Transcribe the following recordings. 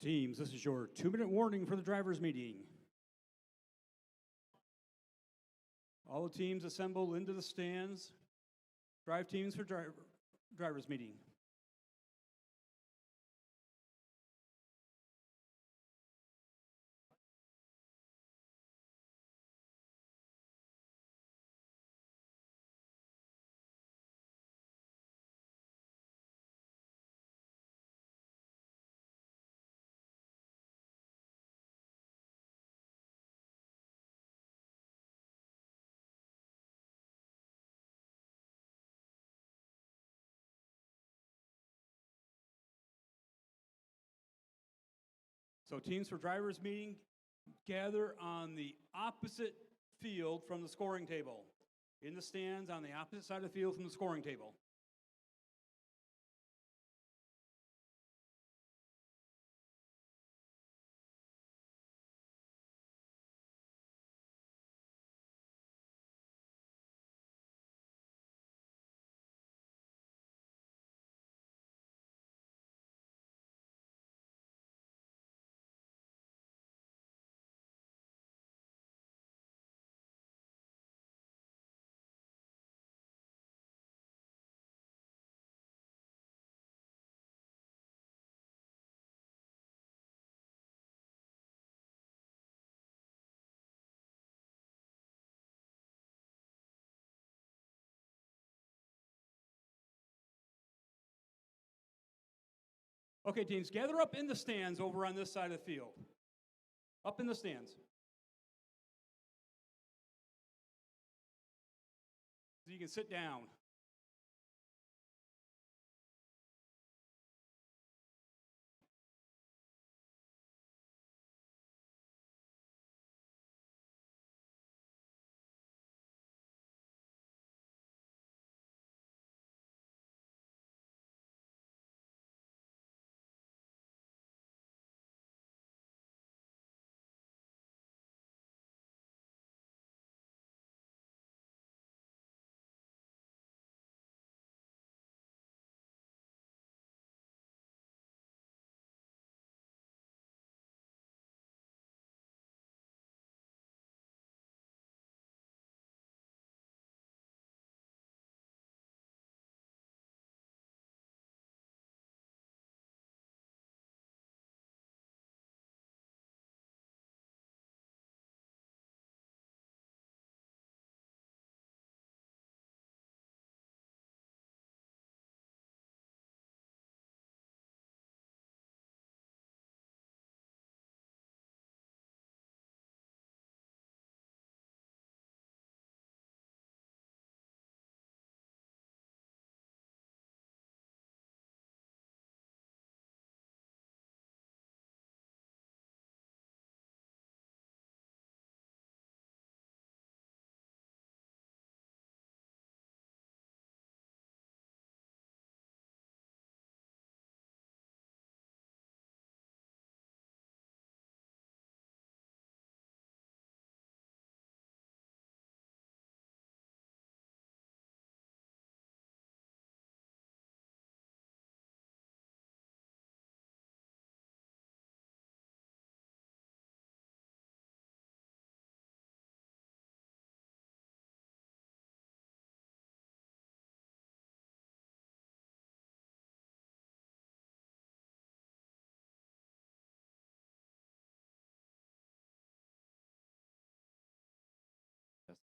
Teams, this is your 2-minute warning for the driver's meeting. All the teams assemble into the stands. Drive teams for driver's meeting. So teams for driver's meeting, gather on the opposite field from the scoring table. In the stands on the opposite side of the field from the scoring table. Okay, teams, gather up in the stands over on this side of the field. Up in the stands. So you can sit down.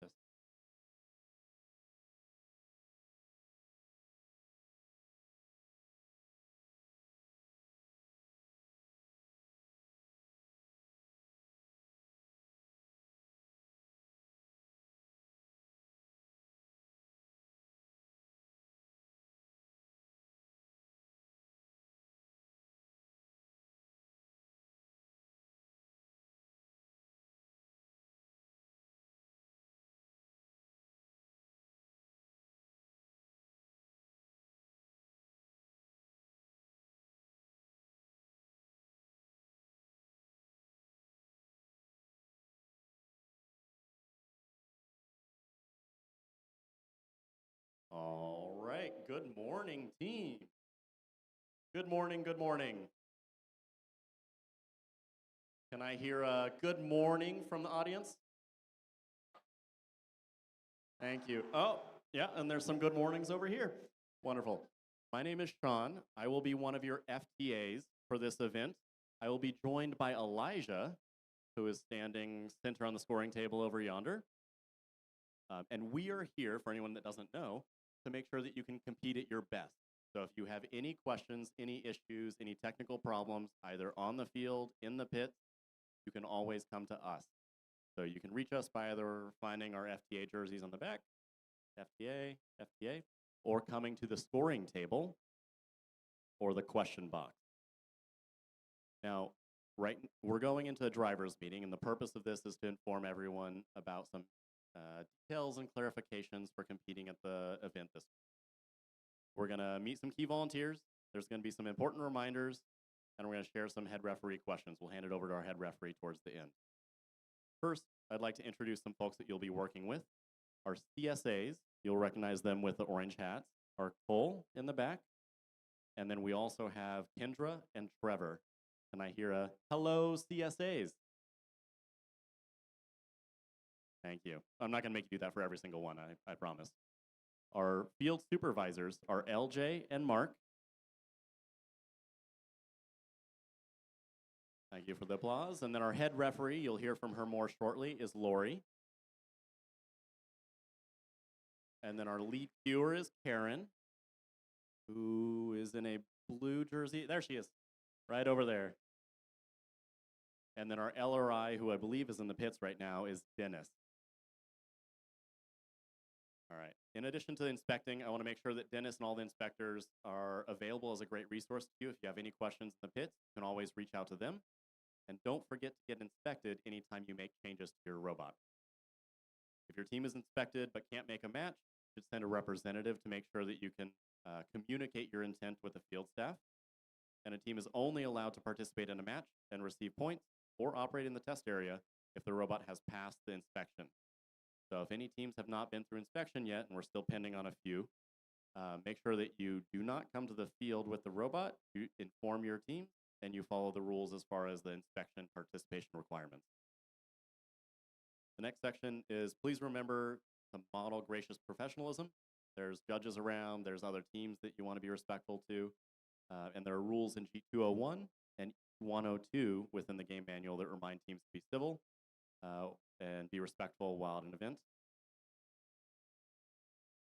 Yes. All right, good morning, team. Good morning, good morning. Can I hear a good morning from the audience? Thank you. Oh, yeah, and there's some good mornings over here. Wonderful. My name is Sean. I will be one of your FTAs for this event. I will be joined by Elijah, who is standing center on the scoring table over yonder. And we are here, for anyone that doesn't know, to make sure that you can compete at your best. So if you have any questions, any issues, any technical problems, either on the field, in the pits, you can always come to us. So you can reach us by either finding our FTA jerseys on the back, FTA, FTA, or coming to the scoring table or the question box. Now, we're going into a driver's meeting, and the purpose of this is to inform everyone about some details and clarifications for competing at the event this week. We're going to meet some key volunteers. There's going to be some important reminders, and we're going to share some head referee questions. We'll hand it over to our head referee towards the end. First, I'd like to introduce some folks that you'll be working with. Our CSAs, you'll recognize them with the orange hats, are Cole in the back. And then we also have Kendra and Trevor. And I hear a hello, CSAs. Thank you. I'm not going to make you do that for every single one, I promise. Our field supervisors are LJ and Mark. Thank you for the applause. And then our head referee, you'll hear from her more shortly, is Lori. And then our lead viewer is Karen, who is in a blue jersey. There she is, right over there. And then our LRI, who I believe is in the pits right now, is Dennis. All right. In addition to inspecting, I want to make sure that Dennis and all the inspectors are available as a great resource to you. If you have any questions in the pits, you can always reach out to them. And don't forget to get inspected anytime you make changes to your robot. If your team is inspected but can't make a match, you should send a representative to make sure that you can communicate your intent with the field staff. And a team is only allowed to participate in a match and receive points or operate in the test area if the robot has passed the inspection. So if any teams have not been through inspection yet, and we're still pending on a few, make sure that you do not come to the field with the robot. You inform your team, and you follow the rules as far as the inspection participation requirements. The next section is please remember to model gracious professionalism. There's judges around, there's other teams that you want to be respectful to, and there are rules in G201 and 102 within the game manual that remind teams to be civil and be respectful while at an event.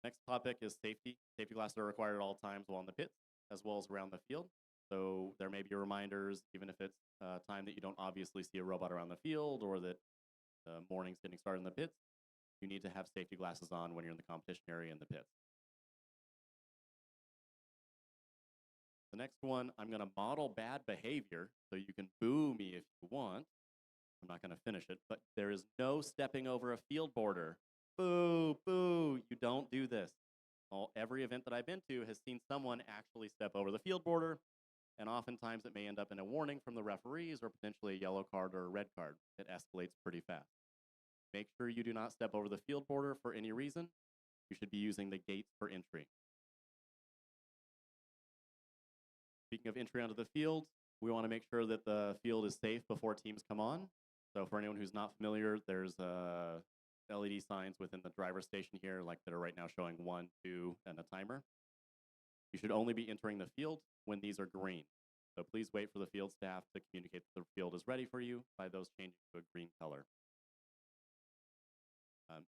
Next topic is safety. Safety glasses are required at all times while in the pits, as well as around the field. So there may be reminders, even if it's time that you don't obviously see a robot around the field or that the morning's getting started in the pits, you need to have safety glasses on when you're in the competition area in the pits. The next one, I'm going to model bad behavior, so you can boo me if you want. I'm not going to finish it, but there is no stepping over a field border. Boo, boo, you don't do this. Every event that I've been to has seen someone actually step over the field border, and oftentimes it may end up in a warning from the referees or potentially a yellow card or a red card. It escalates pretty fast. Make sure you do not step over the field border for any reason. You should be using the gates for entry. Speaking of entry onto the field, we want to make sure that the field is safe before teams come on. So for anyone who's not familiar, there's LED signs within the driver's station here, like that are right now showing 1, 2, and a timer. You should only be entering the field when these are green. So please wait for the field staff to communicate that the field is ready for you by those changing to a green color.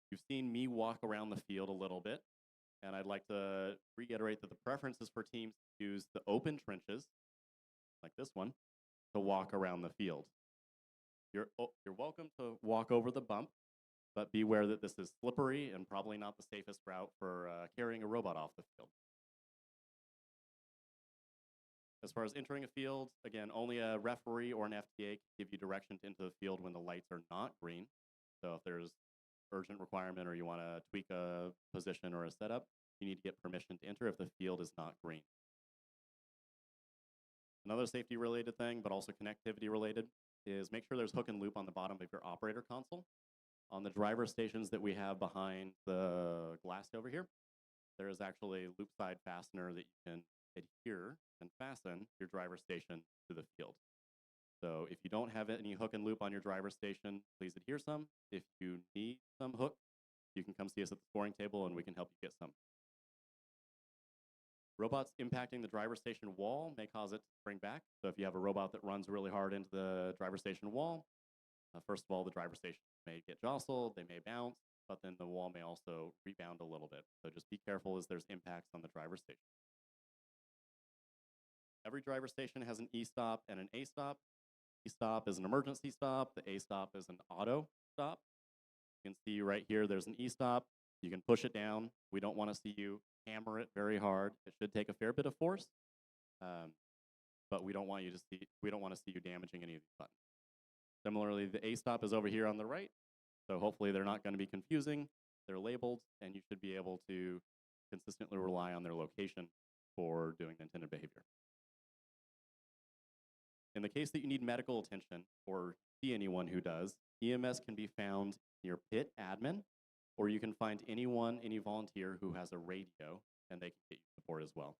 You've seen me walk around the field a little bit, and I'd like to reiterate that the preference is for teams to use the open trenches, like this one, to walk around the field. You're welcome to walk over the bump, but beware that this is slippery and probably not the safest route for carrying a robot off the field. As far as entering a field, again, only a referee or an FTA can give you direction to enter the field when the lights are not green. So if there's urgent requirement or you want to tweak a position or a setup, you need to get permission to enter if the field is not green. Another safety related thing, but also connectivity related, is make sure there's hook and loop on the bottom of your operator console. On the driver stations that we have behind the glass over here, there is actually a loop side fastener that you can adhere and fasten your driver station to the field. So if you don't have any hook and loop on your driver's station, please adhere some. If you need some hook, you can come see us at the scoring table and we can help you get some. Robots impacting the driver's station wall may cause it to spring back. So if you have a robot that runs really hard into the driver's station wall, first of all, the driver's station may get jostled, they may bounce, but then the wall may also rebound a little bit. So just be careful as there's impacts on the driver's station. Every driver's station has an E-stop and an A-stop. E-stop is an emergency stop. The A-stop is an auto stop. You can see right here, there's an E-stop. You can push it down. We don't want to see you hammer it very hard. It should take a fair bit of force, but we don't want to see you damaging any of these buttons. Similarly, the A-stop is over here on the right, so hopefully they're not going to be confusing. They're labeled, and you should be able to consistently rely on their location for doing the intended behavior. In the case that you need medical attention or see anyone who does, EMS can be found in your pit admin, or you can find any volunteer who has a radio, and they can get you support as well.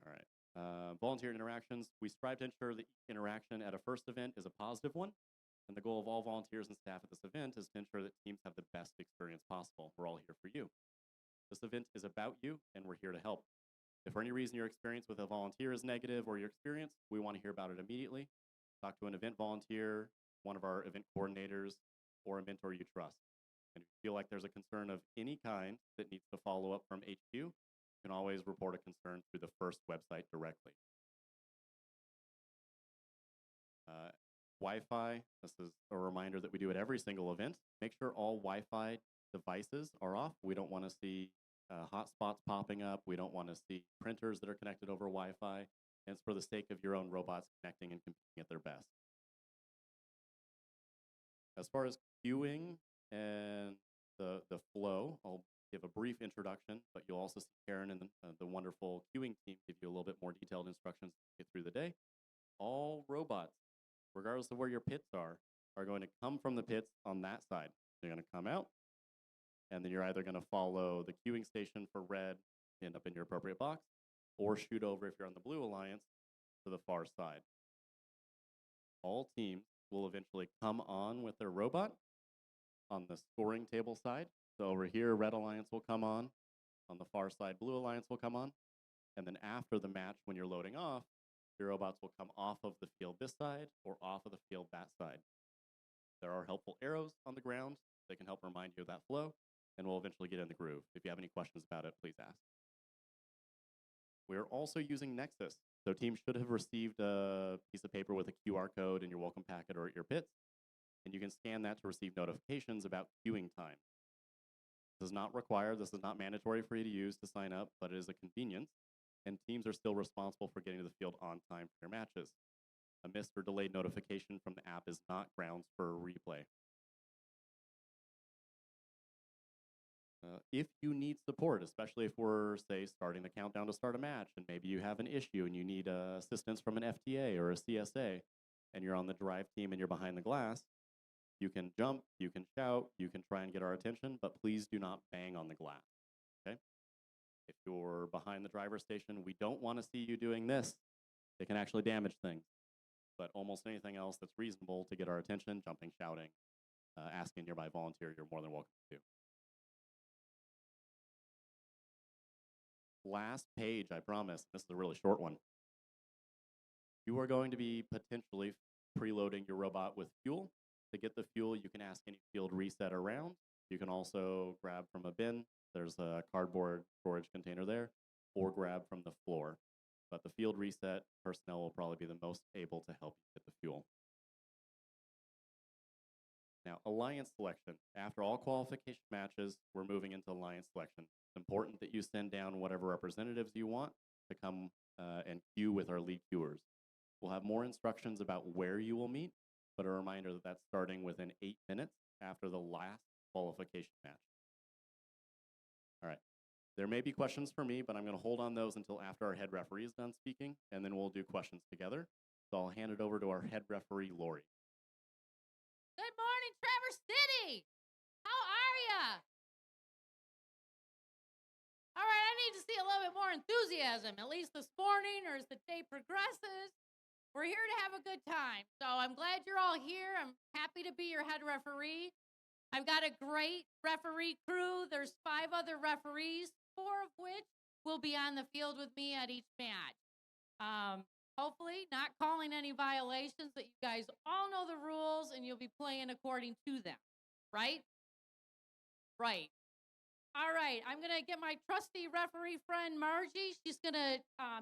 All right. Volunteer interactions. We strive to ensure that each interaction at a first event is a positive one, and the goal of all volunteers and staff at this event is to ensure that teams have the best experience possible. We're all here for you. This event is about you, and we're here to help. If for any reason your experience with a volunteer is negative or your experience, we want to hear about it immediately. Talk to an event volunteer, one of our event coordinators, or a mentor you trust. And if you feel like there's a concern of any kind that needs to follow up from HQ, you can always report a concern through the FIRST website directly. Wi-Fi, this is a reminder that we do at every single event. Make sure all Wi-Fi devices are off. We don't want to see hotspots popping up. We don't want to see printers that are connected over Wi-Fi. And it's for the sake of your own robots connecting and competing at their best. As far as queuing and the flow, I'll give a brief introduction, but you'll also see Karen and the wonderful queuing team give you a little bit more detailed instructions to get through the day. All robots, regardless of where your pits are going to come from the pits on that side. They're going to come out, and then you're either going to follow the queuing station for red, end up in your appropriate box, or shoot over if you're on the blue alliance to the far side. All teams will eventually come on with their robot on the scoring table side. So over here, red alliance will come on the far side, blue alliance will come on, and then after the match, when you're loading off, your robots will come off of the field this side or off of the field that side. There are helpful arrows on the ground that can help remind you of that flow, and we'll eventually get in the groove. If you have any questions about it, please ask. We're also using Nexus. So teams should have received a piece of paper with a QR code in your welcome packet or at your pits, and you can scan that to receive notifications about queuing time. This is not required, this is not mandatory for you to use to sign up, but it is a convenience, and teams are still responsible for getting to the field on time for their matches. A missed or delayed notification from the app is not grounds for a replay. If you need support, especially if we're, say, starting the countdown to start a match, and maybe you have an issue and you need assistance from an FTA or a CSA, and you're on the drive team and you're behind the glass, you can jump, you can shout, you can try and get our attention, but please do not bang on the glass, okay? If you're behind the driver's station, we don't want to see you doing this. It can actually damage things. But almost anything else that's reasonable to get our attention, jumping, shouting, asking a nearby volunteer, you're more than welcome to do. Last page, I promise. This is a really short one. You are going to be potentially preloading your robot with fuel. To get the fuel, you can ask any field reset around. You can also grab from a bin. There's a cardboard storage container there, or grab from the floor. But the field reset personnel will probably be the most able to help you get the fuel. Now, alliance selection. After all qualification matches, we're moving into alliance selection. It's important that you send down whatever representatives you want to come and queue with our lead queuers. We'll have more instructions about where you will meet, but a reminder that that's starting within 8 minutes after the last qualification match. All right. There may be questions for me, but I'm going to hold on those until after our head referee is done speaking, and then we'll do questions together. So I'll hand it over to our head referee, Lori. Good morning, Traverse City. How are ya? All right, I need to see a little bit more enthusiasm, at least this morning or as the day progresses. We're here to have a good time. So I'm glad you're all here. I'm happy to be your head referee. I've got a great referee crew. There's 5 other referees, 4 of which will be on the field with me at each match. Hopefully not calling any violations, that you guys all know the rules and you'll be playing according to them, right? Right. All right, I'm going to get my trusty referee friend Margie. She's going to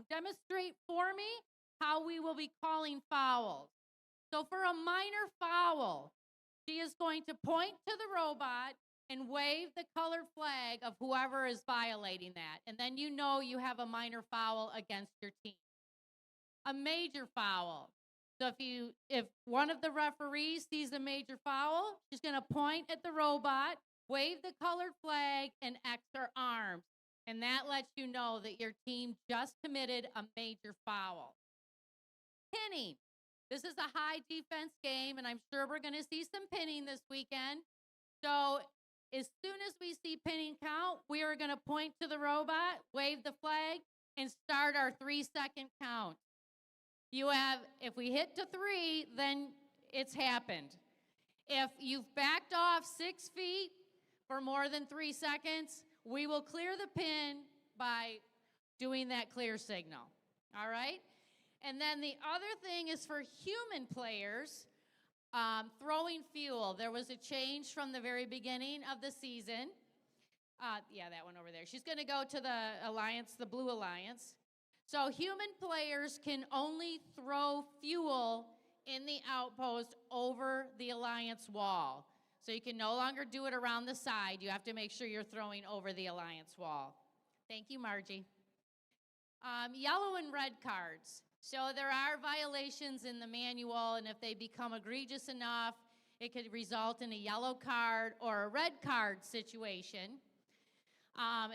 demonstrate for me how we will be calling fouls. So for a minor foul, she is going to point to the robot and wave the colored flag of whoever is violating that. And then you know you have a minor foul against your team. A major foul. So if one of the referees sees a major foul, she's going to point at the robot, wave the colored flag, and X her arms. And that lets you know that your team just committed a major foul. Pinning. This is a high defense game, and I'm sure we're going to see some pinning this weekend. So as soon as we see pinning count, we are going to point to the robot, wave the flag, and start our 3-second count. If we hit to 3, then it's happened. If you've backed off 6 feet for more than 3 seconds, we will clear the pin by doing that clear signal. All right? And then the other thing is for human players, throwing fuel. There was a change from the very beginning of the season. Yeah, that one over there. She's going to go to the Alliance, the Blue Alliance. So human players can only throw fuel in the outpost over the Alliance wall. So you can no longer do it around the side. You have to make sure you're throwing over the Alliance wall. Thank you, Margie. Yellow and red cards. So there are violations in the manual, and if they become egregious enough, it could result in a yellow card or a red card situation.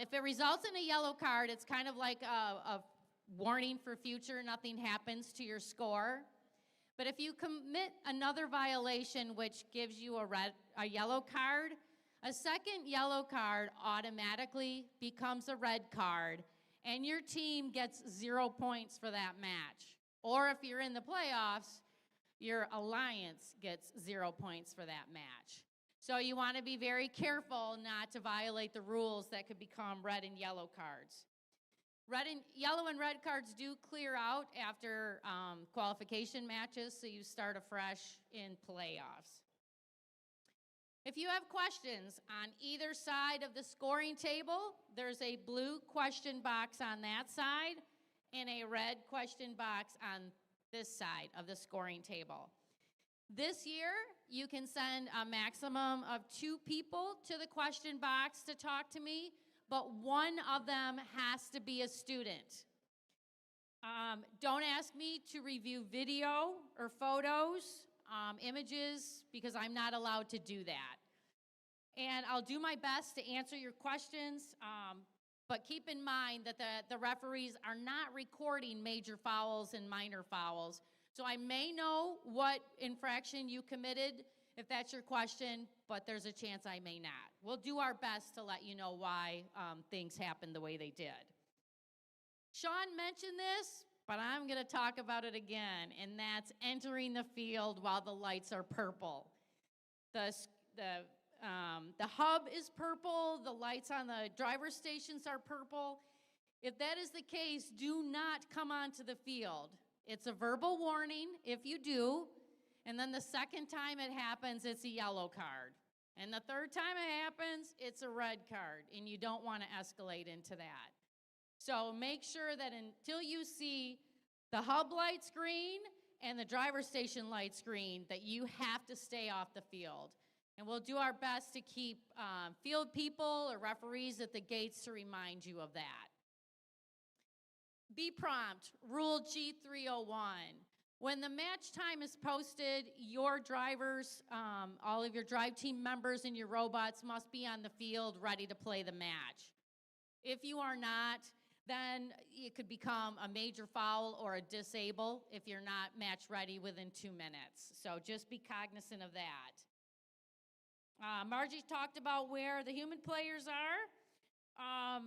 If it results in a yellow card, it's kind of like a warning for future, nothing happens to your score. But if you commit another violation which gives you a yellow card, a second yellow card automatically becomes a red card, and your team gets 0 points for that match. Or if you're in the playoffs, your alliance gets 0 points for that match. So you want to be very careful not to violate the rules that could become red and yellow cards. Yellow and red cards do clear out after qualification matches, so you start afresh in playoffs. If you have questions on either side of the scoring table, there's a blue question box on that side and a red question box on this side of the scoring table. This year, you can send a maximum of 2 people to the question box to talk to me, but one of them has to be a student. Don't ask me to review video or photos, images, because I'm not allowed to do that. And I'll do my best to answer your questions, but keep in mind that the referees are not recording major fouls and minor fouls. So I may know what infraction you committed, if that's your question, but there's a chance I may not. We'll do our best to let you know why things happened the way they did. Sean mentioned this, but I'm going to talk about it again, and that's entering the field while the lights are purple. The hub is purple, the lights on the driver's stations are purple. If that is the case, do not come onto the field. It's a verbal warning if you do, and then the second time it happens, it's a yellow card. And the third time it happens, it's a red card, and you don't want to escalate into that. So make sure that until you see the hub lights green and the driver's station lights green, that you have to stay off the field. And we'll do our best to keep field people or referees at the gates to remind you of that. Be prompt, Rule G301. When the match time is posted, your drivers, all of your drive team members and your robots must be on the field ready to play the match. If you are not, then it could become a major foul or a disable if you're not match ready within 2 minutes. So just be cognizant of that. Margie talked about where the human players are.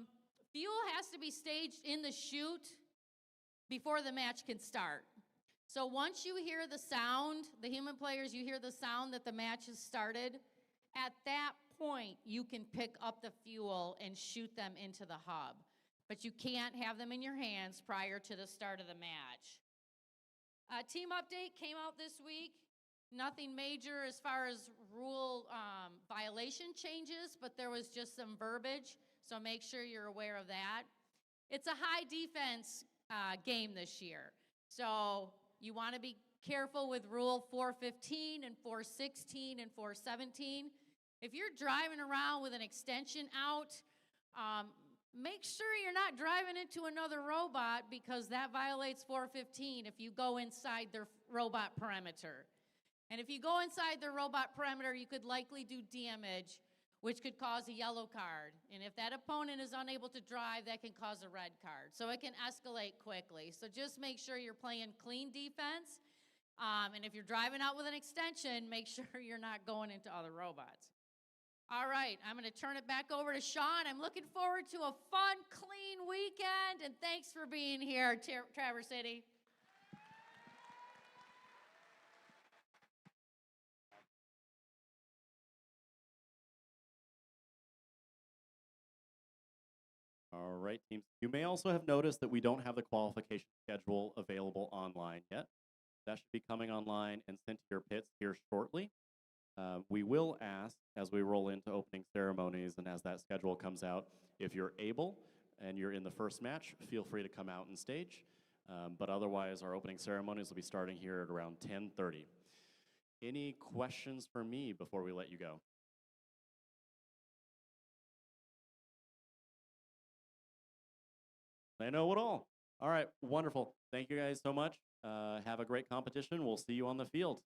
Fuel has to be staged in the chute before the match can start. So once you hear the sound, the human players, you hear the sound that the match has started, at that point, you can pick up the fuel and shoot them into the hub. But you can't have them in your hands prior to the start of the match. Team update came out this week. Nothing major as far as rule violation changes, but there was just some verbiage, so make sure you're aware of that. It's a high defense game this year, so you want to be careful with rule 415 and 416 and 417. If you're driving around with an extension out, make sure you're not driving into another robot because that violates 415 if you go inside their robot perimeter. And if you go inside their robot perimeter, you could likely do damage, which could cause a yellow card. And if that opponent is unable to drive, that can cause a red card. So it can escalate quickly. So just make sure you're playing clean defense. And if you're driving out with an extension, make sure you're not going into other robots. All right, I'm going to turn it back over to Sean. I'm looking forward to a fun, clean weekend, and thanks for being here, Traverse City. All right, teams. You may also have noticed that we don't have the qualification schedule available online yet. That should be coming online and sent to your pits here shortly. We will ask as we roll into opening ceremonies and as that schedule comes out, if you're able and you're in the first match, feel free to come out and stage. But otherwise, our opening ceremonies will be starting here at around 10:30. Any questions for me before we let you go? I know it all. All right, wonderful. Thank you guys so much. Have a great competition. We'll see you on the field.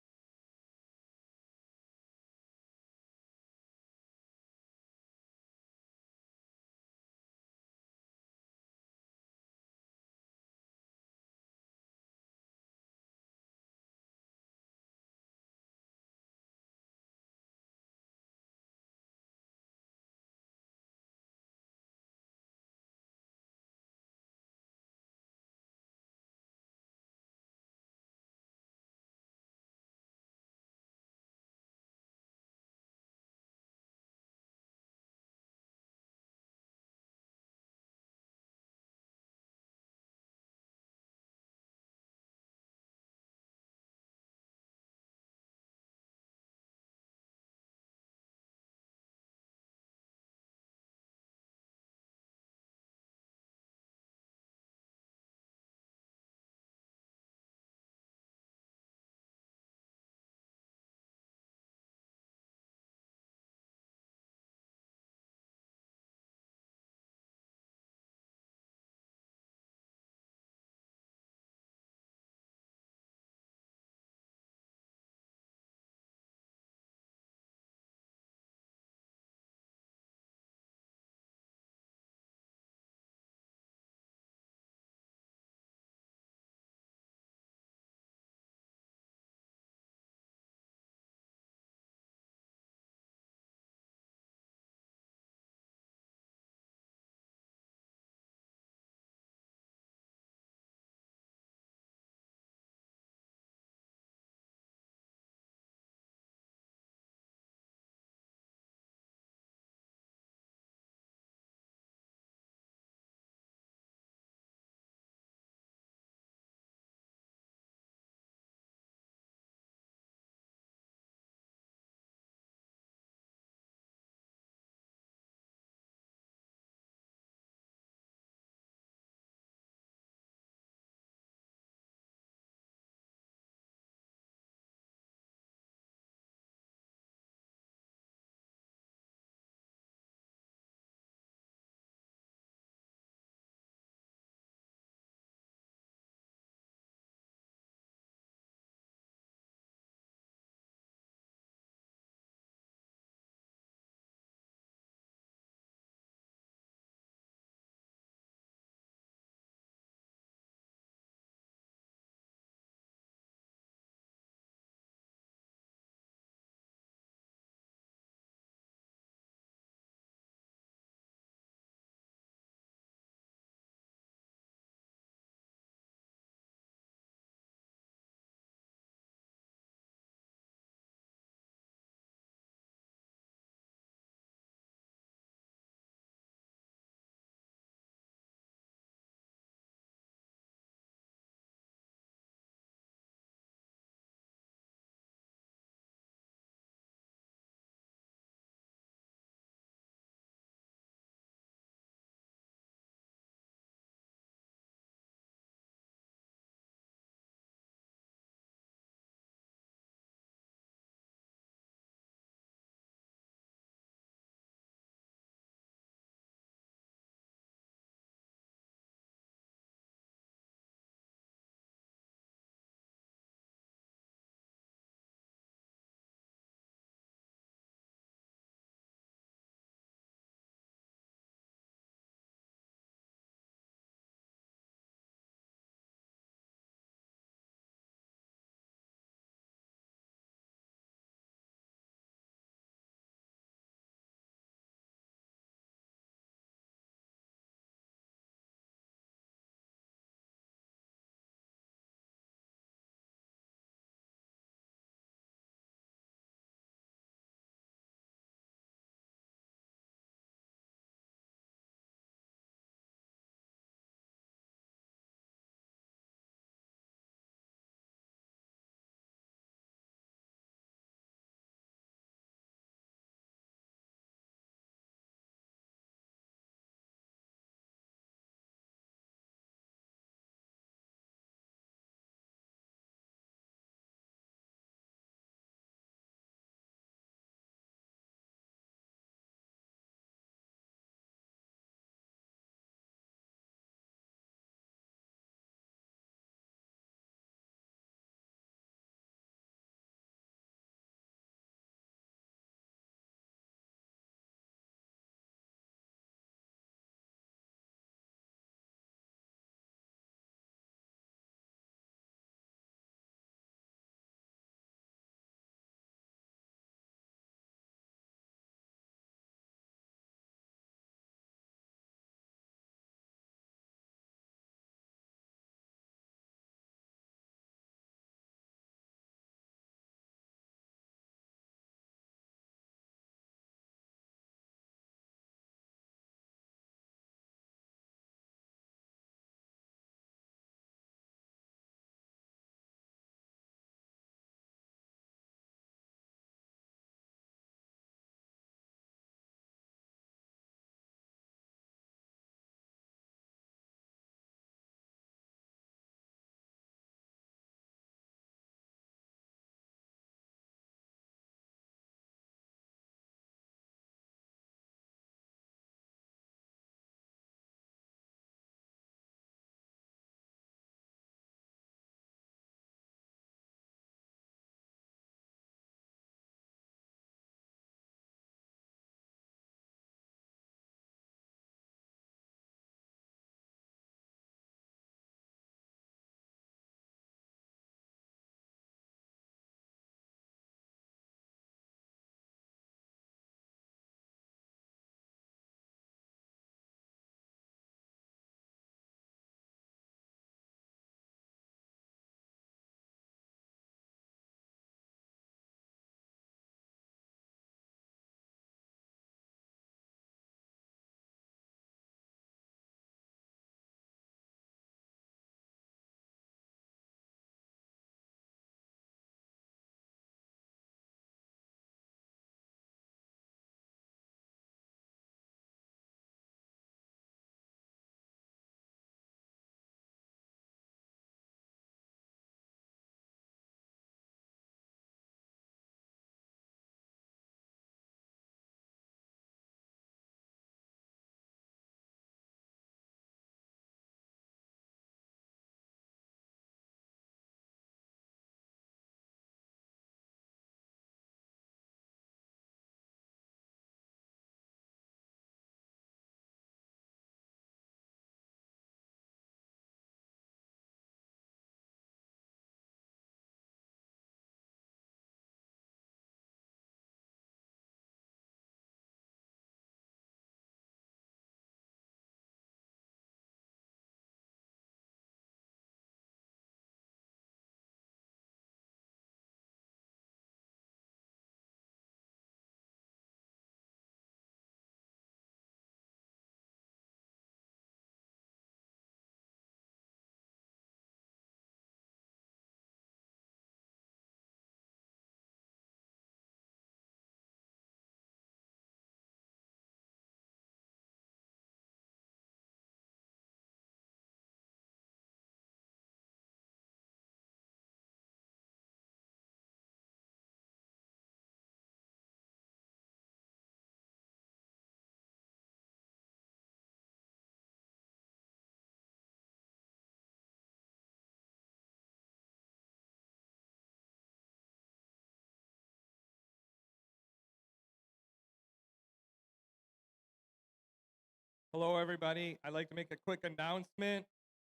Hello, everybody. I'd like to make a quick announcement.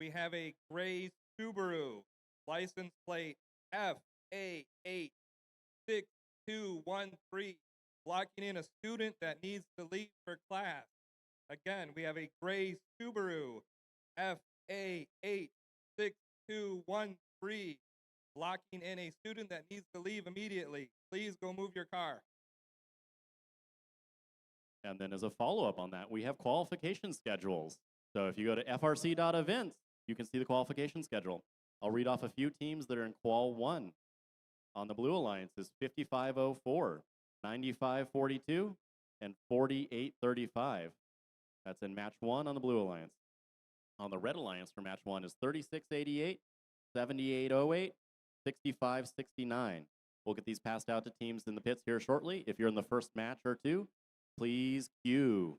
We have a gray Subaru, license plate FA86213, blocking in a student that needs to leave for class. Again, we have a gray Subaru, FA86213, blocking in a student that needs to leave immediately. Please go move your car. And then as a follow-up on that, we have qualification schedules. So if you go to frc.events, you can see the qualification schedule. I'll read off a few teams that are in Qual 1. On the Blue Alliance is 5504, 9542, and 4835. That's in Match 1 on the Blue Alliance. On the Red Alliance for Match 1 is 3688, 7808, 6569. We'll get these passed out to teams in the pits here shortly. If you're in the first match or two, please queue.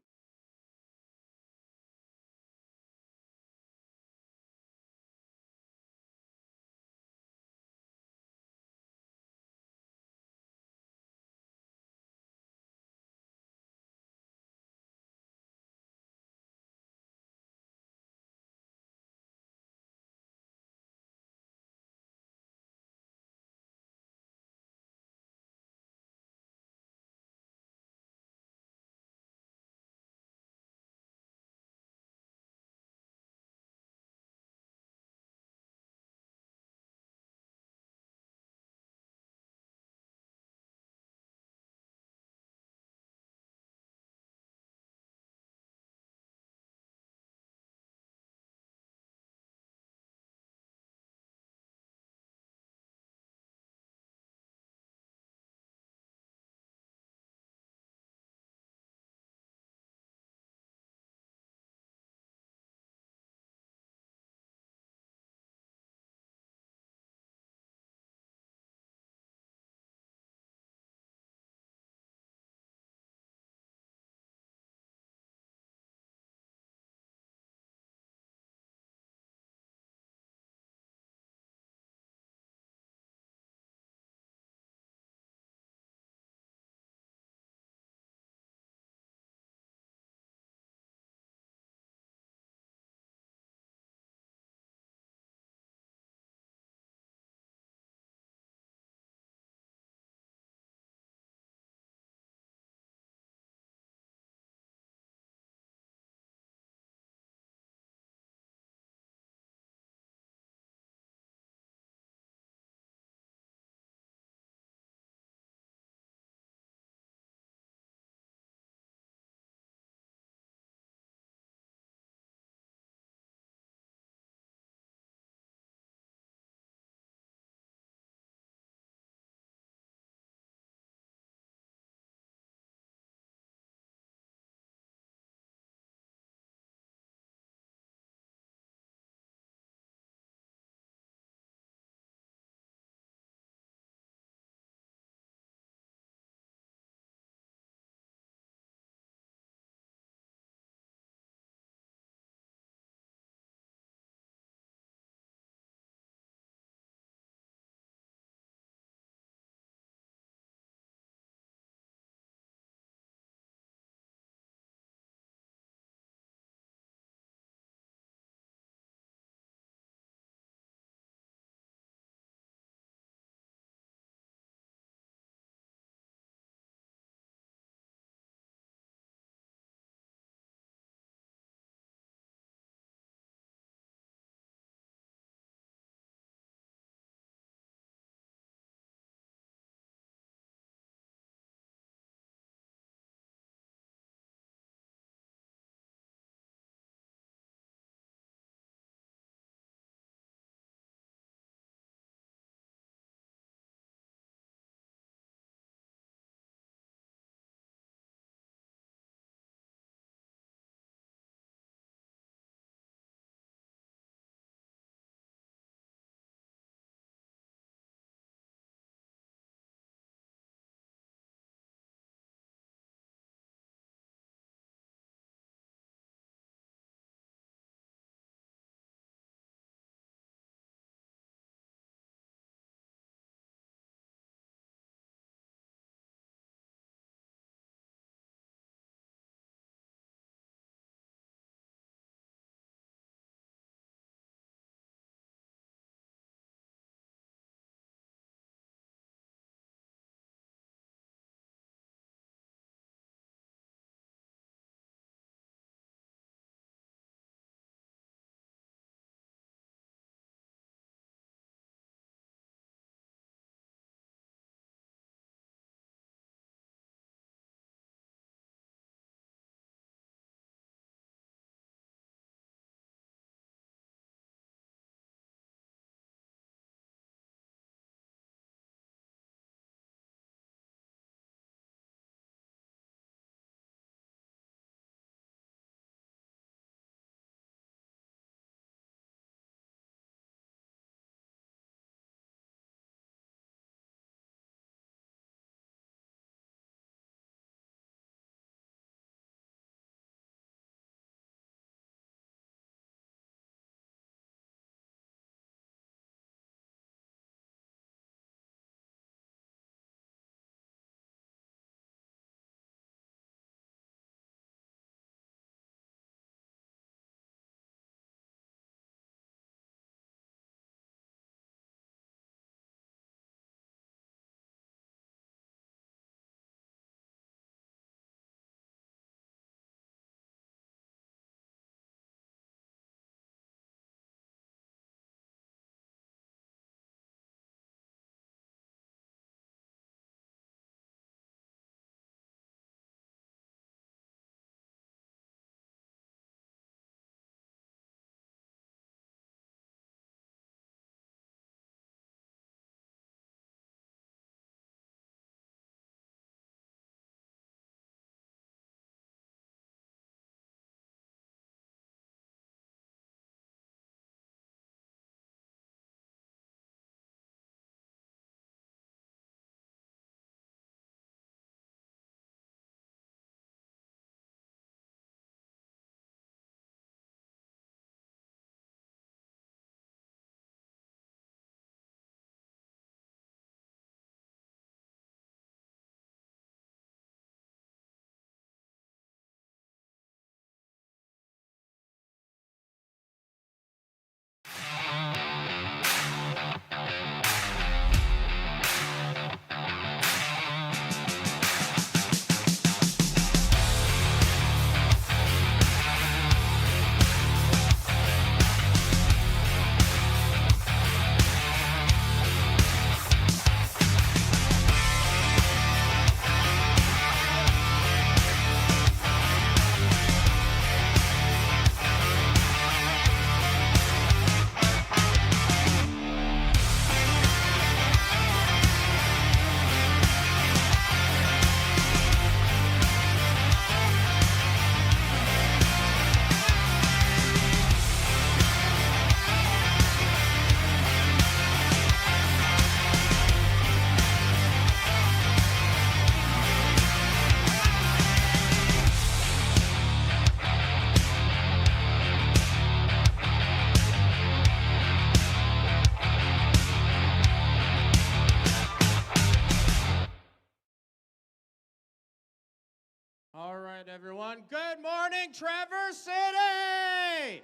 All right, everyone. Good morning, Traverse City!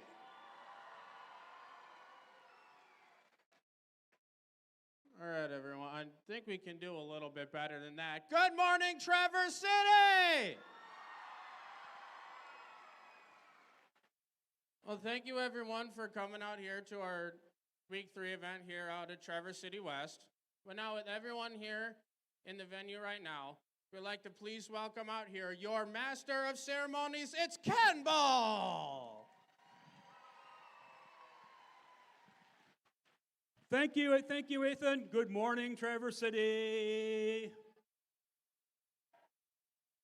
All right, everyone. I think we can do a little bit better than that. Good morning, Traverse City! Well, thank you, everyone, for coming out here to our Week 3 event here out at Traverse City West. But now, with everyone here in the venue right now, we'd like to please welcome out here your Master of Ceremonies, it's Ken Ball! Thank you, Ethan. Good morning, Traverse City.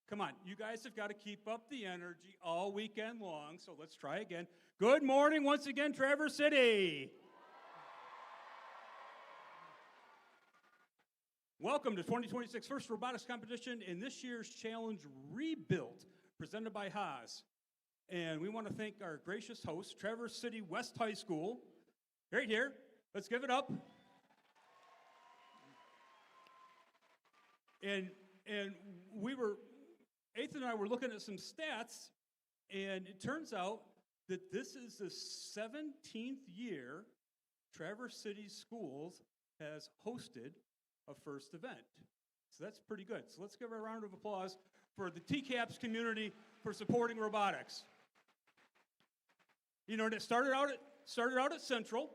Come on, you guys have got to keep up the energy all weekend long, so let's try again. Good morning once again, Traverse City. Welcome to 2026 First Robotics Competition in this year's challenge, Rebuilt, presented by Haas. And we want to thank our gracious host, Traverse City West High School, right here. Let's give it up. And Ethan and I were looking at some stats, and it turns out that this is the 17th year Traverse City Schools has hosted a first event. So that's pretty good. So let's give a round of applause for the TCAPS community for supporting robotics. You know, it started out at Central,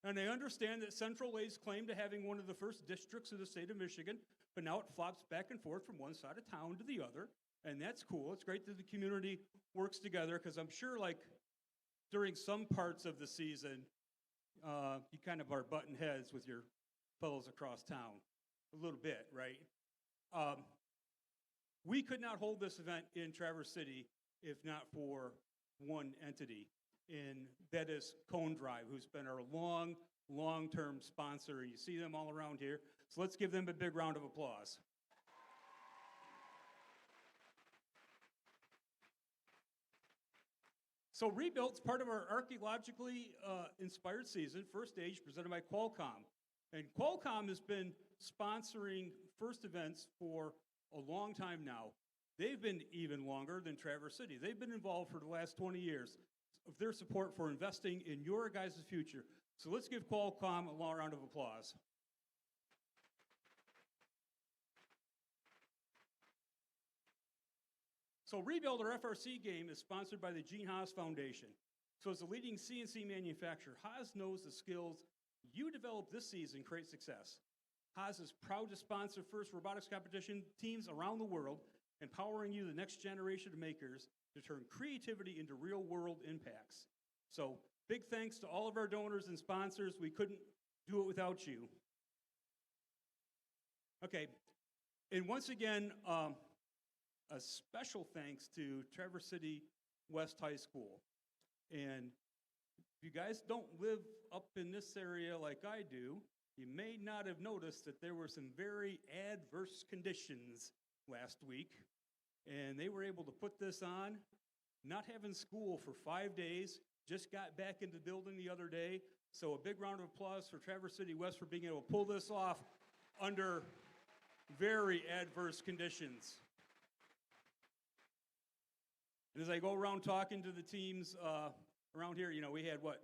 and I understand that Central lays claim to having one of the first districts of the state of Michigan, but now it flops back and forth from one side of town to the other, and that's cool. It's great that the community works together, because I'm sure, like, during some parts of the season, you kind of are butting heads with your fellows across town a little bit, right? We could not hold this event in Traverse City if not for one entity, and that is Cone Drive, who's been our long-term sponsor. You see them all around here, so let's give them a big round of applause. So Rebuilt's part of our archaeologically inspired season, First Stage, presented by Qualcomm. And Qualcomm has been sponsoring first events for a long time now. They've been even longer than Traverse City. They've been involved for the last 20 years of their support for investing in your guys' future. So let's give Qualcomm a long round of applause. So Rebuild, our FRC game, is sponsored by the Gene Haas Foundation. So as a leading CNC manufacturer, Haas knows the skills you develop this season create success. Haas is proud to sponsor first robotics competition teams around the world, empowering you, the next generation of makers, to turn creativity into real-world impacts. So big thanks to all of our donors and sponsors. We couldn't do it without you. Okay, and once again, a special thanks to Traverse City West High School. And if you guys don't live up in this area like I do, you may not have noticed that there were some very adverse conditions last week, and they were able to put this on, not having school for 5 days, just got back into the building the other day. So a big round of applause for Traverse City West for being able to pull this off under very adverse conditions. And as I go around talking to the teams around here, you know, we had, what,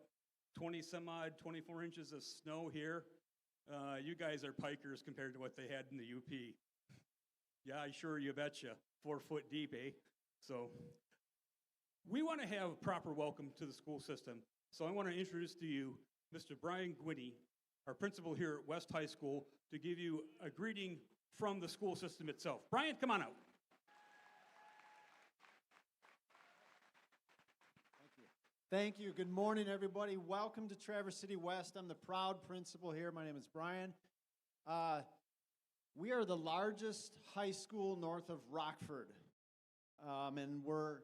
20 some odd, 24 inches of snow here. You guys are pikers compared to what they had in the UP. Yeah, sure, you betcha. 4 foot deep, eh? So we want to have a proper welcome to the school system. So I want to introduce to you Mr. Brian Gwinney, our principal here at West High School, to give you a greeting from the school system itself. Brian, come on out. Thank you. Good morning, everybody. Welcome to Traverse City West. I'm the proud principal here. My name is Brian. We are the largest high school north of Rockford, and we're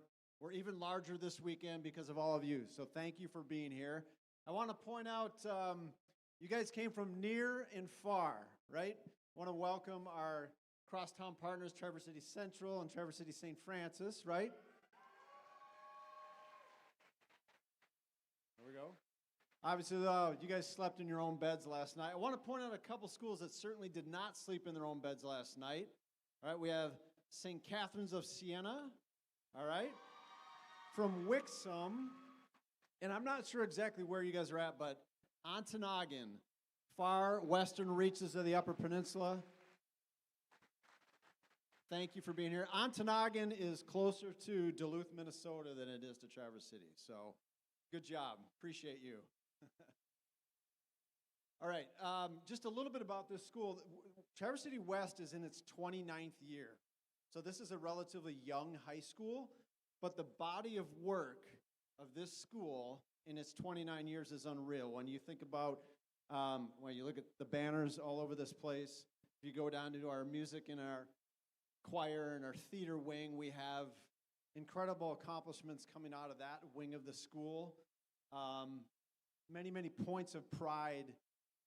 even larger this weekend because of all of you. So thank you for being here. I want to point out, you guys came from near and far, right? I want to welcome our crosstown partners, Traverse City Central and Traverse City St. Francis, right? There we go. Obviously, you guys slept in your own beds last night. I want to point out a couple schools that certainly did not sleep in their own beds last night. All right, we have St. Catherine's of Siena, All right? From Wixom, and I'm not sure exactly where you guys are at, but Ontonagon, far western reaches of the Upper Peninsula. Thank you for being here. Ontonagon is closer to Duluth, Minnesota than it is to Traverse City. So good job. Appreciate you. All right, just a little bit about this school. Traverse City West is in its 29th year. So this is a relatively young high school, but the body of work of this school in its 29 years is unreal. When you think about, when you look at the banners all over this place, if you go down to our music and our choir and our theater wing, we have incredible accomplishments coming out of that wing of the school. Many, many points of pride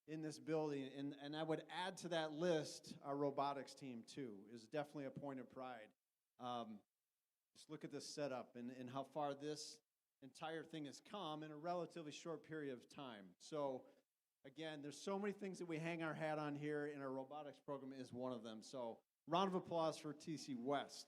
in this building, and I would add to that list our robotics team too, is definitely a point of pride. Just look at this setup and how far this entire thing has come in a relatively short period of time. So again, there's so many things that we hang our hat on here, and our robotics program is one of them. So round of applause for TC West.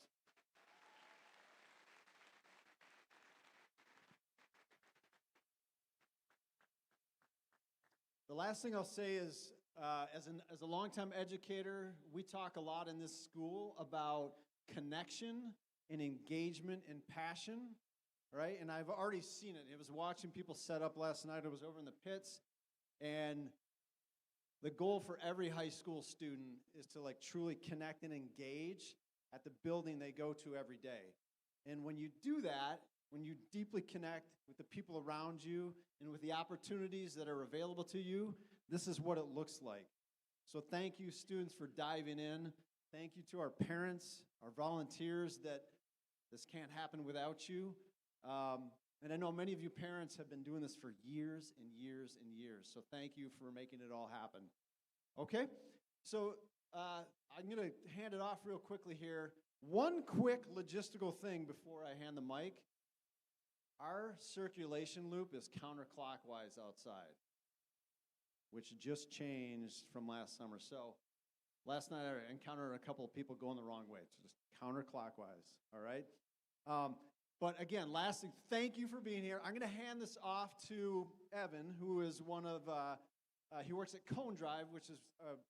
The last thing I'll say is, as a longtime educator, we talk a lot in this school about connection and engagement and passion, right? And I've already seen it. I was watching people set up last night. I was over in the pits, and the goal for every high school student is to like truly connect and engage at the building they go to every day. And when you do that, when you deeply connect with the people around you and with the opportunities that are available to you, this is what it looks like. So thank you, students, for diving in. Thank you to our parents, our volunteers, that this can't happen without you. And I know many of you parents have been doing this for years and years and years. So thank you for making it all happen. Okay, so I'm going to hand it off real quickly here. One quick logistical thing before I hand the mic. Our circulation loop is counterclockwise outside, which just changed from last summer. So last night I encountered a couple of people going the wrong way. It's just counterclockwise, all right? But again, lastly, thank you for being here. I'm going to hand this off to Evan, who is one of, he works at Cone Drive, which is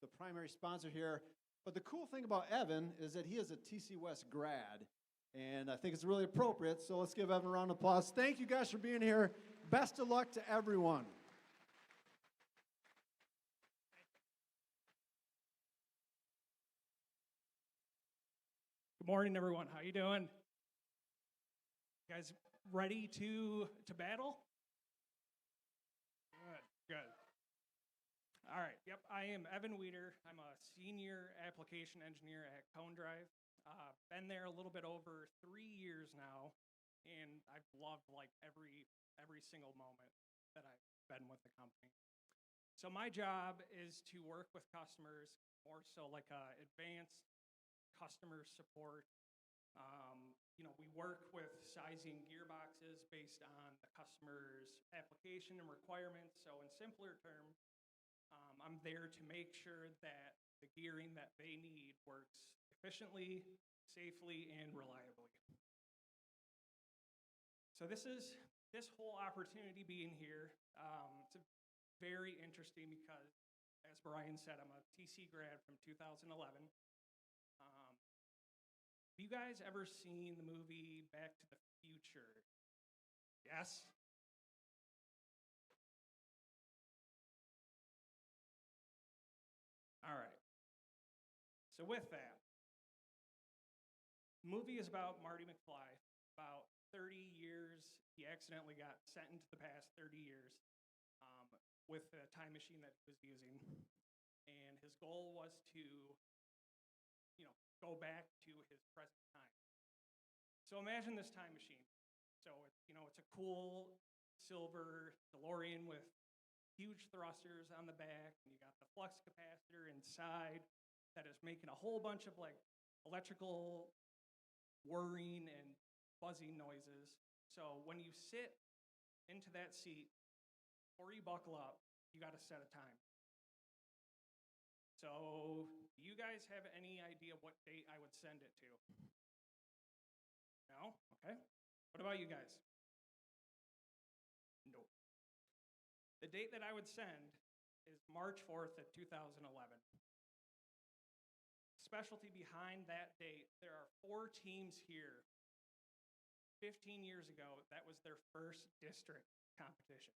the primary sponsor here. But the cool thing about Evan is that he is a TC West grad, and I think it's really appropriate, so let's give Evan a round of applause. Thank you guys for being here. Best of luck to everyone. Good morning, everyone. How you doing? You guys ready to battle? Good, good. All right, yep, I am Evan Weeder. I'm a senior application engineer at Cone Drive. Been there a little bit over 3 years now, and I've loved like every single moment that I've been with the company. So my job is to work with customers, more so like advanced customer support. We work with sizing gearboxes based on the customer's application and requirements. So in simpler terms, I'm there to make sure that the gearing that they need works efficiently, safely, and reliably. So this whole opportunity being here, it's very interesting because, as Brian said, I'm a TC grad from 2011. Have you guys ever seen the movie Back to the Future? Yes? All right. So with that, the movie is about Marty McFly. About 30 years, he accidentally got sent into the past 30 years with the time machine that he was using. And his goal was to go back to his present time. So imagine this time machine. So it's a cool silver DeLorean with huge thrusters on the back, and you got the flux capacitor inside that is making a whole bunch of like electrical whirring and buzzing noises. So when you sit into that seat, before you buckle up, you got to set a time. So, do you guys have any idea what date I would send it to? No? Okay. What about you guys? Nope. The date that I would send is March 4th of 2011. Specialty behind that date, there are 4 teams here. 15 years ago, that was their first district competition.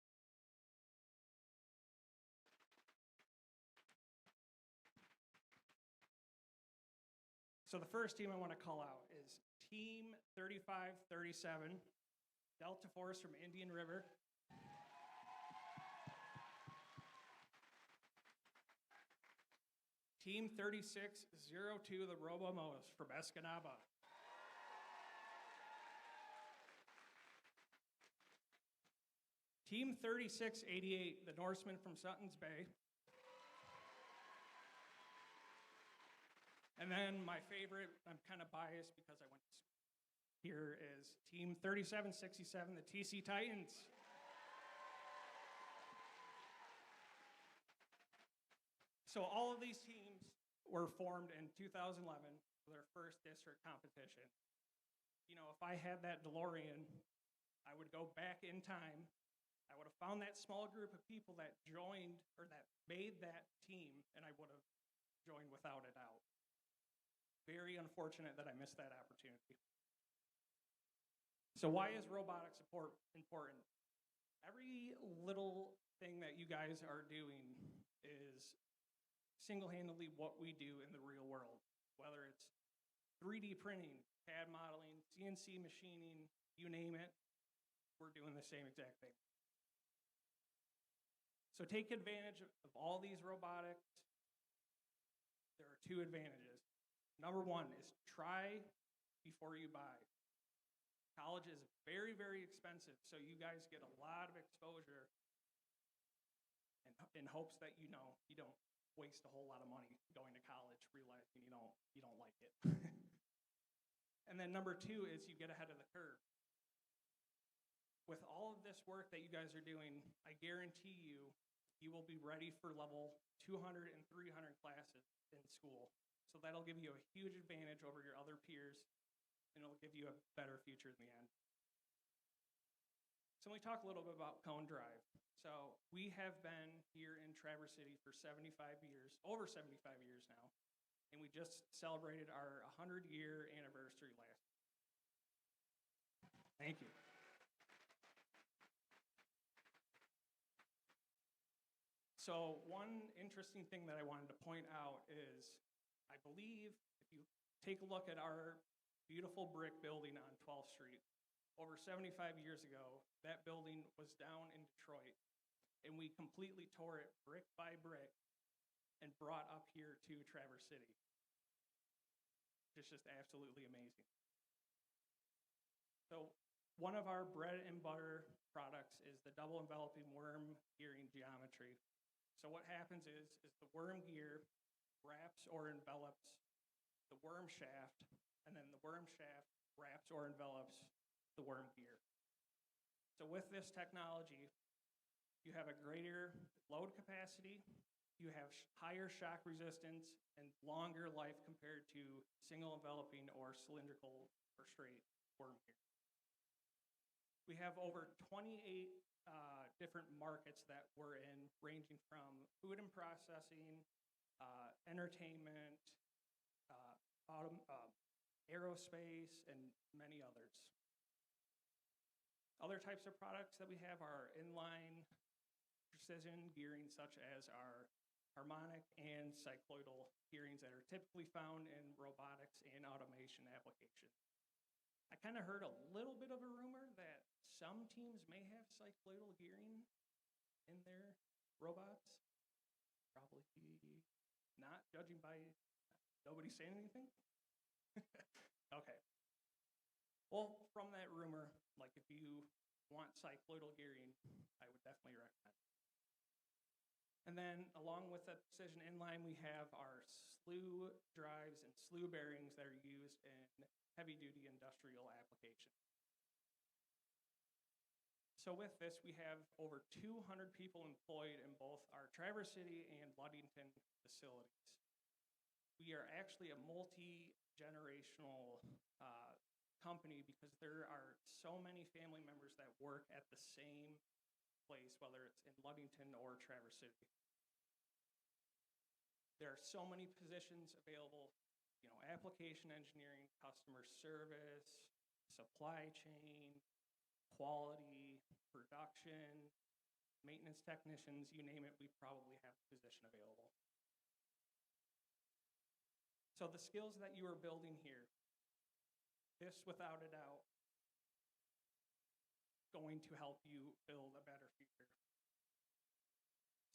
So the first team I want to call out is Team 3537, Delta Force from Indian River. Team 3602, the Robomos from Escanaba. Team 3688, the Norsemen from Sutton's Bay. And then my favorite, I'm kind of biased because I went to school here, is Team 3767, the TC Titans. So all of these teams were formed in 2011 for their first district competition. You know, if I had that DeLorean, I would go back in time. I would have found that small group of people that joined or that made that team, and I would have joined without a doubt. Very unfortunate that I missed that opportunity. So why is robotics important? Every little thing that you guys are doing is single-handedly what we do in the real world, whether it's 3D printing, CAD modeling, CNC machining, you name it, we're doing the same exact thing. So take advantage of all these robotics. There are 2 advantages. Number 1 is try before you buy. College is very, very expensive, so you guys get a lot of exposure in hopes that you don't waste a whole lot of money going to college, realizing you don't like it. And then number 2 is you get ahead of the curve. With all of this work that you guys are doing, I guarantee you will be ready for level 200 and 300 classes in school. So that'll give you a huge advantage over your other peers, and it'll give you a better future in the end. So let me talk a little bit about Cone Drive. So we have been here in Traverse City for 75 years, over 75 years now, and we just celebrated our 100-year anniversary last year. Thank you. So one interesting thing that I wanted to point out is, I believe if you take a look at our beautiful brick building on 12th Street, over 75 years ago, that building was down in Detroit, and we completely tore it brick by brick and brought up here to Traverse City. It's just absolutely amazing. So one of our bread and butter products is the double enveloping worm gearing geometry. So what happens is the worm gear wraps or envelops the worm shaft, and then the worm shaft wraps or envelops the worm gear. So with this technology, you have a greater load capacity, you have higher shock resistance, and longer life compared to single enveloping or cylindrical or straight worm gear. We have over 28 different markets that we're in, ranging from food and processing, entertainment, aerospace, and many others. Other types of products that we have are inline precision gearing, such as our harmonic and cycloidal gearings that are typically found in robotics and automation applications. I kind of heard a little bit of a rumor that some teams may have cycloidal gearing in their robots. Probably not, judging by nobody saying anything. Okay. Well, from that rumor, like if you want cycloidal gearing, I would definitely recommend it. And then along with the precision inline, we have our slew drives and slew bearings that are used in heavy-duty industrial applications. So with this, we have over 200 people employed in both our Traverse City and Ludington facilities. We are actually a multi-generational company because there are so many family members that work at the same place, whether it's in Ludington or Traverse City. There are so many positions available, application engineering, customer service, supply chain, quality, production, maintenance technicians, you name it, we probably have a position available. So the skills that you are building here, this without a doubt, going to help you build a better future.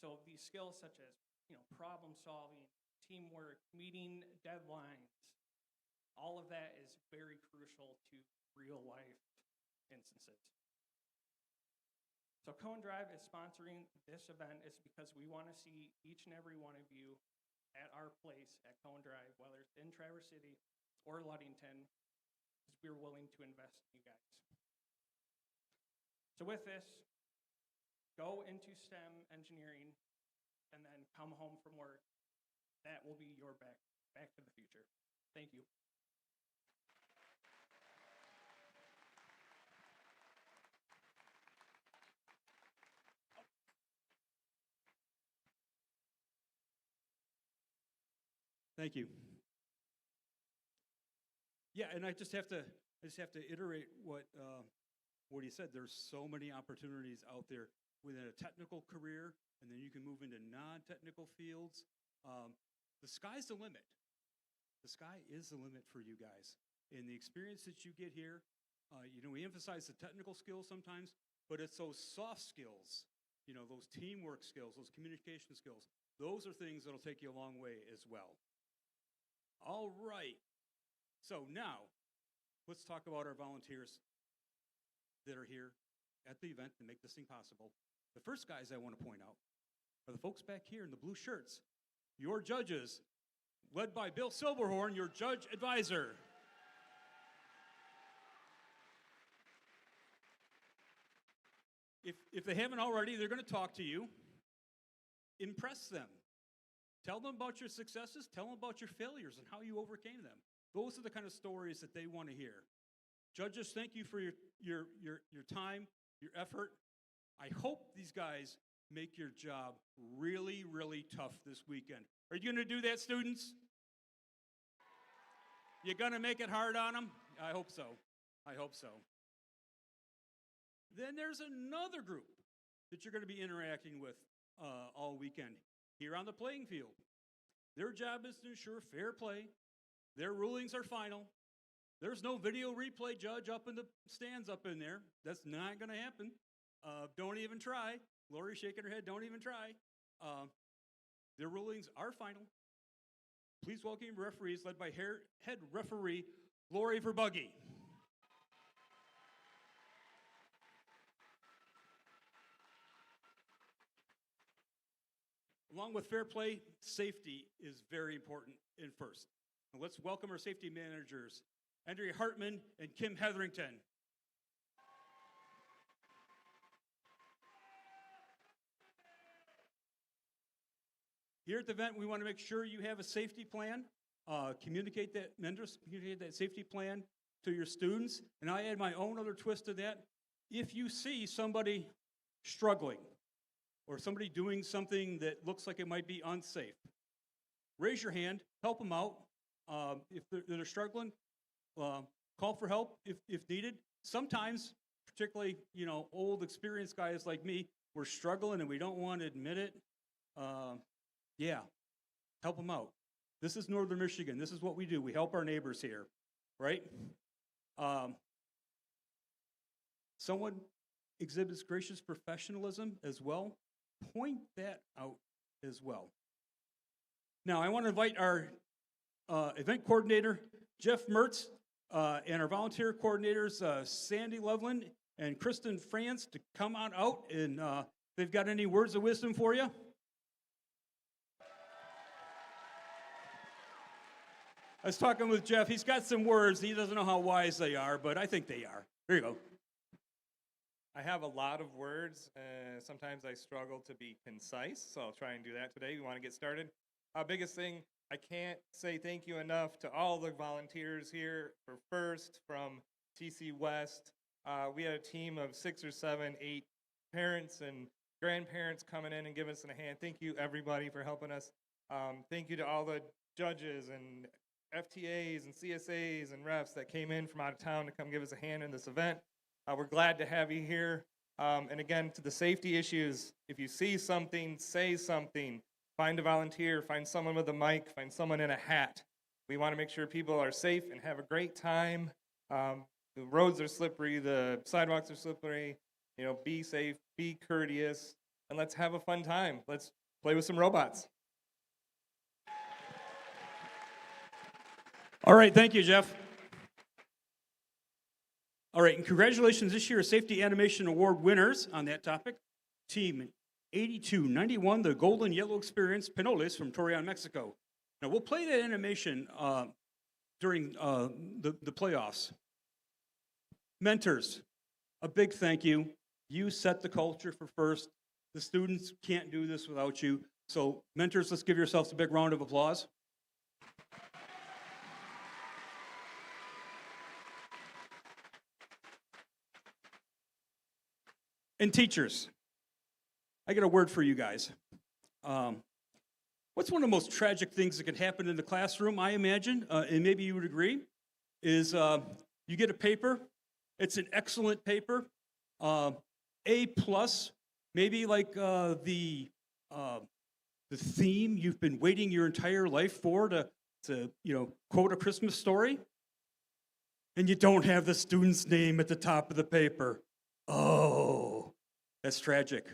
So these skills such as, problem solving, teamwork, meeting deadlines, all of that is very crucial to real life instances. So Cone Drive is sponsoring this event is because we want to see each and every one of you at our place at Cone Drive, whether it's in Traverse City or Ludington, because we're willing to invest in you guys. So with this, go into STEM engineering and then come home from work. That will be your back to the future. Thank you. Thank you. Yeah, and I just have to iterate what he said. There's so many opportunities out there within a technical career, and then you can move into non-technical fields. The sky's the limit. The sky is the limit for you guys. And the experience that you get here, we emphasize the technical skills sometimes, but it's those soft skills, those teamwork skills, those communication skills. Those are things that'll take you a long way as well. All right. So now, let's talk about our volunteers that are here at the event to make this thing possible. The first guys I want to point out are the folks back here in the blue shirts. Your judges, led by Bill Silberhorn, your judge advisor. If they haven't already, they're going to talk to you. Impress them. Tell them about your successes. Tell them about your failures and how you overcame them. Those are the kind of stories that they want to hear. Judges, thank you for your time, your effort. I hope these guys make your job really, really tough this weekend. Are you going to do that, students? You going to make it hard on them? I hope so. I hope so. Then there's another group that you're going to be interacting with all weekend here on the playing field. Their job is to ensure fair play. Their rulings are final. There's no video replay judge up in the stands up in there. That's not going to happen. Don't even try. Lori's shaking her head. Don't even try. Their rulings are final. Please welcome referees led by head referee Lori Verbuggy. Along with fair play, safety is very important in first. Now let's welcome our safety managers, Andrea Hartman and Kim Hetherington. Here at the event, we want to make sure you have a safety plan. Communicate that safety plan to your students. And I add my own other twist to that. If you see somebody struggling, or somebody doing something that looks like it might be unsafe, raise your hand, help them out. If they're struggling, call for help if needed. Sometimes, particularly, old experienced guys like me, we're struggling and we don't want to admit it. Yeah, help them out. This is Northern Michigan. This is what we do. We help our neighbors here, right? Someone exhibits gracious professionalism as well. Point that out as well. Now, I want to invite our event coordinator, Jeff Mertz, and our volunteer coordinators, Sandy Loveland and Kristen France, to come on out, and they've got any words of wisdom for you. I was talking with Jeff. He's got some words. He doesn't know how wise they are, but I think they are. Here you go. I have a lot of words. Sometimes I struggle to be concise, so I'll try and do that today. We want to get started. Biggest thing, I can't say thank you enough to all the volunteers here for FIRST, from TC West. We had a team of 6 or 7, 8 parents and grandparents coming in and giving us a hand. Thank you, everybody, for helping us. Thank you to all the judges and FTAs and CSAs and refs that came in from out of town to come give us a hand in this event. We're glad to have you here. And again, to the safety issues, if you see something, say something. Find a volunteer, find someone with a mic, find someone in a hat. We want to make sure people are safe and have a great time. The roads are slippery, the sidewalks are slippery. You know, be safe, be courteous, and let's have a fun time. Let's play with some robots. All right, thank you, Jeff. All right, and congratulations this year's Safety Animation Award winners on that topic. Team 8291, the Golden Yellow Experience, Pinoles from Torreon, Mexico. Now, we'll play that animation during the playoffs. Mentors, a big thank you. You set the culture for first. The students can't do this without you. So, mentors, let's give yourselves a big round of applause. And teachers, I got a word for you guys. What's one of the most tragic things that can happen in the classroom, I imagine, and maybe you would agree, is you get a paper. It's an excellent paper, A+, maybe like the theme you've been waiting your entire life for to quote a Christmas story, and you don't have the student's name at the top of the paper. Oh, that's tragic.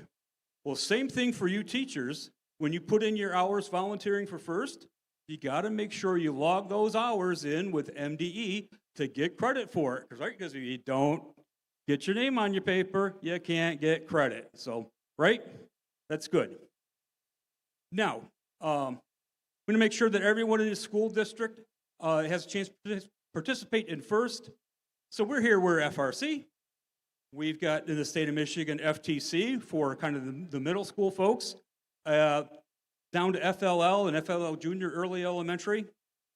Well, same thing for you teachers. When you put in your hours volunteering for FIRST, you got to make sure you log those hours in with MDE to get credit for it. Because if you don't get your name on your paper, you can't get credit. So, right? That's good. Now, I'm going to make sure that everyone in the school district has a chance to participate in FIRST. So we're here, we're FRC. We've got in the state of Michigan FTC for kind of the middle school folks, down to FLL and FLL Junior Early Elementary.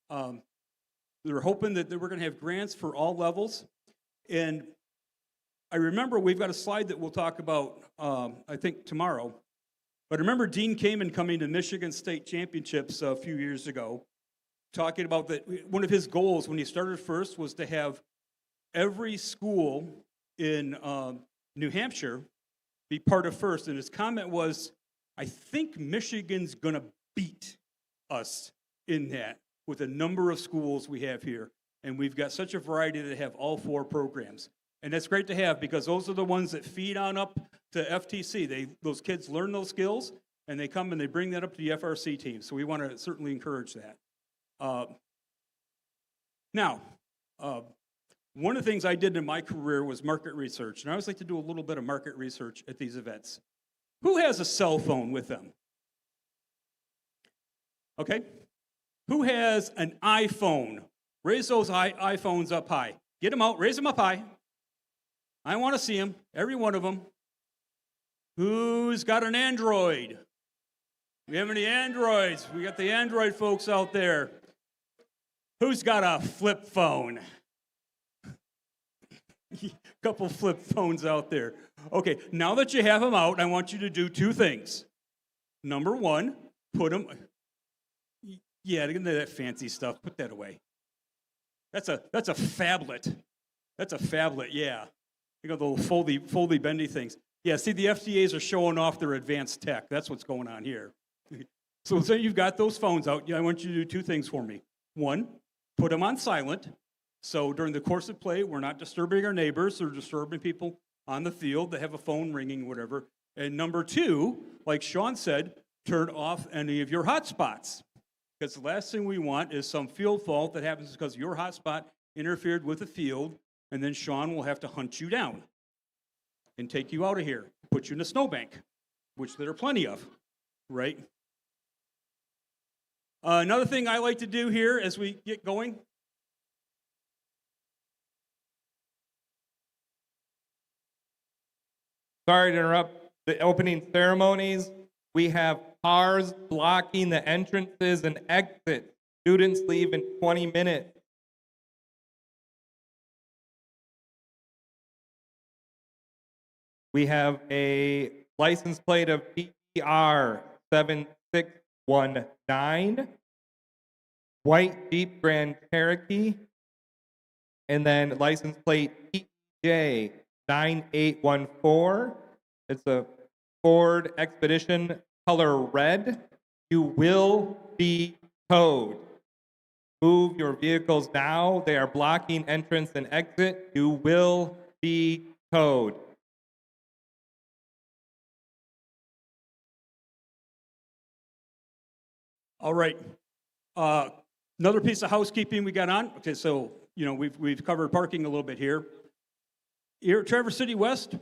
They're hoping that we're going to have grants for all levels. And I remember we've got a slide that we'll talk about, I think, tomorrow. But I remember Dean Kamen coming to Michigan State Championships a few years ago, talking about that one of his goals when he started FIRST was to have every school in New Hampshire be part of FIRST. And his comment was, I think Michigan's going to beat us in that with the number of schools we have here. And we've got such a variety that have all 4 programs. And that's great to have because those are the ones that feed on up to FTC. Those kids learn those skills, and they come and they bring that up to the FRC team. So we want to certainly encourage that. Now, one of the things I did in my career was market research, and I always like to do a little bit of market research at these events. Who has a cell phone with them? Okay. Who has an iPhone? Raise those iPhones up high. Get them out, raise them up high. I want to see them, every one of them. Who's got an Android? We have any Androids? We got the Android folks out there. Who's got a flip phone? Couple flip phones out there. Okay, now that you have them out, I want you to do 2 things. Number 1, put them. Yeah, get into that fancy stuff. Put that away. That's a phablet. That's a phablet. Yeah, you got the little foldy bendy things. Yeah, see, the FDAs are showing off their advanced tech. That's what's going on here. So you've got those phones out. Yeah, I want you to do 2 things for me. 1, put them on silent. So during the course of play, we're not disturbing our neighbors or disturbing people on the field that have a phone ringing, whatever. And number 2, like Sean said, turn off any of your hotspots. Because the last thing we want is some field fault that happens because your hotspot interfered with the field, and then Sean will have to hunt you down and take you out of here, put you in a snowbank, which there are plenty of, right? Another thing I like to do here as we get going. Sorry to interrupt the opening ceremonies. We have cars blocking the entrances and exits. Students leave in 20 minutes. We have a license plate of BR 7619, white Jeep Grand Cherokee, and then license plate EJ 9814. It's a Ford Expedition color red. You will be towed. Move your vehicles now. They are blocking entrance and exit. You will be towed. All right. Another piece of housekeeping we got on. Okay, so we've covered parking a little bit here. Here at Traverse City West,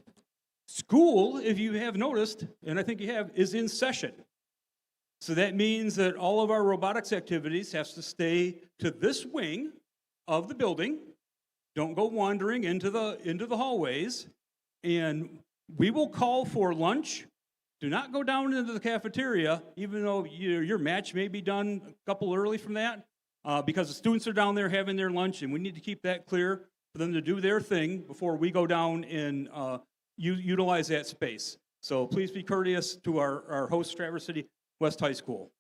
school, if you have noticed, and I think you have, is in session. So that means that all of our robotics activities has to stay to this wing of the building. Don't go wandering into the hallways. And we will call for lunch. Do not go down into the cafeteria, even though your match may be done a couple early from that, because the students are down there having their lunch, and we need to keep that clear for them to do their thing before we go down and utilize that space. So please be courteous to our host, Traverse City West High School.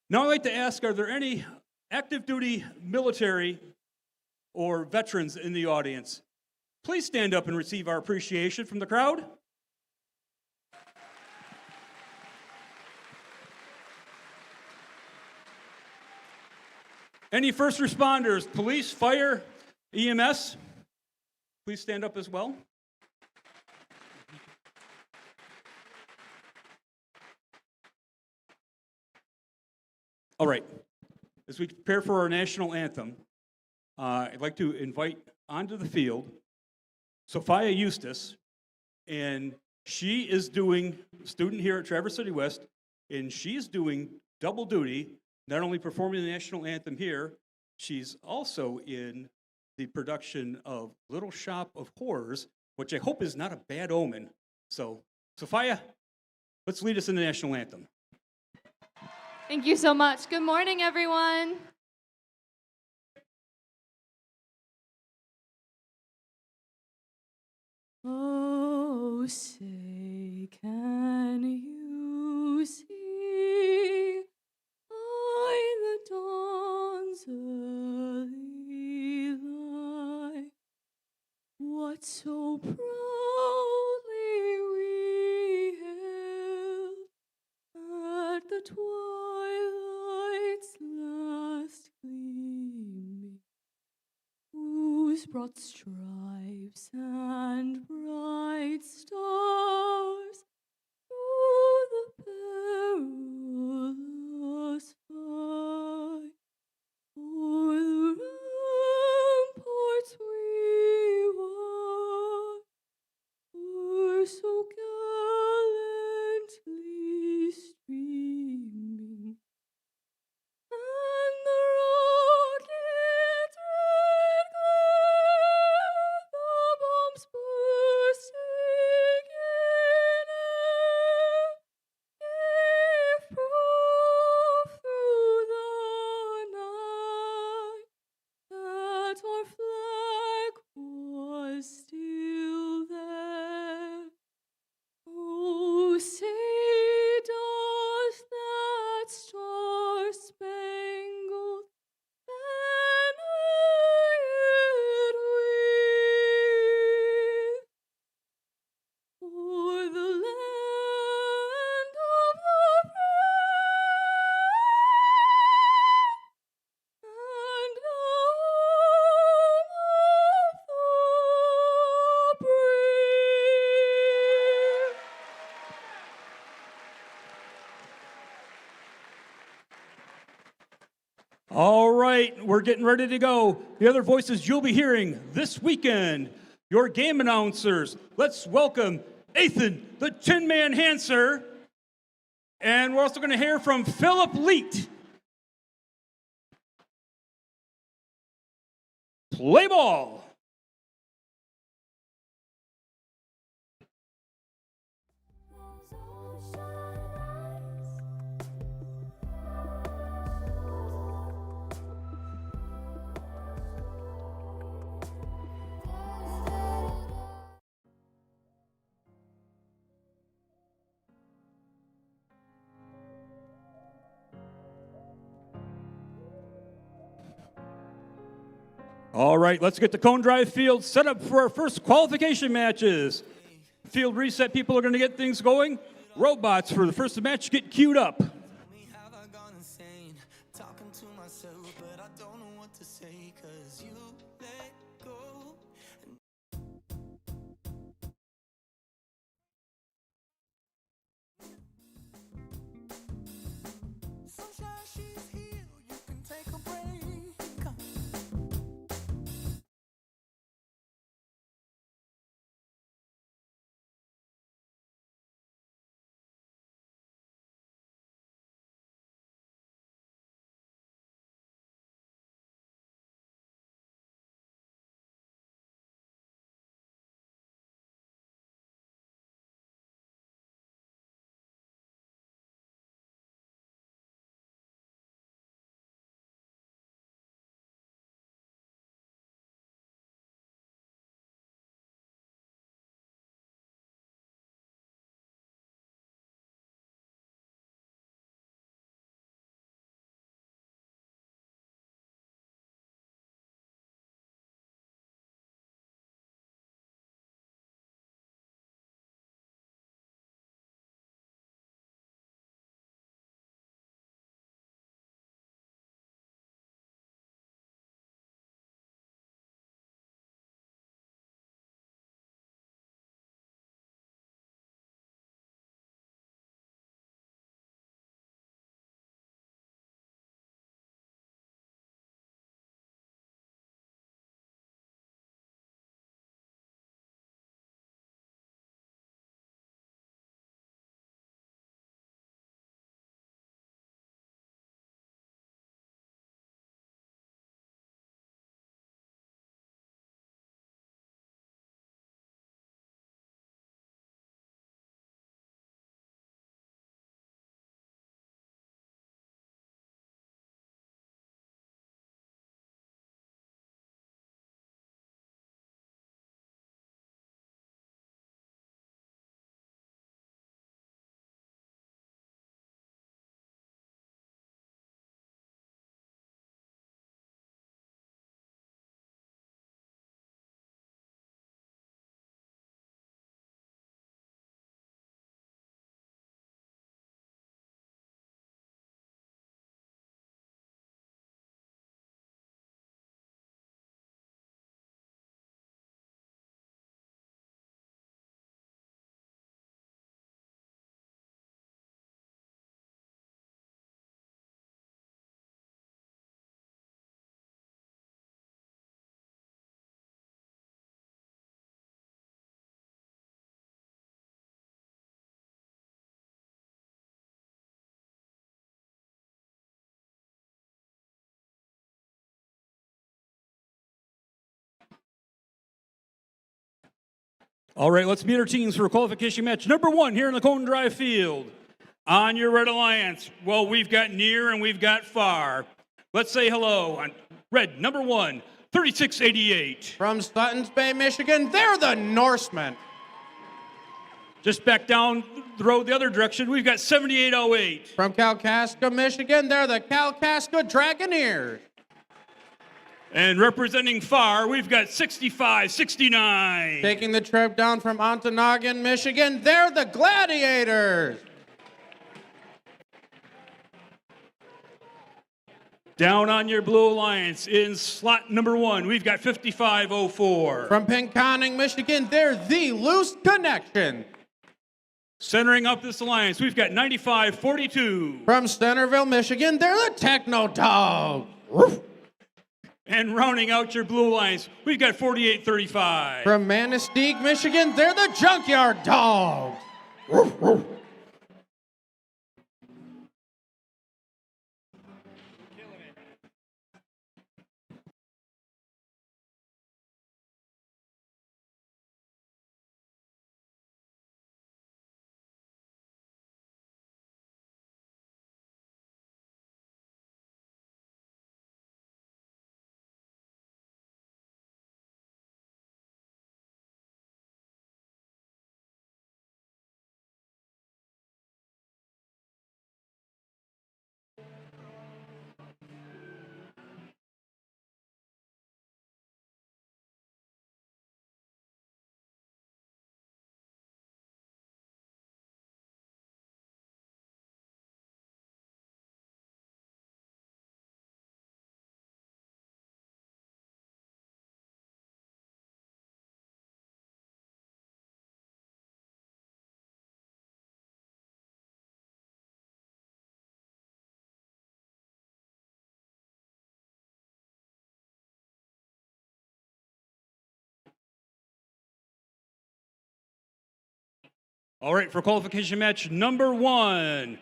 Now I'd like to ask, are there any active duty military or veterans in the audience? Please stand up and receive our appreciation from the crowd. Any first responders, police, fire, EMS? Please stand up as well. All right, as we prepare for our national anthem, I'd like to invite onto the field Sophia Eustace, and she is doing, student here at Traverse City West, and she's doing double duty, not only performing the national anthem here, she's also in the production of Little Shop of Horrors, which I hope is not a bad omen. So, Sophia, let's lead us in the national anthem. Thank you so much. Good morning, everyone. Oh, say, can you see by the dawn's early light what so proudly we hailed at the twilight's last gleaming, whose broad stripes and bright stars through the perilous fight o'er the ramparts we watched were so gallantly streaming, and the rocket's red glare, the bombs bursting in air, gave proof through the night that our flag was still there. Oh, say does that star-spangled banner yet wave o'er the land of the brave and the home of the brave? All right, we're getting ready to go. The other voices you'll be hearing this weekend, your game announcers. Let's welcome Nathan, the Tin Man Hanser, and we're also going to hear from Philip Leet. Play ball. All right, let's get the Cone Drive field set up for our first qualification matches. Field reset, people are going to get things going. Robots for the first match get queued up. All right, let's meet our teams for qualification match number 1 here in the Cone Drive field. On your Red Alliance, well, we've got near and we've got far. Let's say hello on red number 1, 3688. From Suttons Bay, Michigan, they're the Norsemen. Just back down the road the other direction, we've got 7808. From Kalkaska, Michigan, they're the Kalkaska Dragoneers. And representing far, we've got 6569. Taking the trip down from Ontonagon, Michigan, they're the Gladiators. Down on your Blue Alliance in slot number 1, we've got 5504. From Pinconning, Michigan, they're the Loose Connection. Centering up this alliance, we've got 9542. From Centerville, Michigan, they're the Techno Dogs. And rounding out your Blue Alliance, we've got 4835. From Manistee, Michigan, they're the Junkyard Dogs. All right, for qualification match number 1.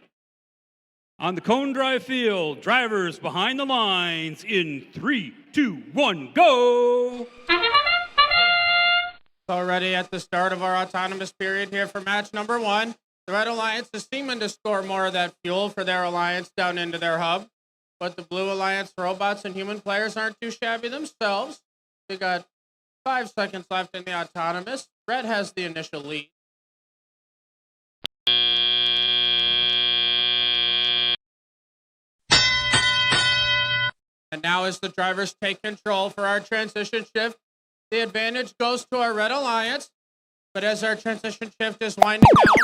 On the Cone Drive field, drivers behind the lines in 3, 2, 1, go! Already at the start of our autonomous period here for match number 1. The Red Alliance is seeming to store more of that fuel for their alliance down into their hub. But the Blue Alliance robots and human players aren't too shabby themselves. We got 5 seconds left in the autonomous. Red has the initial lead. And now as the drivers take control for our transition shift, the advantage goes to our Red Alliance. But as our transition shift is winding down,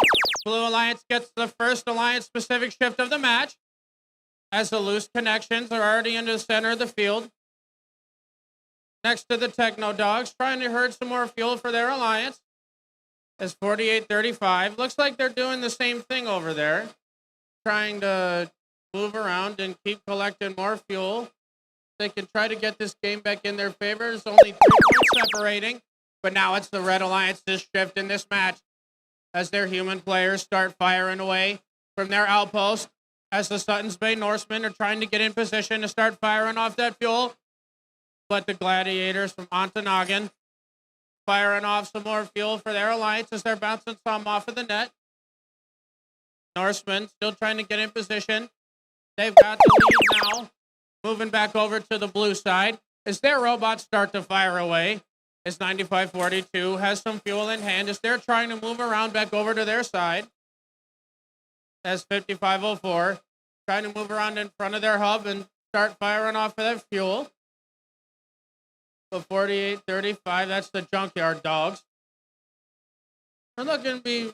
Blue Alliance gets the first Alliance-specific shift of the match, as the loose connections are already into the center of the field. Next to the Techno Dogs, trying to herd some more fuel for their Alliance, as 48-35. Looks like they're doing the same thing over there, trying to move around and keep collecting more fuel. They can try to get this game back in their favor. There's only 3 points separating, but now it's the Red Alliance's shift in this match as their human players start firing away from their outpost as the Suttons Bay Norsemen are trying to get in position to start firing off that fuel. But the Gladiators from Ontonagon firing off some more fuel for their alliance as they're bouncing some off of the net. Norsemen still trying to get in position. They've got the lead now. Moving back over to the blue side as their robots start to fire away. As 9542 has some fuel in hand as they're trying to move around back over to their side. As 5504 trying to move around in front of their hub and start firing off of that fuel. But 4835, that's the Junkyard Dogs. They're looking to be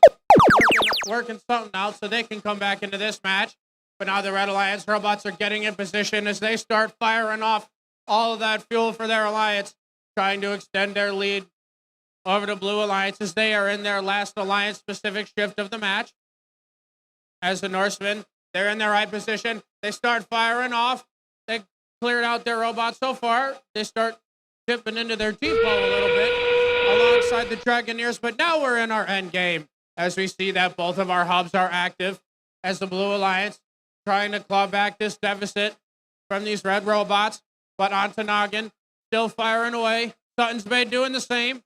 working something out so they can come back into this match. But now the Red Alliance robots are getting in position as they start firing off all of that fuel for their alliance, trying to extend their lead over to Blue Alliance as they are in their last alliance-specific shift of the match. As the Norsemen, they're in their right position. They start firing off. They cleared out their robots so far. They start dipping into their depot a little bit alongside the Dragoneers. But now we're in our end game as we see that both of our hubs are active as the Blue Alliance trying to claw back this deficit from these red robots. But Ontonagon still firing away. Suttons Bay doing the same.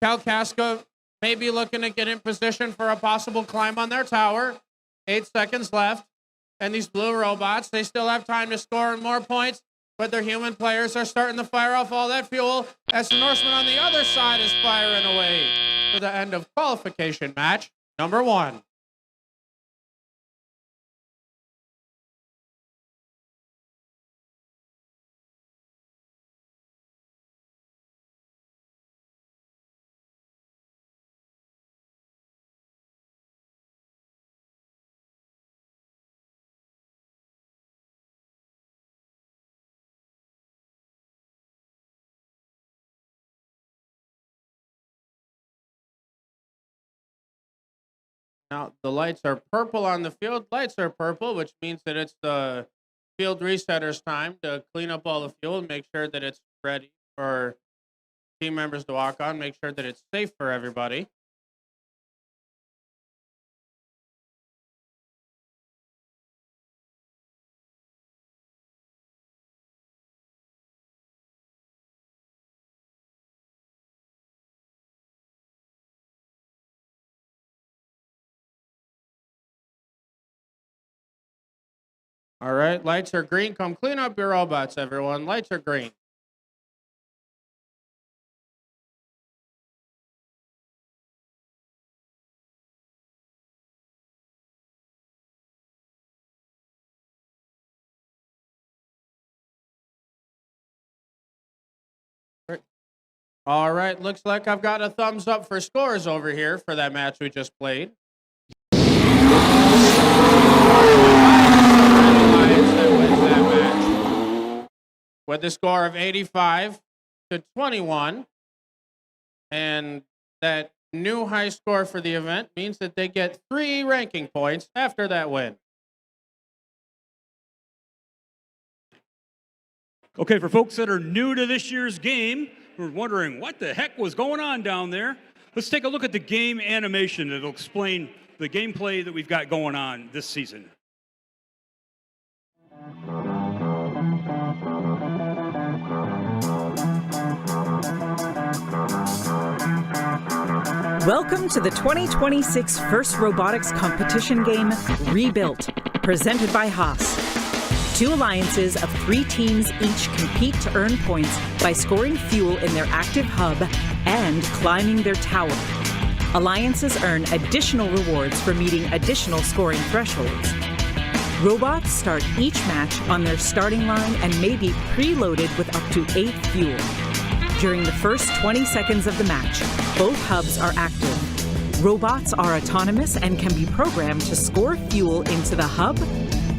Kalkaska may be looking to get in position for a possible climb on their tower. 8 seconds left. And these blue robots, they still have time to score more points, but their human players are starting to fire off all that fuel as the Norseman on the other side is firing away for the end of qualification match number 1. Now, the lights are purple on the field. Lights are purple, which means that it's the field resetter's time to clean up all the fuel and make sure that it's ready for team members to walk on, make sure that it's safe for everybody. All right, lights are green. Come clean up your robots, everyone. Lights are green. All right, looks like I've got a thumbs up for scores over here for that match we just played. With the score of 85-21. And that new high score for the event means that they get 3 ranking points after that win. Okay, for folks that are new to this year's game, who are wondering what the heck was going on down there, Let's take a look at the game animation that'll explain the gameplay that we've got going on this season. Welcome to the 2026 First Robotics Competition game, Rebuilt, presented by Haas. 2 alliances of 3 teams each compete to earn points by scoring fuel in their active hub and climbing their tower. Alliances earn additional rewards for meeting additional scoring thresholds. Robots start each match on their starting line and may be preloaded with up to 8 fuel. During the first 20 seconds of the match, both hubs are active. Robots are autonomous and can be programmed to score fuel into the hub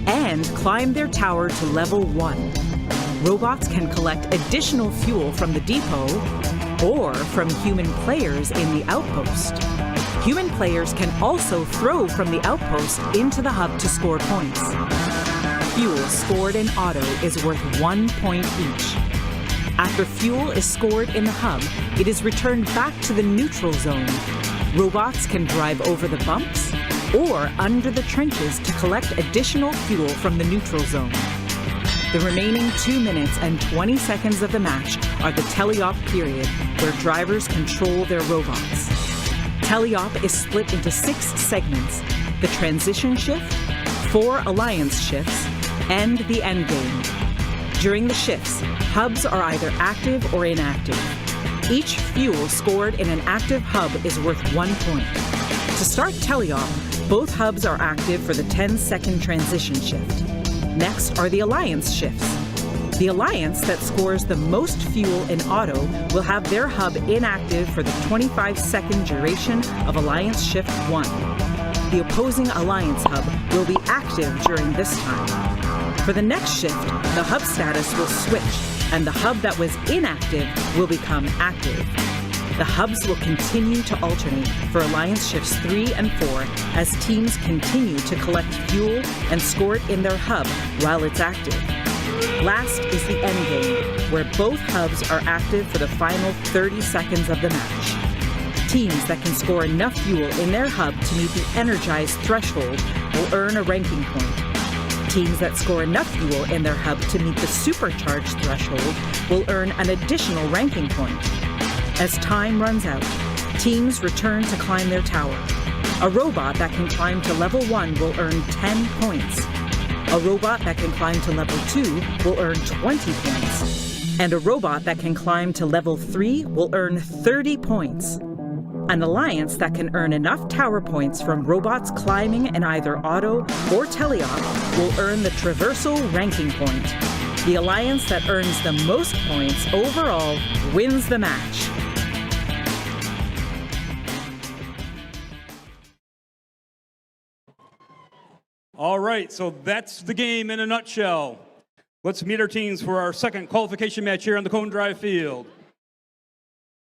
and climb their tower to level 1. Robots can collect additional fuel from the depot or from human players in the outpost. Human players can also throw from the outpost into the hub to score points. Fuel scored in auto is worth 1 point each. After fuel is scored in the hub, it is returned back to the neutral zone. Robots can drive over the bumps or under the trenches to collect additional fuel from the neutral zone. The remaining 2 minutes and 20 seconds of the match are the teleop period, where drivers control their robots. Teleop is split into 6 segments: the transition shift, 4 alliance shifts, and the endgame. During the shifts, hubs are either active or inactive. Each fuel scored in an active hub is worth 1 point. To start teleop, both hubs are active for the 10-second transition shift. Next are the alliance shifts. The alliance that scores the most fuel in auto will have their hub inactive for the 25-second duration of alliance shift 1. The opposing alliance hub will be active during this time. For the next shift, the hub status will switch, and the hub that was inactive will become active. The hubs will continue to alternate for alliance shifts 3 and 4 as teams continue to collect fuel and score it in their hub while it's active. Last is the endgame, where both hubs are active for the final 30 seconds of the match. Teams that can score enough fuel in their hub to meet the energized threshold will earn a ranking point. Teams that score enough fuel in their hub to meet the supercharged threshold will earn an additional ranking point. As time runs out, teams return to climb their tower. A robot that can climb to level 1 will earn 10 points. A robot that can climb to level 2 will earn 20 points. And a robot that can climb to level 3 will earn 30 points. An alliance that can earn enough tower points from robots climbing in either auto or teleop will earn the traversal ranking point. The alliance that earns the most points overall wins the match. All right, so that's the game in a nutshell. Let's meet our teams for our second qualification match here on the Cone Drive field.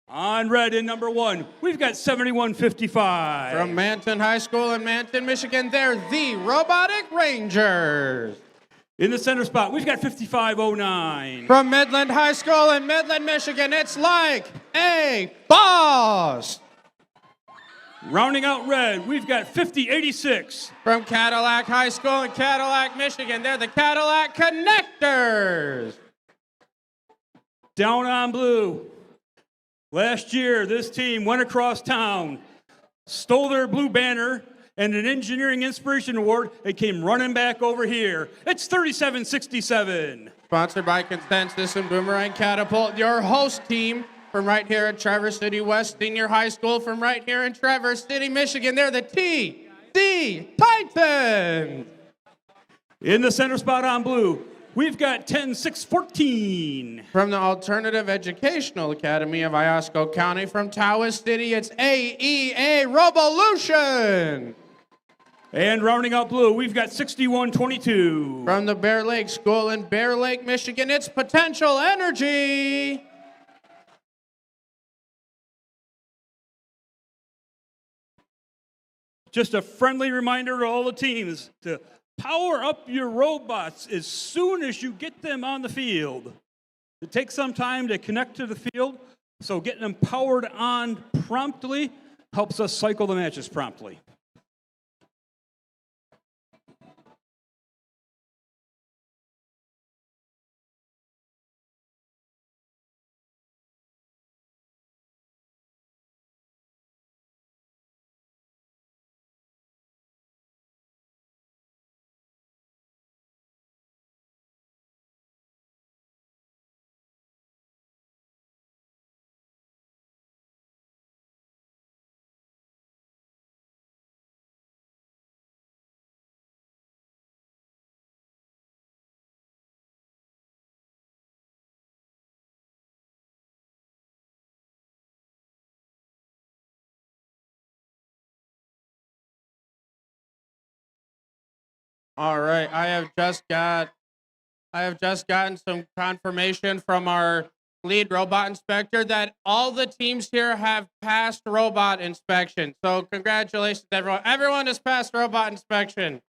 On red in number 1, we've got 7155. From Manton High School in Manton, Michigan, they're the Robotic Rangers. In the center spot, we've got 5509. From Midland High School in Midland, Michigan, it's like a boss. Rounding out red, we've got 5086. From Cadillac High School in Cadillac, Michigan, they're the Cadillac Connectors. Down on blue. Last year, this team went across town, stole their blue banner and an Engineering Inspiration Award, and came running back over here. It's 3767. Sponsored by Consensus and Boomerang Catapult, your host team from right here at Traverse City West Senior High School, from right here in Traverse City, Michigan. They're the TD Titans. In the center spot on blue, we've got 10614. From the Alternative Educational Academy of Iosco County, from Tawas City, it's AEA Revolution. And rounding out blue, we've got 6122. From the Bear Lake School in Bear Lake, Michigan, it's Potential Energy. Just a friendly reminder to all the teams to power up your robots as soon as you get them on the field. It takes some time to connect to the field, so getting them powered on promptly helps us cycle the matches promptly. All right, I have just gotten some confirmation from our lead robot inspector that all the teams here have passed robot inspection. So congratulations, everyone. Everyone has passed robot inspection.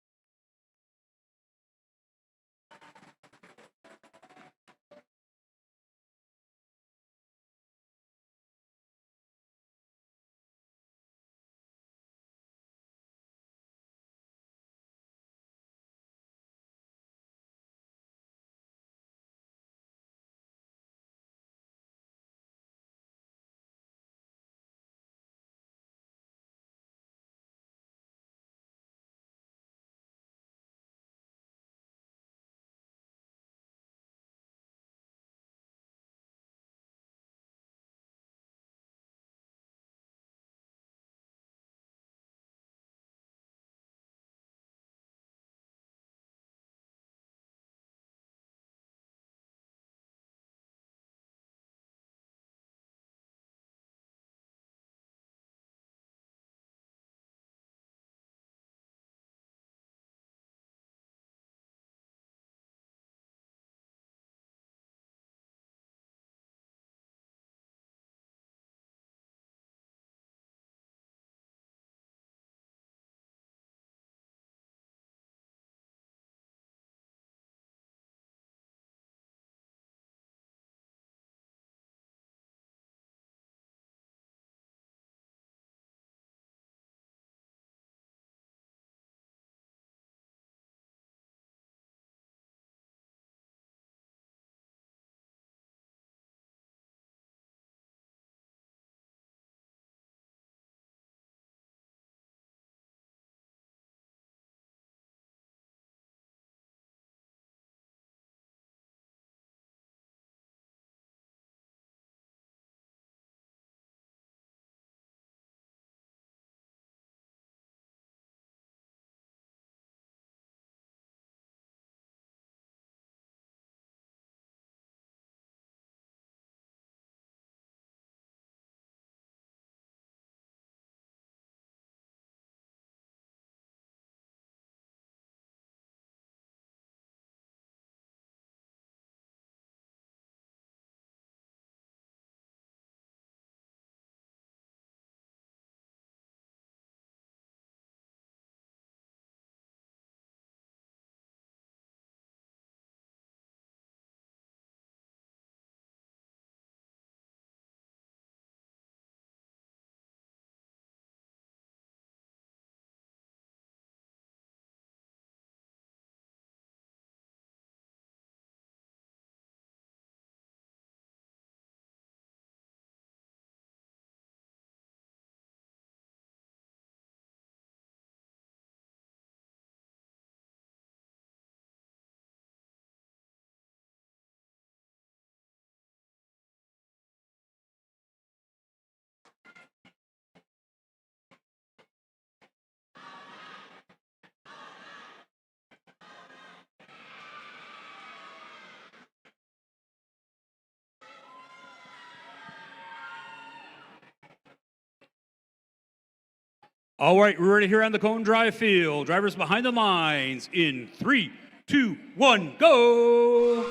All right, we're ready here on the Cone Drive field. Drivers behind the lines in 3, 2, 1, go!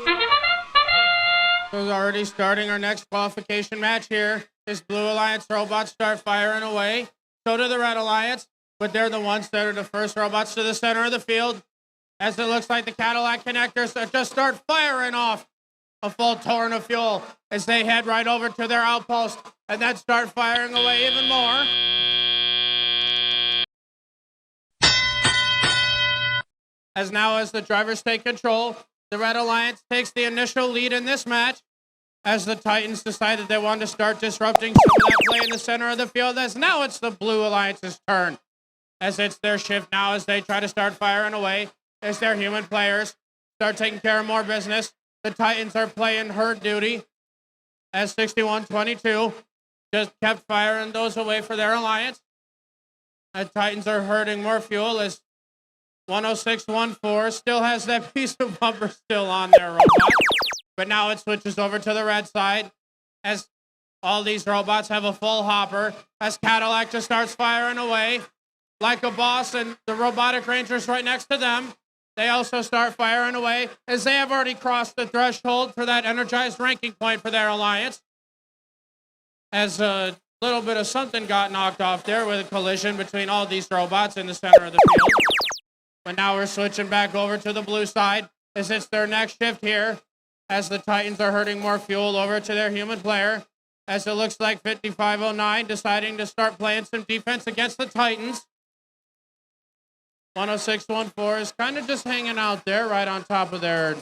So we're already starting our next qualification match here. This Blue Alliance robots start firing away. So do the Red Alliance, but they're the ones that are the first robots to the center of the field. As it looks like the Cadillac connectors that just start firing off a full torrent of fuel as they head right over to their outpost and then start firing away even more. As the drivers take control, the Red Alliance takes the initial lead in this match. As the Titans decided they wanted to start disrupting some of that play in the center of the field, as now it's the Blue Alliance's turn. As it's their shift now as they try to start firing away, as their human players start taking care of more business. The Titans are playing herd duty as 61-22 just kept firing those away for their Alliance. The Titans are herding more fuel as 106-14 still has that piece of bumper still on their robot. But now it switches over to the red side as all these robots have a full hopper as Cadillac just starts firing away like a boss, and the Robotic Rangers right next to them. They also start firing away as they have already crossed the threshold for that energized ranking point for their Alliance. As a little bit of something got knocked off there with a collision between all these robots in the center of the field. But now we're switching back over to the blue side as it's their next shift here as the Titans are herding more fuel over to their human player. As it looks like 5509 deciding to start playing some defense against the Titans. 106-14 is kind of just hanging out there right on top of their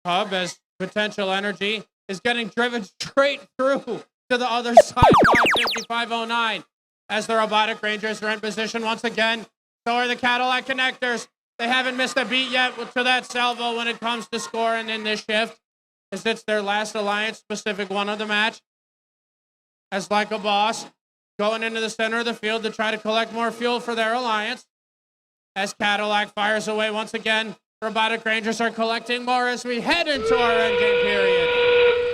hub as potential energy is getting driven straight through to the other side by 5509 as the Robotic Rangers are in position once again. So are the Cadillac Connectors. They haven't missed a beat yet to that salvo when it comes to scoring in this shift, as it's their last Alliance-specific one of the match. As like a boss, going into the center of the field to try to collect more fuel for their Alliance. As Cadillac fires away once again, Robotic Rangers are collecting more as we head into our endgame period.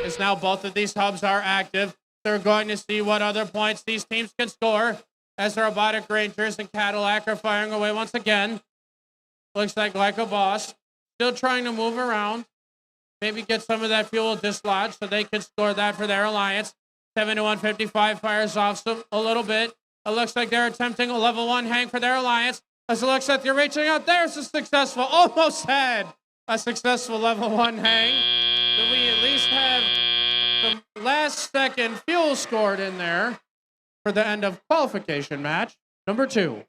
As now both of these hubs are active, they're going to see what other points these teams can score. As the Robotic Rangers and Cadillac are firing away once again. Looks like a boss, still trying to move around. Maybe get some of that fuel dislodged so they can score that for their Alliance. 7155 fires off a little bit. It looks like they're attempting a level 1 hang for their Alliance. As it looks like they're reaching out. There's a successful, almost had a successful level 1 hang. Do we at least have the last second fuel scored in there for the end of qualification match number 2.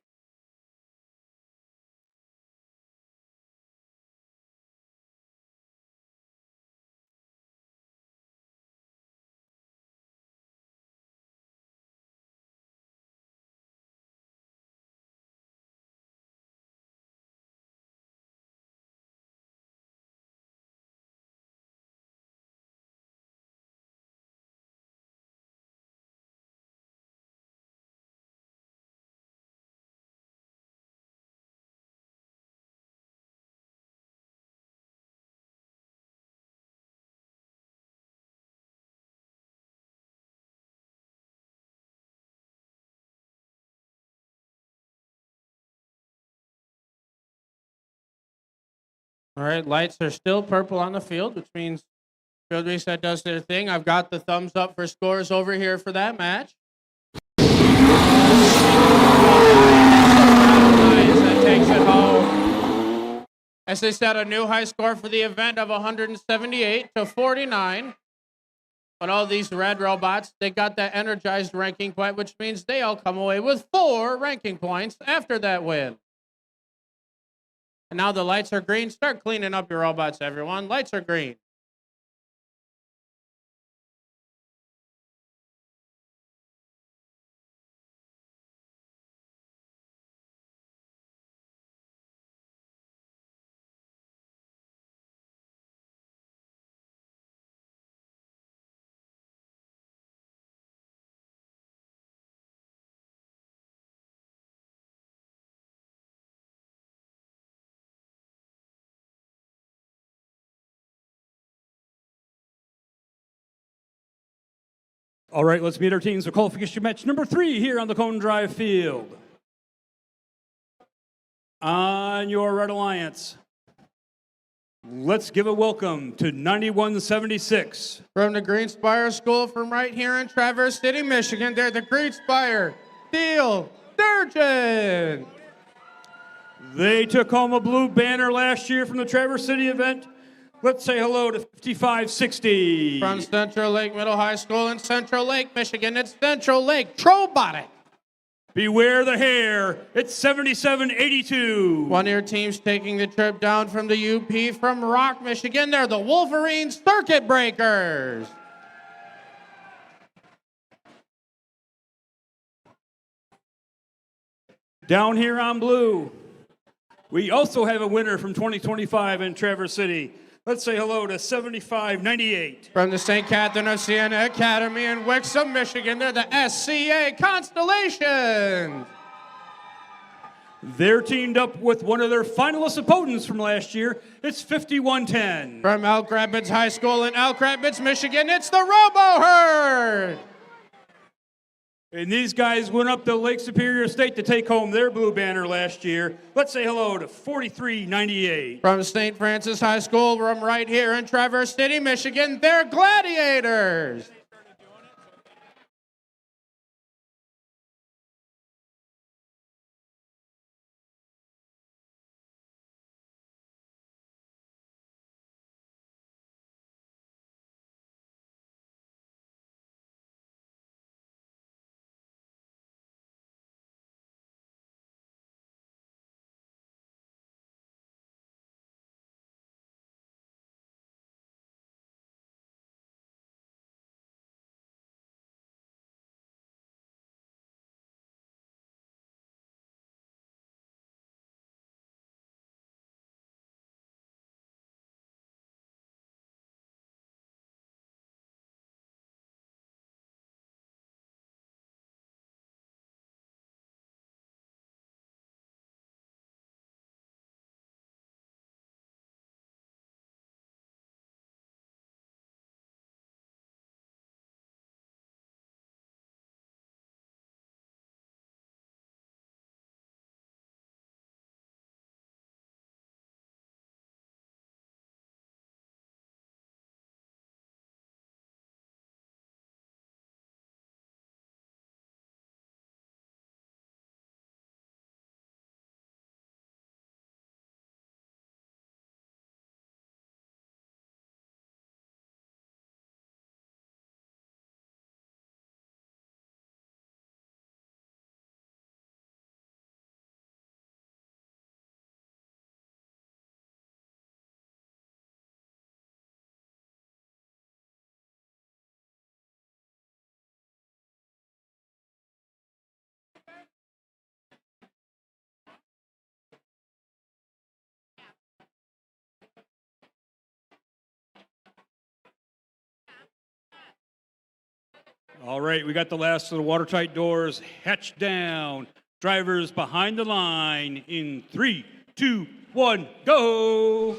All right, lights are still purple on the field, which means Field Reset does their thing. I've got the thumbs up for scores over here for that match. That takes it home. As they set a new high score for the event of 178-49. But all these red robots, they got that energized ranking point, which means they all come away with 4 ranking points after that win. And now the lights are green. Start cleaning up your robots, everyone. Lights are green. All right, let's meet our teams for qualification match number 3 here on the Cone Drive field. On your Red Alliance, let's give a welcome to 9176. From the Greenspire School from right here in Traverse City, Michigan, they're the Greenspire Steel Sturgeon. They took home a blue banner last year from the Traverse City event. Let's say hello to 5560. From Central Lake Middle High School in Central Lake, Michigan, it's Central Lake Robotic. Beware the hair. It's 7782. One of your teams taking the trip down from the UP from Rock, Michigan. They're the Wolverine Circuit Breakers. Down here on blue, we also have a winner from 2025 in Traverse City. Let's say hello to 7598. From the St. Catherine of Siena Academy in Wixom, Michigan, they're the SCA Constellation. They're teamed up with one of their finalist opponents from last year. It's 5110. From Elk Rapids High School in Elk Rapids, Michigan, it's the Robo Herd. And these guys went up to Lake Superior State to take home their blue banner last year. Let's say hello to 4398. From St. Francis High School, from right here in Traverse City, Michigan, they're Gladiators. All right, we got the last of the watertight doors hatched down. Drivers behind the line in 3, 2, 1, go!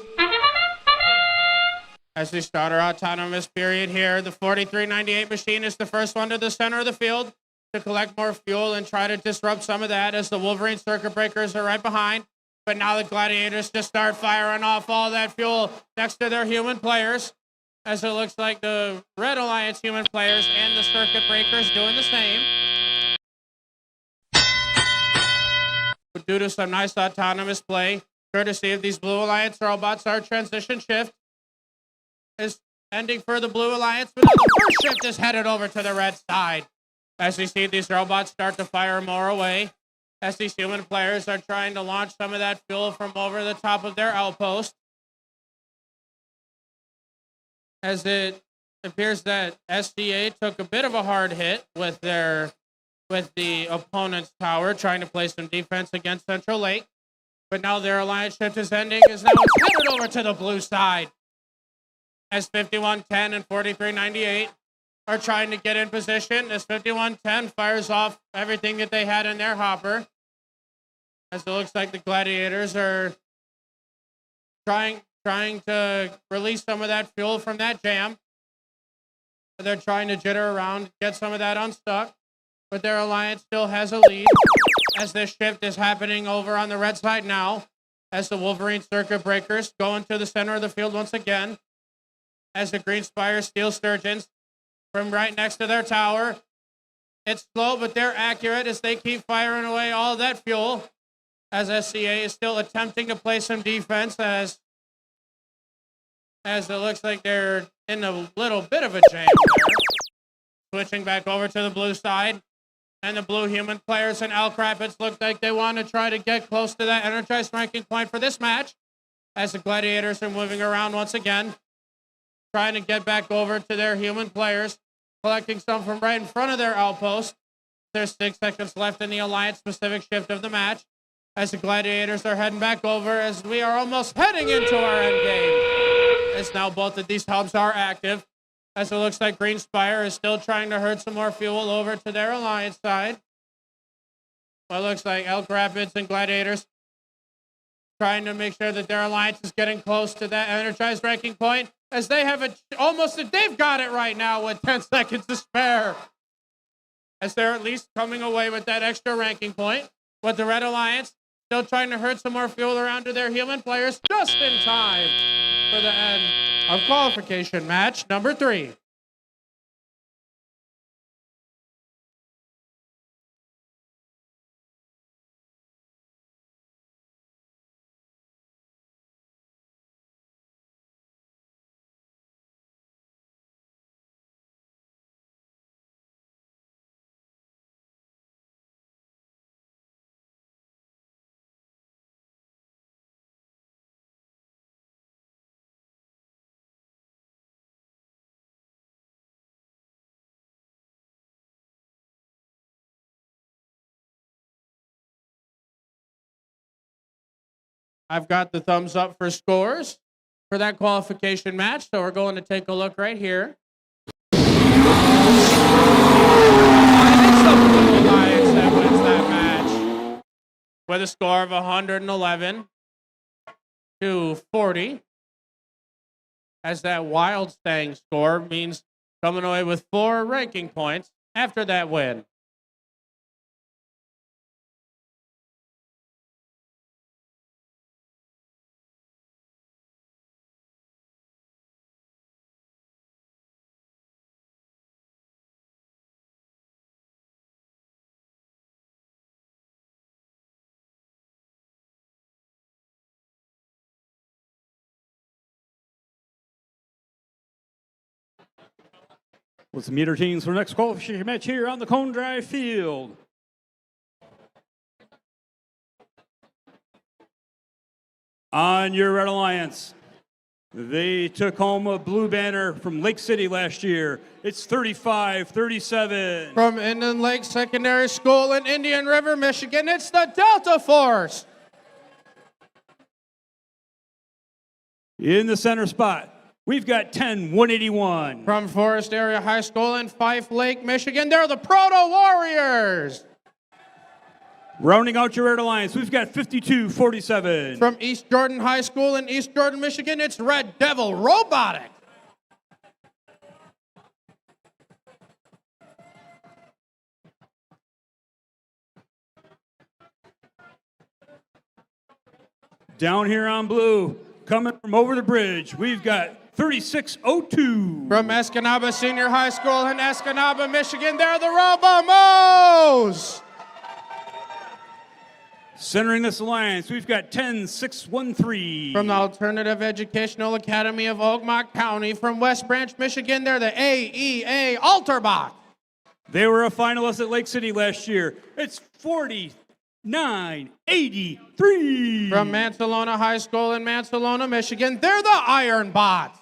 As we start our autonomous period here, the 4398 machine is the first one to the center of the field to collect more fuel and try to disrupt some of that as the Wolverine Circuit Breakers are right behind. But now the Gladiators just start firing off all that fuel next to their human players, as it looks like the Red Alliance human players and the Circuit Breakers doing the same. But due to some nice autonomous play, courtesy of these Blue Alliance robots, our transition shift is ending for the Blue Alliance, but now the first shift is headed over to the red side. As we see these robots start to fire more away, as these human players are trying to launch some of that fuel from over the top of their outpost. As it appears that SDA took a bit of a hard hit with the opponent's tower, trying to play some defense against Central Lake. But now their alliance shift is ending, as now it's headed over to the blue side. As 5110 and 4398 are trying to get in position, as 5110 fires off everything that they had in their hopper. As it looks like the Gladiators are trying to release some of that fuel from that jam. They're trying to jitter around, get some of that unstuck, but their alliance still has a lead as this shift is happening over on the red side now, as the Wolverine Circuit Breakers go into the center of the field once again, as the Green Spire Steel Sturgeons from right next to their tower. It's slow, but they're accurate as they keep firing away all that fuel, as SCA is still attempting to play some defense as it looks like they're in a little bit of a jam there. Switching back over to the blue side And the blue human players in Elk Rapids look like they want to try to get close to that energized ranking point for this match. As the Gladiators are moving around once again, trying to get back over to their human players, collecting some from right in front of their outpost. There's 6 seconds left in the Alliance-specific shift of the match. As the Gladiators are heading back over, as we are almost heading into our end game. As now both of these hubs are active. As it looks like Green Spire is still trying to herd some more fuel over to their Alliance side. Well, it looks like Elk Rapids and Gladiators trying to make sure that their Alliance is getting close to that energized ranking point, as they have they've got it right now with 10 seconds to spare. As they're at least coming away with that extra ranking point, with the Red Alliance still trying to herd some more fuel around to their human players just in time for the end of qualification match number 3. I've got the thumbs up for scores for that qualification match, so we're going to take a look right here. And it's the Blue Alliance that wins that match with a score of 111 to 40. As that Wild Stang score means coming away with 4 ranking points after that win. Let's meet our teams for the next qualification match here on the Cone Drive field. On your Red Alliance, they took home a blue banner from Lake City last year. It's 35-37. From Indian Lake Secondary School in Indian River, Michigan, it's the Delta Force. In the center spot, we've got 10-181. From Forest Area High School in Fife Lake, Michigan, they're the Proto Warriors. Rounding out your Red Alliance, we've got 52-47. From East Jordan High School in East Jordan, Michigan, it's Red Devil Robotics. Down here on blue, coming from over the bridge, we've got 36-02. From Escanaba Senior High School in Escanaba, Michigan, they're the Robamos. Centering this alliance, we've got 10-613. From the Alternative Educational Academy of Ogmont County, from West Branch, Michigan, they're the AEA Alterbach. They were a finalist at Lake City last year. It's 49-83. From Mansalona High School in Mansalona, Michigan, they're the Iron Bots.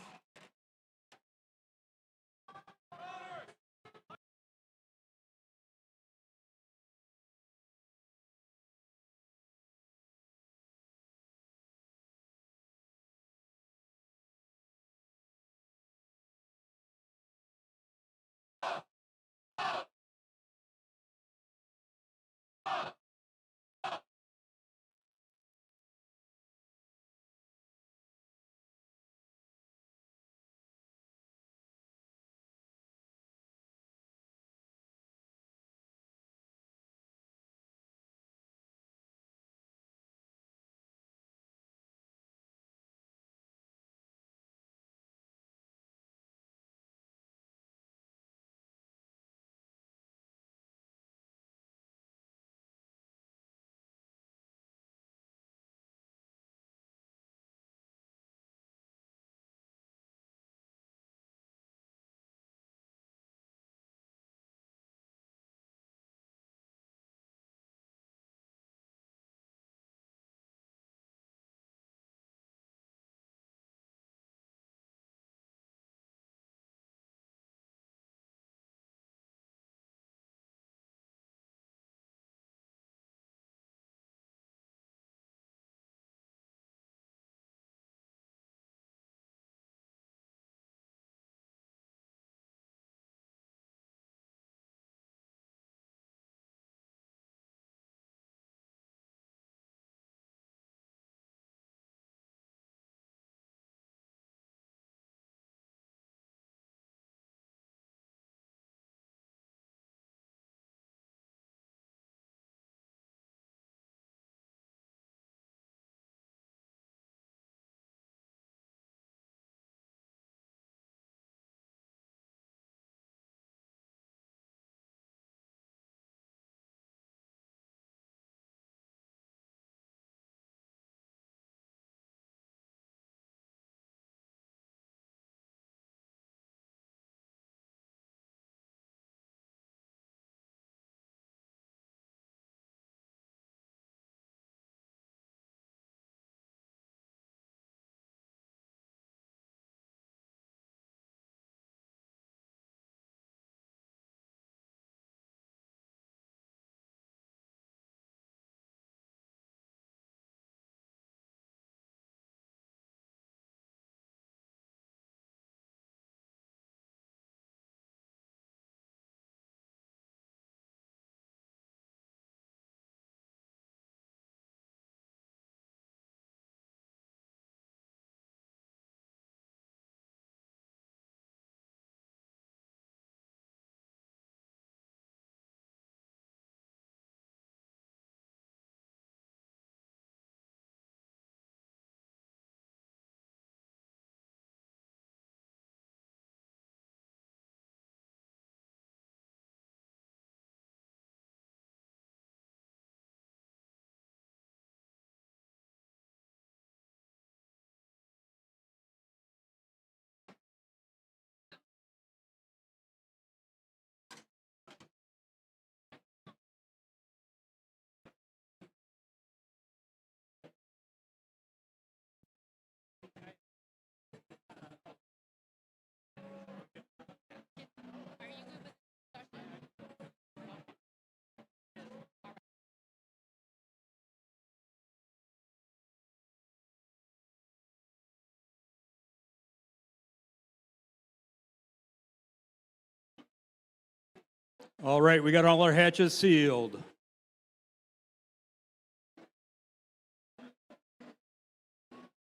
All right, we got all our hatches sealed.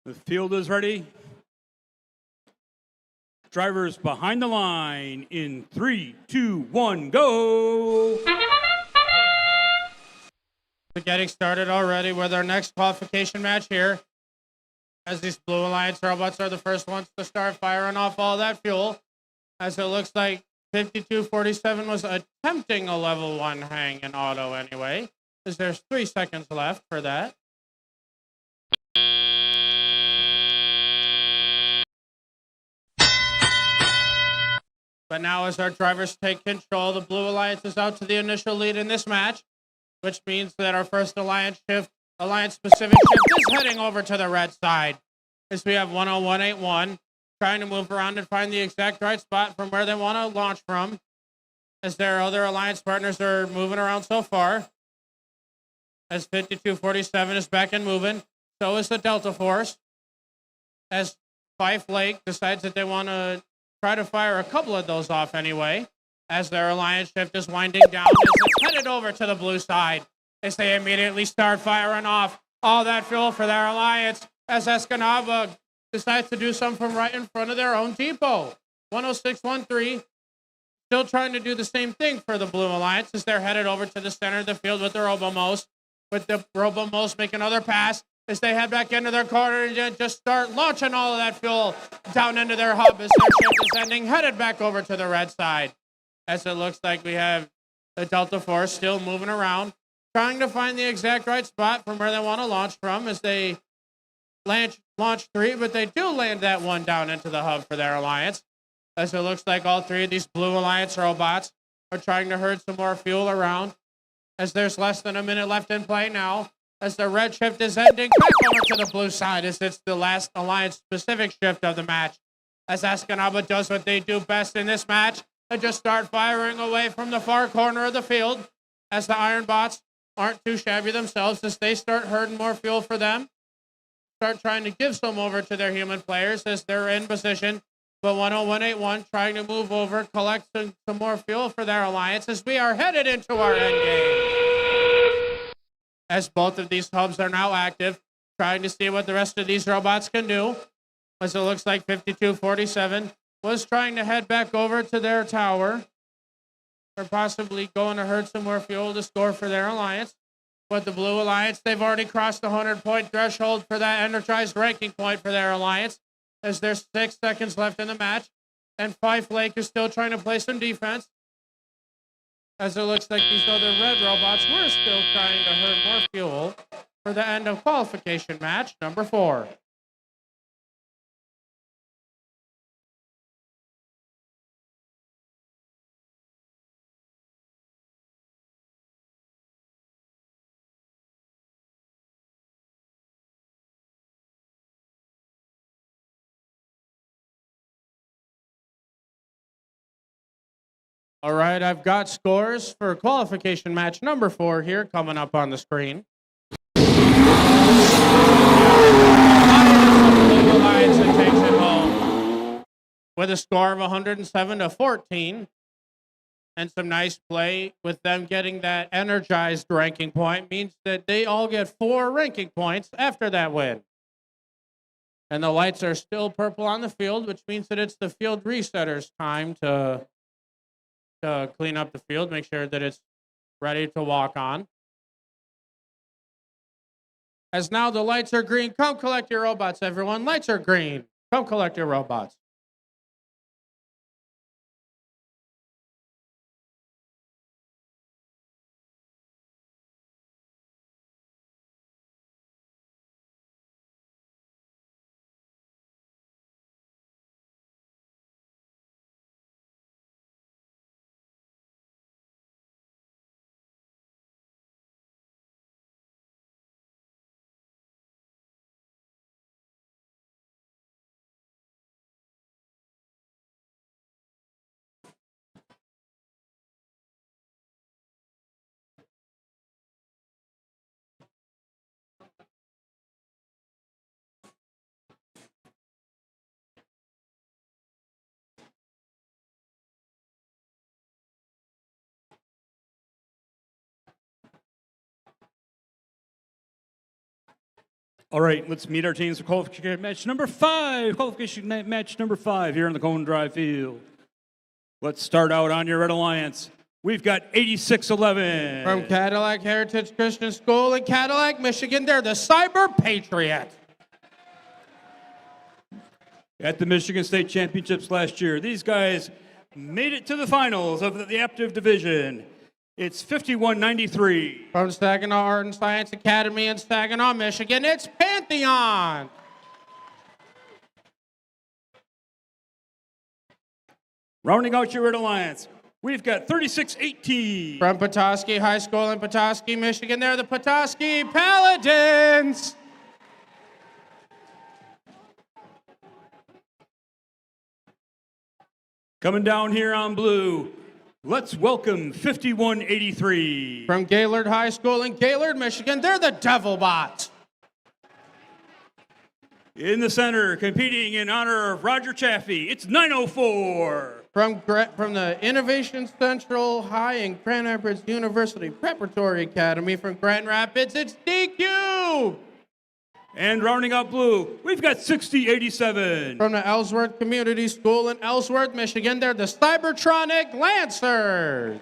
The field is ready. Drivers behind the line in 3, 2, 1, go! We're getting started already with our next qualification match here. As these Blue Alliance robots are the first ones to start firing off all that fuel. As it looks like 5247 was attempting a level 1 hang in auto anyway. As there's 3 seconds left for that. But now as our drivers take control, the Blue Alliance is out to the initial lead in this match, which means that our first Alliance specific shift is heading over to the red side. As we have 10181 trying to move around and find the exact right spot from where they want to launch from. As their other Alliance partners are moving around so far. As 5247 is back and moving, so is the Delta Force. As Fife Lake decides that they want to try to fire a couple of those off anyway, as their Alliance shift is winding down, as it's headed over to the blue side, as they immediately start firing off all that fuel for their Alliance, as Escanaba decides to do something from right in front of their own depot. 10613, still trying to do the same thing for the Blue Alliance, as they're headed over to the center of the field with the Robomos, with the Robomos make another pass, as they head back into their corner and just start launching all of that fuel down into their hub as their shift is ending, headed back over to the red side. As it looks like we have the Delta Force still moving around, trying to find the exact right spot from where they want to launch from as they launch 3, but they do land that one down into the hub for their Alliance. As it looks like all 3 of these Blue Alliance robots are trying to herd some more fuel around, as there's less than a minute left in play now. As the red shift is ending, back over to the blue side as it's the last Alliance-specific shift of the match. As Escanaba does what they do best in this match, and just start firing away from the far corner of the field, as the Iron Bots aren't too shabby themselves, as they start herding more fuel for them. Start trying to give some over to their human players as they're in position. But 10181 trying to move over, collect some more fuel for their Alliance as we are headed into our end game. As both of these hubs are now active, trying to see what the rest of these robots can do. As it looks like 5247 was trying to head back over to their tower, or possibly going to herd some more fuel to score for their Alliance. But the Blue Alliance, they've already crossed the 100-point threshold for that energized ranking point for their Alliance, as there's 6 seconds left in the match. And Fife Lake is still trying to play some defense, as it looks like these other red robots were still trying to herd more fuel for the end of qualification match number 4. All right, I've got scores for qualification match number 4 here coming up on the screen. Blue Alliance that takes it home with a score of 107-14, and some nice play with them getting that energized ranking point means that they all get 4 ranking points after that win. And the lights are still purple on the field, which means that it's the field resetter's time to clean up the field, make sure that it's ready to walk on. As now the lights are green, come collect your robots, everyone. Lights are green. Come collect your robots. All right, let's meet our teams for qualification match number 5. Match number 5 here on the Cone Drive field. Let's start out on your Red Alliance. We've got 8611. From Cadillac Heritage Christian School in Cadillac, Michigan, they're the Cyber Patriot. At the Michigan State Championships last year, these guys made it to the finals of the Active Division. It's 5193. From Saginaw Art and Science Academy in Saginaw, Michigan, it's Pantheon. Rounding out your Red Alliance, we've got 3618. From Petoskey High School in Petoskey, Michigan, they're the Petoskey Paladins. Coming down here on blue, let's welcome 5183. From Gaylord High School in Gaylord, Michigan, they're the Devil Bots. In the center, competing in honor of Roger Chaffee, it's 904. From the Innovation Central High and Grand Rapids University Preparatory Academy from Grand Rapids, it's DQ. And rounding out blue, we've got 6087. From the Ellsworth Community School in Ellsworth, Michigan, they're the Cybertronic Lancers.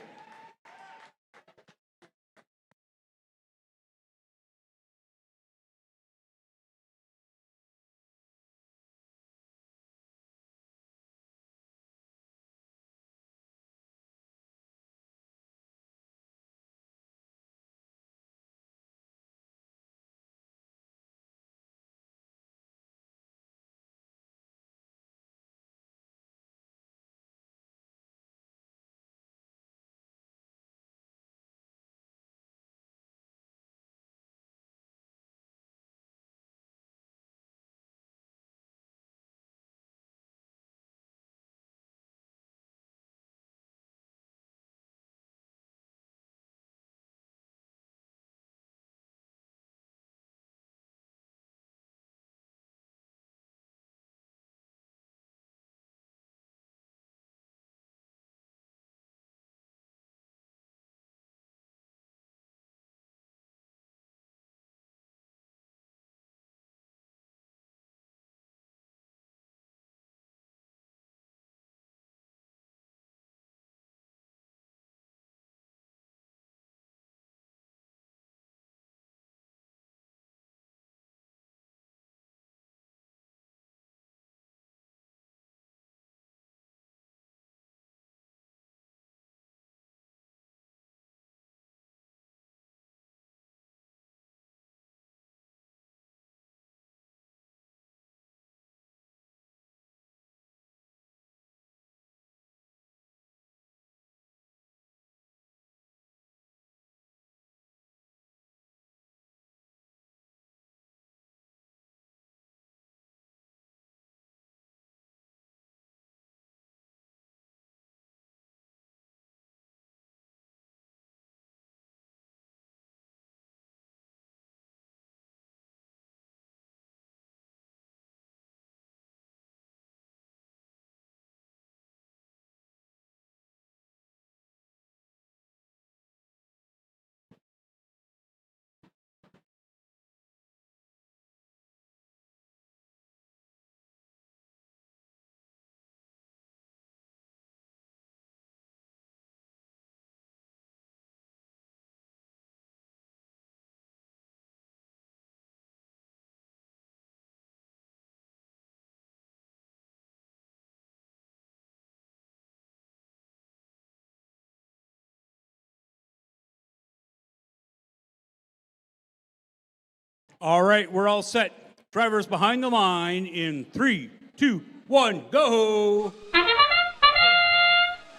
All right, we're all set. Drivers behind the line in 3, 2, 1, go!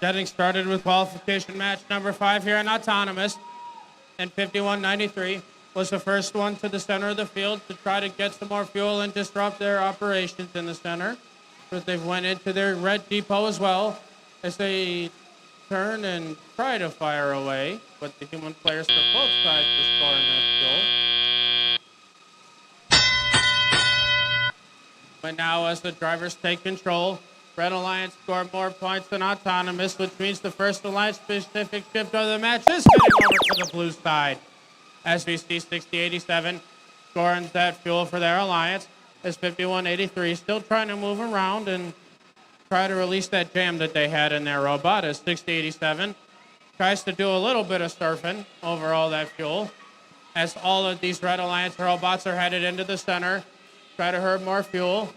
Getting started with qualification match number 5 here in Autonomous. And 5193 was the first one to the center of the field to try to get some more fuel and disrupt their operations in the center. But they've went into their red depot as well as they turn and try to fire away. But the human players from both sides are scoring that fuel. But now as the drivers take control, Red Alliance scored more points than Autonomous, which means the first Alliance-specific shift of the match is getting over to the blue side. As we see 6087 scoring that fuel for their alliance is 5183. Still trying to move around and try to release that jam that they had in their robot as 6087 tries to do a little bit of surfing over all that fuel as all of these Red Alliance robots are headed into the center. Try to herd more fuel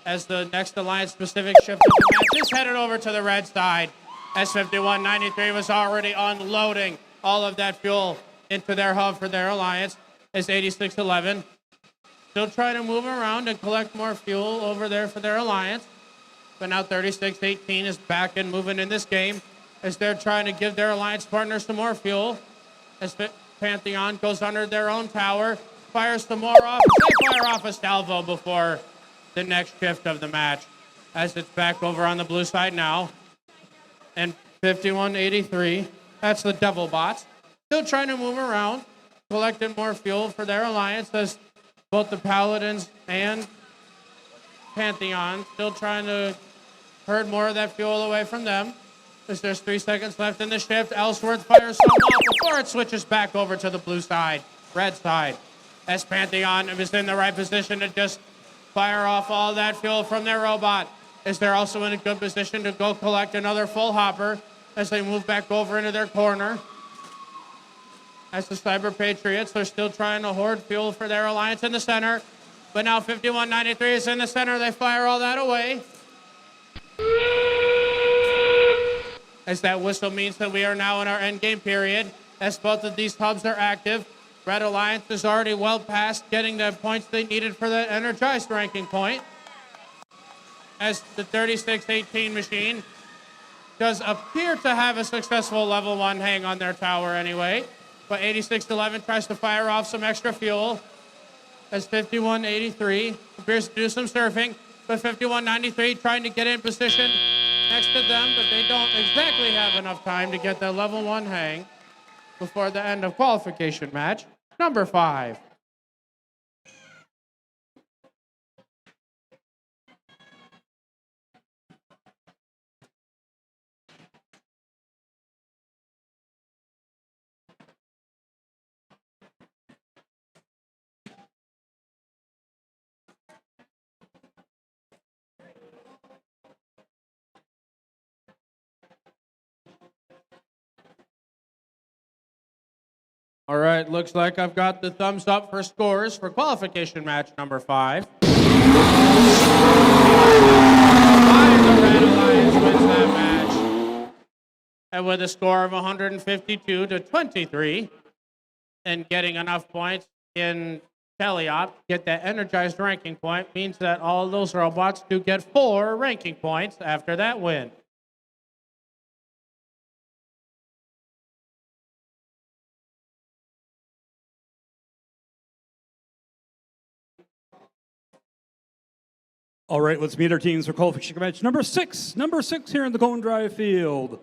as the next Alliance-specific shift of the match is headed over to the red side as 5193 was already unloading all of that fuel into their hub for their Alliance as 8611 still trying to move around and collect more fuel over there for their Alliance. But now 3618 is back and moving in this game as they're trying to give their Alliance partners some more fuel as Pantheon goes under their own tower, fires some more off. They fire off a salvo before the next shift of the match as it's back over on the blue side now. And 5183, that's the Devil Bots, still trying to move around, collecting more fuel for their Alliance as both the Paladins and Pantheon still trying to herd more of that fuel away from them. As there's 3 seconds left in the shift, Ellsworth fires some off before it switches back over to the blue side, red side. As Pantheon is in the right position to just fire off all that fuel from their robot. As they're also in a good position to go collect another full hopper as they move back over into their corner. As the Cyber Patriots, they're still trying to hoard fuel for their Alliance in the center. But now 5193 is in the center. They fire all that away. As that whistle means that we are now in our endgame period. As both of these hubs are active. Red Alliance is already well past getting the points they needed for that energized ranking point. As the 3618 machine does appear to have a successful level 1 hang on their tower anyway. But 8611 tries to fire off some extra fuel. As 5183 appears to do some surfing. But 5193 trying to get in position next to them, but they don't exactly have enough time to get that level 1 hang before the end of qualification match number 5. All right, looks like I've got the thumbs up for scores for qualification match number 5. The Red Alliance wins that match. And with a score of 152 to 23, and getting enough points in Teleop, get that energized ranking point, means that all of those robots do get 4 ranking points after that win. All right, let's meet our teams for qualification match number 6. Number 6 here in the Cone Drive field.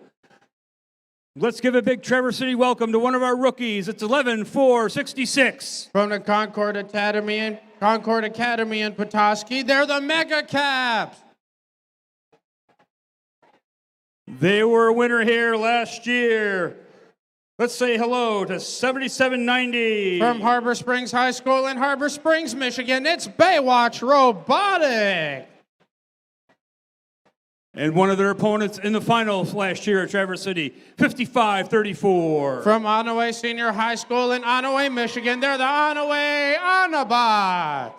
Let's give a big Traverse City welcome to one of our rookies. It's 11466. From the Concord Academy in Petoskey, they're the Mega Caps. They were a winner here last year. Let's say hello to 7790. From Harbor Springs High School in Harbor Springs, Michigan, it's Baywatch Robotics. And one of their opponents in the finals last year at Traverse City, 5534. From Onaway Senior High School in Onaway, Michigan, they're the Onaway Onabots.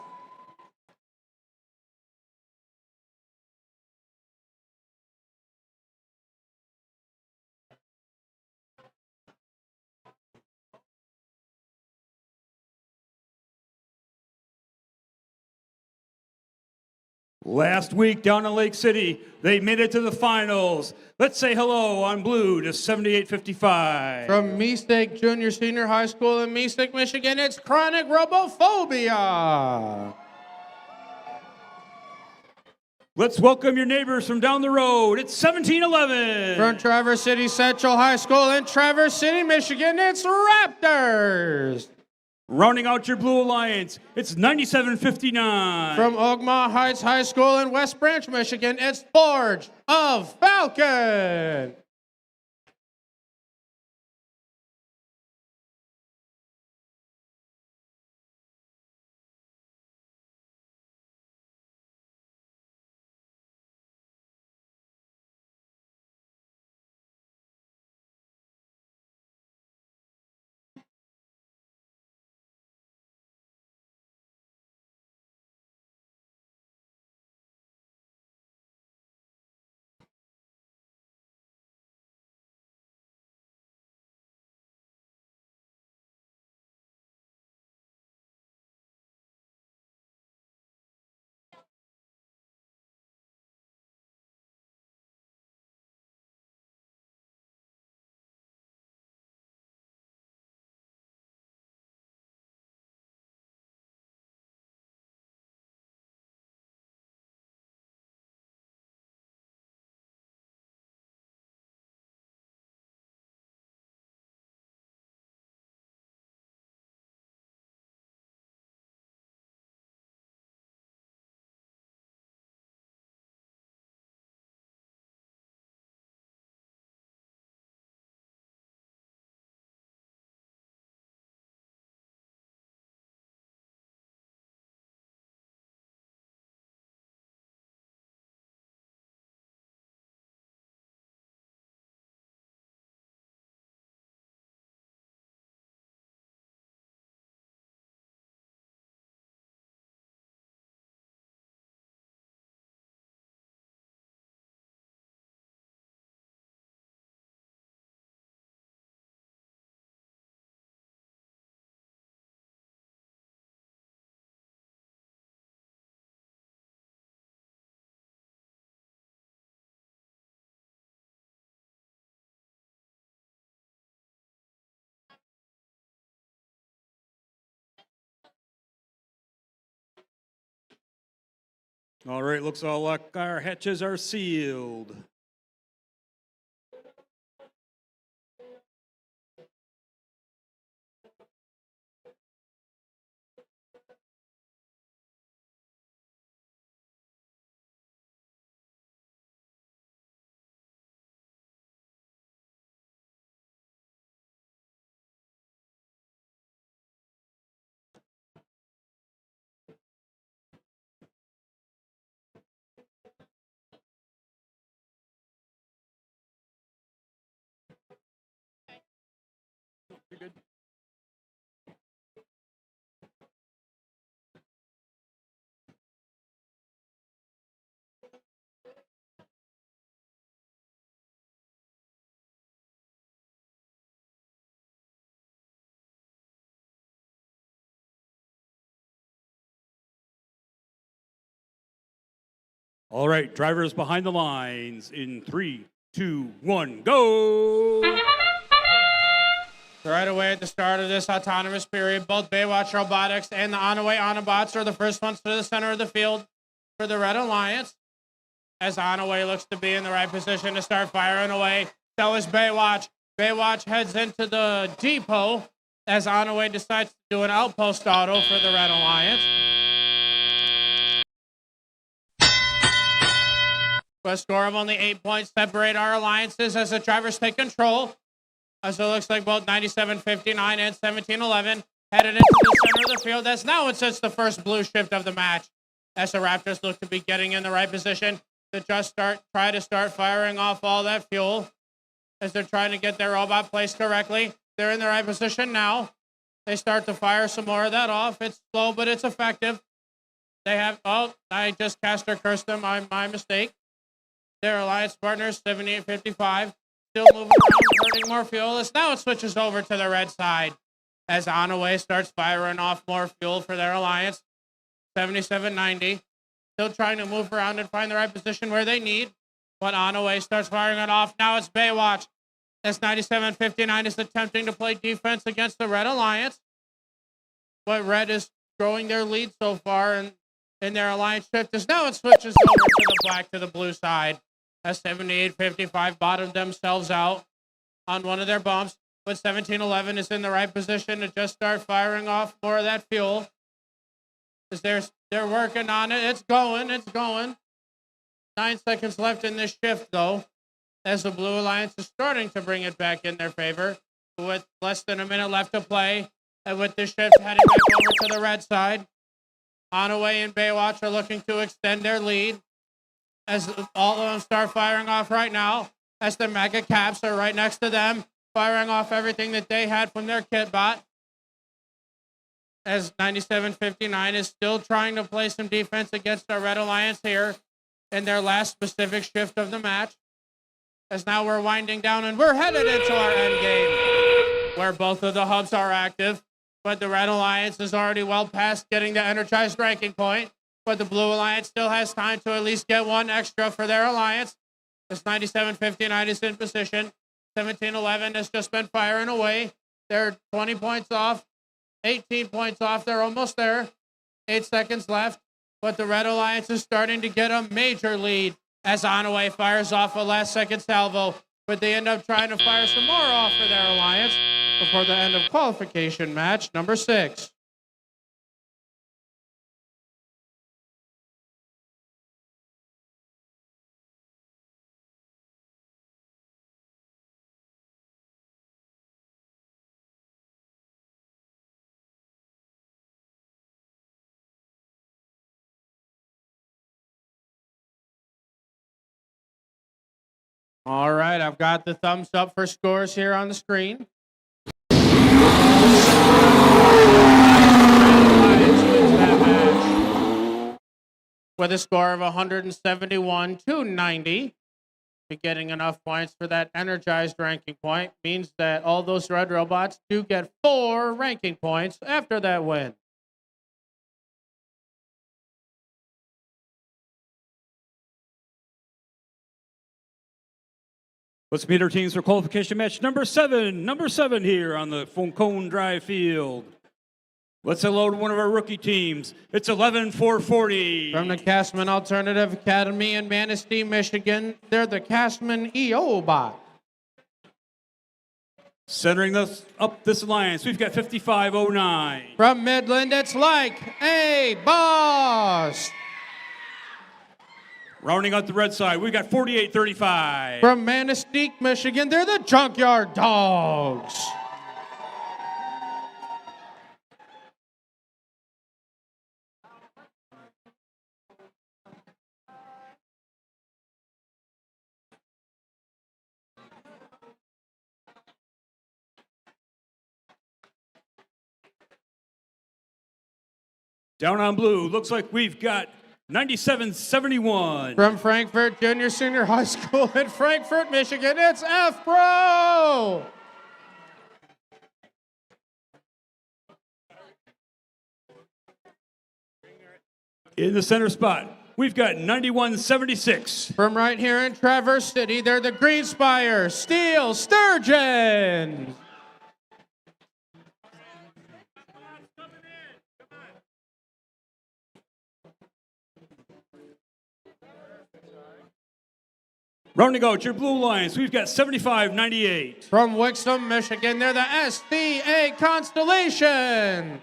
Last week down in Lake City, they made it to the finals. Let's say hello on blue to 7855. From Meestake Junior Senior High School in Meestake, Michigan, it's Chronic Robophobia. Let's welcome your neighbors from down the road. It's 1711. From Traverse City Central High School in Traverse City, Michigan, it's Raptors. Rounding out your Blue Alliance, it's 9759. From Ogma Heights High School in West Branch, Michigan, it's Forge of Falcon. All right, looks all like our hatches are sealed. You're good. All right, drivers behind the lines in 3, 2, 1, go! So right away at the start of this autonomous period, both Baywatch Robotics and the On-Away Autobots are the first ones to the center of the field for the Red Alliance. As On-Away looks to be in the right position to start firing away, so is Baywatch. Baywatch heads into the depot as On-Away decides to do an outpost auto for the Red Alliance. A score of only 8 points separate our alliances as the drivers take control. As it looks like both 9759 and 1711 headed into the center of the field. As now it's just the first blue shift of the match. As the Raptors look to be getting in the right position to just try to start firing off all that fuel. As they're trying to get their robot placed correctly. They're in the right position now. They start to fire some more of that off. It's slow, but it's effective. They have, oh, I just cast or cursed them. My mistake. Their alliance partners, 7855, still moving around, burning more fuel. As now it switches over to the red side as On-Away starts firing off more fuel for their alliance. 7790, still trying to move around and find the right position where they need. But On-Away starts firing it off. Now it's Baywatch as 9759 is attempting to play defense against the Red Alliance. But Red is growing their lead so far in their alliance shift as now it switches over to the black to the blue side. As 7855 bottomed themselves out on one of their bumps, but 1711 is in the right position to just start firing off more of that fuel. As they're working on it. It's going. 9 seconds left in this shift, though, as the Blue Alliance is starting to bring it back in their favor with less than a minute left to play. And with this shift heading back over to the red side, On-Away and Baywatch are looking to extend their lead. As all of them start firing off right now, as the Mega Caps are right next to them, firing off everything that they had from their kit bot. As 9759 is still trying to play some defense against our Red Alliance here in their last specific shift of the match. As now we're winding down and we're headed into our end game, where both of the hubs are active, but the Red Alliance is already well past getting the energized ranking point. But the Blue Alliance still has time to at least get one extra for their alliance. As 9759 is in position. 1711 has just been firing away. They're 20 points off, 18 points off. They're almost there. 8 seconds left. But the Red Alliance is starting to get a major lead as On-Away fires off a last second salvo. But they end up trying to fire some more off for their alliance before the end of qualification match number 6. All right, I've got the thumbs up for scores here on the screen. With a score of 171 to 90. Getting enough points for that energized ranking point means that all those red robots do get 4 ranking points after that win. Let's meet our teams for qualification match number 7. Number 7 here on the Cone Drive field. Let's unload one of our rookie teams. It's 11-440. From the Castman Alternative Academy in Manistee, Michigan, they're the Castman EO-Bot. Centering up this alliance, we've got 5509. From Midland, it's like a boss. Rounding out the red side, we've got 4835. From Manistee, Michigan, they're the Junkyard Dogs. Down on blue, looks like we've got 9771. From Frankfort Junior Senior High School in Frankfort, Michigan, it's F-Pro. In the center spot, we've got 9176. From right here in Traverse City, they're the Greenspire Steel Sturgeon. Rounding out your blue alliance, we've got 7598. From Wixom, Michigan, they're the SDA Constellation.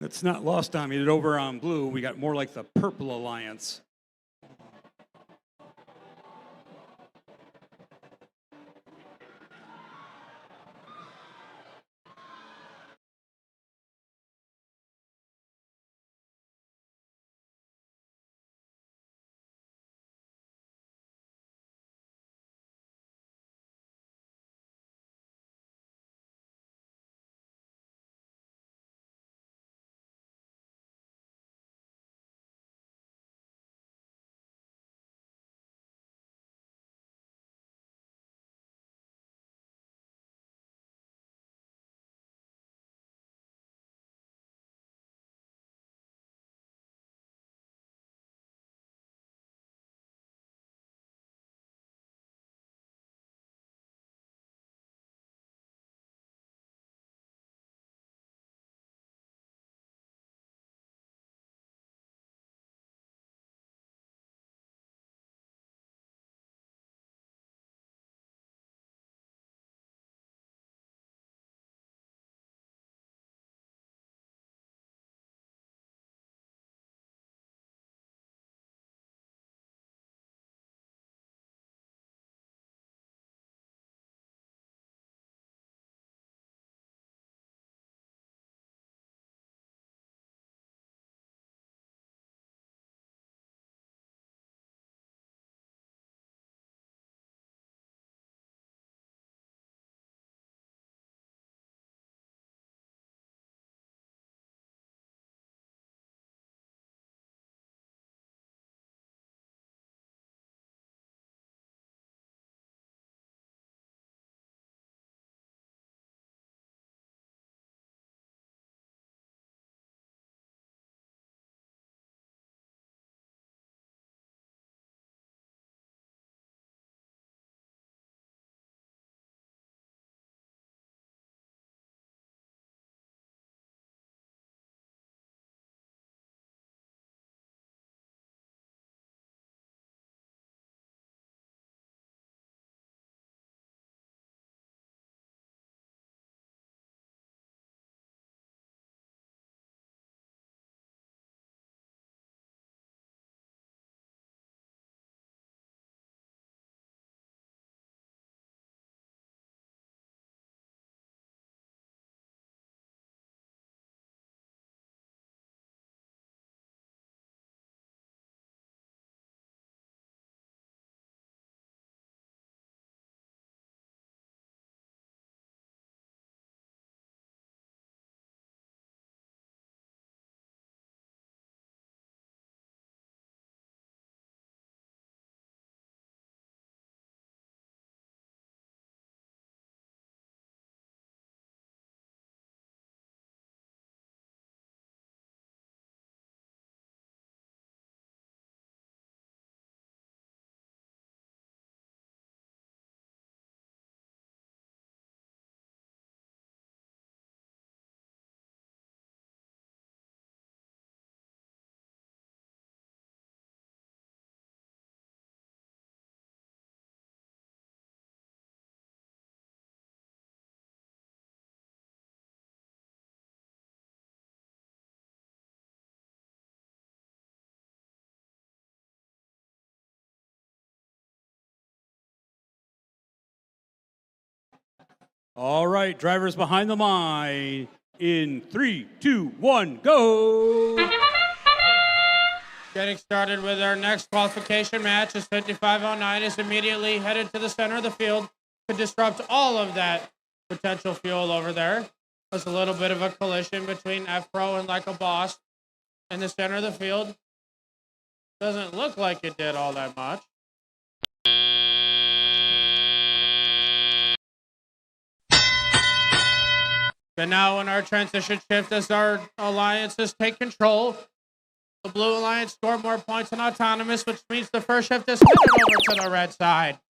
It's not lost on me that over on blue, we got more like the purple alliance. All right, drivers behind the line. In 3, 2, 1, go! Getting started with our next qualification match as 5509 is immediately headed to the center of the field to disrupt all of that potential fuel over there. There's a little bit of a collision between F-Pro and Like a Boss in the center of the field. Doesn't look like it did all that much. But now in our transition shift as our alliances take control, the Blue Alliance scored more points than Autonomous, which means the first shift is headed over to the red side.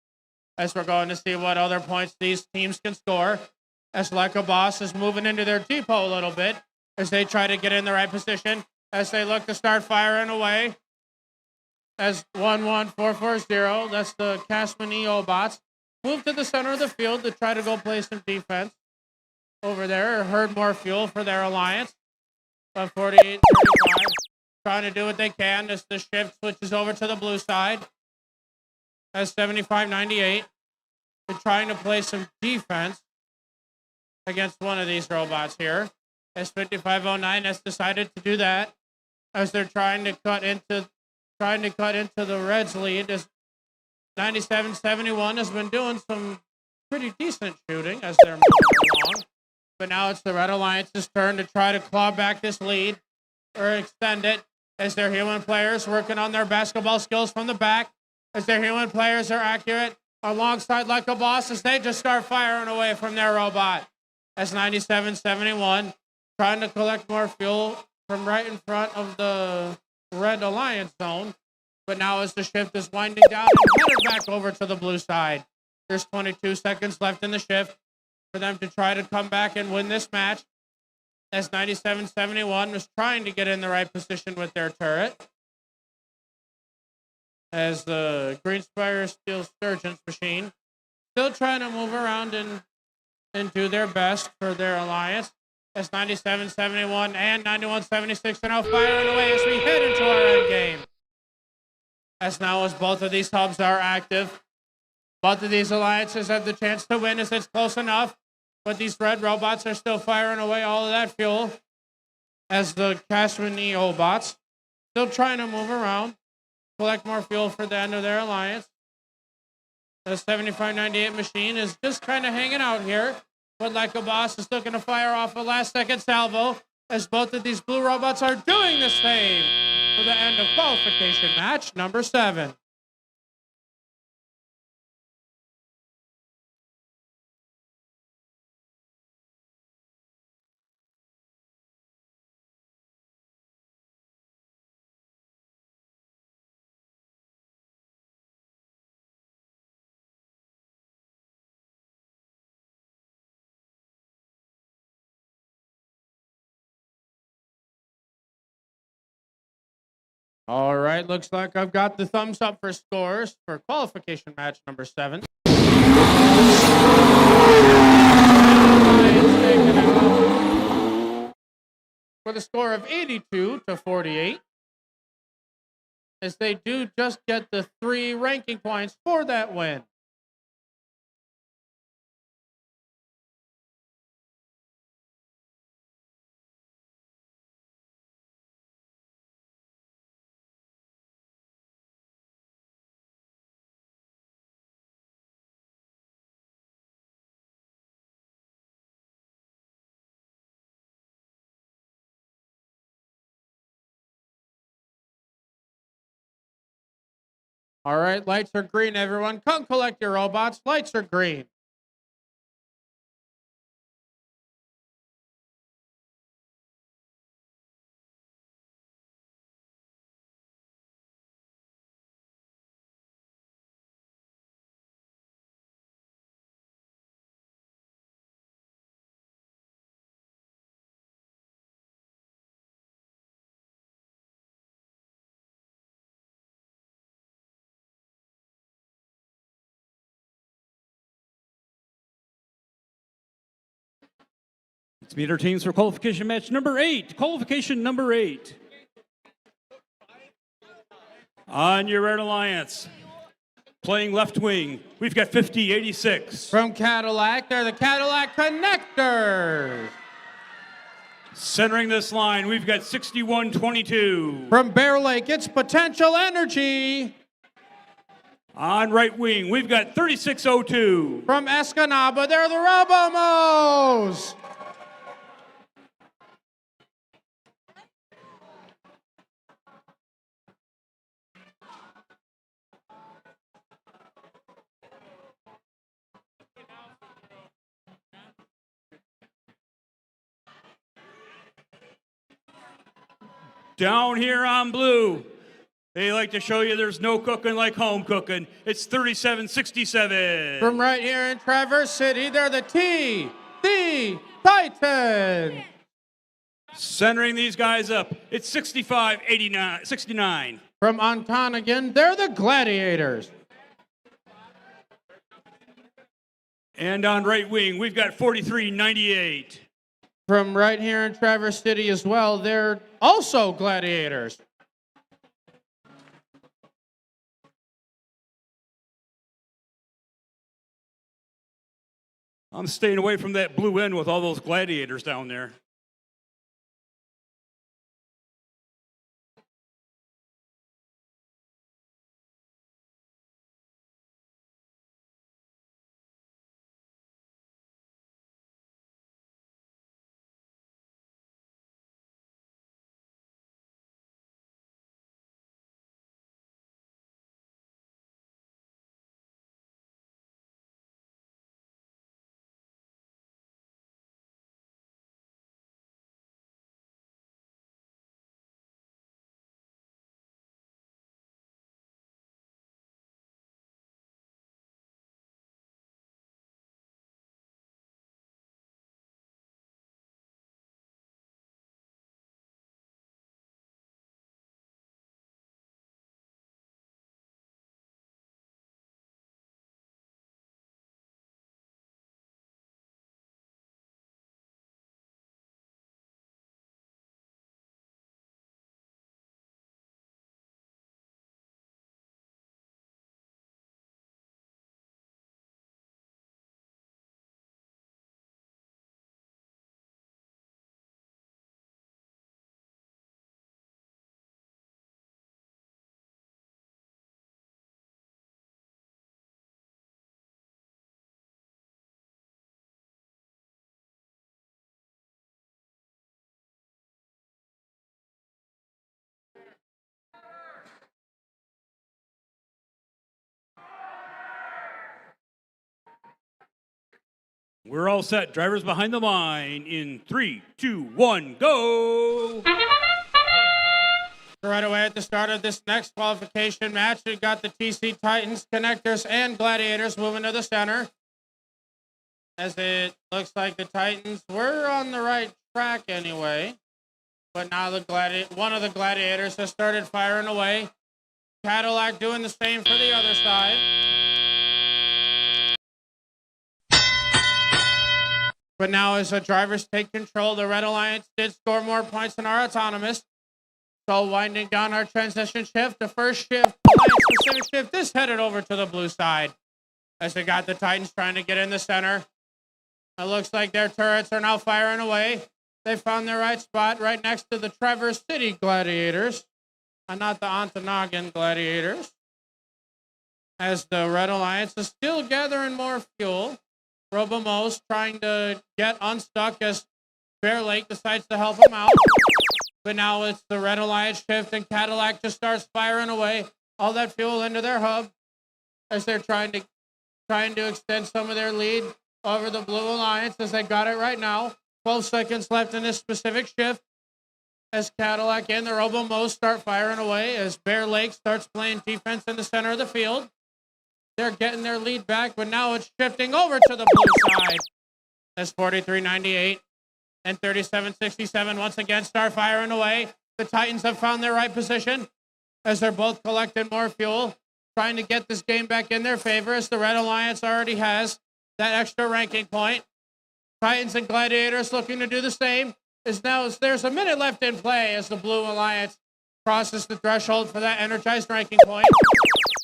As we're going to see what other points these teams can score. As Like a Boss is moving into their depot a little bit as they try to get in the right position, as they look to start firing away. As 11440, that's the Cashman EO bots, move to the center of the field to try to go play some defense over there, or herd more fuel for their alliance. 48-35, trying to do what they can as the shift switches over to the blue side. As 75-98, they're trying to play some defense against one of these robots here. As 5509 has decided to do that, as they're trying to cut into the Reds' lead. As 97-71 has been doing some pretty decent shooting as they're moving along. But now it's the Red Alliance's turn to try to claw back this lead or extend it as their human players working on their basketball skills from the back. As their human players are accurate alongside Like a Boss as they just start firing away from their robot. As 97-71 trying to collect more fuel from right in front of the Red Alliance zone. But now as the shift is winding down and headed back over to the blue side. There's 22 seconds left in the shift for them to try to come back and win this match. As 97-71 was trying to get in the right position with their turret. As the Green Spire Steel Sturgeon's machine still trying to move around and do their best for their alliance. As 97-71 and 91-76 are now firing away as we head into our end game. As now as both of these hubs are active, both of these alliances have the chance to win as it's close enough, but these red robots are still firing away all of that fuel as the Cashman EO bots still trying to move around, collect more fuel for the end of their alliance. The 75-98 machine is just kind of hanging out here, but Like a Boss is looking to fire off a last-second salvo as both of these blue robots are doing the same for the end of qualification match number 7. All right, looks like I've got the thumbs up for scores for qualification match number 7. For the score of 82-48, as they do just get the 3 ranking points for that win. All right, lights are green, everyone. Come collect your robots. Lights are green. Let's meet our teams for qualification match number 8. Qualification number 8. On your Red Alliance. Playing left wing, we've got 5086. From Cadillac, they're the Cadillac Connectors. Centering this line, we've got 6122. From Bear Lake, it's Potential Energy. On right wing, we've got 3602. From Escanaba, they're the Robomos. Down here on blue, they like to show you there's no cooking like home cooking. It's 3767. From right here in Traverse City, they're the Titans. Centering these guys up, it's 6569. From Ontonagon, they're the Gladiators. And on right wing, we've got 4398. From right here in Traverse City as well, they're also Gladiators. I'm staying away from that blue end with all those gladiators down there. We're all set. Drivers behind the line in 3, 2, 1, go! Right away at the start of this next qualification match, we've got the TC Titans, Connectors, and Gladiators moving to the center. As it looks like the Titans were on the right track anyway. But now one of the Gladiators has started firing away. Cadillac doing the same for the other side. But now as the drivers take control, the Red Alliance did score more points than our Autonomous. So winding down our transition shift, the first shift, Alliance Pacific shift, is headed over to the blue side. As they got the Titans trying to get in the center. It looks like their turrets are now firing away. They found their right spot right next to the Traverse City Gladiators, and not the Ontonagon Gladiators. As the Red Alliance is still gathering more fuel. Robomos trying to get unstuck as Bear Lake decides to help him out. But now it's the Red Alliance shift, and Cadillac just starts firing away all that fuel into their hub as they're trying to extend some of their lead over the Blue Alliance as they got it right now. 12 seconds left in this specific shift as Cadillac and the Robomos start firing away as Bear Lake starts playing defense in the center of the field. They're getting their lead back, but now it's shifting over to the blue side as 43.98 and 37.67 once again start firing away. The Titans have found their right position as they're both collecting more fuel, trying to get this game back in their favor as the Red Alliance already has that extra ranking point. Titans and Gladiators looking to do the same. There's a minute left in play as the Blue Alliance crosses the threshold for that energized ranking point.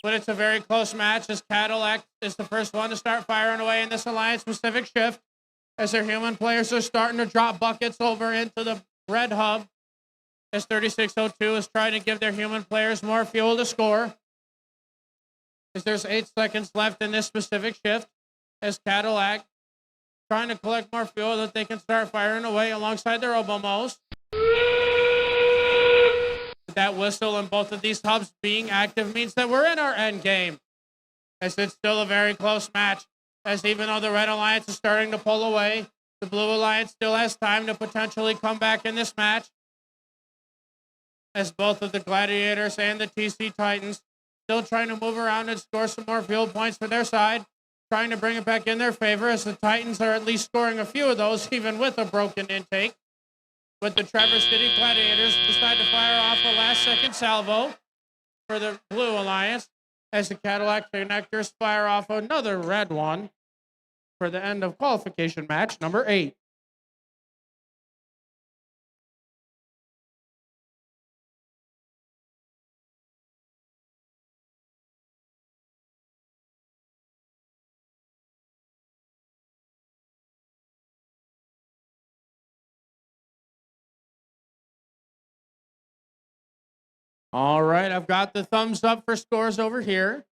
but it's a very close match as Cadillac is the first one to start firing away in this Alliance Pacific shift as their human players are starting to drop buckets over into the red hub as 3602 is trying to give their human players more fuel to score. As there's 8 seconds left in this specific shift as Cadillac trying to collect more fuel that they can start firing away alongside their Obomos. That whistle in both of these hubs being active means that we're in our end game. As it's still a very close match, as even though the Red Alliance is starting to pull away, the Blue Alliance still has time to potentially come back in this match. As both of the Gladiators and the TC Titans still trying to move around and score some more fuel points for their side, trying to bring it back in their favor as the Titans are at least scoring a few of those, even with a broken intake. But the Traverse City Gladiators decide to fire off a last-second salvo for the Blue Alliance as the Cadillac Connectors fire off another red one for the end of qualification match number 8. All right, I've got the thumbs up for scores over here.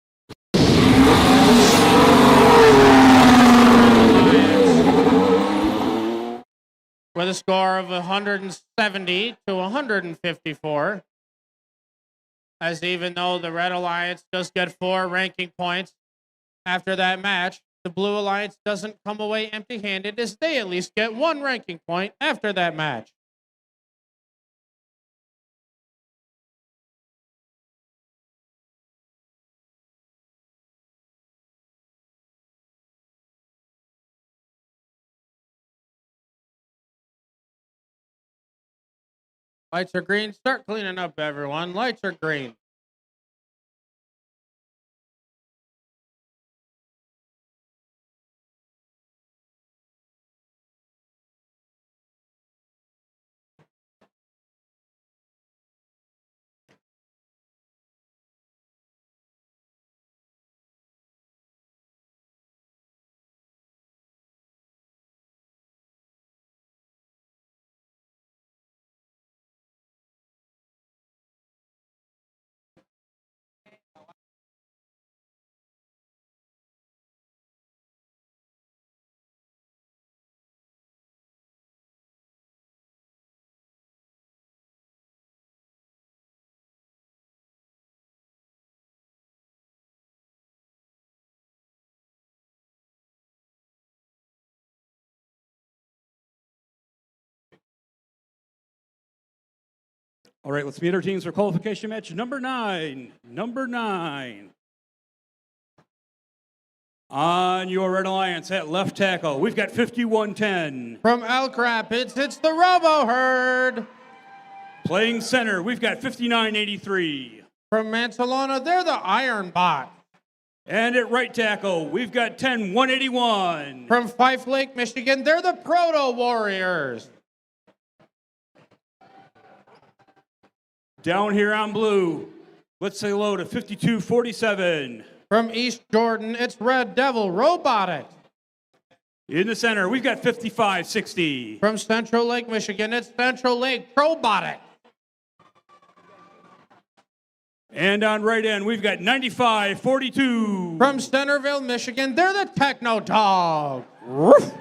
With a score of 170 to 154. As even though the Red Alliance does get 4 ranking points after that match, the Blue Alliance doesn't come away empty-handed as they at least get 1 ranking point after that match. Lights are green. Start cleaning up, everyone. Lights are green. All right, let's meet our teams for qualification match number 9. Number 9. On your Red Alliance at left tackle, we've got 5110. From Elk Rapids, it's the Robo Herd. Playing center, we've got 5983. From Mansalona, they're the Iron Bot. And at right tackle, we've got 10181. From Fife Lake, Michigan, they're the Proto Warriors. Down here on blue, let's say hello to 5247. From East Jordan, it's Red Devil Robotics. In the center, we've got 5560. From Central Lake, Michigan, it's Central Lake Probotic. And on right end, we've got 9542. From Centerville, Michigan, they're the Techno Dog. Woof.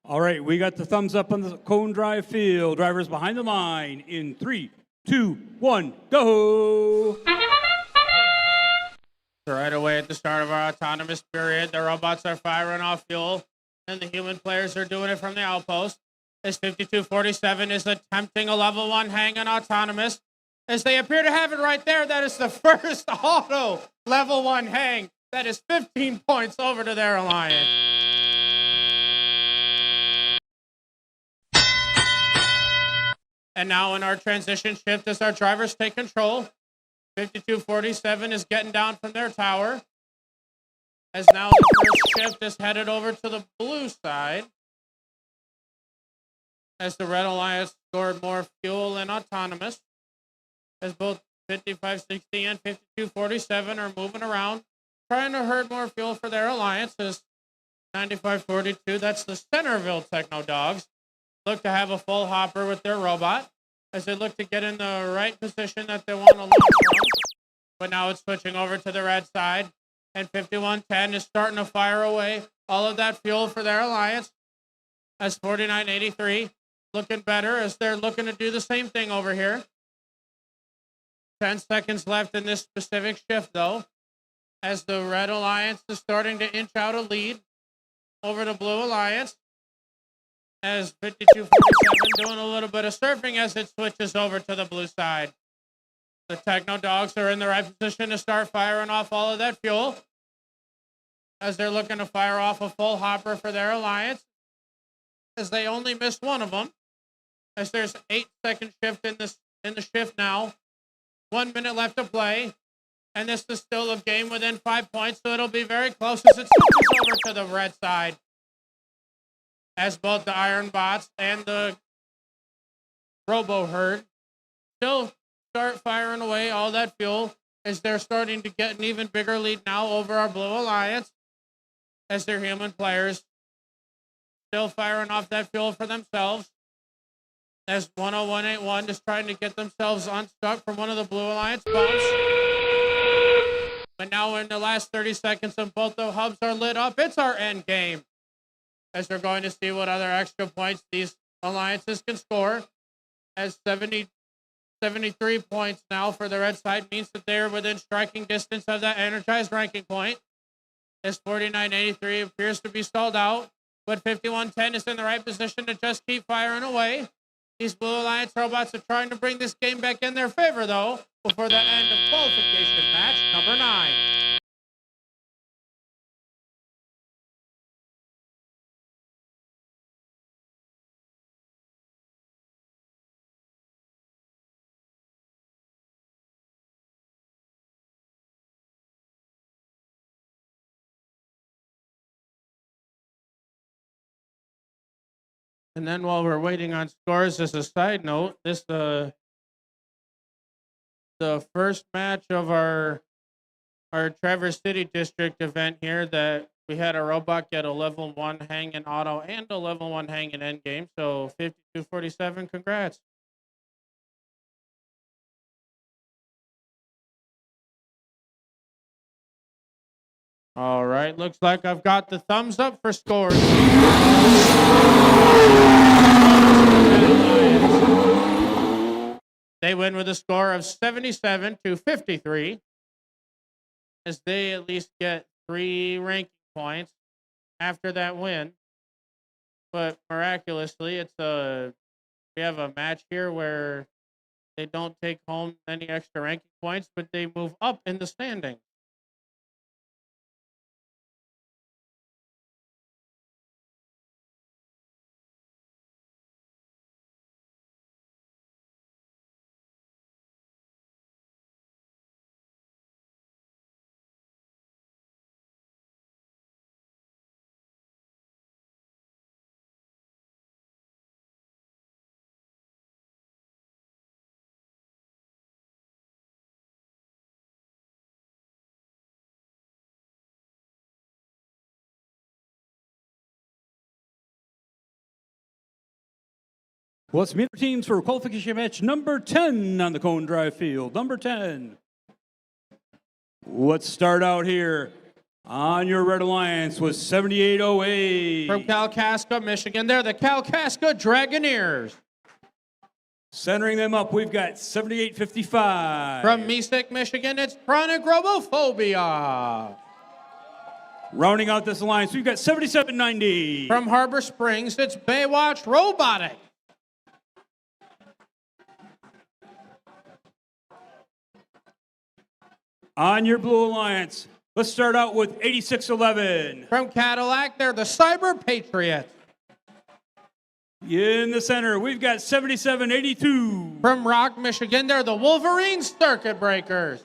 All right, we got the thumbs up on the Cone Drive field. Drivers behind the line in 3, 2, 1, go! So right away at the start of our autonomous period, the robots are firing off fuel, and the human players are doing it from the outpost. As 5247 is attempting a level 1 hang on autonomous. As they appear to have it right there, that is the first auto level 1 hang. That is 15 points over to their alliance. And now in our transition shift, as our drivers take control, 5247 is getting down from their tower. As now the first shift is headed over to the blue side. As the Red Alliance scored more fuel and autonomous. As both 5560 and 5247 are moving around, trying to herd more fuel for their alliance. As 9542, that's the Centerville Techno Dogs, look to have a full hopper with their robot as they look to get in the right position that they want to launch from. But now it's switching over to the red side, and 5110 is starting to fire away all of that fuel for their alliance. As 4983 looking better as they're looking to do the same thing over here. 10 seconds left in this specific shift, though, as the Red Alliance is starting to inch out a lead over the Blue Alliance. As 5247 doing a little bit of surfing as it switches over to the blue side. The Techno Dogs are in the right position to start firing off all of that fuel as they're looking to fire off a full hopper for their alliance, as they only missed one of them. As there's 8-second shift in the shift now. 1 minute left to play. And this is still a game within 5 points, so it'll be very close as it switches over to the red side. As both the Iron Bots and the Robo Herd still start firing away all that fuel as they're starting to get an even bigger lead now over our Blue Alliance as their human players still firing off that fuel for themselves. As 10181 is trying to get themselves unstuck from one of the Blue Alliance bumps. But now in the last 30 seconds and both the hubs are lit up, it's our end game. As they're going to see what other extra points these alliances can score. As 73 points now for the red side means that they're within striking distance of that energized ranking point. As 4983 appears to be stalled out, but 5110 is in the right position to just keep firing away. These Blue Alliance robots are trying to bring this game back in their favor, though, before the end of qualification match number 9. And then while we're waiting on scores, as a side note, this the first match of our Traverse City District event here that we had a robot get a level 1 hang in auto and a level 1 hang in endgame. So 5247, congrats. All right, looks like I've got the thumbs up for scores. They win with a score of 77-53, as they at least get 3 ranking points after that win. But miraculously, we have a match here where they don't take home any extra ranking points, but they move up in the standing. Let's meet our teams for qualification match number 10 on the Cone Drive field. Number 10. Let's start out here. On your Red Alliance was 7808. From Kalkaska, Michigan, they're the Kalkaska Dragoneers. Centering them up, we've got 7855. From Mystic, Michigan, it's Chronic Robophobia. Rounding out this alliance, we've got 7790. From Harbor Springs, it's Baywatch Robotics. On your Blue Alliance, let's start out with 8611. From Cadillac, they're the Cyber Patriots. In the center, we've got 7782. From Rock, Michigan, they're the Wolverine Circuit Breakers.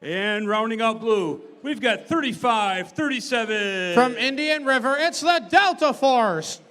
And rounding out blue, we've got 3537. From Indian River, it's the Delta Force.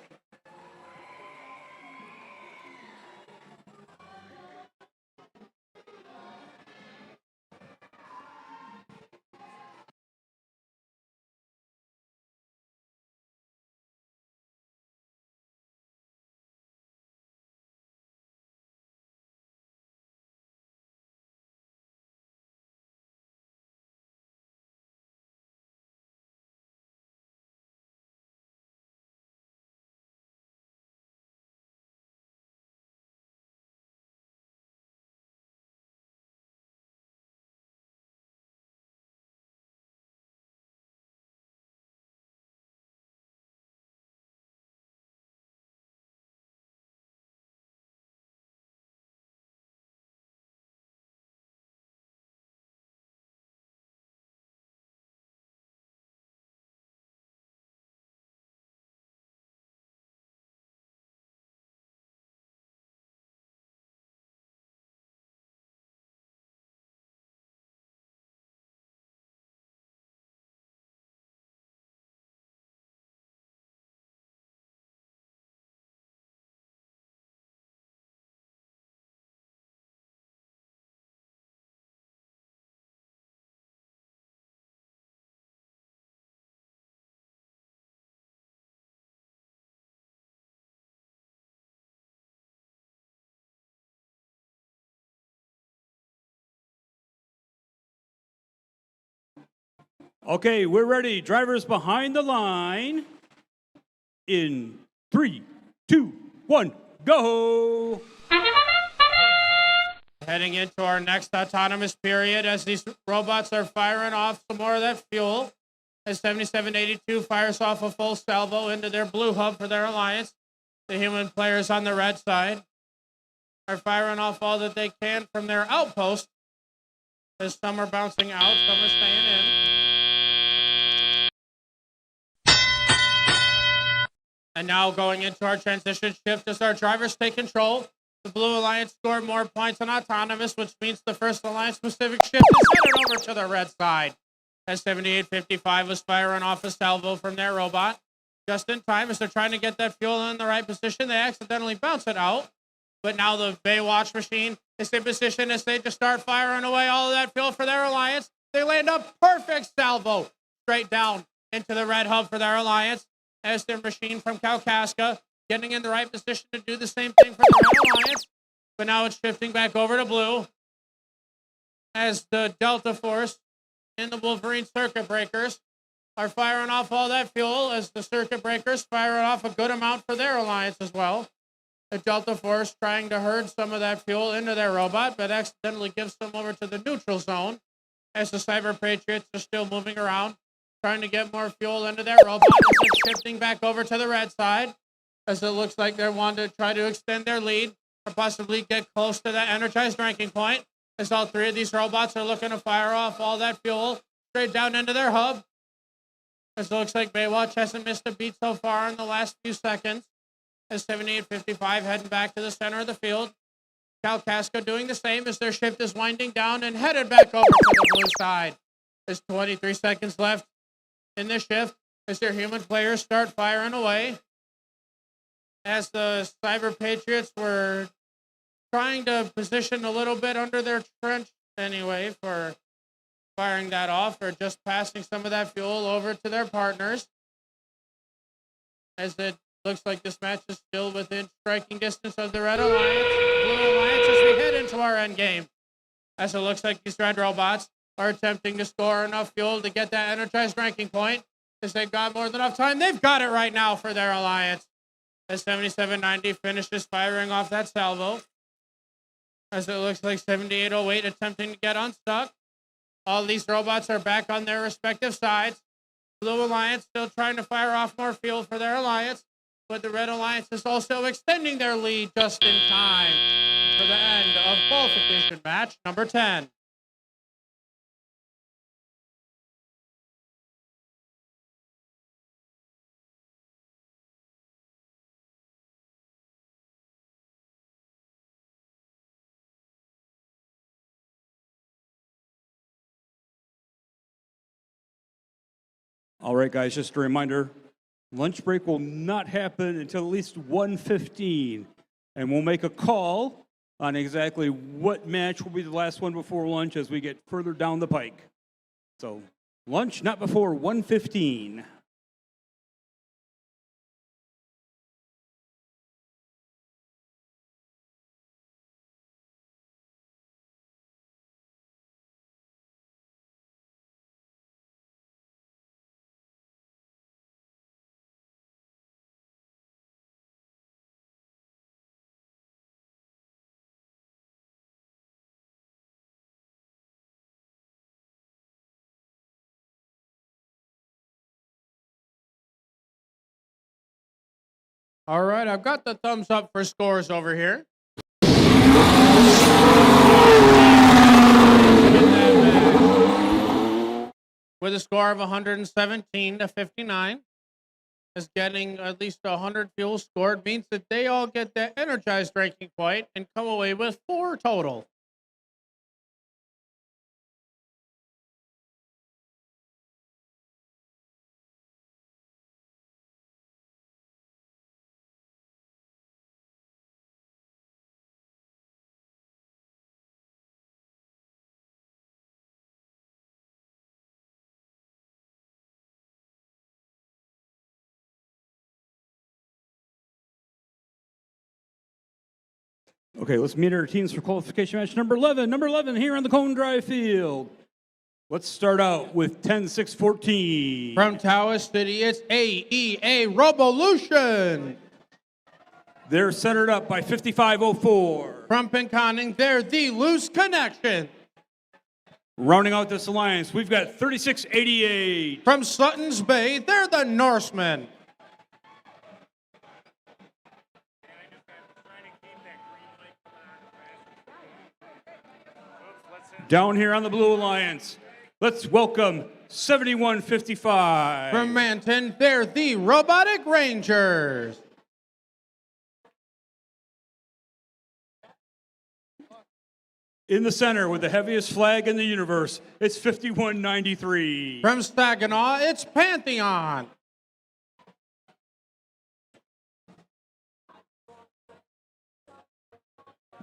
Okay, we're ready. Drivers behind the line. In 3, 2, 1, go. Heading into our next autonomous period as these robots are firing off some more of that fuel. As 7782 fires off a full salvo into their blue hub for their alliance. The human players on the red side are firing off all that they can from their outpost. As some are bouncing out, some are staying in. And now going into our transition shift as our drivers take control. The Blue Alliance scored more points on autonomous, which means the first Alliance Pacific shift is headed over to the red side. As 7855 was firing off a salvo from their robot. Just in time as they're trying to get that fuel in the right position, they accidentally bounce it out. But now the Baywatch machine is in position as they just start firing away all of that fuel for their Alliance. They land a perfect salvo straight down into the red hub for their Alliance. As their machine from Kalkaska getting in the right position to do the same thing for the Red Alliance. But now it's shifting back over to blue as the Delta Force and the Wolverine Circuit Breakers are firing off all that fuel as the Circuit Breakers fire off a good amount for their alliance as well. The Delta Force trying to herd some of that fuel into their robot, but accidentally gives some over to the neutral zone as the Cyber Patriots are still moving around, trying to get more fuel into their robot as it's shifting back over to the red side, as it looks like they want to try to extend their lead or possibly get close to that energized ranking point, as all three of these robots are looking to fire off all that fuel straight down into their hub. As it looks like Baywatch hasn't missed a beat so far in the last few seconds, as 7855 heading back to the center of the field. Kalkaska doing the same as their shift is winding down and headed back over to the blue side. There's 23 seconds left in this shift as their human players start firing away. As the Cyber Patriots were trying to position a little bit under their trench anyway for firing that off or just passing some of that fuel over to their partners. As it looks like this match is still within striking distance of the Red Alliance, Blue Alliance as we head into our end game. As it looks like these red robots are attempting to store enough fuel to get that energized ranking point. Because they've got more than enough time. They've got it right now for their alliance. As 7790 finishes firing off that salvo. As it looks like 7808 attempting to get unstuck. All these robots are back on their respective sides. Blue Alliance still trying to fire off more fuel for their alliance. But the Red Alliance is also extending their lead just in time for the end of qualification match number 10. All right, guys, just a reminder, lunch break will not happen until at least 1:15, and we'll make a call on exactly what match will be the last one before lunch as we get further down the pike. So lunch not before 1:15. All right, I've got the thumbs up for scores over here. With a score of 117 to 59, is getting at least 100 fuel scored means that they all get the energized ranking point and come away with 4 total. Okay, let's meet our teams for qualification match number 11. Number 11 here on the Cone Drive field. Let's start out with 10-6-14. From Tawas City, it's AEA Revolution. They're centered up by 5504. From Pinconning, they're the Loose Connection. Rounding out this alliance, we've got 3688. From Sutton's Bay, they're the Norsemen. Down here on the Blue Alliance, let's welcome 7155. From Manton, they're the Robotic Rangers. In the center with the heaviest flag in the universe, it's 5193. From Saginaw, it's Pantheon.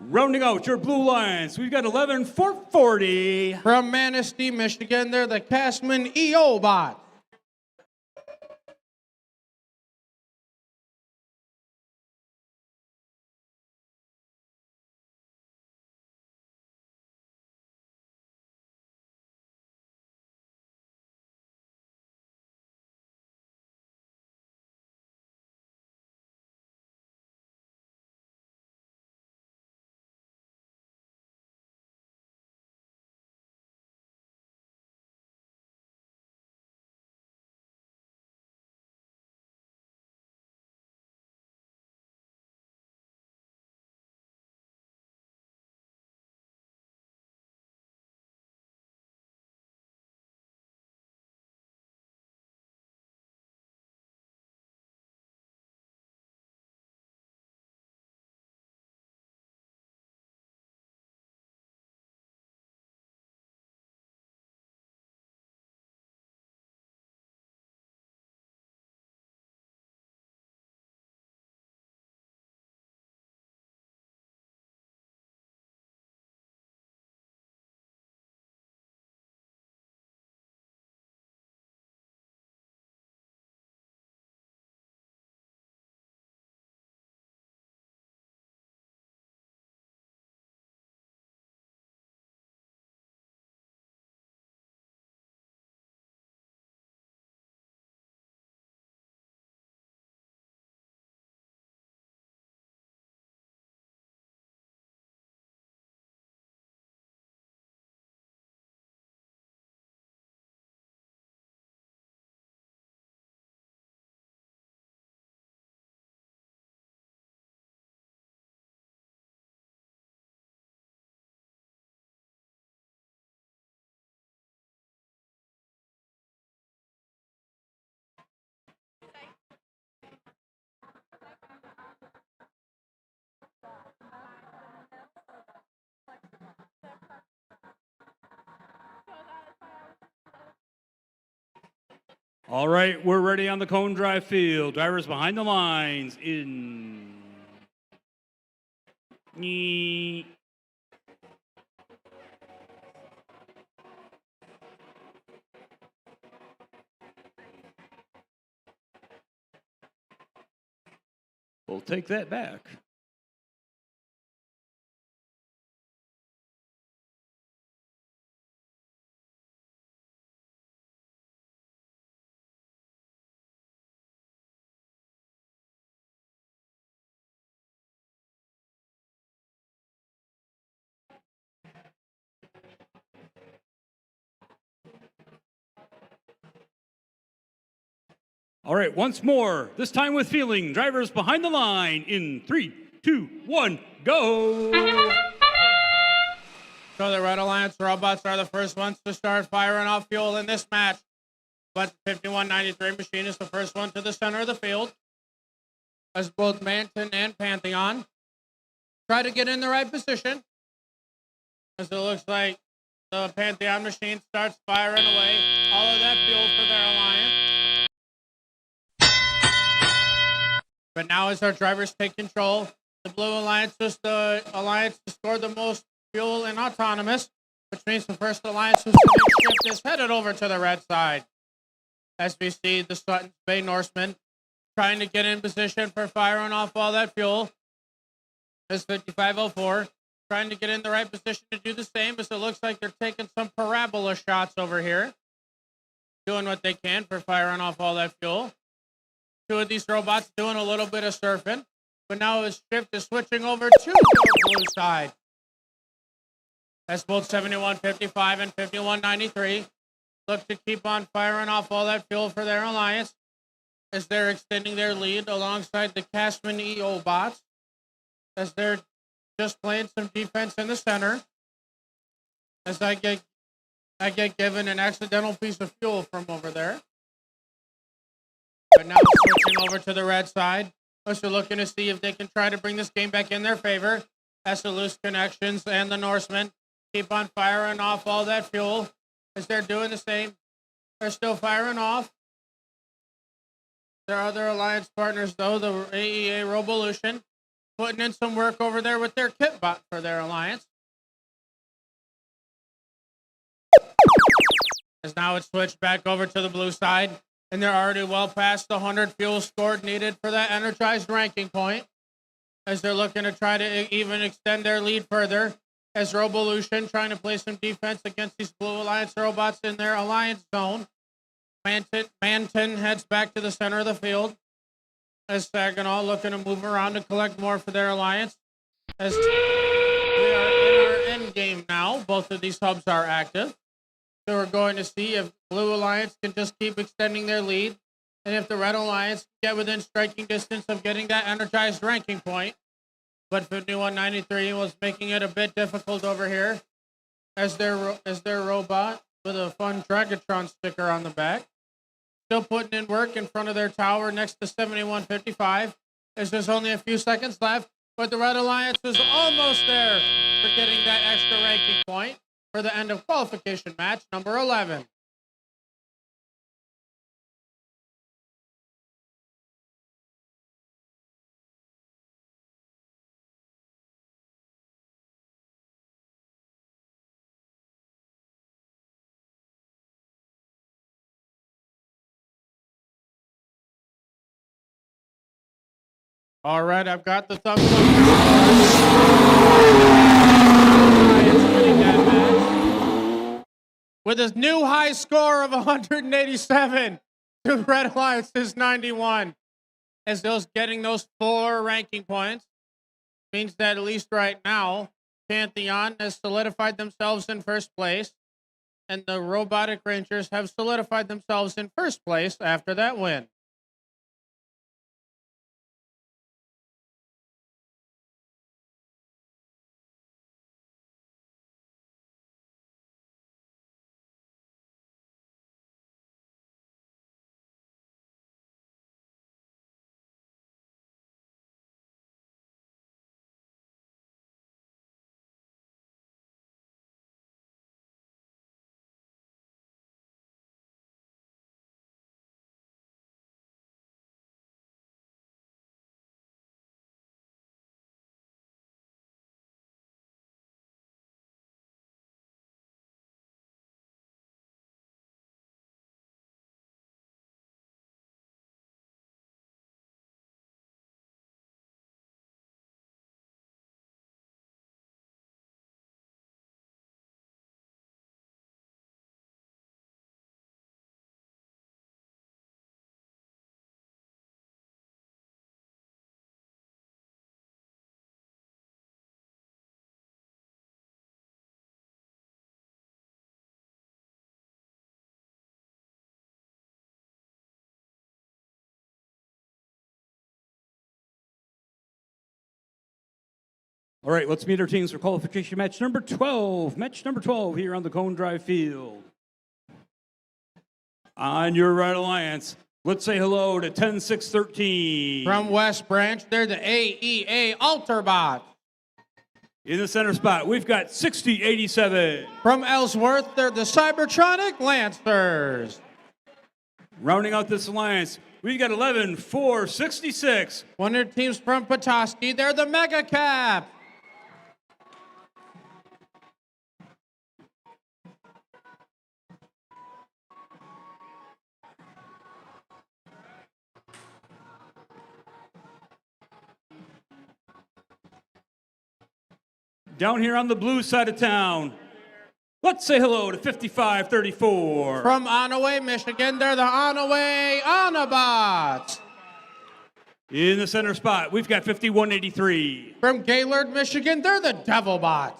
Rounding out your Blue Alliance, we've got 11440. From Manistee, Michigan, they're the Castman EO-Bot. All right, we're ready on the cone drive field. Drivers behind the lines in. Nyeh. We'll take that back. All right, once more, this time with feeling. Drivers behind the line in 3, 2, 1, go! So the Red Alliance robots are the first ones to start firing off fuel in this match. But the 5193 machine is the first one to the center of the field, as both Manton and Pantheon try to get in the right position. As it looks like the Pantheon machine starts firing away all of that fuel for their alliance. But now as our drivers take control, the Blue Alliance was the alliance to score the most fuel in autonomous, which means the first alliance whose shift is headed over to the red side. As we see the Suttons Bay Norsemen trying to get in position for firing off all that fuel. As 5504 trying to get in the right position to do the same, as it looks like they're taking some parabola shots over here, doing what they can for firing off all that fuel. Two of these robots doing a little bit of surfing, but now his shift is switching over to the blue side. As both 7155 and 5193 look to keep on firing off all that fuel for their alliance, as they're extending their lead alongside the Castman EO bots, as they're just playing some defense in the center. As I get given an accidental piece of fuel from over there. But now switching over to the red side. As they're looking to see if they can try to bring this game back in their favor. As the Loose Connections and the Norsemen keep on firing off all that fuel. As they're doing the same, they're still firing off. Their other alliance partners, though, the AEA Rovolution, putting in some work over there with their kit bot for their alliance. As now it's switched back over to the blue side, and they're already well past the 100 fuel scored needed for that energized ranking point, as they're looking to try to even extend their lead further, as Rovolution trying to play some defense against these Blue Alliance robots in their alliance zone. Manton heads back to the center of the field, as Saginaw looking to move around to collect more for their alliance. As we are in our end game now, both of these hubs are active. So we're going to see if Blue Alliance can just keep extending their lead, and if the Red Alliance can get within striking distance of getting that energized ranking point. But 5193 was making it a bit difficult over here, as their robot with a fun Dragatron sticker on the back, still putting in work in front of their tower next to 7155. As there's only a few seconds left, but the Red Alliance is almost there for getting that extra ranking point for the end of qualification match number 11. All right, I've got the thumbs up. With his new high score of 187, the Red Alliance is 91. As those getting those 4 ranking points means that at least right now, Pantheon has solidified themselves in first place, and the Robotic Rangers have solidified themselves in first place after that win. All right, let's meet our teams for qualification match number 12. Match number 12 here on the Cone Drive field. On your right, Alliance, let's say hello to 10-6-13. From West Branch, they're the AEA Alterbot. In the center spot, we've got 60-87. From Ellsworth, they're the Cybertronic Lancers. Rounding out this alliance, we've got 11-4-66. One of their teams from Petoskey, they're the Mega Cap. Down here on the blue side of town, let's say hello to 55-34. From Onaway, Michigan, they're the Onaway Autobots. In the center spot, we've got 51-83. From Gaylord, Michigan, they're the Devilbot.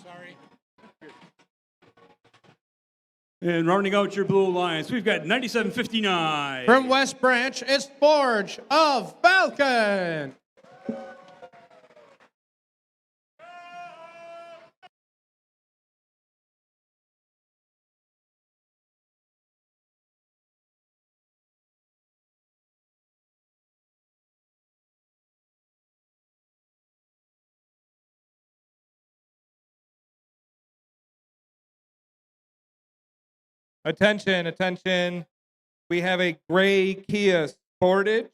Sorry. And rounding out your blue alliance, we've got 97-59. From West Branch, it's Forge of Falcon. Attention, attention. We have a gray Kia Sportage.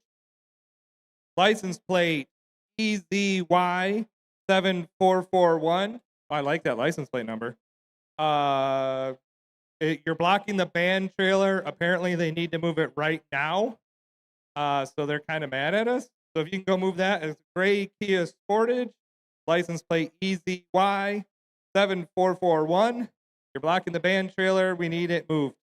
License plate EZY7441. I like that license plate number. You're blocking the band trailer. Apparently, they need to move it right now. So they're kind of mad at us. So if you can go move that, it's gray Kia Sportage. License plate EZY7441. You're blocking the band trailer. We need it moved.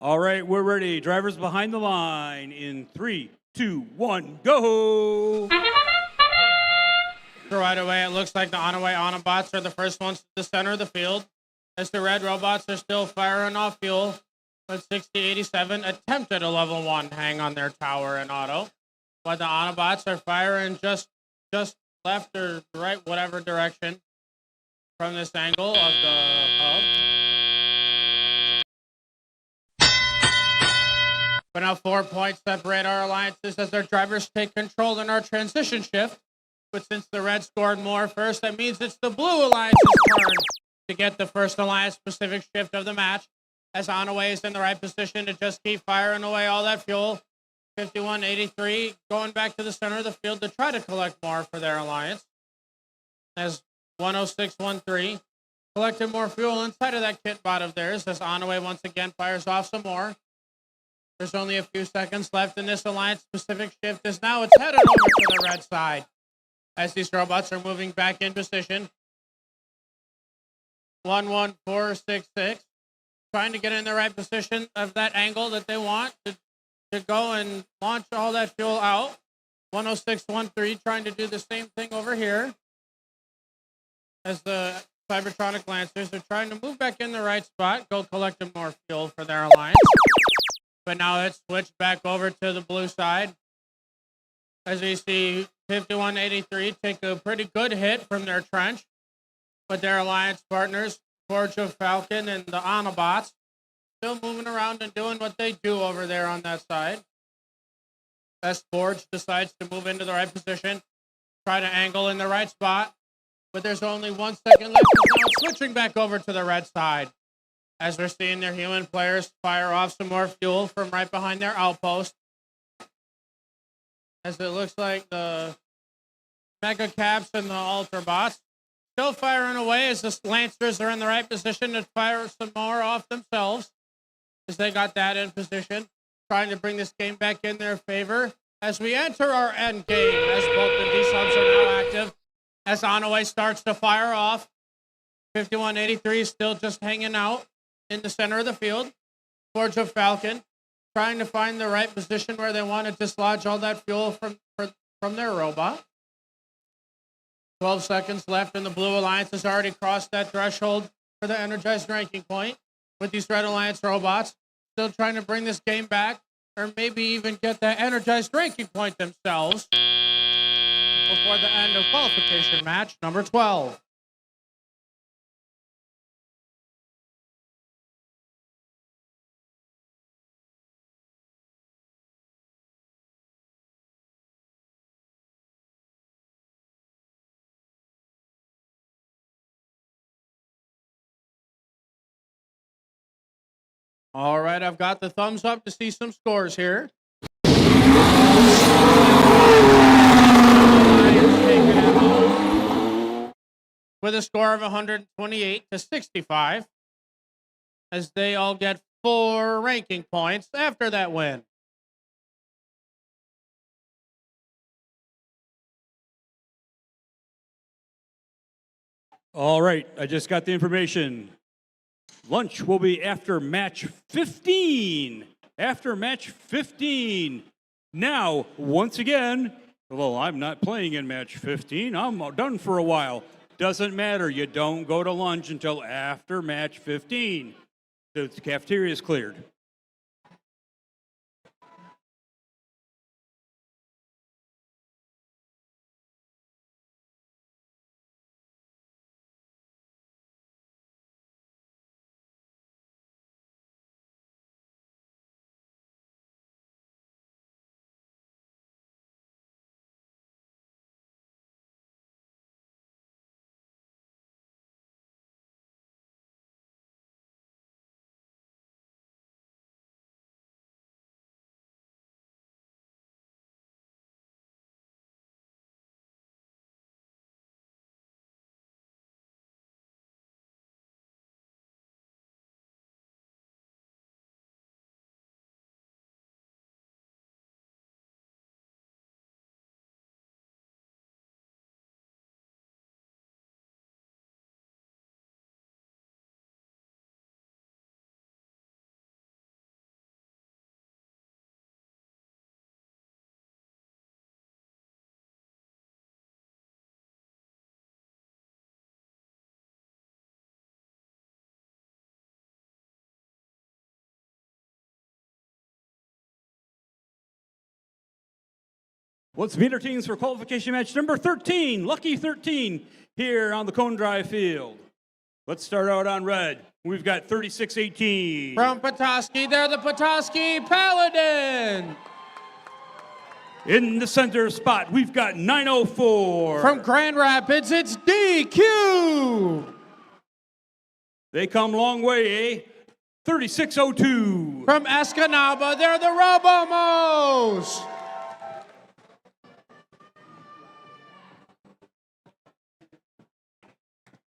All right, we're ready. Drivers behind the line in 3, 2, 1, go! Right away, it looks like the Onaway Autobots are the first ones to the center of the field, as the red robots are still firing off fuel. But 6087 attempted a level 1 hang on their tower and auto, but the Autobots are firing just left or right, whatever direction from this angle of the hub. But now 4 points separate our alliances as their drivers take control in our transition shift. But since the red scored more first, that means it's the blue alliance's turn to get the first alliance-specific shift of the match. As Onaway is in the right position to just keep firing away all that fuel. 51-83 going back to the center of the field to try to collect more for their alliance. As 106-13 collected more fuel inside of that kit bot of theirs as Onaway once again fires off some more. There's only a few seconds left in this alliance-specific shift as now it's headed over to the red side as these robots are moving back in position. 11466 trying to get in the right position of that angle that they want to to go and launch all that fuel out. 10613 trying to do the same thing over here as the Cybertronic Lancers are trying to move back in the right spot, go collect more fuel for their alliance. But now it's switched back over to the blue side. As we see 5183 take a pretty good hit from their trench. But their alliance partners, Forge of Falcon and the Autobots, still moving around and doing what they do over there on that side. As Forge decides to move into the right position, try to angle in the right spot, but there's only 1 second left. Now switching back over to the red side, as we're seeing their human players fire off some more fuel from right behind their outpost. As it looks like the Mega Caps and the Ultrabots still firing away as the Lancers are in the right position to fire some more off themselves, as they got that in position, trying to bring this game back in their favor as we enter our end game, as both of these subs are now active. As Onaway starts to fire off, 5183 is still just hanging out in the center of the field. Forge of Falcon trying to find the right position where they want to dislodge all that fuel from their robot. 12 seconds left, and the Blue Alliance has already crossed that threshold for the energized ranking point with these Red Alliance robots. Still trying to bring this game back, or maybe even get that energized ranking point themselves before the end of qualification match number 12. All right, I've got the thumbs up to see some scores here. With a score of 128 to 65, as they all get 4 ranking points after that win. All right, I just got the information. Lunch will be after match 15. After match 15. Now, once again, well, I'm not playing in match 15. I'm done for a while. Doesn't matter. You don't go to lunch until after match 15. The cafeteria is cleared. Let's meet our teams for qualification match number 13, Lucky 13, here on the Cone Drive field. Let's start out on red. We've got 3618. From Petoskey, they're the Petoskey Paladin. In the center spot, we've got 904. From Grand Rapids, it's DQ. They come a long way, eh? 3602. From Escanaba, they're the Robomos.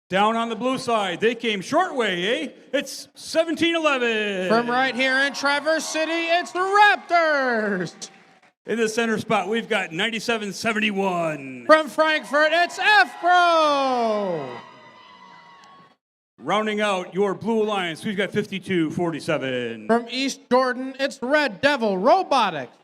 Down on the blue side, they came short way, eh? It's 1711. From right here in Traverse City, it's the Raptors. In the center spot, we've got 9771. From Frankfurt, it's F-Pro. Rounding out your Blue Alliance, we've got 52-47. From East Jordan, it's Red Devil Robotics.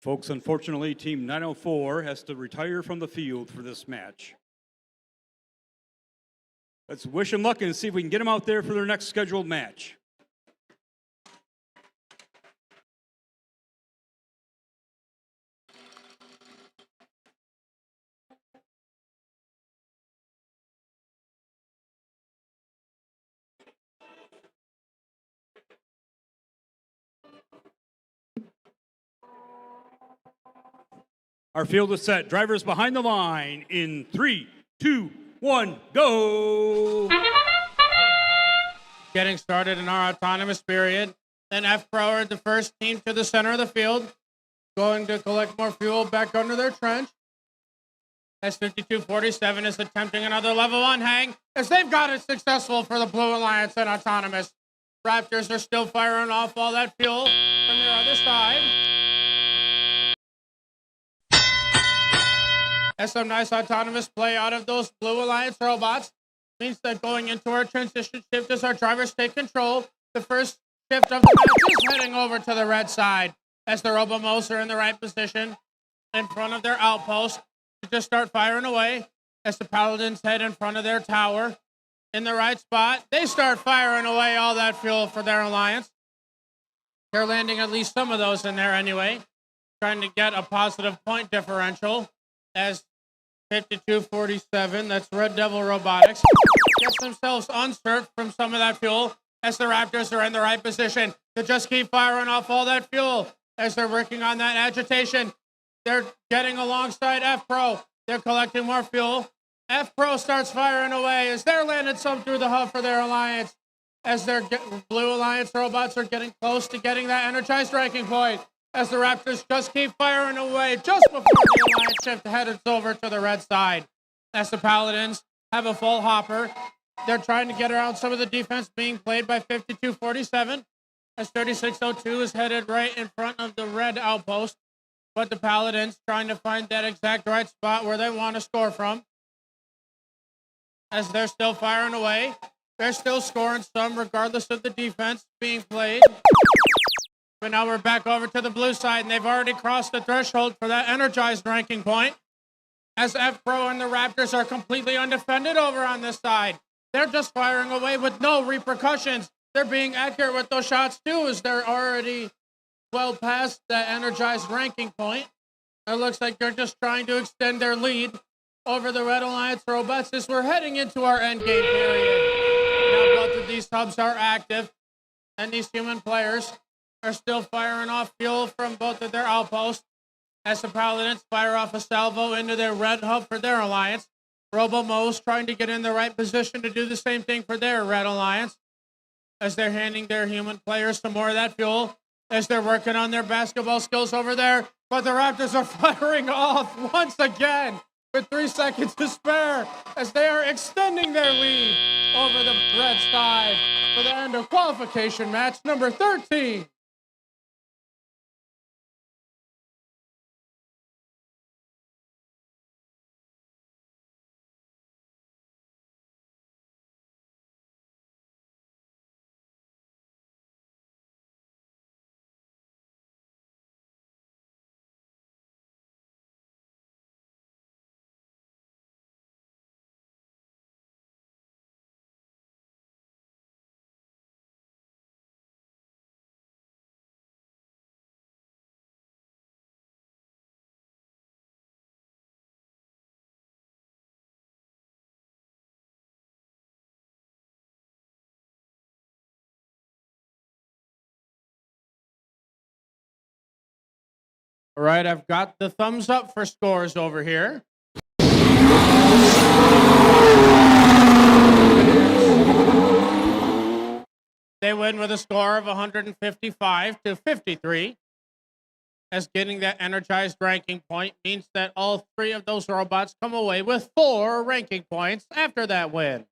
Folks, unfortunately, Team 904 has to retire from the field for this match. Let's wish them luck and see if we can get them out there for their next scheduled match. Our field is set. Drivers behind the line in 3, 2, 1, go! Getting started in our autonomous period. Then F-Pro are the first team to the center of the field, going to collect more fuel back under their trench. S5247 is attempting another level 1 hang, as they've got it successful for the Blue Alliance and autonomous. Raptors are still firing off all that fuel from their other side. As some nice autonomous play out of those Blue Alliance robots means that going into our transition shift as our drivers take control, the first shift of the match is heading over to the red side as the Robomos are in the right position in front of their outpost to just start firing away as the Paladins head in front of their tower in the right spot. They start firing away all that fuel for their alliance. They're landing at least some of those in there anyway, trying to get a positive point differential as 5247, that's Red Devil Robotics, gets themselves unserved from some of that fuel as the Raptors are in the right position to just keep firing off all that fuel as they're working on that agitation. They're getting alongside F-Pro. They're collecting more fuel. F-Pro starts firing away as they're landing some through the hub for their alliance as their Blue Alliance robots are getting close to getting that energized ranking point. As the Raptors just keep firing away just before the Alliance shift heads over to the red side. As the Paladins have a full hopper, they're trying to get around some of the defense being played by 5247. As 3602 is headed right in front of the red outpost, but the Paladins trying to find that exact right spot where they want to score from. As they're still firing away, they're still scoring some regardless of the defense being played. But now we're back over to the blue side, and they've already crossed the threshold for that energized ranking point. As F-Pro and the Raptors are completely undefended over on this side. They're just firing away with no repercussions. They're being accurate with those shots too, as they're already well past that energized ranking point. It looks like they're just trying to extend their lead over the Red Alliance robots as we're heading into our endgame period. Now both of these hubs are active, and these human players are still firing off fuel from both of their outposts as the Paladins fire off a salvo into their red hub for their alliance. Robomos trying to get in the right position to do the same thing for their red alliance as they're handing their human players some more of that fuel as they're working on their basketball skills over there. But the Raptors are firing off once again with 3 seconds to spare as they are extending their lead over the red side for the end of qualification match number 13. All right, I've got the thumbs up for scores over here. They win with a score of 155 to 53. As getting that energized ranking point means that all 3 of those robots come away with 4 ranking points after that win.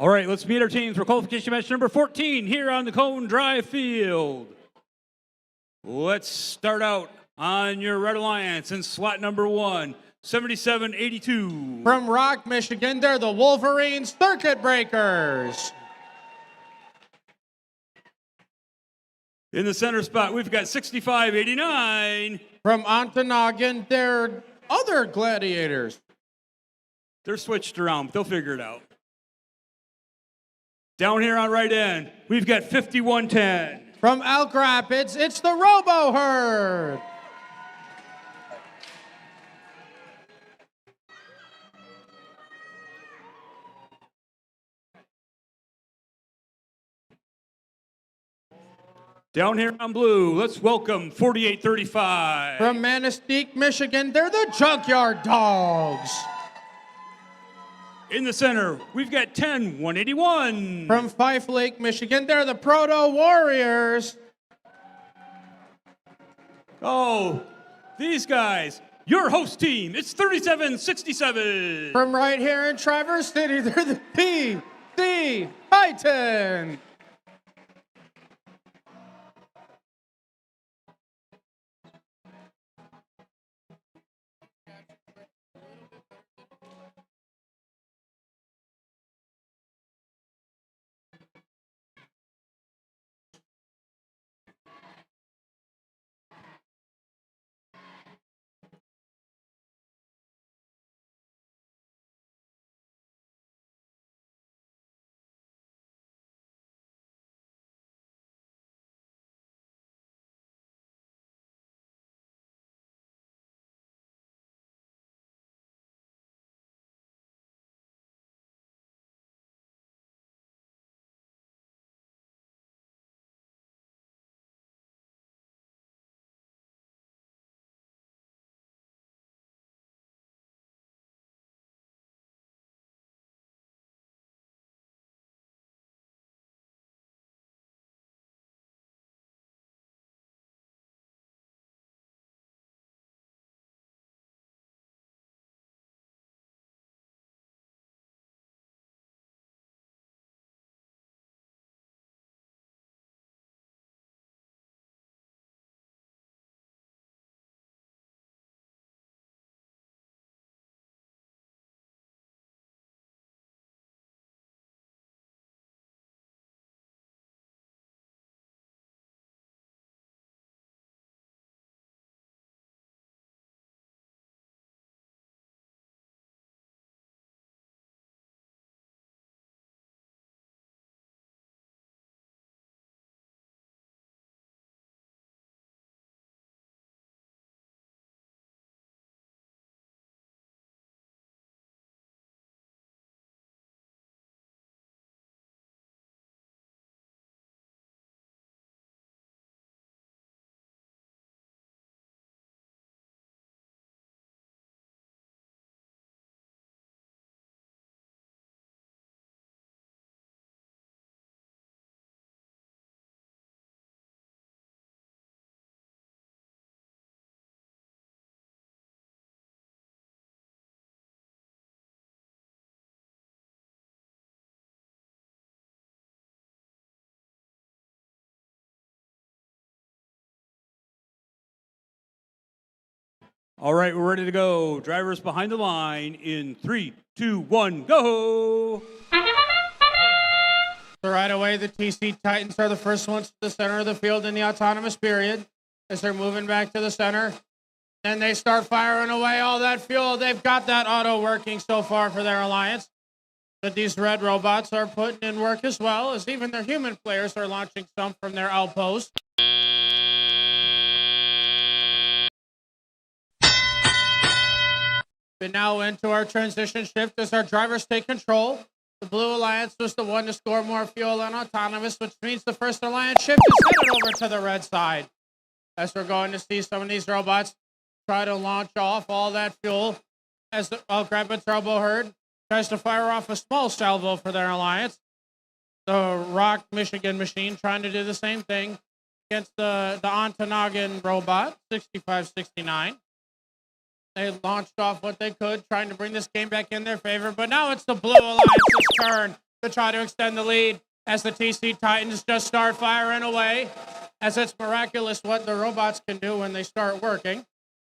All right, let's meet our teams for qualification match number 14 here on the Cone Drive field. Let's start out on your Red Alliance in slot number 1, 7782. From Rock, Michigan, they're the Wolverines Circuit Breakers. In the center spot, we've got 6589. From Ontonagon, they're other Gladiators. They're switched around, but they'll figure it out. Down here on right end, we've got 5110. From Elk Rapids, it's the Robo Herd. Down here on blue, let's welcome 4835. From Manistee, Michigan, they're the Junkyard Dogs. In the center, we've got 10181. From Fife Lake, Michigan, they're the Proto Warriors. Oh, these guys, your host team, it's 3767. From right here in Traverse City, they're the PC Titan. All right, we're ready to go. Drivers behind the line in 3, 2, 1, go. So right away, the TC Titans are the first ones to the center of the field in the autonomous period as they're moving back to the center. Then they start firing away all that fuel. They've got that auto working so far for their alliance. But these red robots are putting in work as well, as even their human players are launching some from their outpost. But now into our transition shift as our drivers take control. The Blue Alliance was the one to score more fuel on autonomous, which means the first Alliance shift is headed over to the red side. As we're going to see some of these robots try to launch off all that fuel as the Rapid Turbo Herd tries to fire off a small salvo for their Alliance. The Rock Michigan machine trying to do the same thing against the Ontonagon robot, 6569. They launched off what they could, trying to bring this game back in their favor, but now it's the Blue Alliance's turn to try to extend the lead as the TC Titans just start firing away. As it's miraculous what the robots can do when they start working.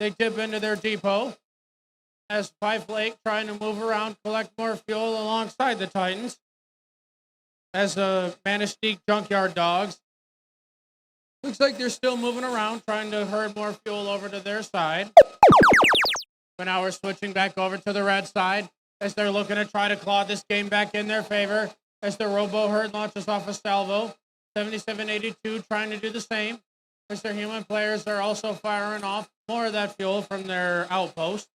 They dip into their depot as Five Lake trying to move around, collect more fuel alongside the Titans. As the Manistee Junkyard Dogs. Looks like they're still moving around, trying to herd more fuel over to their side. But now we're switching back over to the red side as they're looking to try to claw this game back in their favor. As the Robo Herd launches off a salvo. 7782 trying to do the same. As their human players are also firing off more of that fuel from their outpost.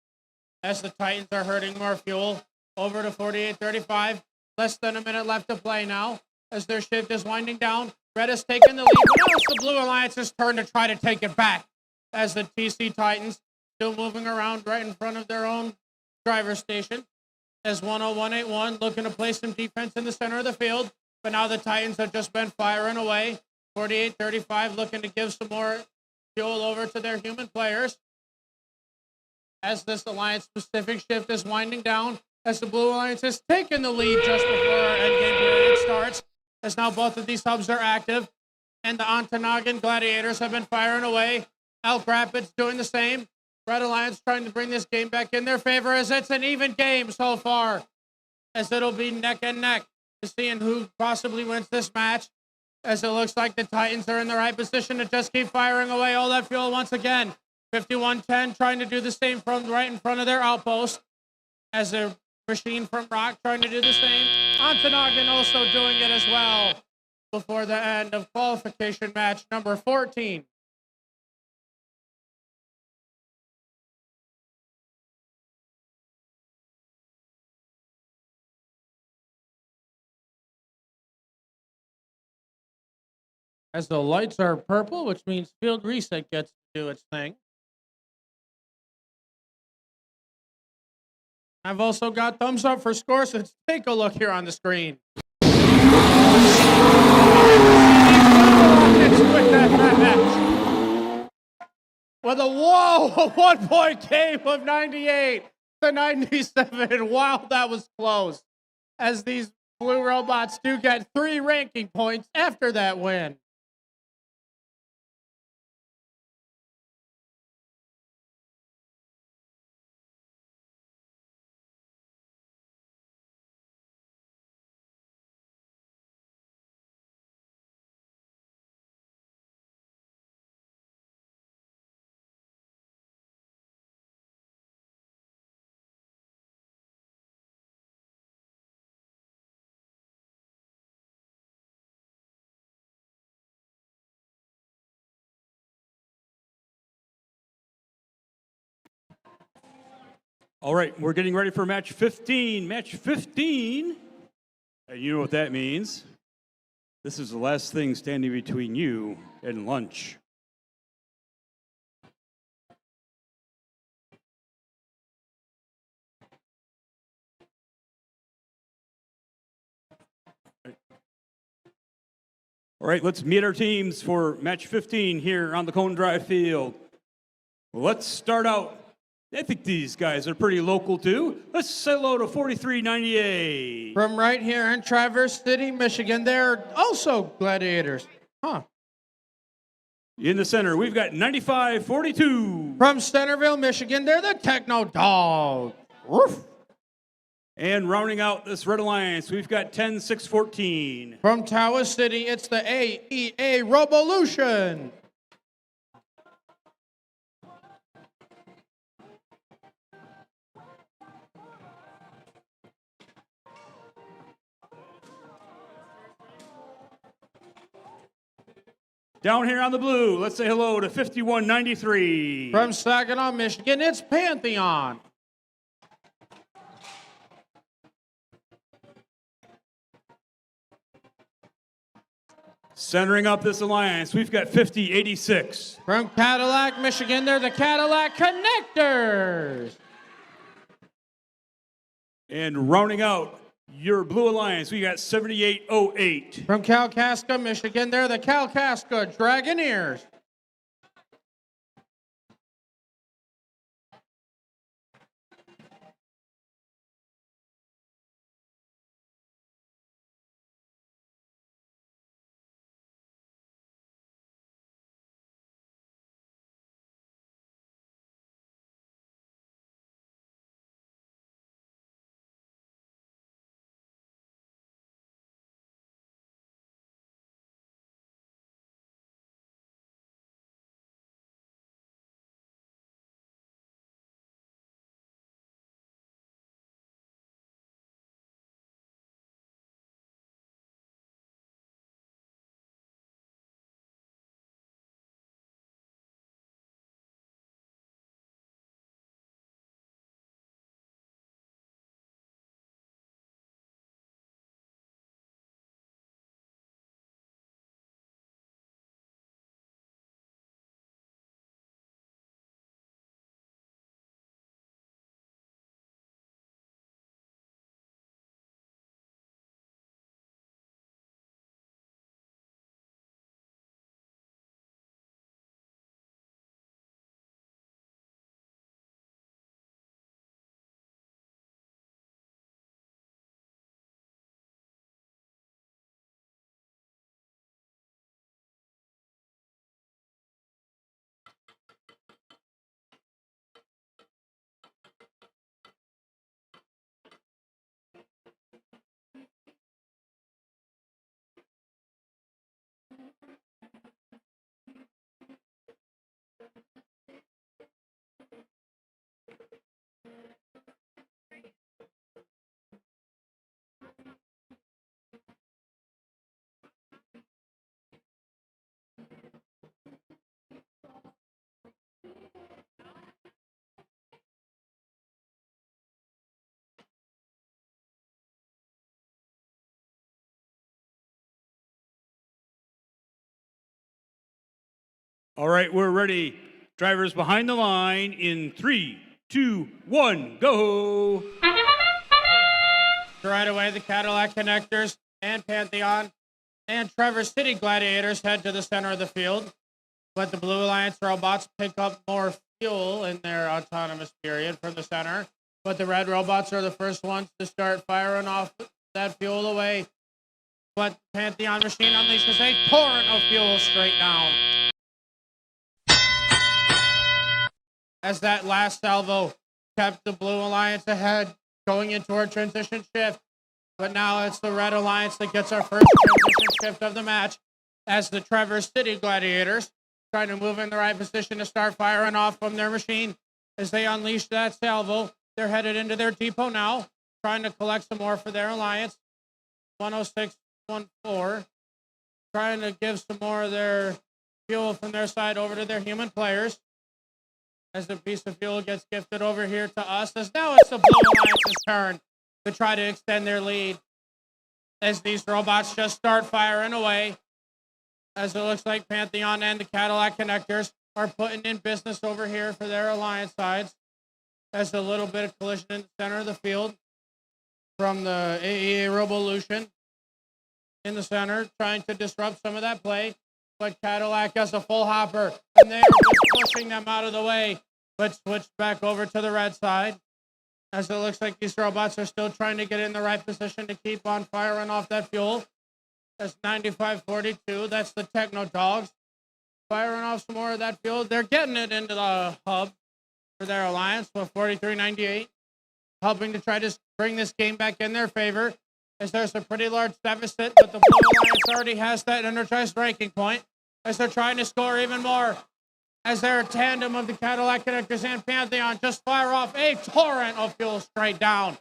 As the Titans are herding more fuel over to 4835. Less than a minute left to play now. As their shift is winding down. Red is taking the lead, but now it's the Blue Alliance's turn to try to take it back. As the TC Titans still moving around right in front of their own driver station. As 10181 looking to play some defense in the center of the field. But now the Titans have just been firing away. 4835 looking to give some more fuel over to their human players. As this Alliance Pacific shift is winding down. As the Blue Alliance is taking the lead just before our endgame period starts. As now both of these hubs are active. And the Ontonagon Gladiators have been firing away. Elk Rapids doing the same. Red Alliance trying to bring this game back in their favor as it's an even game so far. As it'll be neck and neck to seeing who possibly wins this match. As it looks like the Titans are in the right position to just keep firing away all that fuel once again. 5110 trying to do the same from right in front of their outpost. As a machine from Rock trying to do the same. Ontonagon also doing it as well before the end of qualification match number 14. As the lights are purple, which means field reset gets to do its thing. I've also got thumbs up for scores, so let's take a look here on the screen. With a 1-point game of 98 to 97. Wow, that was close. As these Blue Robots do get 3 ranking points after that win. All right, we're getting ready for match 15. Match 15, and you know what that means. This is the last thing standing between you and lunch. All right, let's meet our teams for match 15 here on the Cone Drive field. Let's start out. I think these guys are pretty local too. Let's say hello to 4398. From right here in Traverse City, Michigan, they're also Gladiators. Huh. In the center, we've got 9542. From Centerville, Michigan, they're the Techno Dogs. Woof. And rounding out this Red Alliance, we've got 10614. From Tawas City, it's the AEA Robolution. Down here on the blue, let's say hello to 5193. From Saginaw, Michigan, it's Pantheon. Centering up this alliance, we've got 5086. From Cadillac, Michigan, they're the Cadillac Connectors. And rounding out your Blue Alliance, we got 7808. From Kalkaska, Michigan, they're the Kalkaska Dragoneers. All right, we're ready. Drivers behind the line in 3, 2, 1, go. Right away, the Cadillac Connectors and Pantheon and Traverse City Gladiators head to the center of the field. Let the Blue Alliance robots pick up more fuel in their autonomous period from the center. But the red robots are the first ones to start firing off that fuel away. But Pantheon machine unleashes a torrent of fuel straight down. As that last salvo kept the Blue Alliance ahead, going into our transition shift. But now it's the Red Alliance that gets our first transition shift of the match, as the Traverse City Gladiators trying to move in the right position to start firing off from their machine. As they unleash that salvo, they're headed into their depot now, trying to collect some more for their alliance. 106-14, trying to give some more of their fuel from their side over to their human players. As the piece of fuel gets gifted over here to us, as now it's the Blue Alliance's turn to try to extend their lead. As these robots just start firing away, as it looks like Pantheon and the Cadillac Connectors are putting in business over here for their alliance sides. As a little bit of collision in the center of the field from the AEA Revolution in the center, trying to disrupt some of that play. But Cadillac has a full hopper, and they are just pushing them out of the way, but switch back over to the red side. As it looks like these robots are still trying to get in the right position to keep on firing off that fuel. That's 9542. That's the Techno Dogs firing off some more of that fuel. They're getting it into the hub for their alliance with 4398, helping to try to bring this game back in their favor, as there's a pretty large deficit, but the Blue Alliance already has that energized ranking point, as they're trying to score even more, as their tandem of the Cadillac Connectors and Pantheon just fire off a torrent of fuel straight down,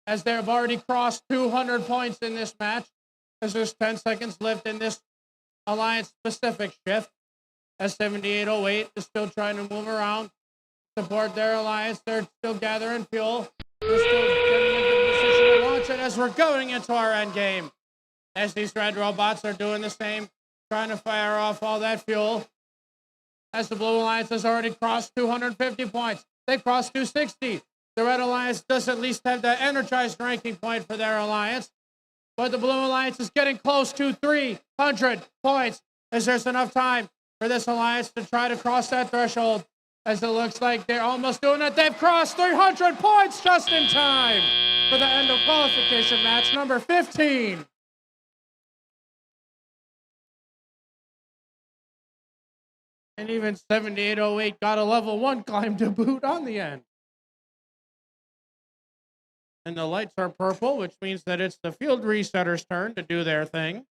as they have already crossed 200 points in this match, as there's 10 seconds left in this alliance-specific shift, as 7808 is still trying to move around, support their alliance. They're still gathering fuel. They're still getting into position to launch it as we're going into our end game. As these red robots are doing the same, trying to fire off all that fuel. As the Blue Alliance has already crossed 250 points. They crossed 260. The Red Alliance does at least have that energized ranking point for their alliance. But the Blue Alliance is getting close to 300 points, as there's enough time for this alliance to try to cross that threshold. As it looks like they're almost doing it. They've crossed 300 points just in time for the end of qualification match number 15. And even 7808 got a level 1 climb to boot on the end. And the lights are purple, which means that it's the field resetter's turn to do their thing.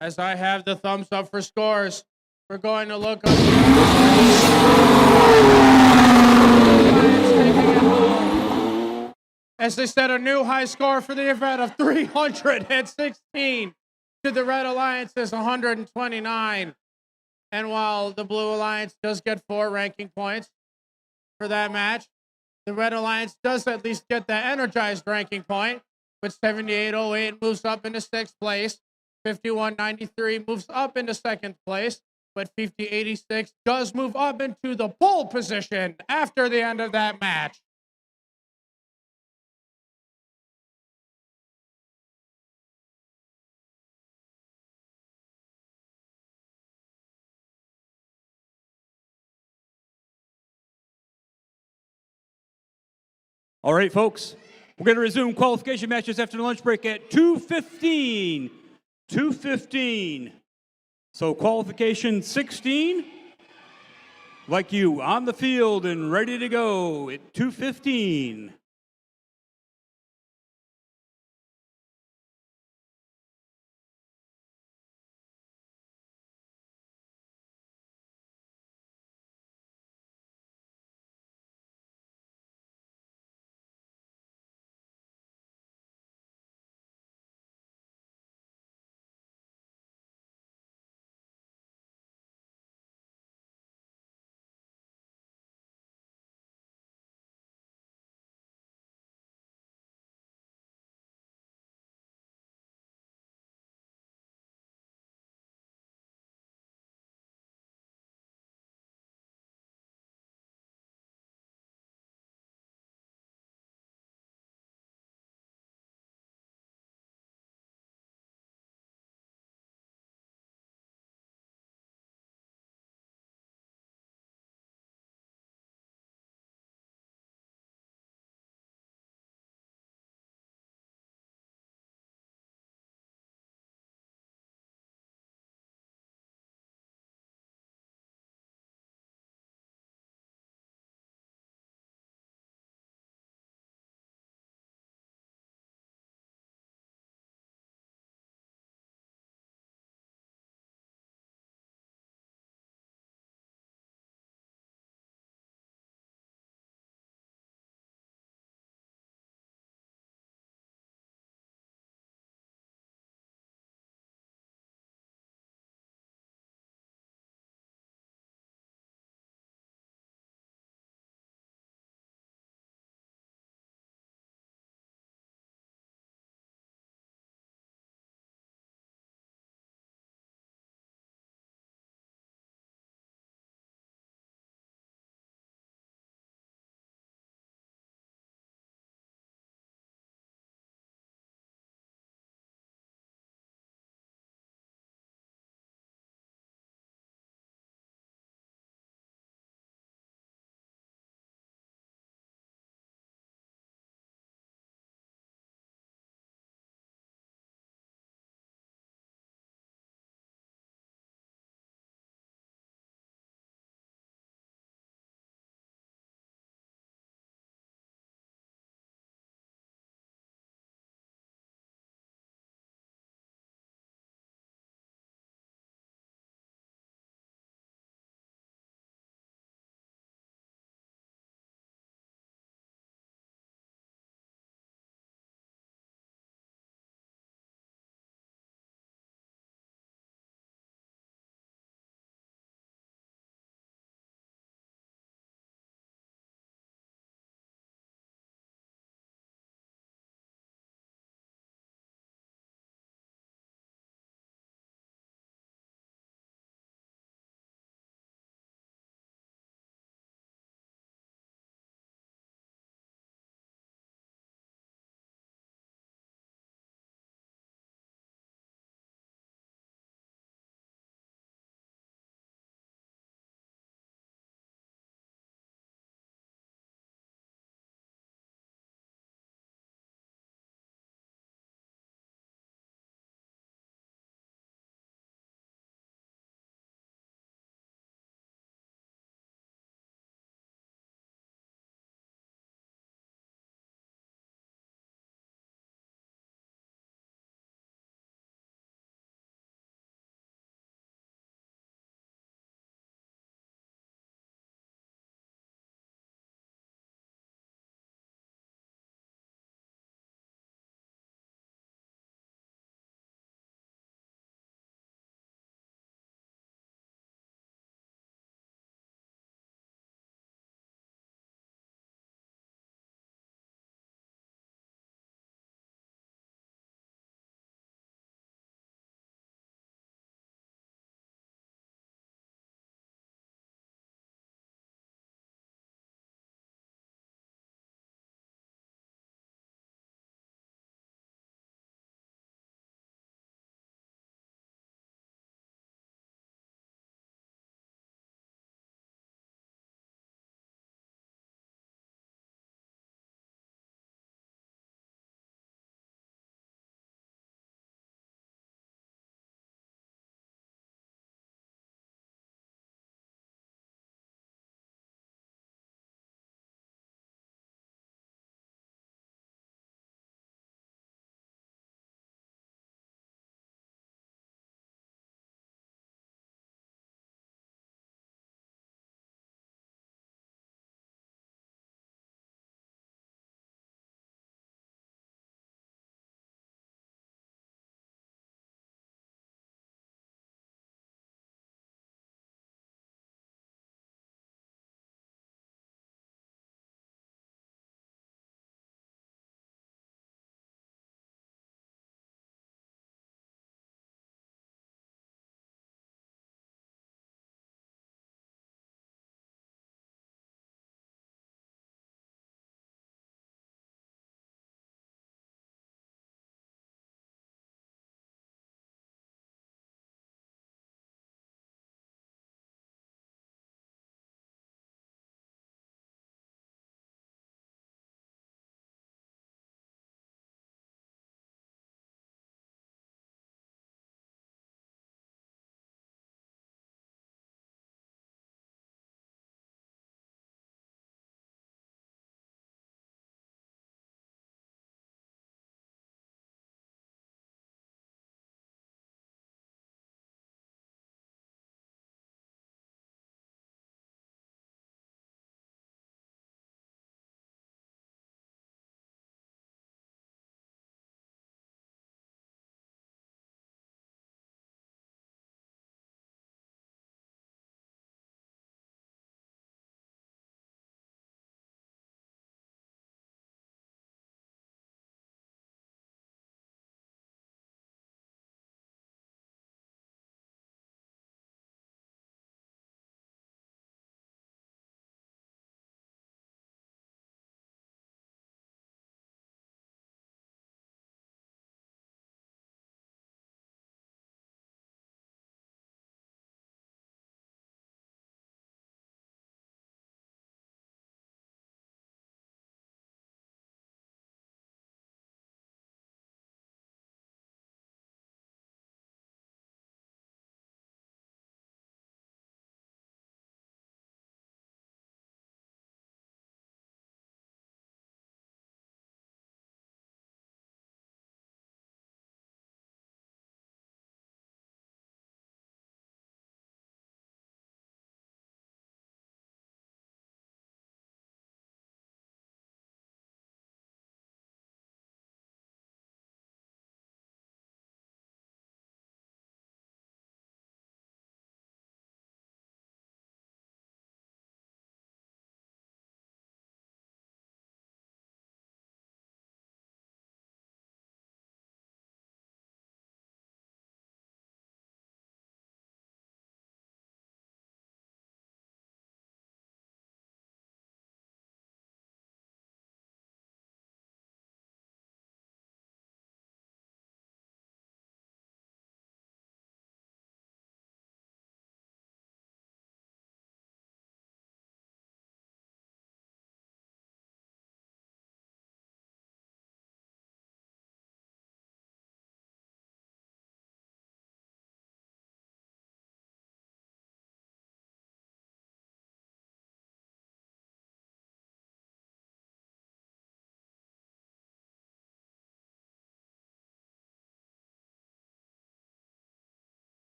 As I have the thumbs up for scores, we're going to look up. As they set a new high score for the event of 316 to the Red Alliance's 129. And while the Blue Alliance does get 4 ranking points for that match, the Red Alliance does at least get the energized ranking point, but 7808 moves up into 6th place. 5193 moves up into 2nd place, but 5086 does move up into the pole position after the end of that match. All right, folks, we're going to resume qualification matches after the lunch break at 2:15. 2:15. So qualification 16, like you, on the field and ready to go at 2:15.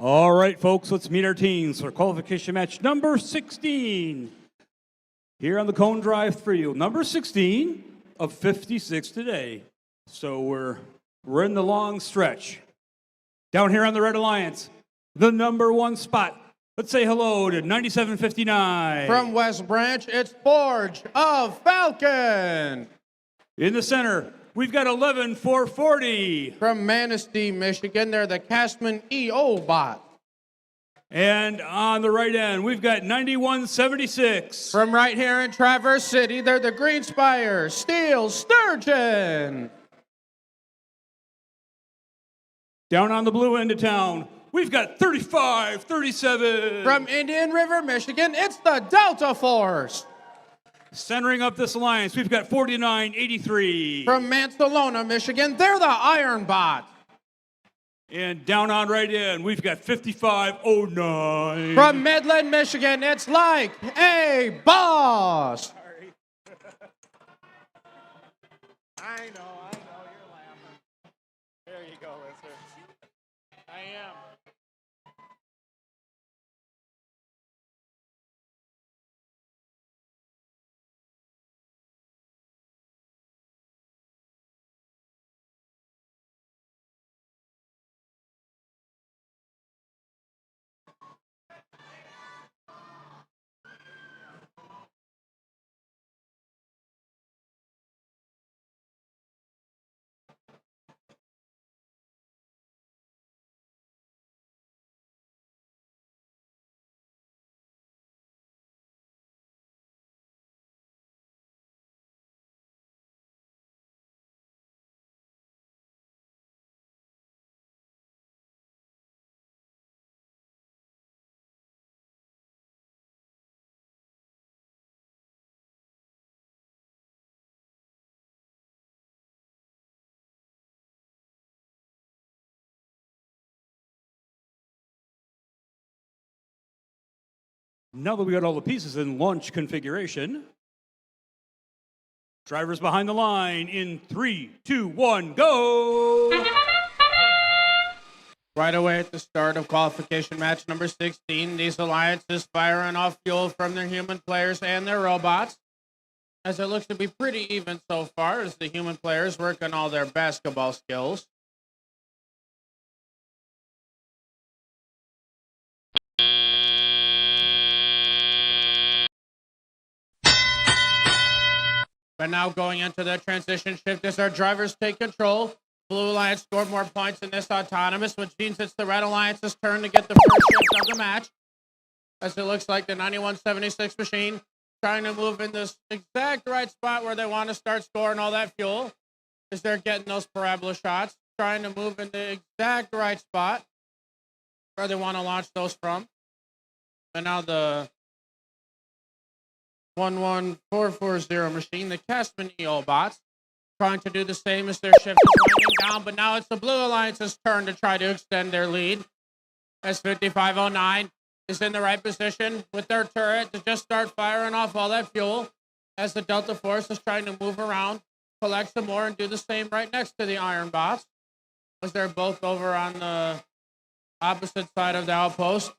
All right, folks, let's meet our teams for qualification match number 16. Here on the Cone Drive for you, number 16 of 56 today. So we're in the long stretch. Down here on the Red Alliance, the number 1 spot. Let's say hello to 9759. From West Branch, it's Forge of Falcon. In the center, we've got 11440. From Manistee, Michigan, they're the Castman EO bot. And on the right end, we've got 9176. From right here in Traverse City, they're the Greenspire Steel Sturgeon. Down on the blue end of town, we've got 3537. From Indian River, Michigan, it's the Delta Force. Centering up this alliance, we've got 4983. From Mansalona, Michigan, they're the Iron Bot. And down on right end, we've got 5509. From Midland, Michigan, it's like a boss. I know, you're laughing. There you go, Lister. I am. Now that we got all the pieces in launch configuration, drivers behind the line in 3, 2, 1, go! Right away at the start of qualification match number 16, these alliances firing off fuel from their human players and their robots. As it looks to be pretty even so far as the human players work on all their basketball skills. But now going into the transition shift as our drivers take control. Blue Alliance scored more points in this autonomous, which means it's the Red Alliance's turn to get the first shift of the match. As it looks like the 9176 machine trying to move in this exact right spot where they want to start scoring all that fuel. As they're getting those parabola shots, trying to move in the exact right spot where they want to launch those from. And now the 11440 machine, the Castman EO bots, trying to do the same as their shift is winding down, but now it's the Blue Alliance's turn to try to extend their lead. As 5509 is in the right position with their turret to just start firing off all that fuel as the Delta Force is trying to move around, collect some more, and do the same right next to the Iron bots, as they're both over on the opposite side of the outpost.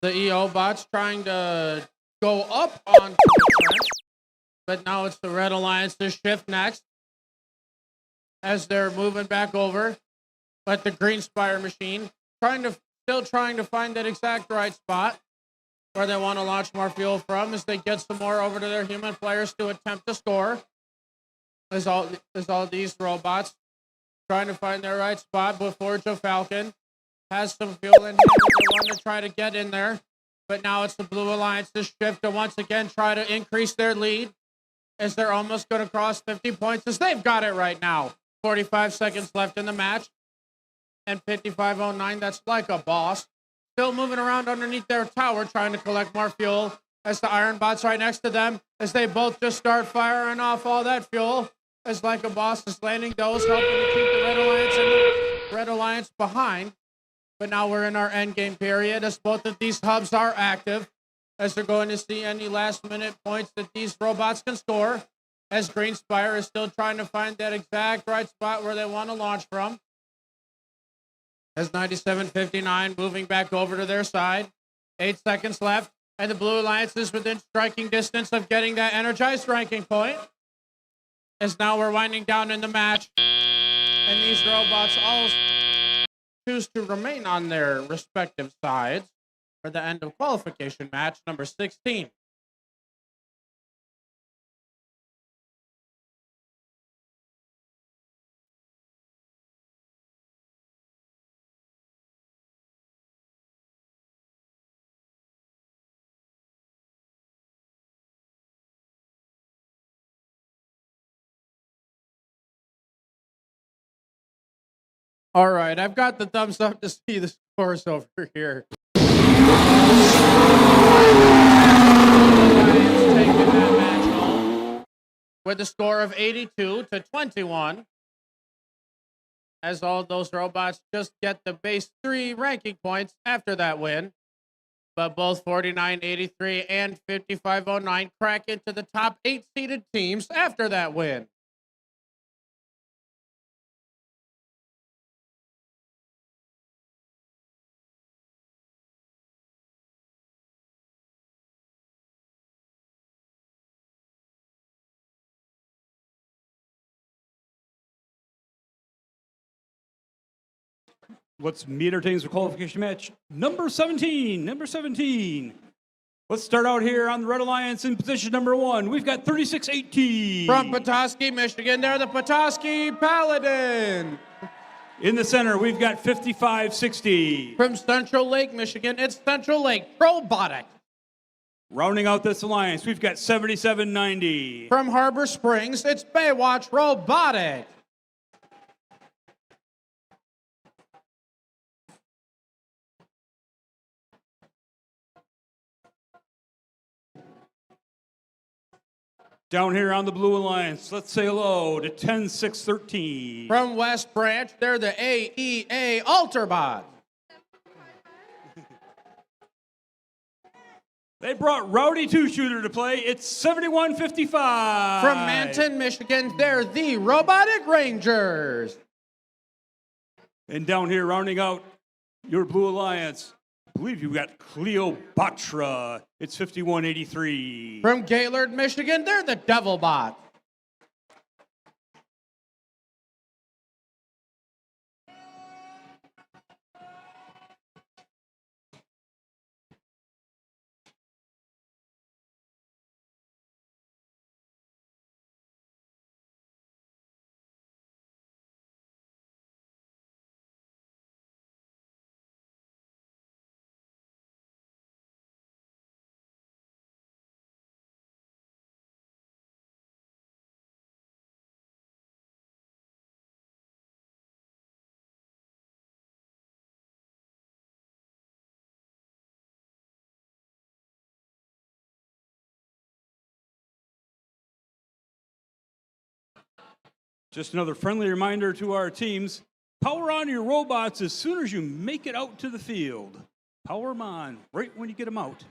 The EO bots trying to go up onto the trench, but now it's the Red Alliance's shift next as they're moving back over. But the Greenspire machine still trying to find that exact right spot where they want to launch more fuel from as they get some more over to their human players to attempt to score. As all these robots trying to find their right spot, but Forge of Falcon has some fuel in him and they want to try to get in there. But now it's the Blue Alliance's shift to once again try to increase their lead as they're almost going to cross 50 points as they've got it right now. 45 seconds left in the match. And 5509, that's like a boss. Still moving around underneath their tower trying to collect more fuel as the Iron bots right next to them as they both just start firing off all that fuel as like a boss is landing those, helping to keep the Red Alliance and the Red Alliance behind. But now we're in our end game period as both of these hubs are active as they're going to see any last minute points that these robots can score as Greenspire is still trying to find that exact right spot where they want to launch from. As 97.59 moving back over to their side. 8 seconds left. And the Blue Alliance is within striking distance of getting that energized ranking point. As now we're winding down in the match. And these robots all choose to remain on their respective sides for the end of qualification match number 16. All right, I've got the thumbs up to see the scores over here. Lions taking that match home with a score of 82-21. As all those robots just get the base 3 ranking points after that win. But both 49.83 and 55.09 crack into the top 8 seeded teams after that win. Let's meet our teams for qualification match number 17. Number 17. Let's start out here on the Red Alliance in position number 1. We've got 36-18. From Petoskey, Michigan, they're the Petoskey Paladin. In the center, we've got 55-60. From Central Lake, Michigan, it's Central Lake Robotics. Rounding out this alliance, we've got 77-90. From Harbor Springs, it's Baywatch Robotics. Down here on the Blue Alliance, let's say hello to 10-6-13. From West Branch, they're the AEA Alterbot. They brought Rowdy Two-Shooter to play. It's 71-55. From Manton, Michigan, they're the Robotic Rangers. And down here, rounding out your Blue Alliance, I believe you've got Cleopatra. It's 51-83. From Gaylord, Michigan, they're the Devilbot. Just another friendly reminder to our teams, power on your robots as soon as you make it out to the field. Power them on right when you get them out.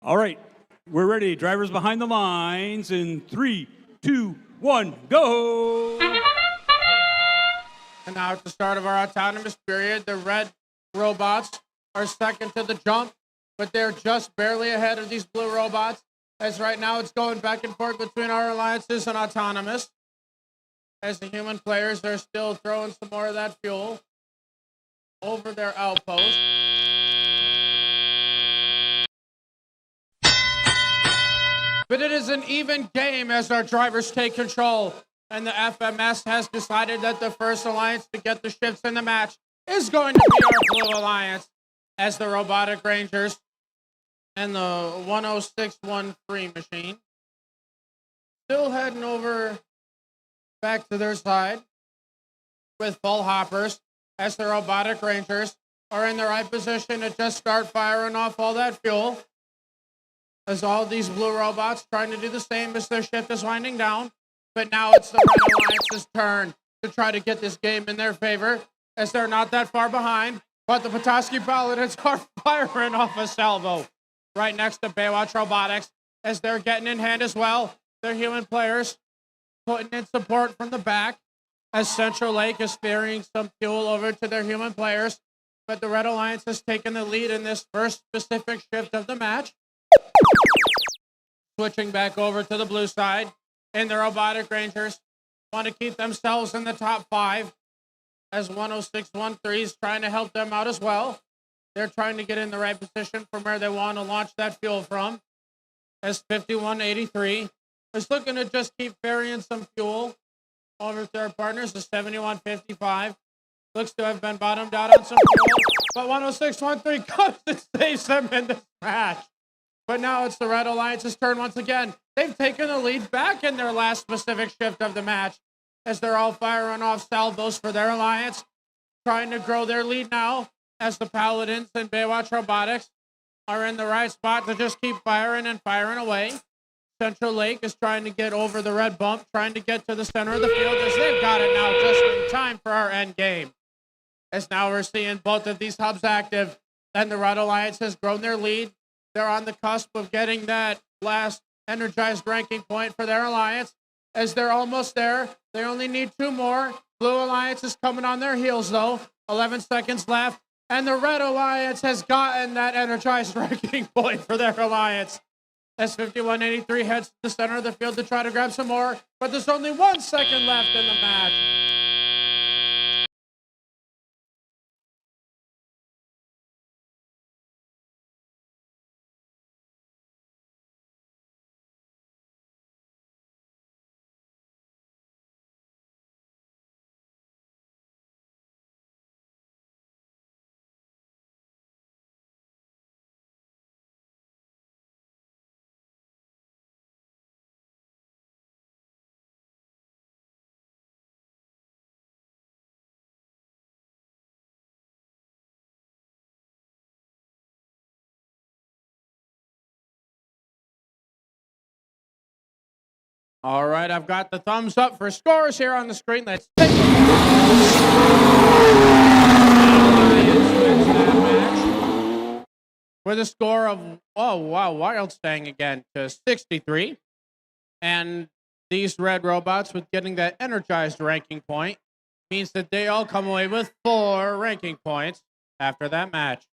All right, we're ready. Drivers behind the lines in 3, 2, 1, go! And now at the start of our autonomous period, the red robots are second to the jump, but they're just barely ahead of these blue robots. As right now it's going back and forth between our alliances and autonomous. As the human players are still throwing some more of that fuel over their outpost. But it is an even game as our drivers take control. And the FMS has decided that the first alliance to get the shifts in the match is going to be our Blue Alliance, as the Robotic Rangers and the 10613 machine still heading over back to their side with full hoppers, as the Robotic Rangers are in the right position to just start firing off all that fuel, as all these blue robots trying to do the same as their shift is winding down. But now it's the Red Alliance's turn to try to get this game in their favor, as they're not that far behind. But the Petoskey Paladins are firing off a salvo right next to Baywatch Robotics, as they're getting in hand as well. Their human players putting in support from the back, as Central Lake is ferrying some fuel over to their human players. But the Red Alliance has taken the lead in this first specific shift of the match. Switching back over to the blue side, and the Robotic Rangers want to keep themselves in the top 5, as 10613 is trying to help them out as well. They're trying to get in the right position from where they want to launch that fuel from, as 5183 is looking to just keep ferrying some fuel over to their partners. The 7155 looks to have been bottomed out on some fuel, but 10613 comes and saves them in this match. But now it's the Red Alliance's turn once again. They've taken the lead back in their last specific shift of the match, as they're all firing off salvos for their alliance, trying to grow their lead now, as the Paladins and Baywatch Robotics are in the right spot to just keep firing and firing away. Central Lake is trying to get over the red bump, trying to get to the center of the field, as they've got it now just in time for our end game. As now we're seeing both of these hubs active, and the Red Alliance has grown their lead. They're on the cusp of getting that last energized ranking point for their alliance, as they're almost there. They only need 2 more. Blue Alliance is coming on their heels, though. 11 seconds left, and the Red Alliance has gotten that energized ranking point for their alliance, as 5183 heads to the center of the field to try to grab some more, but there's only 1 second left in the match. All right, I've got the thumbs up for scores here on the screen. Let's take a look. With a score of, oh wow, Wild staying again to 63. And these red robots, with getting that energized ranking point, means that they all come away with 4 ranking points after that match.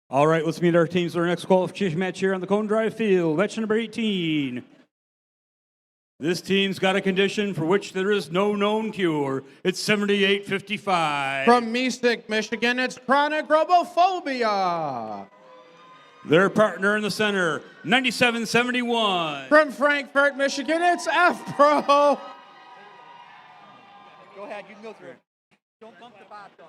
All right, let's meet our teams for our next qualification match here on the Cone Drive field. Match number 18. This team's got a condition for which there is no known cure. It's 7855. From Mystic, Michigan, it's chronic robophobia. Their partner in the center, 9771. From Frankfurt, Michigan, it's F-Pro. Go ahead, you can go through it. Don't bump the bot, though.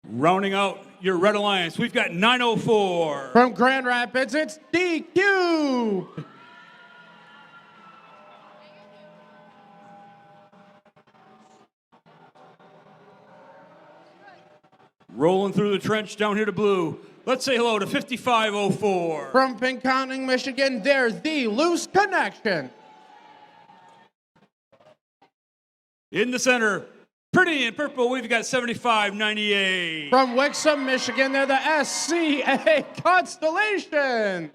Rounding out your Red Alliance, we've got 904. From Grand Rapids, it's DQ. Rolling through the trench down here to blue. Let's say hello to 5504. From Pinconning, Michigan, they're the Loose Connection. In the center, pretty in purple, we've got 7598. From Wixom, Michigan, they're the SCA Constellation.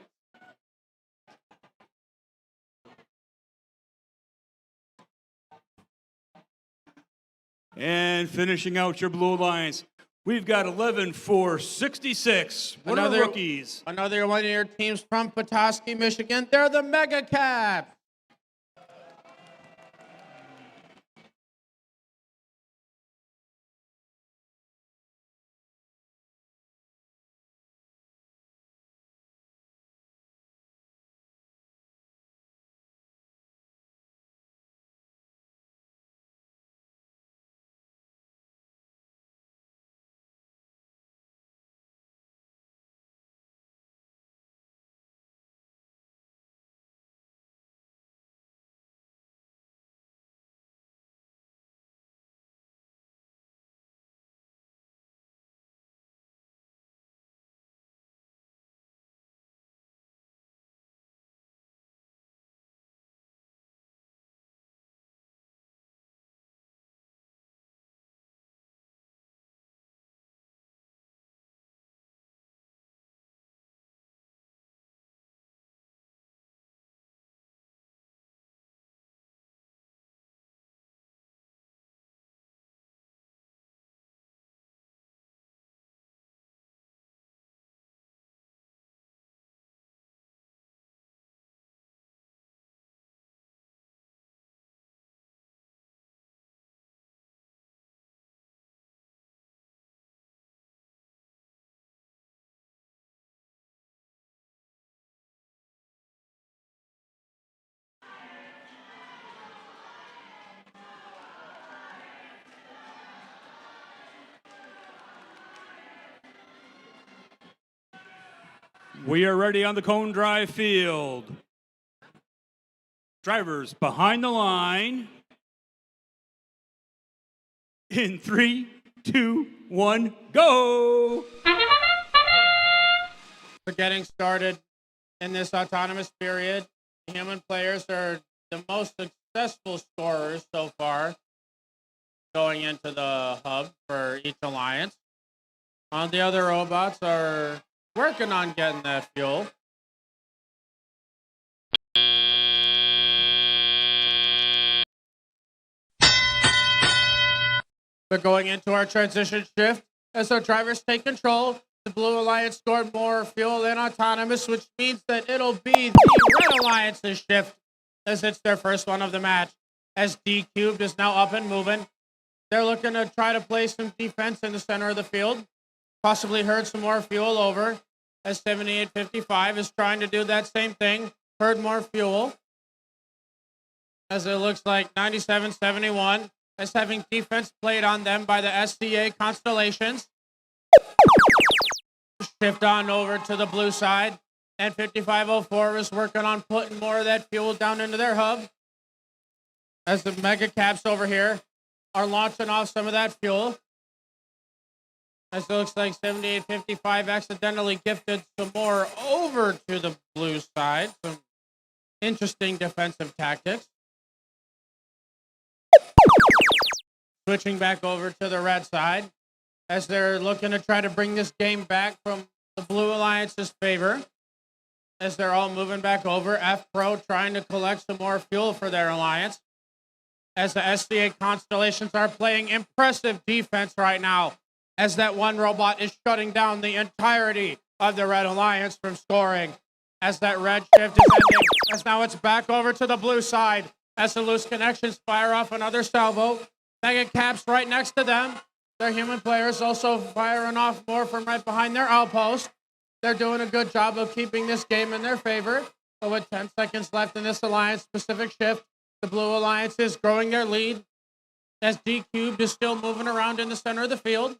And finishing out your Blue Alliance, we've got 11466. What are the rookies? Another one of your teams from Petoskey, Michigan, they're the Mega Cap. We are ready on the Cone Drive field. Drivers behind the line. In 3, 2, 1, go! We're getting started in this autonomous period. Human players are the most successful scorers so far going into the hub for each alliance. All the other robots are working on getting that fuel. We're going into our transition shift as our drivers take control. The Blue Alliance scored more fuel than Autonomous, which means that it'll be the Red Alliance's shift as it's their first one of the match. As D Cubed is now up and moving, they're looking to try to play some defense in the center of the field. Possibly herd some more fuel over as 7855 is trying to do that same thing, herd more fuel. As it looks like 9771 is having defense played on them by the SCA Constellations. Shift on over to the blue side, and 5504 is working on putting more of that fuel down into their hub. As the Mega Caps over here are launching off some of that fuel. As it looks like 7855 accidentally gifted some more over to the blue side. Some interesting defensive tactics. Switching back over to the red side as they're looking to try to bring this game back from the Blue Alliance's favor. As they're all moving back over, F-Pro trying to collect some more fuel for their alliance. As the SCA Constellations are playing impressive defense right now, as that one robot is shutting down the entirety of the Red Alliance from scoring. As that red shift is ending, as now it's back over to the blue side, as the Loose Connections fire off another salvo. Mega Caps right next to them. Their human players also firing off more from right behind their outpost. They're doing a good job of keeping this game in their favor. But with 10 seconds left in this alliance-specific shift, the Blue Alliance is growing their lead as D Cubed is still moving around in the center of the field.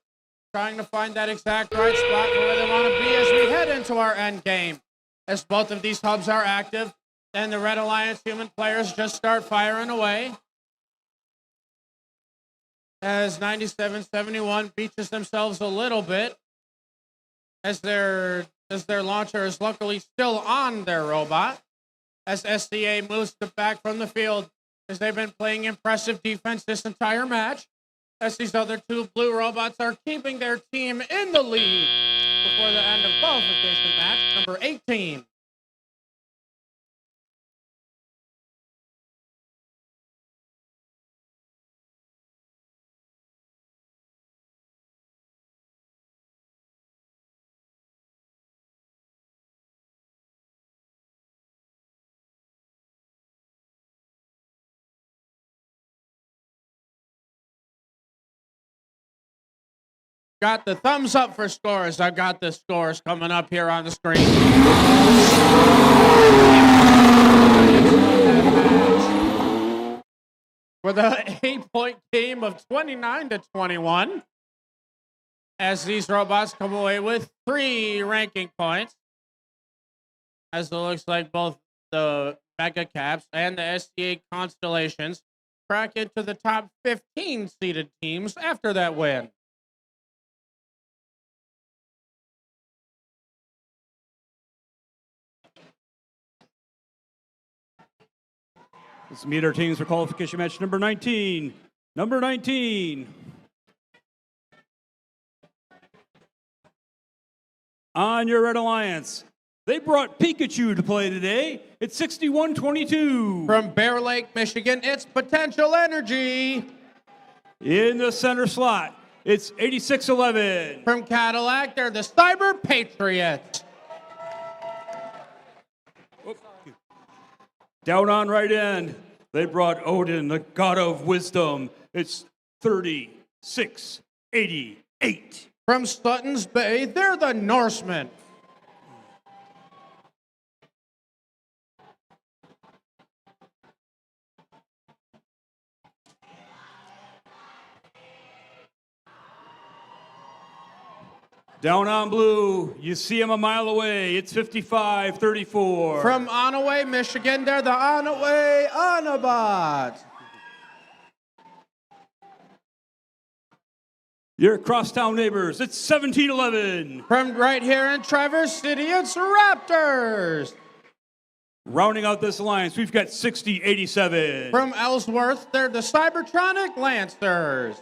trying to find that exact right spot for where they want to be as we head into our end game. As both of these hubs are active, and the Red Alliance human players just start firing away. As 9771 beaches themselves a little bit, as their launcher is luckily still on their robot, as SDA moves back from the field, as they've been playing impressive defense this entire match, as these other two blue robots are keeping their team in the lead before the end of qualification match number 18. Got the thumbs up for scores. I've got the scores coming up here on the screen. With a 8-point game of 29-21. As these robots come away with 3 ranking points. As it looks like both the Mega Caps and the SDA Constellations crack into the top 15 seeded teams after that win. Let's meet our teams for qualification match number 19. Number 19. On your Red Alliance, they brought Pikachu to play today. It's 61-22. From Bear Lake, Michigan, it's Potential Energy. In the center slot, it's 86-11. From Cadillac, they're the Cyber Patriots. Down on right end, they brought Odin, the god of wisdom. It's 36-88. From Sutton's Bay, they're the Norsemen. Down on blue, you see him a mile away. It's 55-34. From Onaway, Michigan, they're the Onaway Autobots. Your crosstown neighbors, it's 17-11. From right here in Traverse City, it's Raptors. Rounding out this alliance, we've got 60-87. From Ellsworth, they're the Cybertronic Lancers.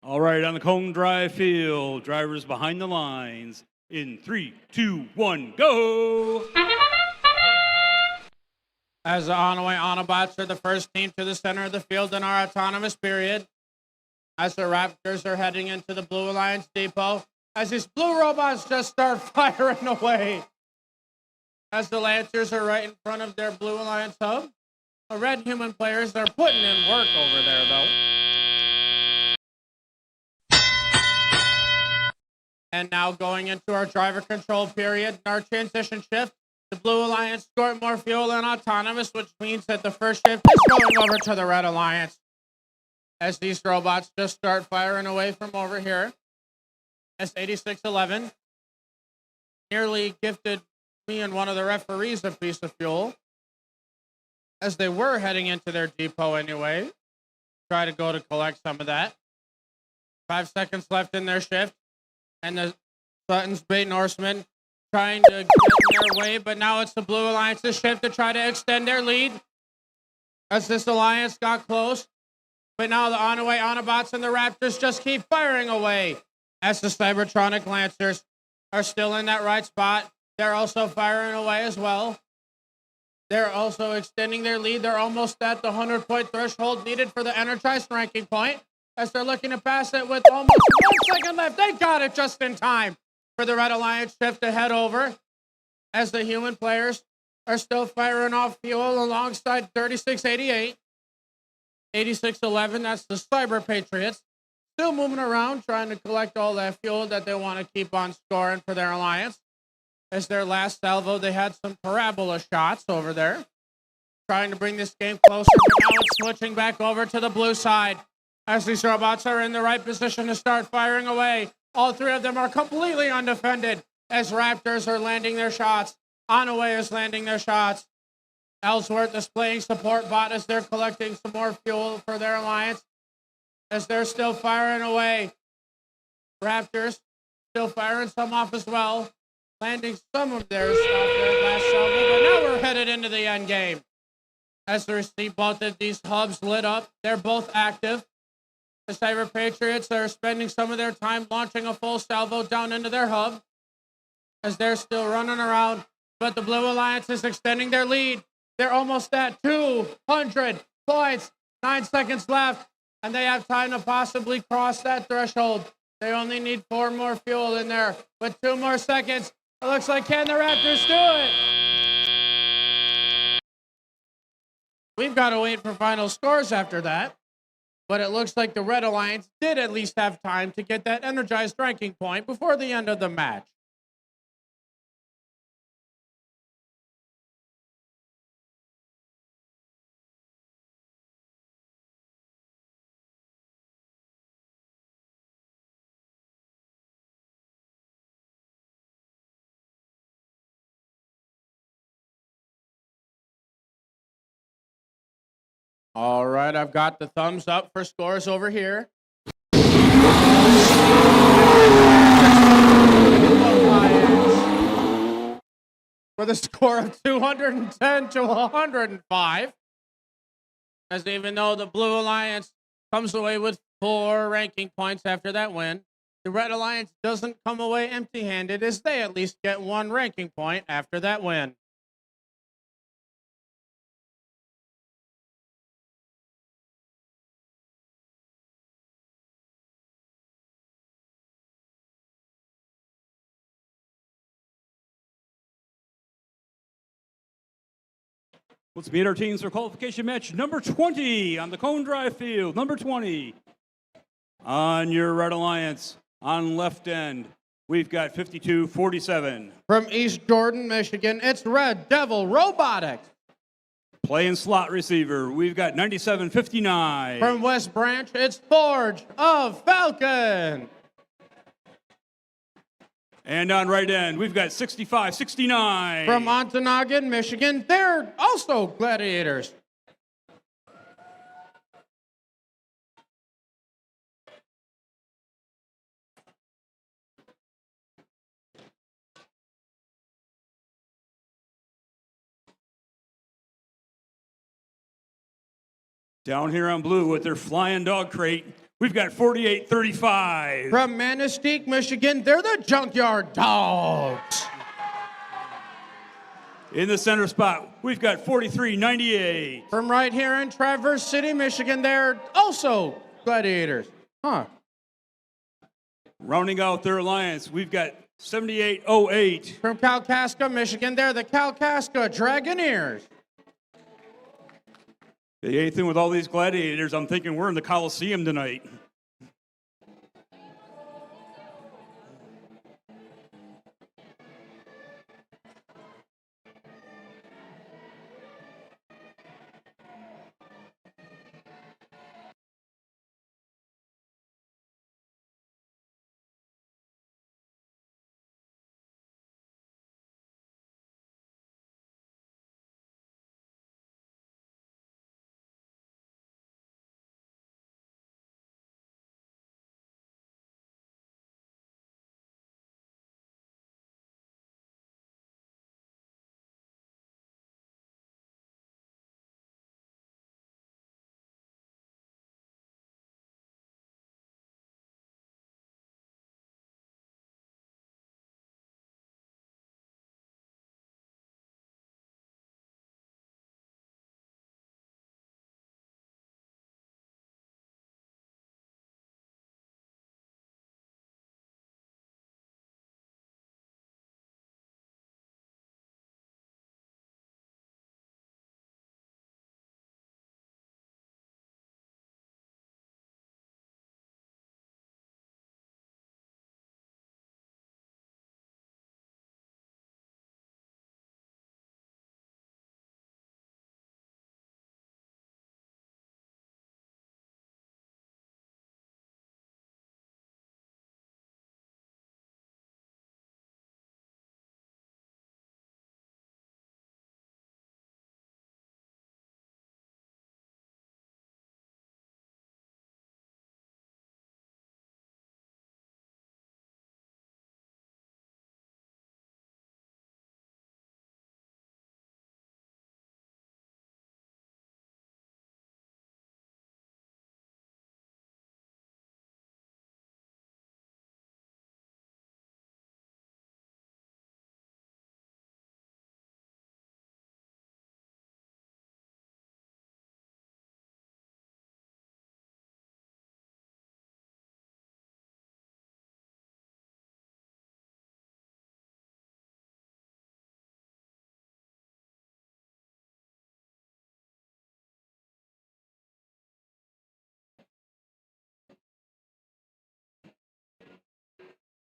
All right, on the Cone Drive field, drivers behind the lines. In 3, 2, 1, go! As the on-away Autobots are the first team to the center of the field in our autonomous period. As the Raptors are heading into the Blue Alliance Depot. As these blue robots just start firing away. As the Lancers are right in front of their Blue Alliance hub. The red human players are putting in work over there, though. And now going into our driver control period, our transition shift. The Blue Alliance scored more fuel than autonomous, which means that the first shift is going over to the Red Alliance. As these robots just start firing away from over here. As 8611 nearly gifted me and one of the referees a piece of fuel. As they were heading into their depot anyway. Try to go to collect some of that. 5 seconds left in their shift. And the Sutton's Bay Norsemen trying to get in their way, but now it's the Blue Alliance's shift to try to extend their lead. As this alliance got close. But now the on-away Autobots and the Raptors just keep firing away. As the Cybertronic Lancers are still in that right spot. They're also firing away as well. They're also extending their lead. They're almost at the 100-point threshold needed for the Energized ranking point. As they're looking to pass it with almost 1 second left. They got it just in time for the Red Alliance shift to head over. As the human players are still firing off fuel alongside 3688. 8611, that's the Cyber Patriots. Still moving around, trying to collect all that fuel that they want to keep on scoring for their alliance. As their last salvo, they had some parabola shots over there. Trying to bring this game closer, but now it's switching back over to the blue side. As these robots are in the right position to start firing away. All three of them are completely undefended as Raptors are landing their shots. Onaway is landing their shots. Ellsworth displaying support bot as they're collecting some more fuel for their alliance. As they're still firing away. Raptors still firing some off as well. Landing some of theirs off their last salvo, but now we're headed into the end game. As we see both of these hubs lit up, they're both active. The Cyber Patriots are spending some of their time launching a full salvo down into their hub as they're still running around, but the Blue Alliance is extending their lead. They're almost at 200 points, 9 seconds left, and they have time to possibly cross that threshold. They only need 4 more fuel in there with 2 more seconds. It looks like, can the Raptors do it? We've got to wait for final scores after that. But it looks like the Red Alliance did at least have time to get that Energized ranking point before the end of the match. All right, I've got the thumbs up for scores over here. For the score of 210 to 105. As even though the Blue Alliance comes away with 4 ranking points after that win, the Red Alliance doesn't come away empty-handed as they at least get 1 ranking point after that win. Let's meet our teams for qualification match number 20 on the Cone Drive field. Number 20 on your Red Alliance on left end. We've got 5247. From East Jordan, Michigan, it's Red Devil Robotics. Playing slot receiver, we've got 9759. From West Branch, it's Forge of Falcon. And on right end, we've got 6569. From Ontonagon, Michigan, they're also gladiators. Down here on blue with their flying dog crate, we've got 48-35. From Manistee, Michigan, they're the Junkyard Dogs. In the center spot, we've got 43-98. From right here in Traverse City, Michigan, they're also Gladiators. Huh. Rounding out their alliance, we've got 78-08. From Kalkaska, Michigan, they're the Kalkaska Dragoneers. The eighth thing with all these gladiators, I'm thinking we're in the Coliseum tonight.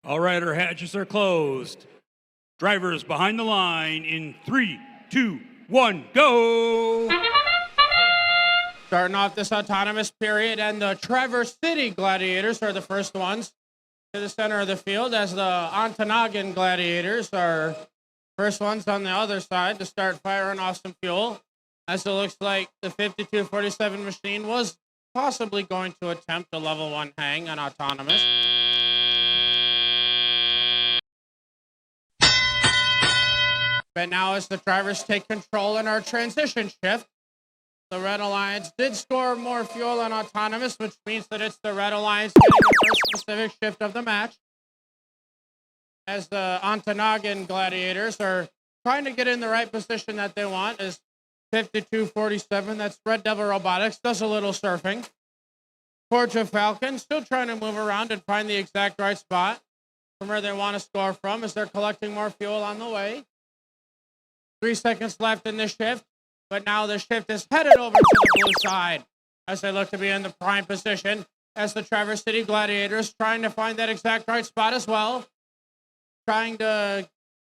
All right, our hatches are closed. Drivers behind the line in 3, 2, 1, go! Starting off this autonomous period, and the Traverse City Gladiators are the first ones to the center of the field, as the Ontonagon Gladiators are first ones on the other side to start firing off some fuel, as it looks like the 5247 machine was possibly going to attempt a level 1 hang on autonomous. But now as the drivers take control in our transition shift, the Red Alliance did score more fuel on autonomous, which means that it's the Red Alliance getting the first specific shift of the match. As the Ontonagon Gladiators are trying to get in the right position that they want, as 5247, that's Red Devil Robotics, does a little surfing. Forge of Falcon still trying to move around and find the exact right spot from where they want to score from, as they're collecting more fuel on the way. 3 seconds left in the shift, but now the shift is headed over to the blue side as they look to be in the prime position, as the Traverse City Gladiators trying to find that exact right spot as well, trying to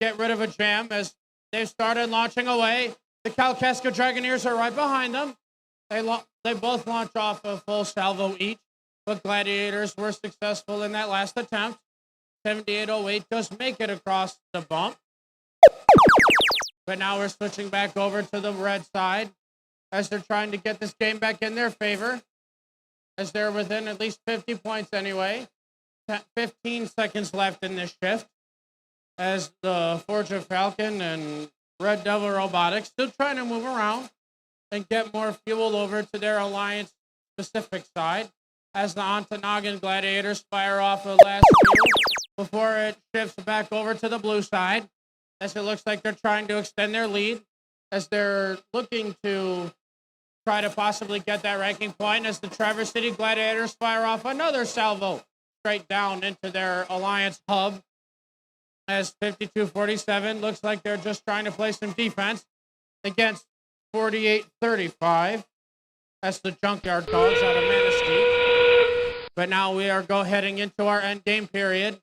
get rid of a jam as they've started launching away. The Kalkaska Dragoneers are right behind them. They both launch off a full salvo each, but Gladiators were successful in that last attempt. 7808 does make it across the bump. But now we're switching back over to the red side as they're trying to get this game back in their favor, as they're within at least 50 points anyway. 15 seconds left in this shift, as the Forge of Falcon and Red Devil Robotics still trying to move around and get more fuel over to their Alliance Pacific side. as the Ontonagon Gladiators fire off the last few before it shifts back over to the blue side, as it looks like they're trying to extend their lead, as they're looking to try to possibly get that ranking point, as the Traverse City Gladiators fire off another salvo straight down into their Alliance hub, as 52-47 looks like they're just trying to play some defense against 48-35. That's the Junkyard Dogs out of Manistee. But now we are heading into our end game period,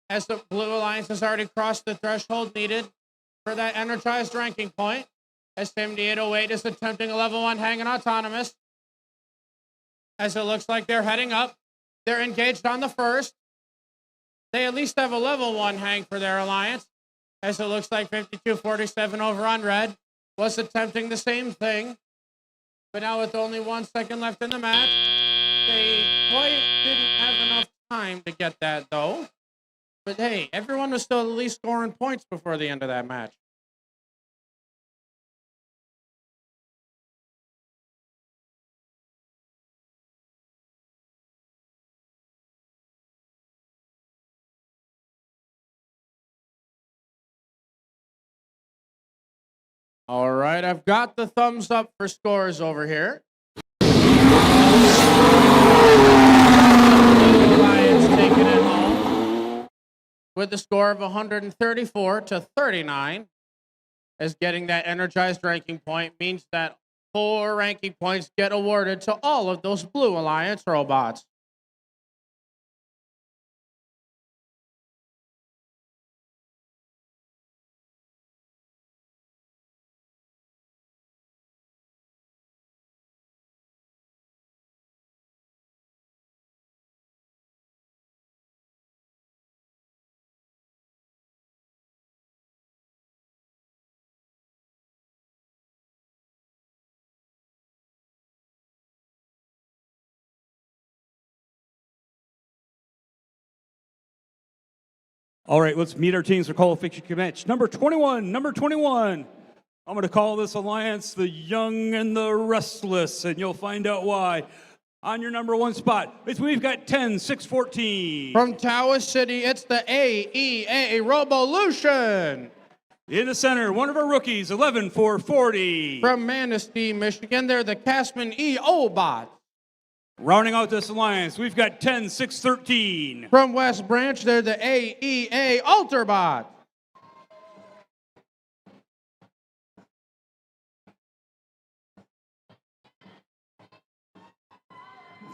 as the Blue Alliance has already crossed the threshold needed for that energized ranking point, as 7808 is attempting a level 1 hang and autonomous, as it looks like they're heading up. They're engaged on the first. They at least have a level 1 hang for their alliance, as it looks like 52-47 over on red was attempting the same thing. But now with only 1 second left in the match, they quite didn't have enough time to get that though. But hey, everyone was still at least scoring points before the end of that match. All right, I've got the thumbs up for scores over here. Lions taking it home with the score of 134-39, as getting that energized ranking point means that 4 ranking points get awarded to all of those Blue Alliance robots. All right, let's meet our teams for qualification match. Number 21. I'm going to call this alliance the Young and the Restless, and you'll find out why. On your number 1 spot, we've got 10-6-14. From Tawas City, it's the AEA Robolution. In the center, one of our rookies, 11-4-40. From Manistee, Michigan, they're the Castman EO Bot. Rounding out this alliance, we've got 10-6-13. From West Branch, they're the AEA Alterbot.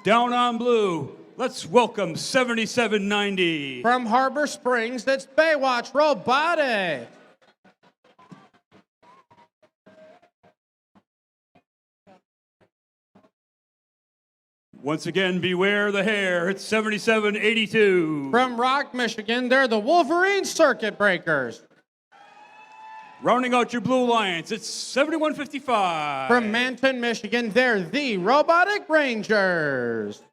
Down on blue, let's welcome 7790. From Harbor Springs, that's Baywatch Robotics. Once again, beware the hair. It's 7782. From Rock, Michigan, they're the Wolverine Circuit Breakers. Rounding out your Blue Alliance, it's 7155. From Manton, Michigan, they're the Robotic Rangers.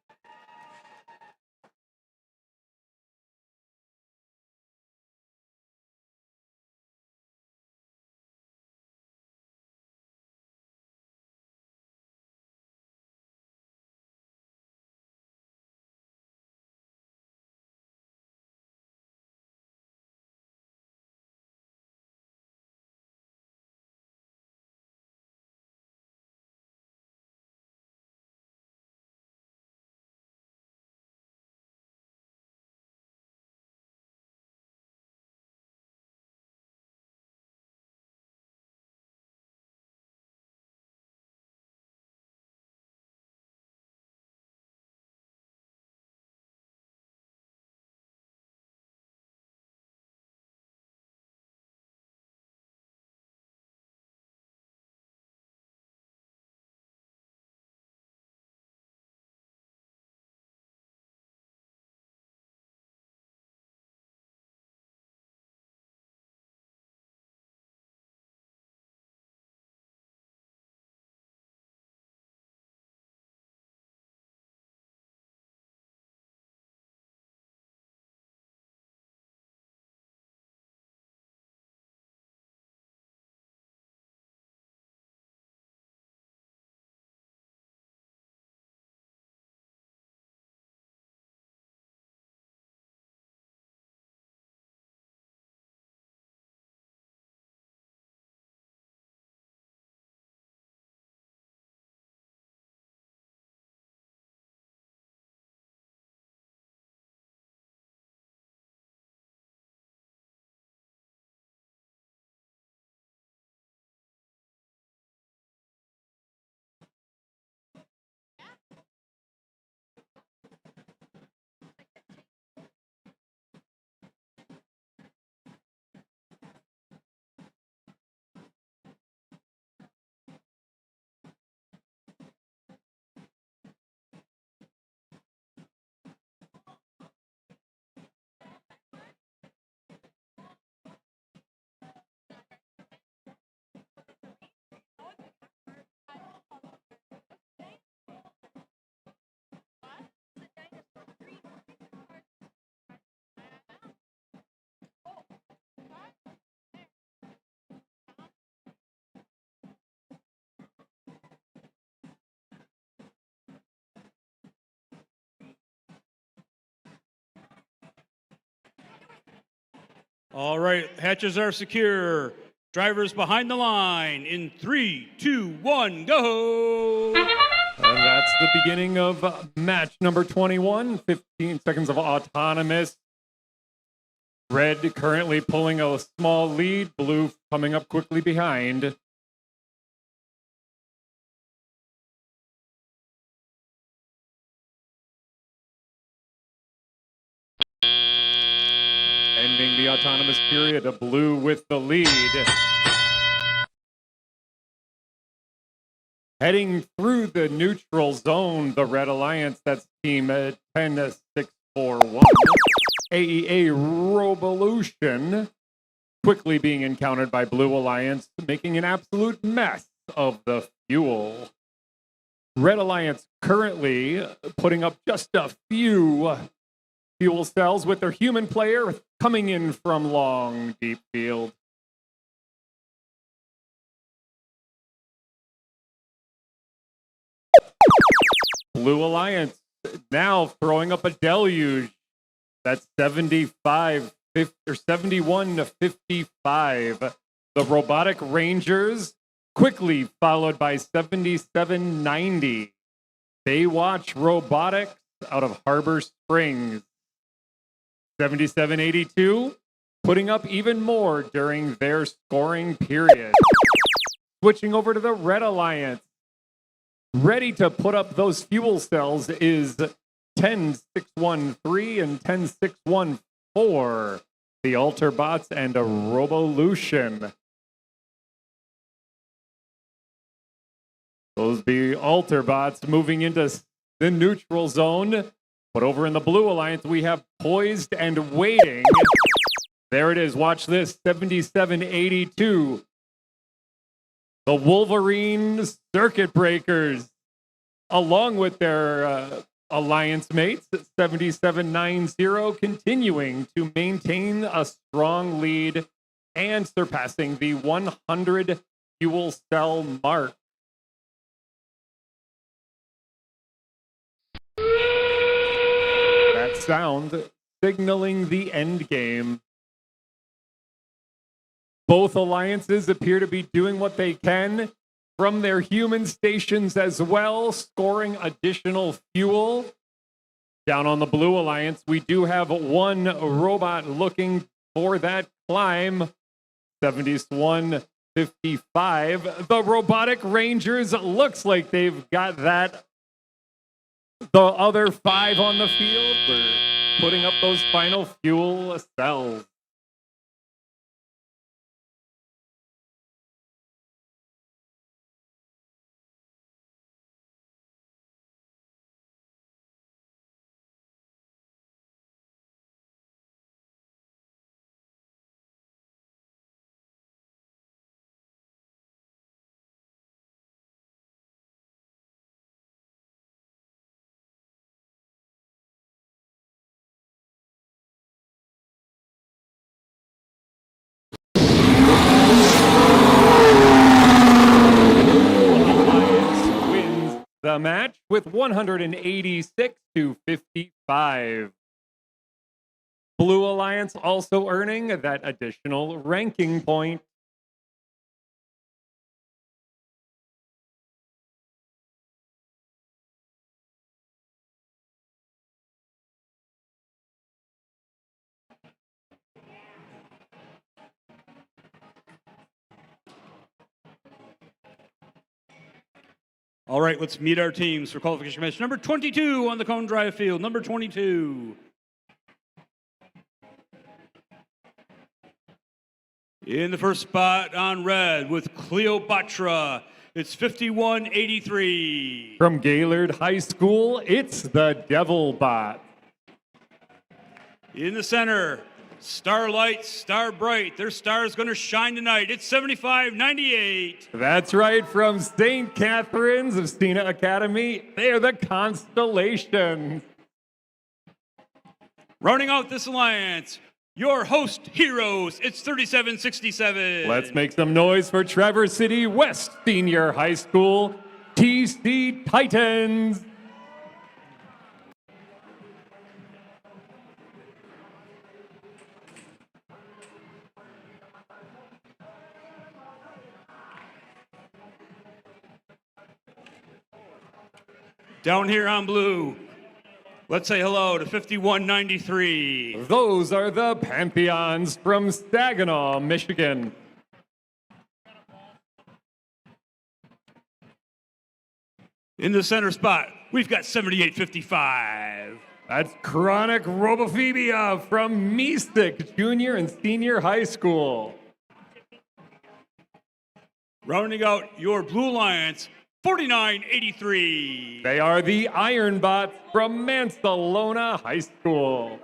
All right, hatches are secure. Drivers behind the line in 3, 2, 1, go! And that's the beginning of match number 21, 15 seconds of autonomous. Red currently pulling a small lead, blue coming up quickly behind. Ending the autonomous period, a blue with the lead. Heading through the neutral zone, the Red Alliance, that's team 10-6-4-1. AEA Revolution quickly being encountered by Blue Alliance, making an absolute mess of the fuel. Red Alliance currently putting up just a few fuel cells with their human player coming in from long, deep field. Blue Alliance now throwing up a deluge. That's 71 to 55. The Robotic Rangers quickly followed by 77-90. Baywatch Robotics out of Harbor Springs. 77-82, putting up even more during their scoring period. Switching over to the Red Alliance. Ready to put up those fuel cells is 10-6-1-3 and 10-6-1-4. The Alterbots and a Revolution. Those be Alterbots moving into the neutral zone. But over in the Blue Alliance, we have Poised and Waiting. There it is. Watch this. 77-82. The Wolverine Circuit Breakers, along with their alliance mates at 77-90, continuing to maintain a strong lead and surpassing the 100 fuel cell mark. That sound signaling the end game. Both alliances appear to be doing what they can from their human stations as well, scoring additional fuel. Down on the Blue Alliance, we do have one robot looking for that climb. 71-55. The Robotic Rangers looks like they've got that. The other 5 on the field, we're putting up those final fuel cells. The match with 186 to 55. Blue Alliance also earning that additional ranking point. All right, let's meet our teams for qualification match. Number 22 on the Cone Drive field. Number 22. In the first spot on red with Cleopatra, it's 51-83. From Gaylord High School, it's the Devil Bot. In the center, Starlight, Star Bright. Their star is going to shine tonight. It's 75-98. That's right, from St. Catherine's of Stina Academy. They are the Constellation. Rounding out this alliance, your host heroes, it's 37-67. Let's make some noise for Traverse City West Senior High School, TC Titans. Down here on blue, let's say hello to 5193. Those are the Pantheons from Saginaw, Michigan. In the center spot, we've got 7855. That's Chronic Robophobia from Mystic Junior and Senior High School. Rounding out your Blue Alliance, 4983. They are the Iron Bots from Mansalona High School.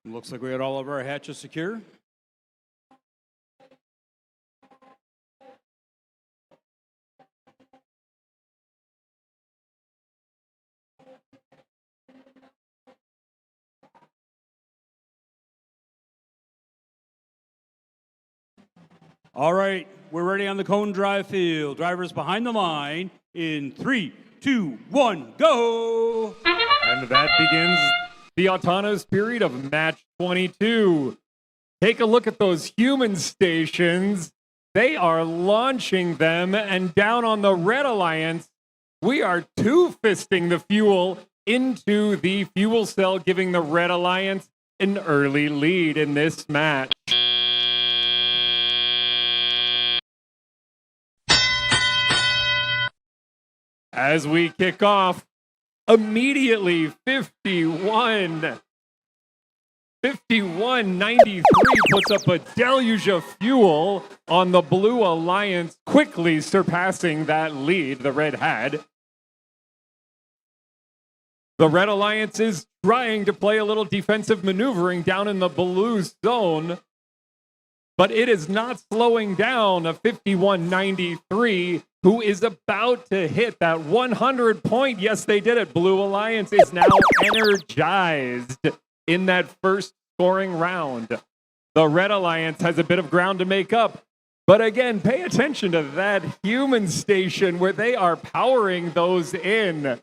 Looks like we had all of our hatches secure. All right, we're ready on the cone drive field. Drivers behind the line in 3, 2, 1, go! And that begins the autonomous period of match 22. Take a look at those human stations. They are launching them, and down on the Red Alliance, we are two-fisting the fuel into the fuel cell, giving the Red Alliance an early lead in this match. As we kick off, immediately 51-93 puts up a deluge of fuel on the Blue Alliance, quickly surpassing that lead the Red had. The Red Alliance is trying to play a little defensive maneuvering down in the blue zone, but it is not slowing down a 51-93 who is about to hit that 100 point. Yes, they did it. Blue Alliance is now energized in that first scoring round. The Red Alliance has a bit of ground to make up. But again, pay attention to that human station where they are powering those in.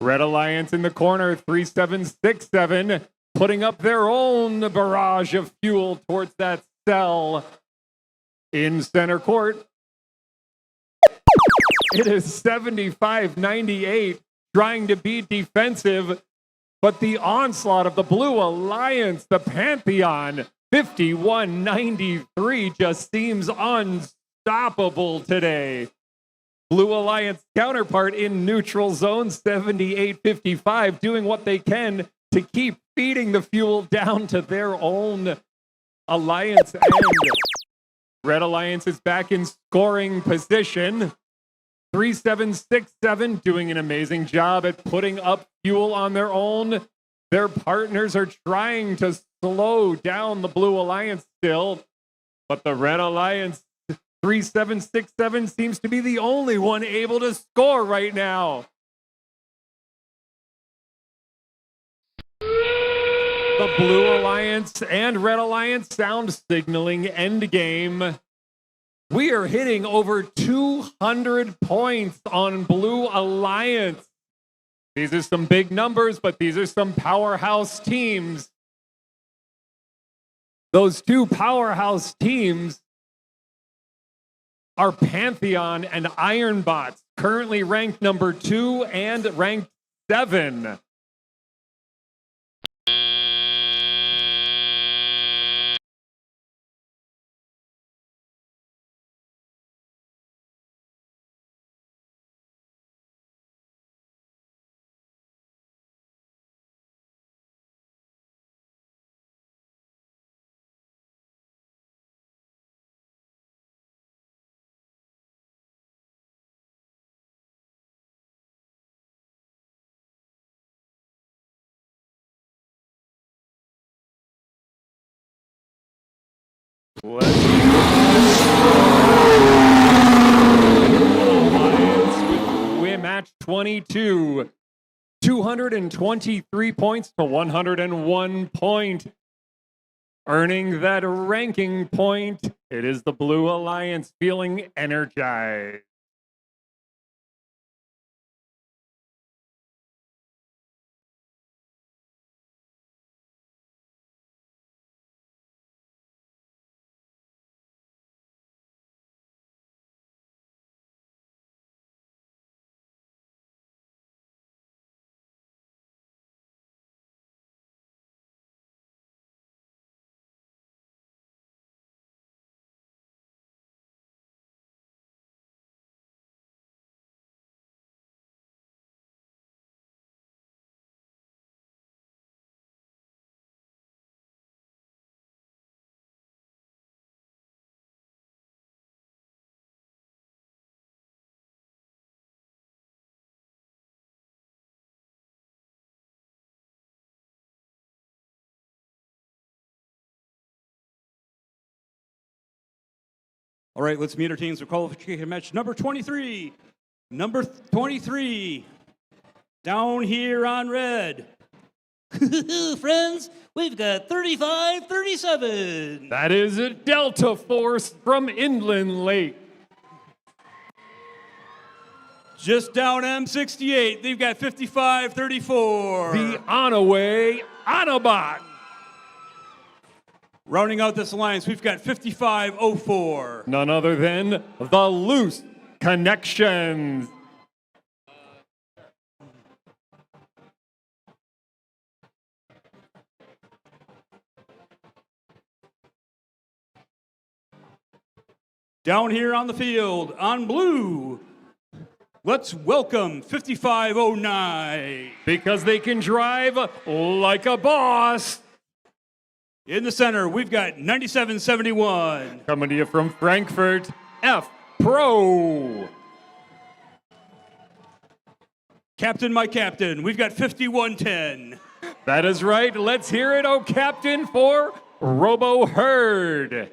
Red Alliance in the corner, 3767, putting up their own barrage of fuel towards that cell in center court. It is 75-98, trying to be defensive, but the onslaught of the Blue Alliance, the Pantheon, 51-93, just seems unstoppable today. Blue Alliance counterpart in neutral zone, 78-55, doing what they can to keep feeding the fuel down to their own Alliance end. Red Alliance is back in scoring position. 3767 doing an amazing job at putting up fuel on their own. Their partners are trying to slow down the Blue Alliance still, but the Red Alliance 3767 seems to be the only one able to score right now. The Blue Alliance and Red Alliance sound signaling endgame. We are hitting over 200 points on Blue Alliance. These are some big numbers, but these are some powerhouse teams. Those two powerhouse teams are Pantheon and Ironbots, currently ranked number 2 and ranked 7. Win match 22. 223 points to 101 point. Earning that ranking point, it is the Blue Alliance feeling energized. All right, let's meet our teams for qualification match number 23. Number 23, down here on red. Friends, we've got 35-37. That is a Delta Force from Inland Lake. Just down M68, they've got 55-34. The Onaway Autobot. Rounding out this alliance, we've got 55-04. None other than the Loose Connections. Down here on the field, on blue, let's welcome 5509. Because they can drive like a boss. In the center, we've got 9771. Coming to you from Frankfurt, F Pro. Captain, my captain, we've got 5110. That is right. Let's hear it, oh Captain, for Robo Herd.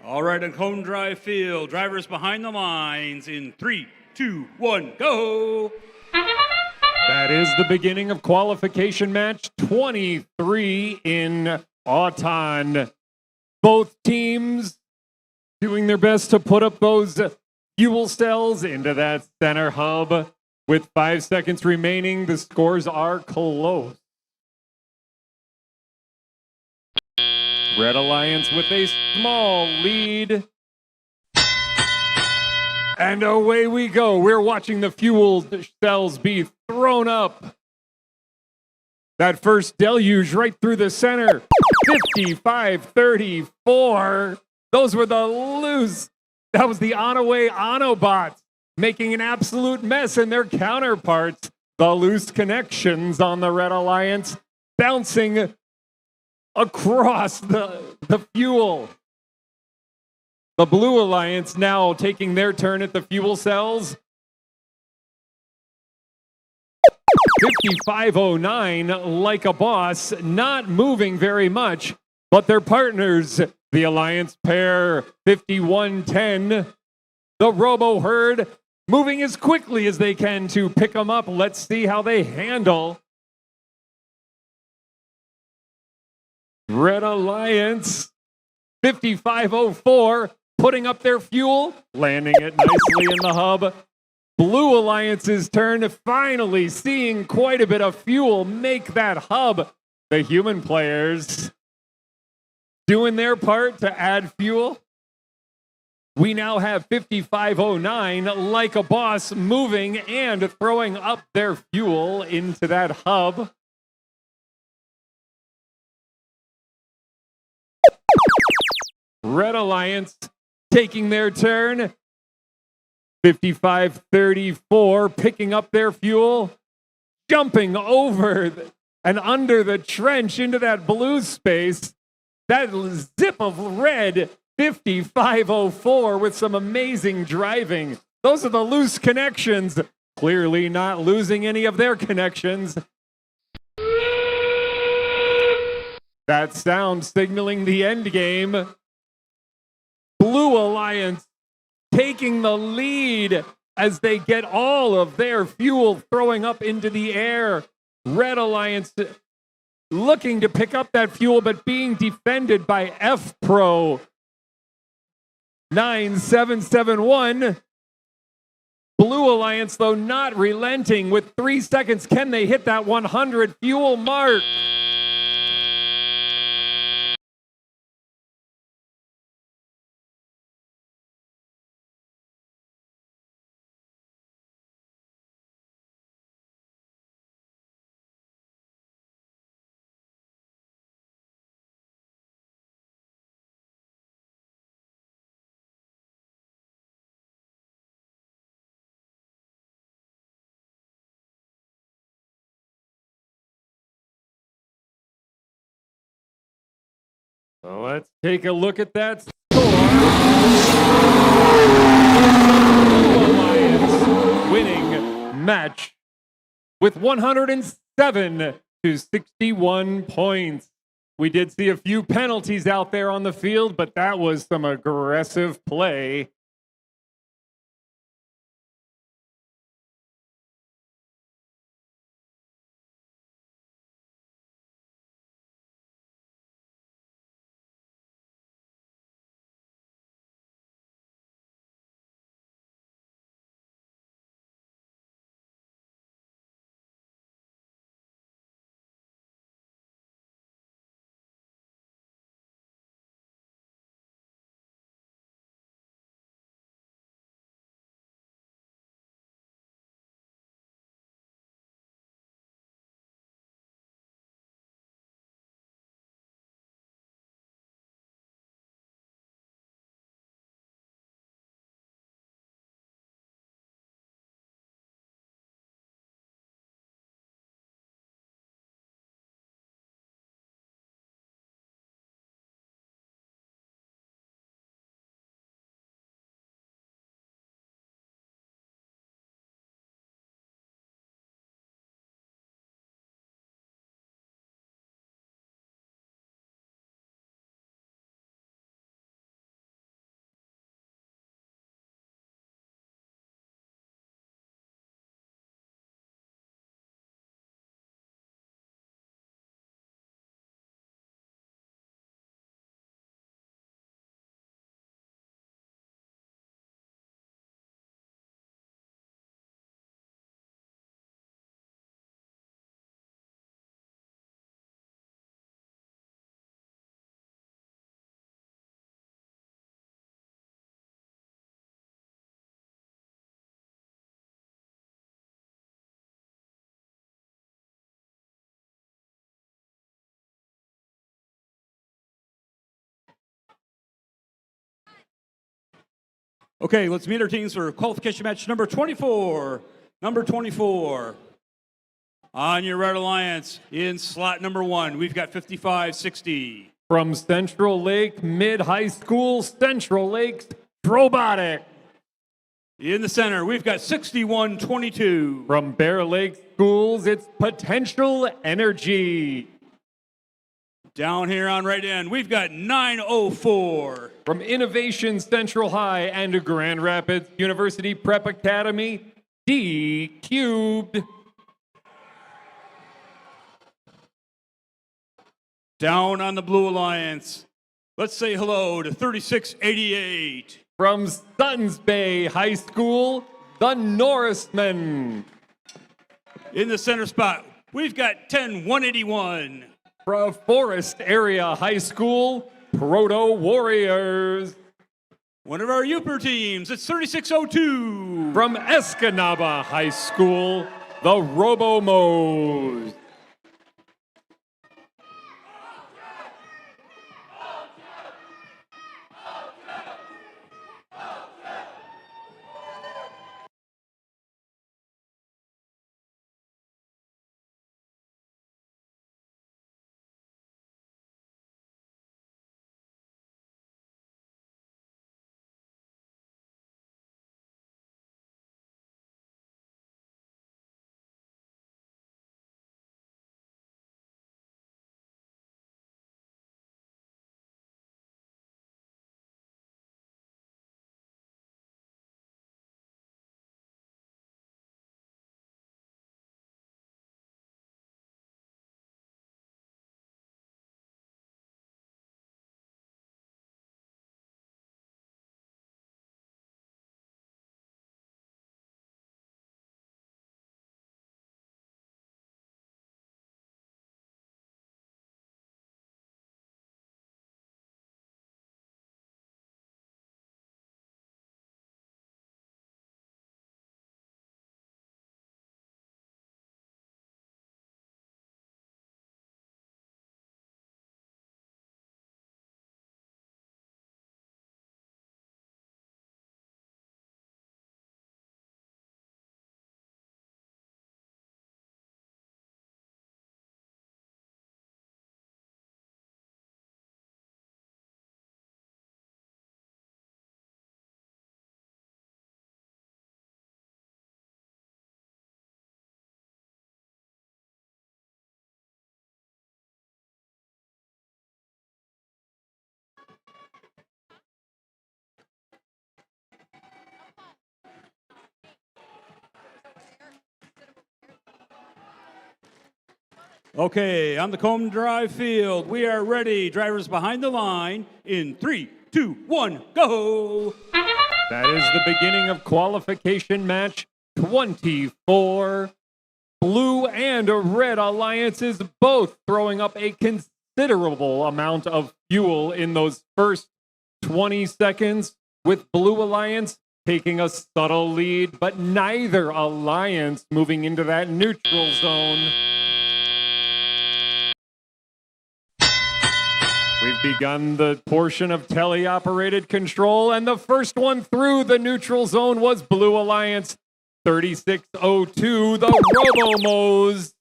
All right, on Cone Drive Field, drivers behind the lines in 3, 2, 1, go! That is the beginning of qualification match 23 in Auton. Both teams doing their best to put up those fuel cells into that center hub. With 5 seconds remaining, the scores are close. Red Alliance with a small lead. And away we go. We're watching the fuel cells be thrown up. That first deluge right through the center. 55-34. Those were the loose. That was the on-away Autobots making an absolute mess in their counterparts. The loose connections on the Red Alliance bouncing across the fuel. The Blue Alliance now taking their turn at the fuel cells. 5509, like a boss, not moving very much, but their partners, the Alliance pair, 5110, the Robo Herd, moving as quickly as they can to pick them up. Let's see how they handle. Red Alliance, 5504, putting up their fuel, landing it nicely in the hub. Blue Alliance's turn, finally seeing quite a bit of fuel make that hub. The human players doing their part to add fuel. We now have 5509, like a boss, moving and throwing up their fuel into that hub. Red Alliance taking their turn. 5534, picking up their fuel, jumping over and under the trench into that blue space. That zip of red, 5504, with some amazing driving. Those are the loose connections. Clearly not losing any of their connections. That sound signaling the end game. Blue Alliance taking the lead as they get all of their fuel throwing up into the air. Red Alliance looking to pick up that fuel, but being defended by F Pro 9771. Blue Alliance, though, not relenting. With 3 seconds, can they hit that 100 fuel mark? So let's take a look at that score. Blue Alliance winning match with 107 to 61 points. We did see a few penalties out there on the field, but that was some aggressive play. Okay, let's meet our teams for qualification match number 24. Number 24. On your Red Alliance, in slot number 1, we've got 55-60. From Central Lake Mid-High School, Central Lakes Robotics. In the center, we've got 61-22. From Bear Lake Schools, it's Potential Energy. Down here on right end, we've got 904. From Innovation Central High and Grand Rapids University Prep Academy, D Cubed. Down on the Blue Alliance, let's say hello to 3688. From Suttons Bay High School, the Norrismen. In the center spot, we've got 10181. From Forest Area High School, Proto Warriors. One of our Uper teams, it's 3602. From Escanaba High School, the Robo-Mos. Okay, on the Combe Drive field, we are ready. Drivers behind the line in 3, 2, 1, go! That is the beginning of qualification match 24. Blue and Red Alliances both throwing up a considerable amount of fuel in those first 20 seconds, with Blue Alliance taking a subtle lead, but neither alliance moving into that neutral zone. We've begun the portion of teleoperated control, and the first one through the neutral zone was Blue Alliance 3602, the Robo-Mos.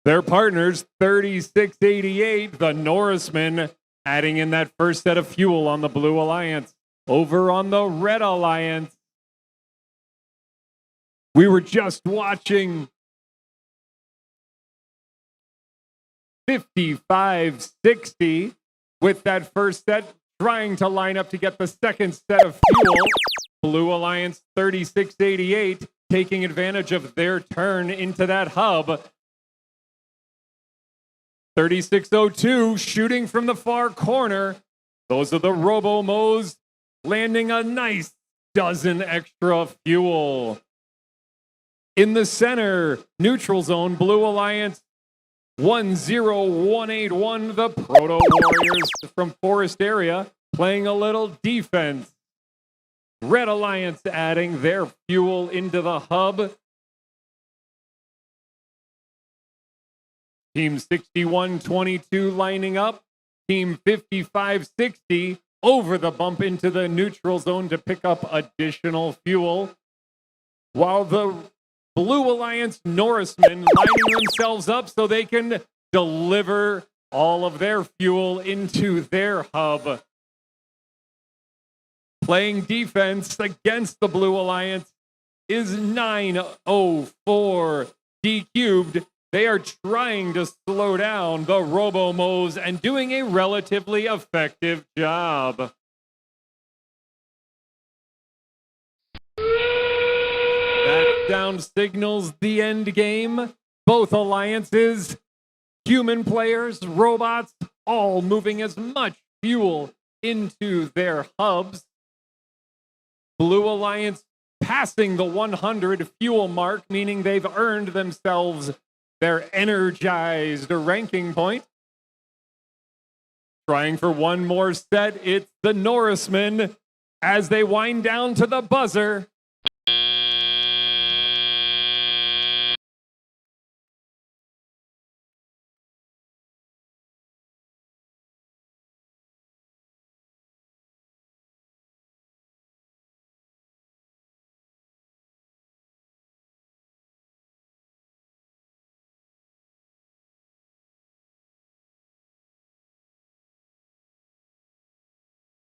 Their partners 3688, the Norrismen, adding in that first set of fuel on the Blue Alliance. Over on the Red Alliance, we were just watching 55-60 with that first set, trying to line up to get the second set of fuel. Blue Alliance 3688 taking advantage of their turn into that hub. 3602 shooting from the far corner. Those are the Robo-Mos landing a nice dozen extra fuel. In the center, neutral zone, Blue Alliance 10181, the Proto Warriors from Forest Area playing a little defense. Red Alliance adding their fuel into the hub. Team 6122 lining up. Team 5560 over the bump into the neutral zone to pick up additional fuel, while the Blue Alliance Norsemen lining themselves up so they can deliver all of their fuel into their hub. Playing defense against the Blue Alliance is 904 D cubed. They are trying to slow down the Robomos and doing a relatively effective job. That sound signals the end game. Both alliances, human players, robots, all moving as much fuel into their hubs. Blue Alliance passing the 100 fuel mark, meaning they've earned themselves their energized ranking point. Trying for one more set, it's the Norsemen as they wind down to the buzzer.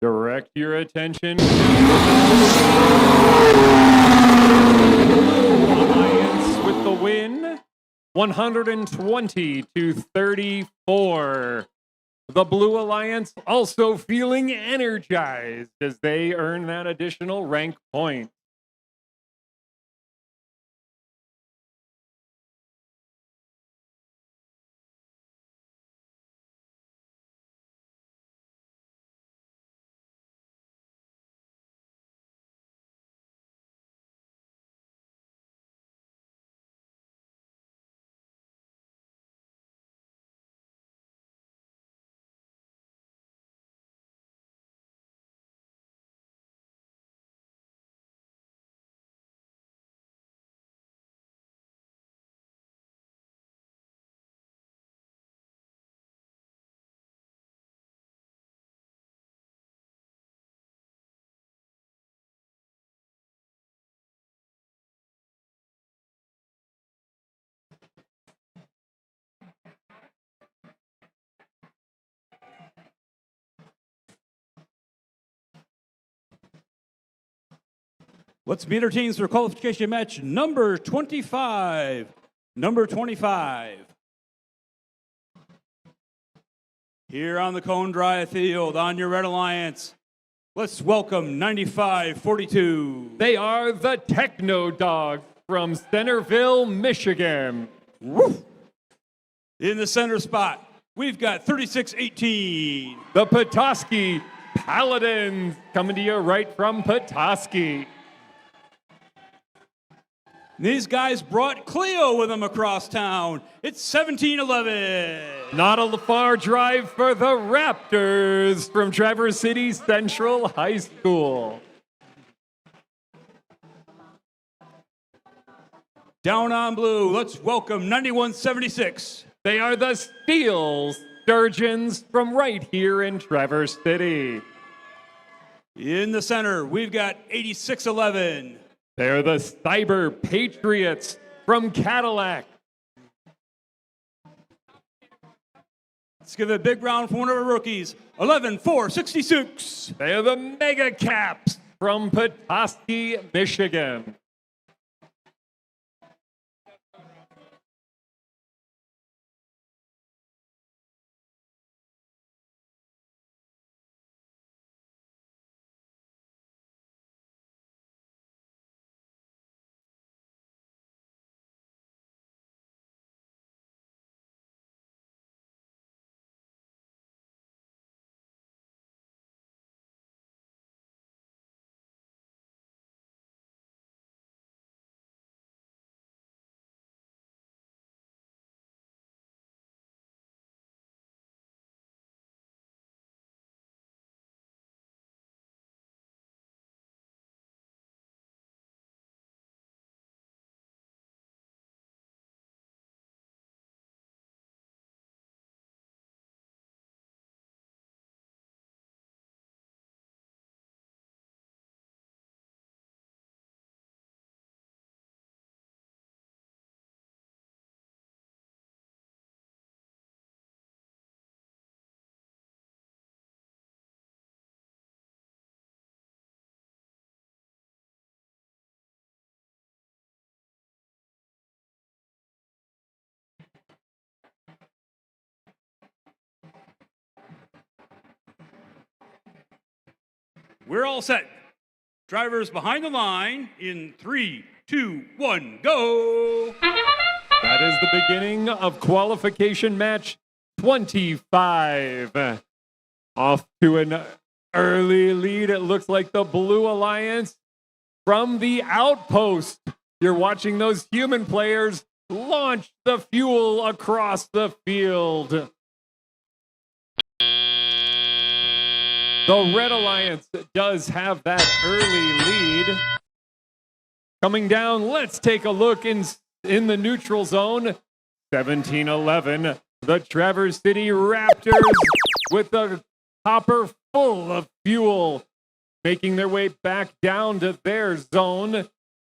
Direct your attention. Alliance with the win, 120 to 34. The Blue Alliance also feeling energized as they earn that additional rank point. Let's meet our teams for qualification match number 25. Number 25. Here on the Cone Drive field on your Red Alliance, let's welcome 9542. They are the Techno Dogs from Centerville, Michigan. Woo! In the center spot, we've got 3618. The Petoskey Paladins coming to you right from Petoskey. These guys brought Cleo with them across town. It's 1711. Not a far drive for the Raptors from Traverse City Central High School. Down on blue, let's welcome 9176. They are the Steel Sturgeons from right here in Traverse City. In the center, we've got 8611. They're the Cyber Patriots from Cadillac. Let's give it a big round for one of our rookies, 11466. They're the Mega Caps from Petoskey, Michigan. We're all set. Drivers behind the line in 3, 2, 1, go. That is the beginning of qualification match 25. Off to an early lead. It looks like the Blue Alliance from the outpost. You're watching those human players launch the fuel across the field. The Red Alliance does have that early lead. Coming down, let's take a look in the neutral zone. 17-11, the Traverse City Raptors with the hopper full of fuel, making their way back down to their zone.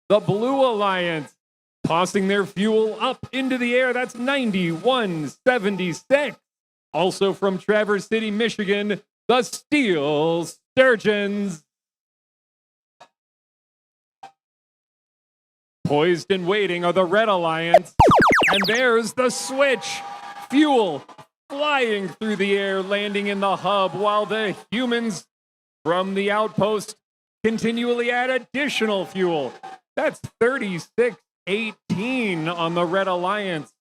The Blue Alliance tossing their fuel up into the air. That's 91-76. Also from Traverse City, Michigan, the Steel Sturgeons. Poised and waiting are the Red Alliance. And there's the switch. Fuel flying through the air, landing in the hub, while the humans from the outpost continually add additional fuel. That's 36-18 on the Red Alliance.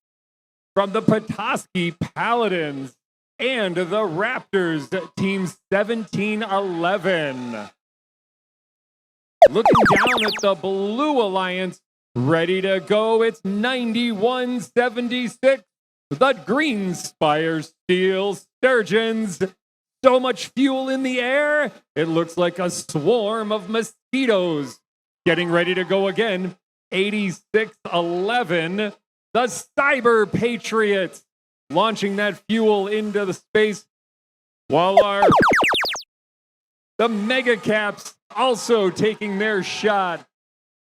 From the Petoskey Paladins and the Raptors, team 17-11. Looking down at the Blue Alliance, ready to go. It's 91-76. The Greenspire Steel Sturgeons. So much fuel in the air, it looks like a swarm of mosquitoes. Getting ready to go again. 86-11. The Cyber Patriots launching that fuel into the space, while the Mega Caps also taking their shot.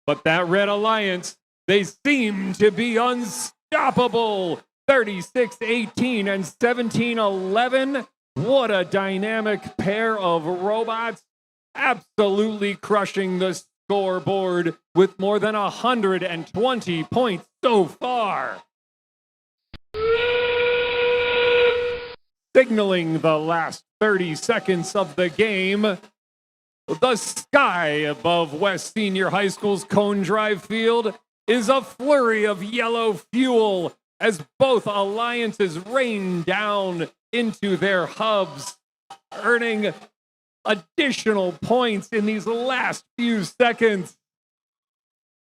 But that Red Alliance, they seem to be unstoppable. 36-18 and 17-11. What a dynamic pair of robots. Absolutely crushing the scoreboard with more than 120 points so far. Signaling the last 30 seconds of the game, the sky above West Senior High School's Cone Drive field is a flurry of yellow fuel as both alliances rain down into their hubs, earning additional points in these last few seconds.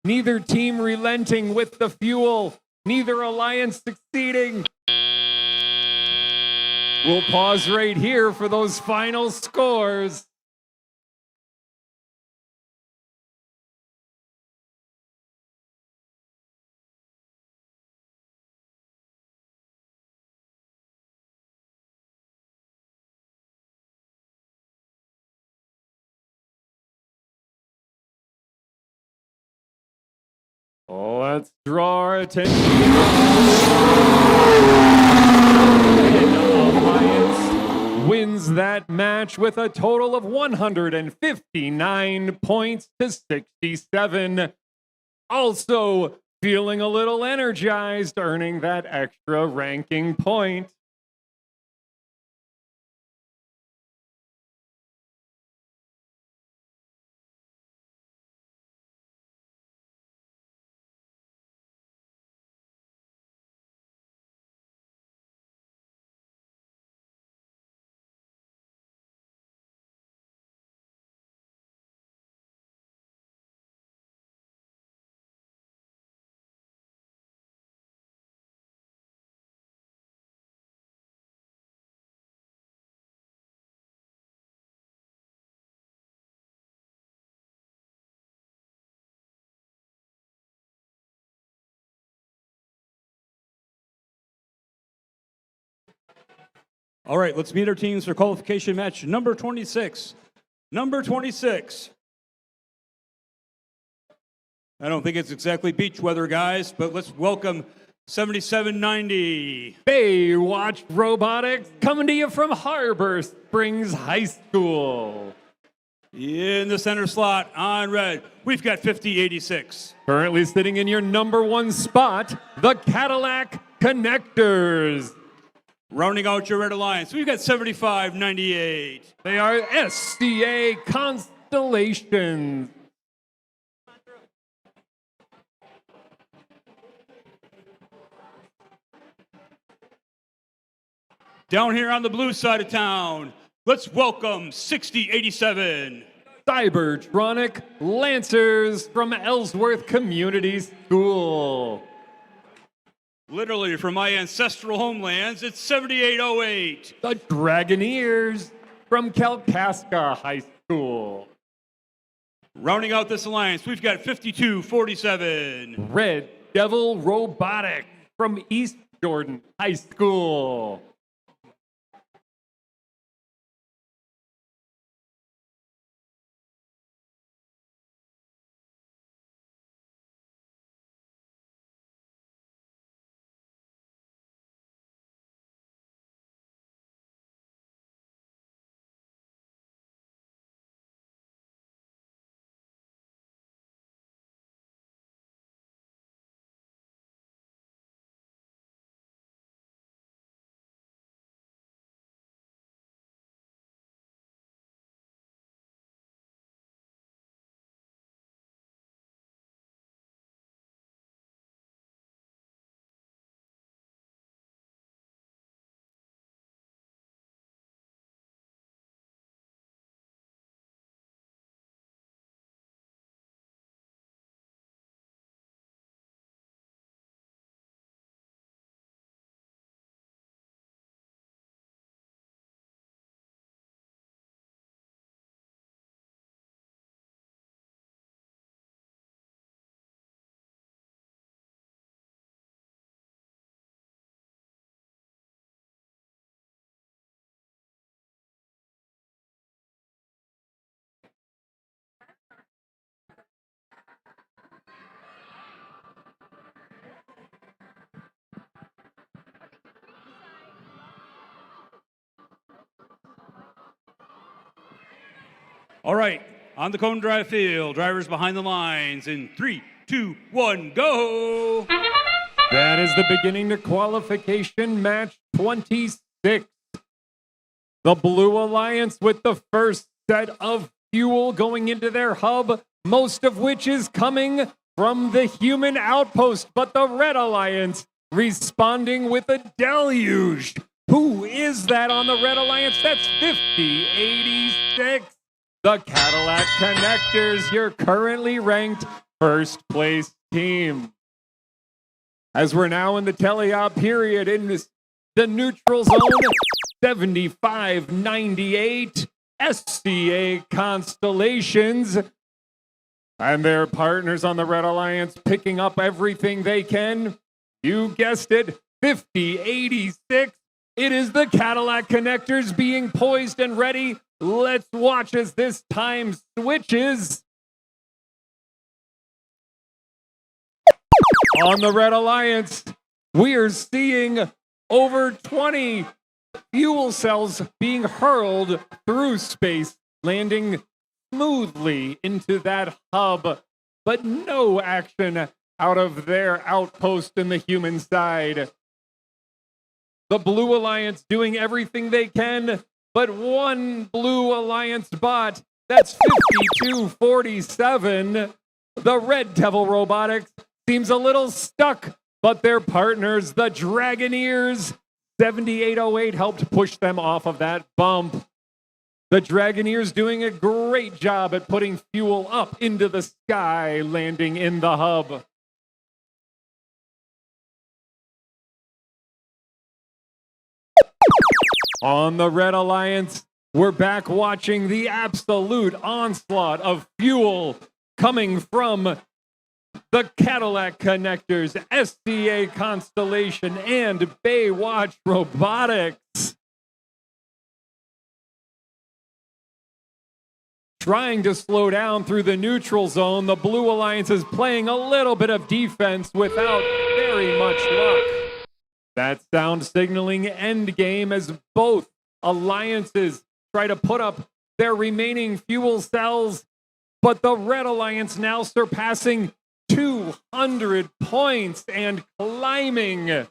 Neither team relenting with the fuel, neither alliance succeeding. We'll pause right here for those final scores. Let's draw our attention. Alliance wins that match with a total of 159 points to 67. Also feeling a little energized, earning that extra ranking point. All right, let's meet our teams for qualification match number 26. Number 26. I don't think it's exactly beach weather, guys, but let's welcome 7790. Baywatch Robotics coming to you from Harbor Springs High School. In the center slot on red, we've got 5086. Currently sitting in your number one spot, the Cadillac Connectors. Rounding out your Red Alliance, we've got 75-98. They are SCA Constellations. Down here on the blue side of town, let's welcome 6087. Cybertronic Lancers from Ellsworth Community School. Literally from my ancestral homelands, it's 7808. The Dragoneers from Kalkaska High School. Rounding out this alliance, we've got 5247. Red Devil Robotics from East Jordan High School. All right, on the Cone Drive field, drivers behind the lines in 3, 2, 1, go! That is the beginning to qualification match 26. The Blue Alliance with the first set of fuel going into their hub, most of which is coming from the human outpost, but the Red Alliance responding with a deluge. Who is that on the Red Alliance? That's 5086. The Cadillac Connectors, your currently ranked first place team. As we're now in the teleop period in the neutral zone, 75-98 SCA Constellations and their partners on the Red Alliance picking up everything they can. You guessed it, 50-86. It is the Cadillac Connectors being poised and ready. Let's watch as this time switches. On the Red Alliance, we are seeing over 20 fuel cells being hurled through space, landing smoothly into that hub, but no action out of their outpost in the human side. The Blue Alliance doing everything they can, but one Blue Alliance bot, that's 5247. The Red Devil Robotics seems a little stuck, but their partners, the Dragoneers, 7808 helped push them off of that bump. The Dragoneers doing a great job at putting fuel up into the sky, landing in the hub. On the Red Alliance, we're back watching the absolute onslaught of fuel coming from the Cadillac Connectors, SCA Constellation, and Baywatch Robotics. Trying to slow down through the neutral zone, the Blue Alliance is playing a little bit of defense without very much luck. That sound signaling endgame as both alliances try to put up their remaining fuel cells, but the Red Alliance now surpassing 200 points and climbing.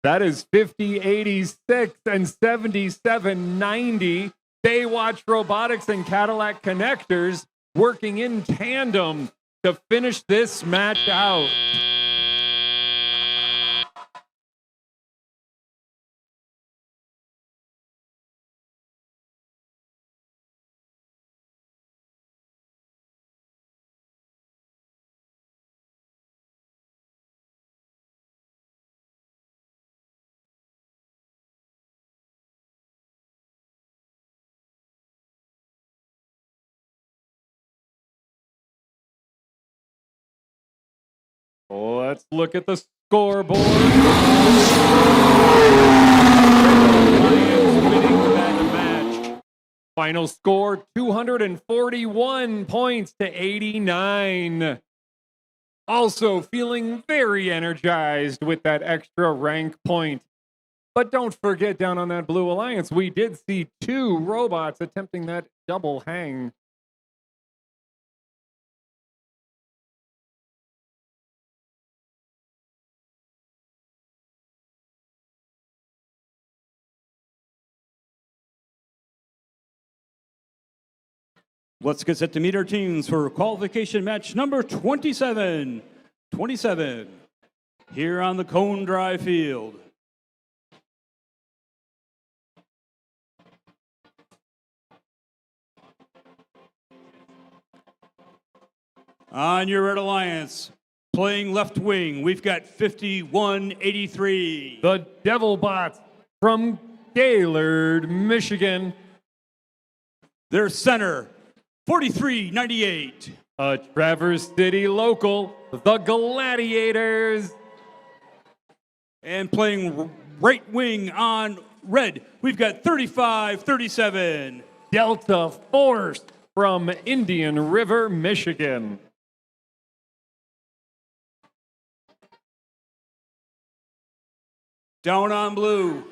That is 50-86 and 77-90. Baywatch Robotics and Cadillac Connectors working in tandem to finish this match out. Let's look at the scoreboard. Lions winning that match. Final score 241 points to 89. Also feeling very energized with that extra rank point. But don't forget, down on that Blue Alliance, we did see 2 robots attempting that double hang. Let's get set to meet our teams for qualification match number 27. 27 here on the Cone Drive field. On your Red Alliance, playing left wing, we've got 5183. The Devil Bots from Gaylord, Michigan. Their center, 4398. A Traverse City local, the Gladiators. And playing right wing on red, we've got 3537. Delta Force from Indian River, Michigan. Down on blue,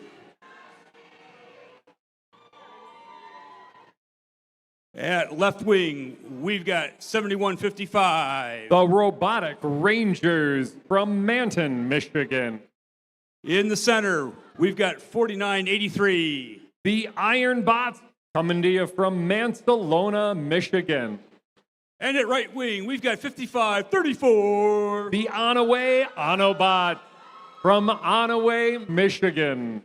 at left wing, we've got 7155. The Robotic Rangers from Manton, Michigan. In the center, we've got 4983. The Iron Bots coming to you from Mansalona, Michigan. And at right wing, we've got 5534. The Onaway Autobot from Onaway, Michigan.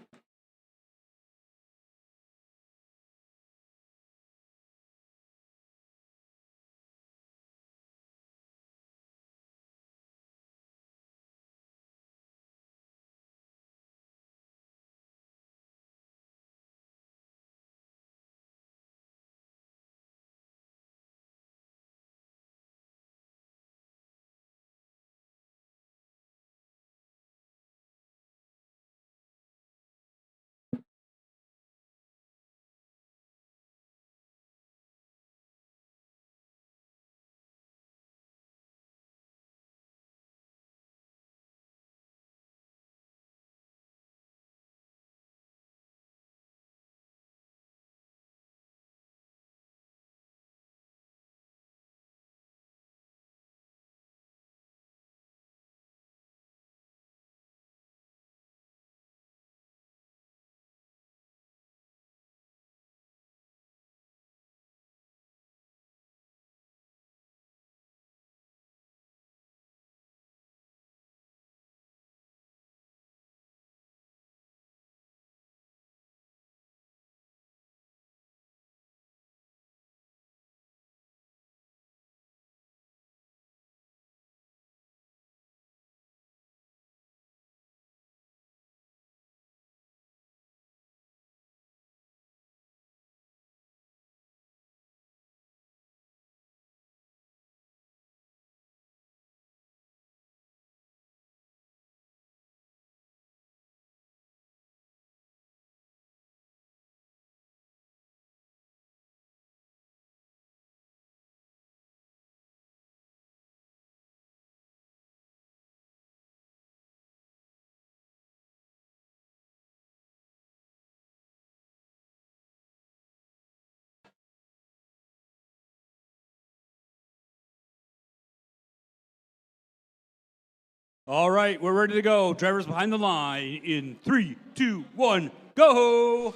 All right, we're ready to go. Drivers behind the line in 3, 2, 1, go!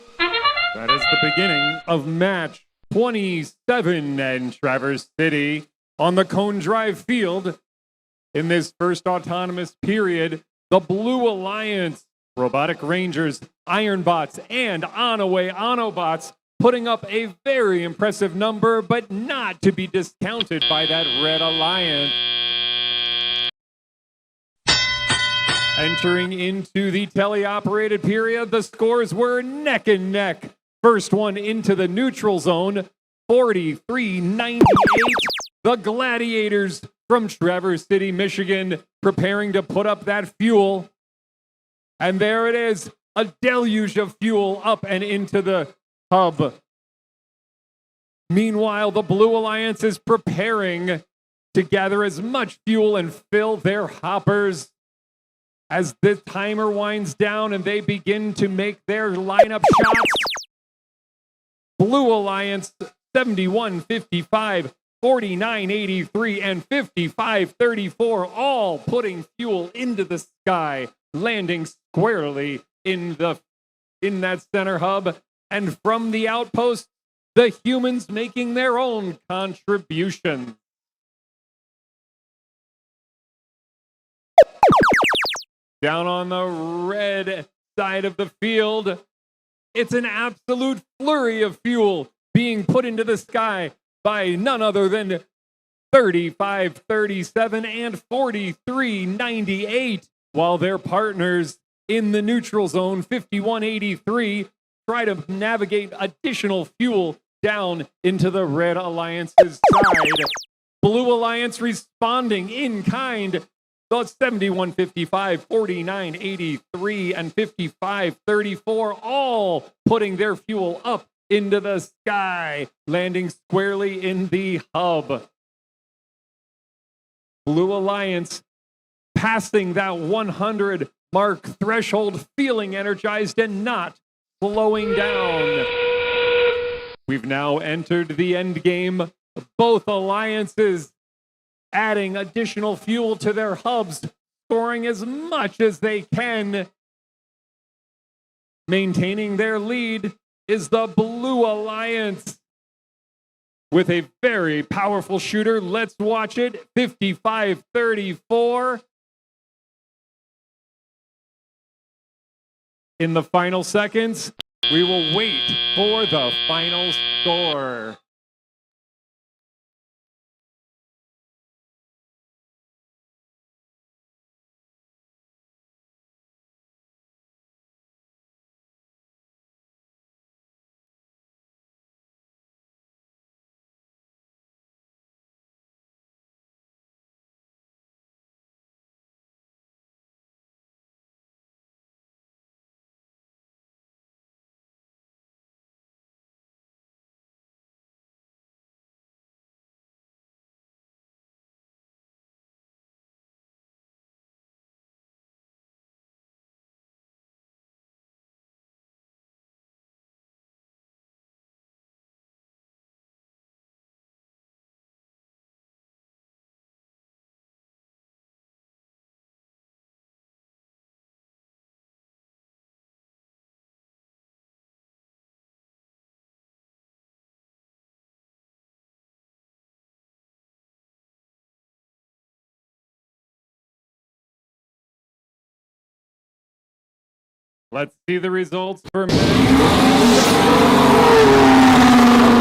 That is the beginning of match 27 in Traverse City on the Cone Drive field. In this first autonomous period, the Blue Alliance, Robotic Rangers, Ironbots, and Onaway Autobots putting up a very impressive number, but not to be discounted by that Red Alliance. Entering into the teleoperated period, the scores were neck and neck. First one into the neutral zone, 43-98. The Gladiators from Traverse City, Michigan, preparing to put up that fuel. And there it is, a deluge of fuel up and into the hub. Meanwhile, the Blue Alliance is preparing to gather as much fuel and fill their hoppers. As the timer winds down and they begin to make their lineup shots, Blue Alliance 71-55, 49-83, and 55-34, all putting fuel into the sky, landing squarely in that center hub. And from the outpost, the humans making their own contribution. Down on the red side of the field, it's an absolute flurry of fuel being put into the sky by none other than 35-37 and 43-98, while their partners in the neutral zone, 51-83, try to navigate additional fuel down into the Red Alliance's side. Blue Alliance responding in kind. So it's 71-55, 49-83, and 55-34, all putting their fuel up into the sky, landing squarely in the hub. Blue Alliance passing that 100 mark threshold, feeling energized and not slowing down. We've now entered the end game. Both alliances adding additional fuel to their hubs, scoring as much as they can. Maintaining their lead is the Blue Alliance with a very powerful shooter. Let's watch it. 55-34. In the final seconds, we will wait for the final score. Let's see the results for men.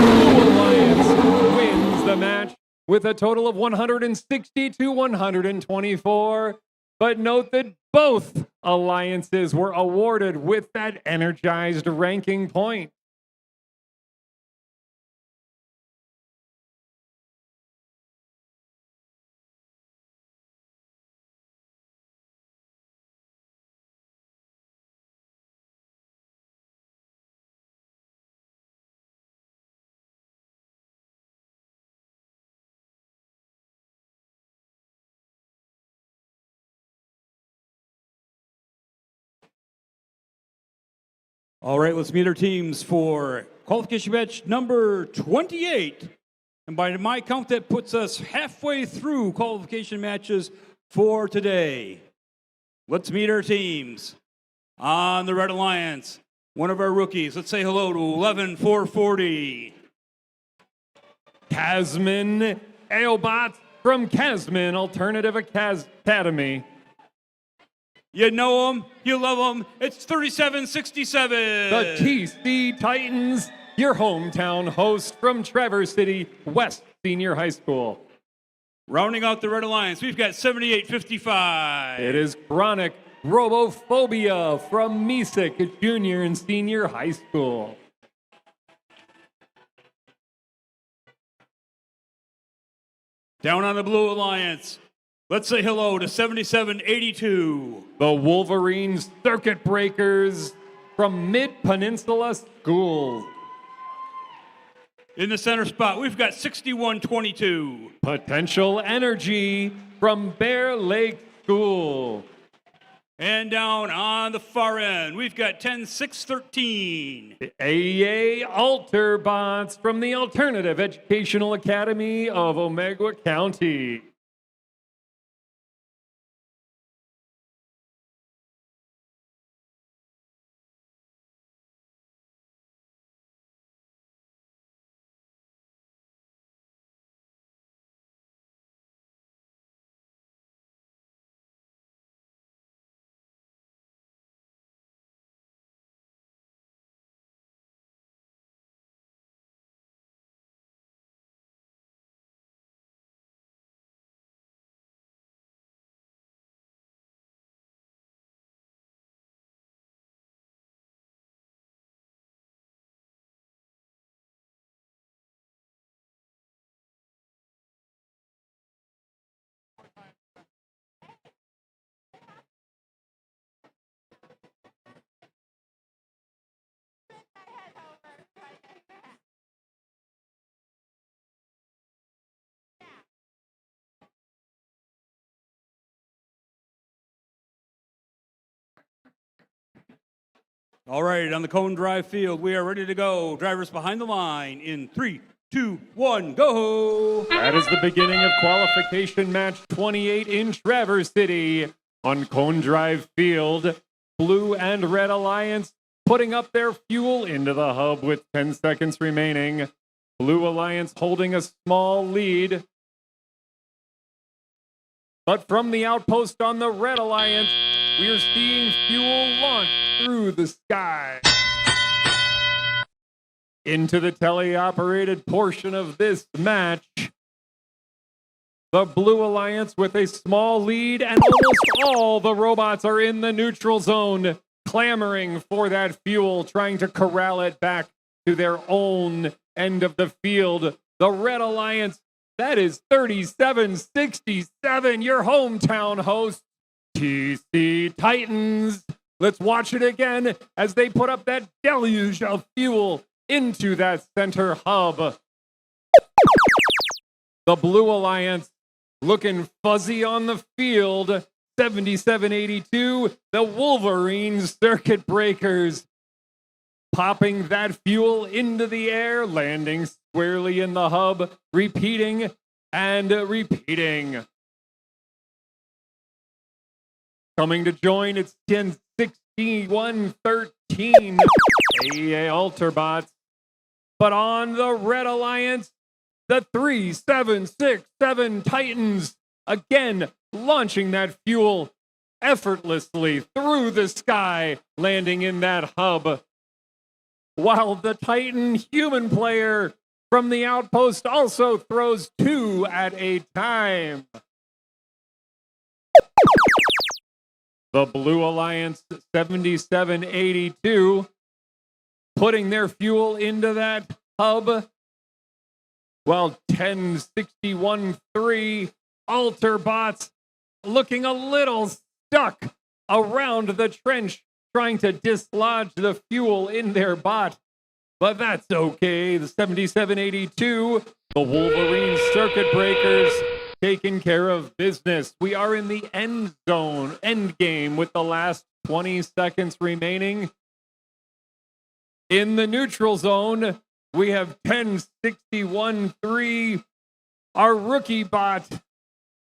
Blue Alliance wins the match with a total of 160 to 124. But note that both alliances were awarded with that energized ranking point. All right, let's meet our teams for qualification match number 28. And by my count, that puts us halfway through qualification matches for today. Let's meet our teams. On the Red Alliance, one of our rookies. Let's say hello to 11440. Casman Ailbot from Casman Alternative Academy. You know them, you love them. It's 3767. The TC Titans, your hometown host from Traverse City West Senior High School. Rounding out the Red Alliance, we've got 7855. It is Chronic Robophobia from Mesick Junior and Senior High School. Down on the Blue Alliance, let's say hello to 7782. The Wolverines Circuit Breakers from Mid-Peninsula Schools. In the center spot, we've got 6122. Potential Energy from Bear Lake School. And down on the far end, we've got 10613. The AEA Alterbots from the Alternative Educational Academy of Omega County. All right, on the Cone Drive field, we are ready to go. Drivers behind the line in 3, 2, 1, go! That is the beginning of qualification match 28 in Traverse City on Cone Drive Field. Blue and Red Alliance putting up their fuel into the hub with 10 seconds remaining. Blue Alliance holding a small lead. But from the outpost on the Red Alliance, we are seeing fuel launch through the sky. Into the teleoperated portion of this match, the Blue Alliance with a small lead, and almost all the robots are in the neutral zone, clamoring for that fuel, trying to corral it back to their own end of the field. The Red Alliance, that is 3767, your hometown host, TC Titans. Let's watch it again as they put up that deluge of fuel into that center hub. The Blue Alliance looking fuzzy on the field. 7782, the Wolverines Circuit Breakers popping that fuel into the air, landing squarely in the hub, repeating and repeating. Coming to join, it's 106113 AEA Alterbots. But on the Red Alliance, the 3767 Titans again launching that fuel effortlessly through the sky, landing in that hub. While the Titan human player from the outpost also throws two at a time. The Blue Alliance 7782 putting their fuel into that hub, while 1061-3 Alterbots looking a little stuck around the trench, trying to dislodge the fuel in their bot. But that's okay. The 7782, the Wolverine Circuit Breakers, taking care of business. We are in the end zone, end game, with the last 20 seconds remaining. In the neutral zone, we have 1061-3, our rookie bot.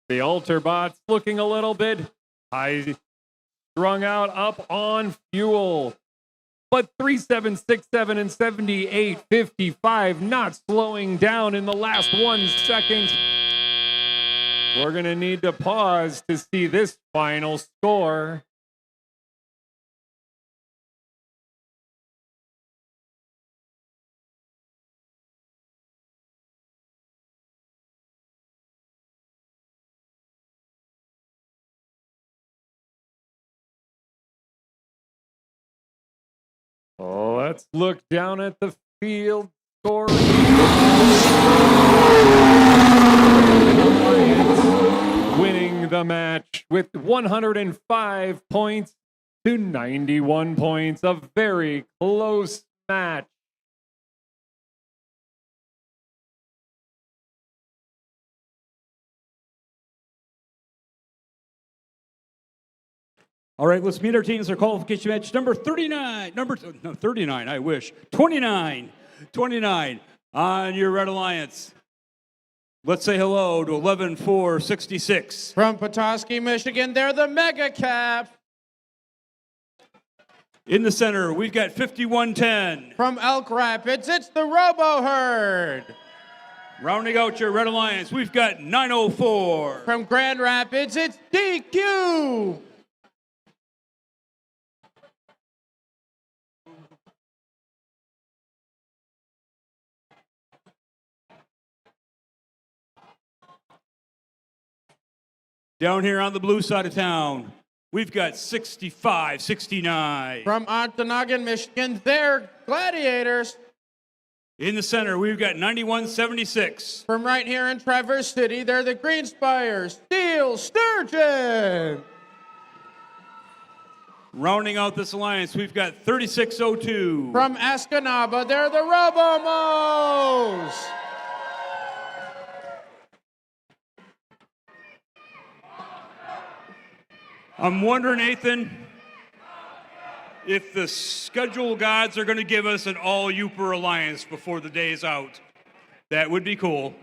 The Alterbots looking a little bit high strung out up on fuel. But 3767 and 7855 not slowing down in the last 1 second. We're going to need to pause to see this final score. Let's look down at the field score. Winning the match with 105 points to 91 points. A very close match. All right, let's meet our teams. Our qualification match number 39. No, 39, I wish. 29. 29 on your Red Alliance. Let's say hello to 11-4-66. From Petoskey, Michigan, they're the Mega Cap. In the center, we've got 51-10. From Elk Rapids, it's the Robo Herd. Rounding out your Red Alliance, we've got 904. From Grand Rapids, it's DQ. Down here on the blue side of town, we've got 65-69. From Ontonagon, Michigan, they're Gladiators. In the center, we've got 91-76. From right here in Traverse City, they're the Green Spires, Steel Sturgeon. Rounding out this alliance, we've got 36-02. From Escanaba, they're the Robomos. I'm wondering, Nathan, if the schedule gods are going to give us an all-Uper alliance before the day's out. That would be cool.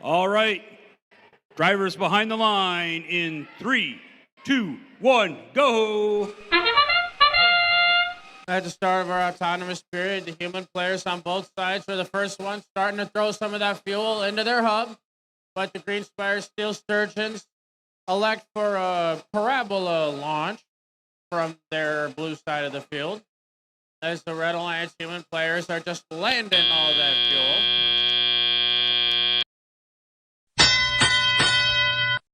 All right. Drivers behind the line in 3, 2, 1, go. At the start of our autonomous period, the human players on both sides were the first ones starting to throw some of that fuel into their hub. But the Green Spire Steel Sturgeons elect for a parabola launch from their blue side of the field, as the Red Alliance human players are just landing all that fuel.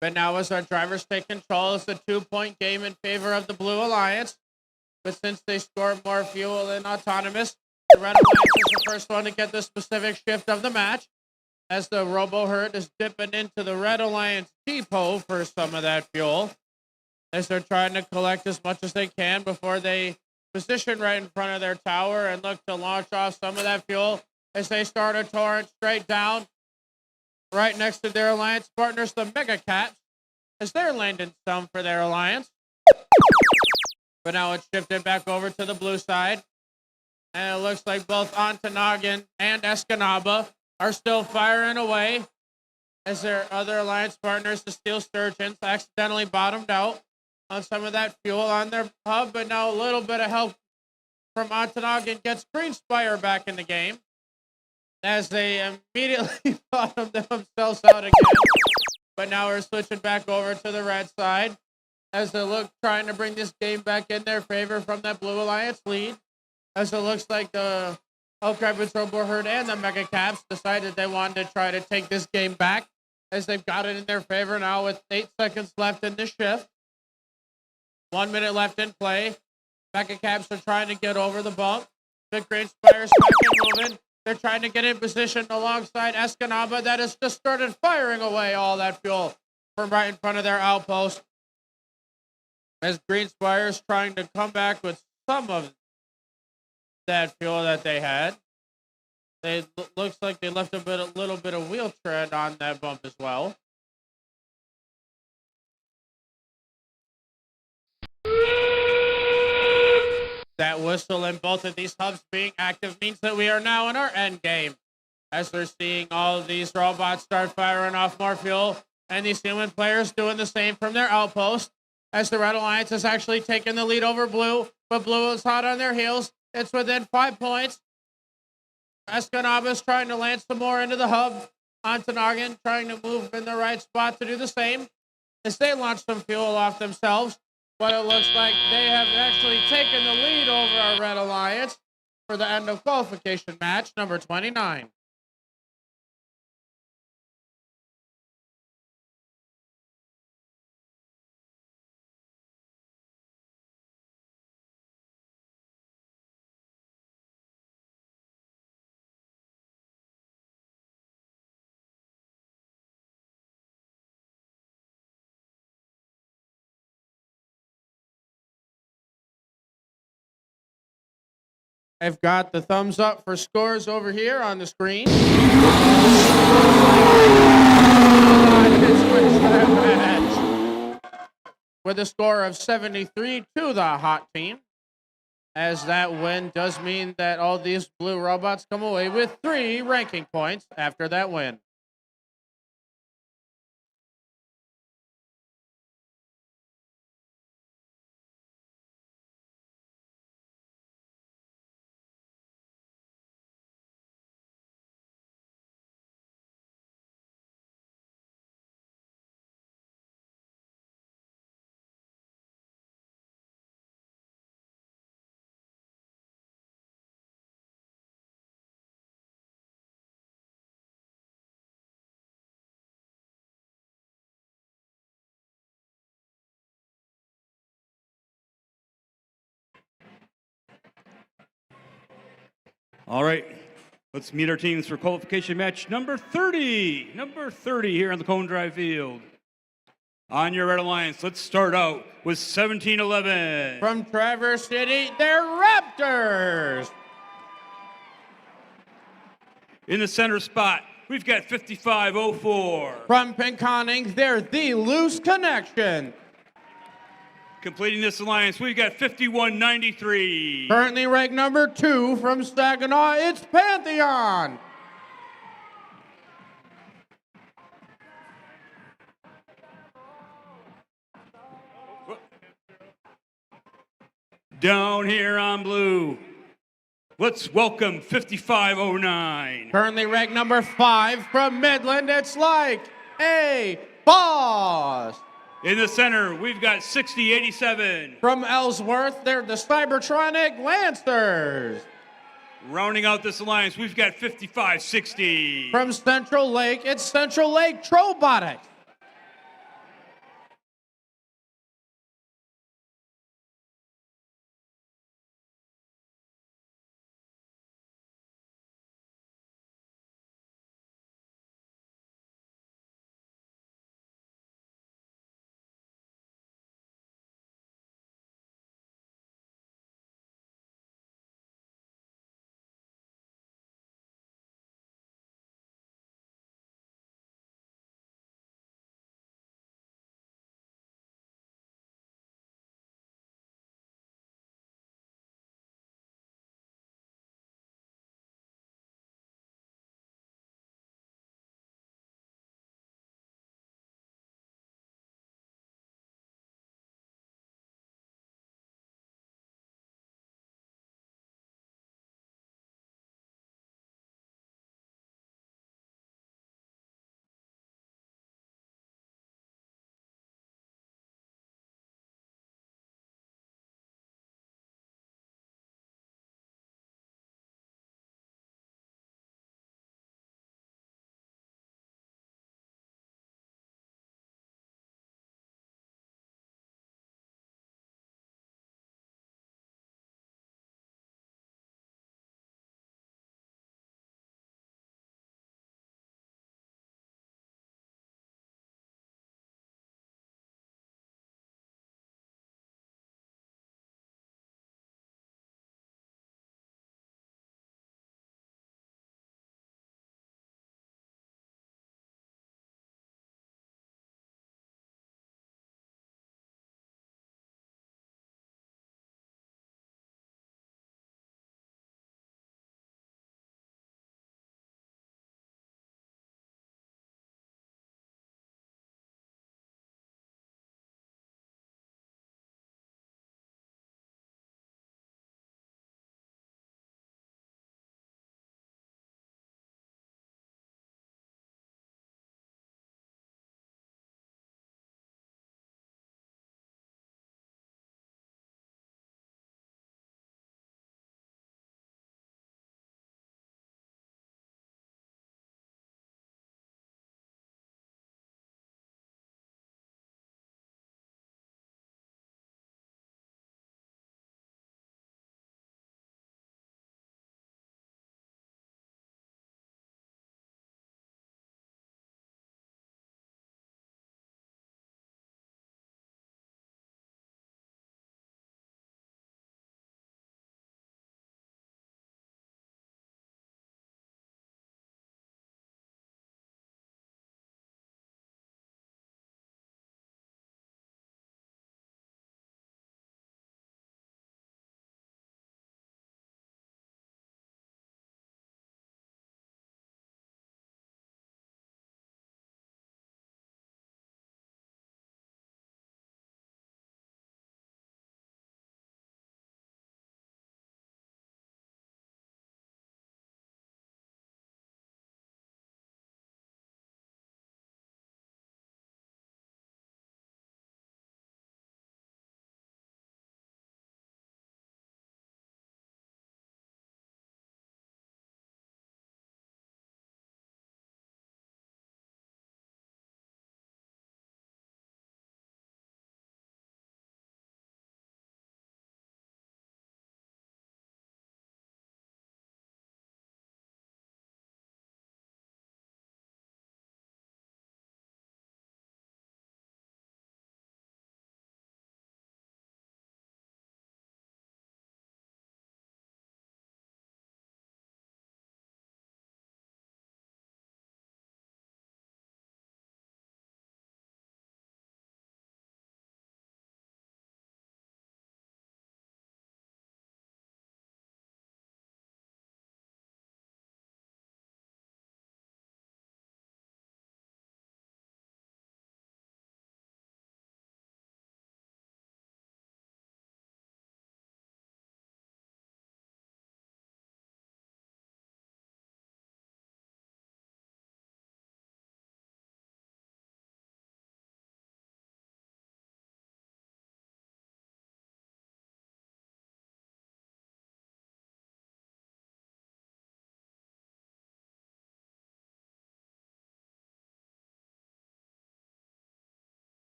But now as our drivers take control, it's a 2-point game in favor of the Blue Alliance. But since they scored more fuel in autonomous, the Red Alliance is the first one to get the specific shift of the match, as the Robo Herd is dipping into the Red Alliance depot for some of that fuel, as they're trying to collect as much as they can before they position right in front of their tower and look to launch off some of that fuel as they start a torrent straight down right next to their Alliance partners, the Mega Caps, as they're landing some for their Alliance. But now it's shifted back over to the blue side. And it looks like both Ontonagon and Escanaba are still firing away as their other Alliance partners, the Steel Sturgeons, accidentally bottomed out on some of that fuel on their hub. But now a little bit of help from Ontonagon gets Green Spire back in the game as they immediately bottomed themselves out again. But now we're switching back over to the red side, as they look trying to bring this game back in their favor from that Blue Alliance lead, as it looks like the Elk Rapids Robo Herd and the Mega Caps decided they wanted to try to take this game back, as they've got it in their favor now with 8 seconds left in the shift. 1 minute left in play. Mega Caps are trying to get over the bump. Big Green Spire's back and moving. They're trying to get in position alongside Escanaba that has just started firing away all that fuel from right in front of their outpost, as Green Spire is trying to come back with some of that fuel that they had. It looks like they left a little bit of wheel tread on that bump as well. That whistle in both of these hubs being active means that we are now in our end game, as we're seeing all of these robots start firing off more fuel, and these human players doing the same from their outpost, as the Red Alliance has actually taken the lead over Blue, but Blue is hot on their heels. It's within 5 points. Escanaba is trying to land some more into the hub. Ontonagon trying to move in the right spot to do the same, as they launch some fuel off themselves. But it looks like they have actually taken the lead over our Red Alliance for the end of qualification match number 29. I've got the thumbs up for scores over here on the screen. With a score of 73 to the hot team, as that win does mean that all these blue robots come away with 3 ranking points after that win. All right, let's meet our teams for qualification match number 30. Number 30 here on the Cone Drive field. On your Red Alliance, let's start out with 1711. From Traverse City, they're Raptors. In the center spot, we've got 5504. From Pinconning, they're the Loose Connection. Completing this alliance, we've got 5193. Currently ranked number 2 from Saginaw, it's Pantheon. Down here on blue, let's welcome 5509. Currently ranked number 5 from Midland, it's like a boss. In the center, we've got 6087. From Ellsworth, they're the Cybertronic Lancers. Rounding out this alliance, we've got 5560. From Central Lake, it's Central Lake Robotics.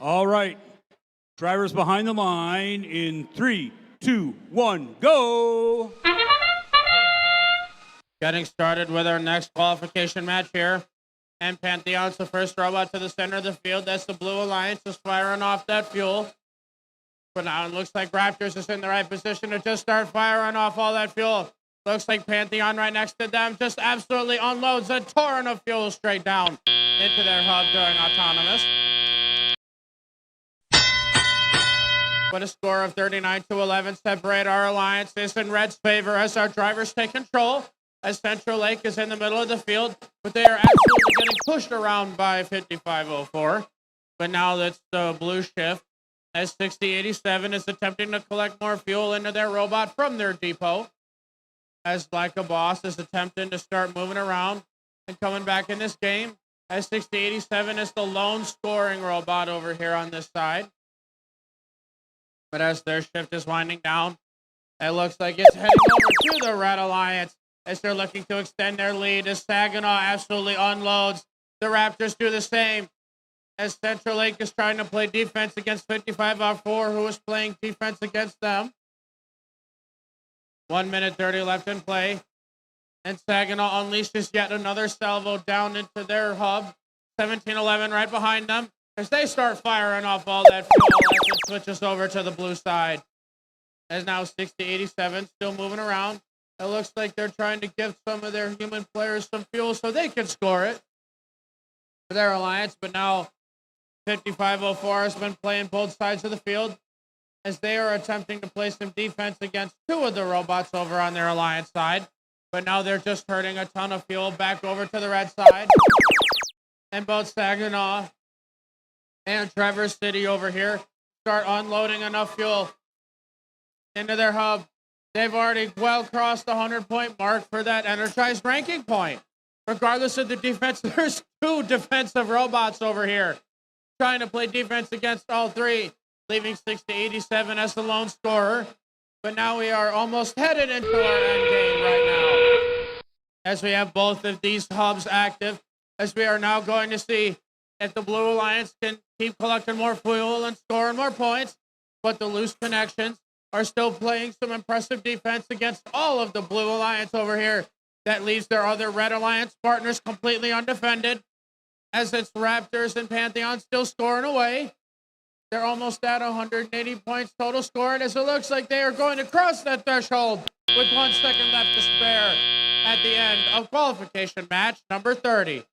All right. Drivers behind the line in 3, 2, 1, go. Getting started with our next qualification match here. And Pantheon's the first robot to the center of the field. That's the Blue Alliance is firing off that fuel. But now it looks like Raptors is in the right position to just start firing off all that fuel. Looks like Pantheon right next to them just absolutely unloads a torrent of fuel straight down into their hub during autonomous. With a score of 39-11, separate our alliance is in Red's favor as our drivers take control. As Central Lake is in the middle of the field, but they are absolutely getting pushed around by 5504. But now that's the blue shift. As 6087 is attempting to collect more fuel into their robot from their depot. As Like a Boss is attempting to start moving around and coming back in this game. As 6087 is the lone scoring robot over here on this side. But as their shift is winding down, it looks like it's heading over to the Red Alliance as they're looking to extend their lead. As Saginaw absolutely unloads. The Raptors do the same. As Central Lake is trying to play defense against 5504, who is playing defense against them. 1 minute 30 left in play. And Saginaw unleashes yet another salvo down into their hub. 17-11 right behind them as they start firing off all that fuel as it switches over to the blue side. As now 60-87 still moving around. It looks like they're trying to give some of their human players some fuel so they can score it for their alliance. But now 5504 has been playing both sides of the field as they are attempting to play some defense against two of the robots over on their alliance side. But now they're just hurting a ton of fuel back over to the red side. And both Saginaw and Traverse City over here start unloading enough fuel into their hub. They've already well crossed the 100-point mark for that energized ranking point. Regardless of the defense, there's two defensive robots over here trying to play defense against all three, leaving 60-87 as the lone scorer. But now we are almost headed into our end game right now, as we have both of these hubs active, as we are now going to see if the Blue Alliance can keep collecting more fuel and scoring more points, but the loose connections are still playing some impressive defense against all of the Blue Alliance over here. That leaves their other Red Alliance partners completely undefended, as it's Raptors and Pantheon still scoring away. They're almost at 180 points total scored, as it looks like they are going to cross that threshold with 1 second left to spare at the end of qualification match number 30.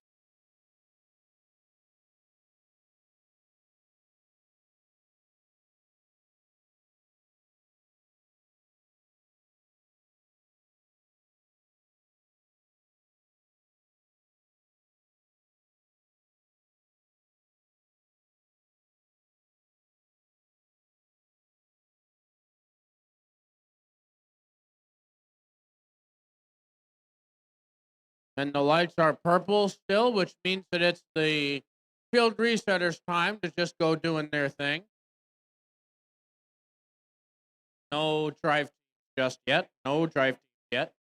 And the lights are purple still, which means that it's the field resetters' time to just go doing their thing. No drive just yet. No drive yet.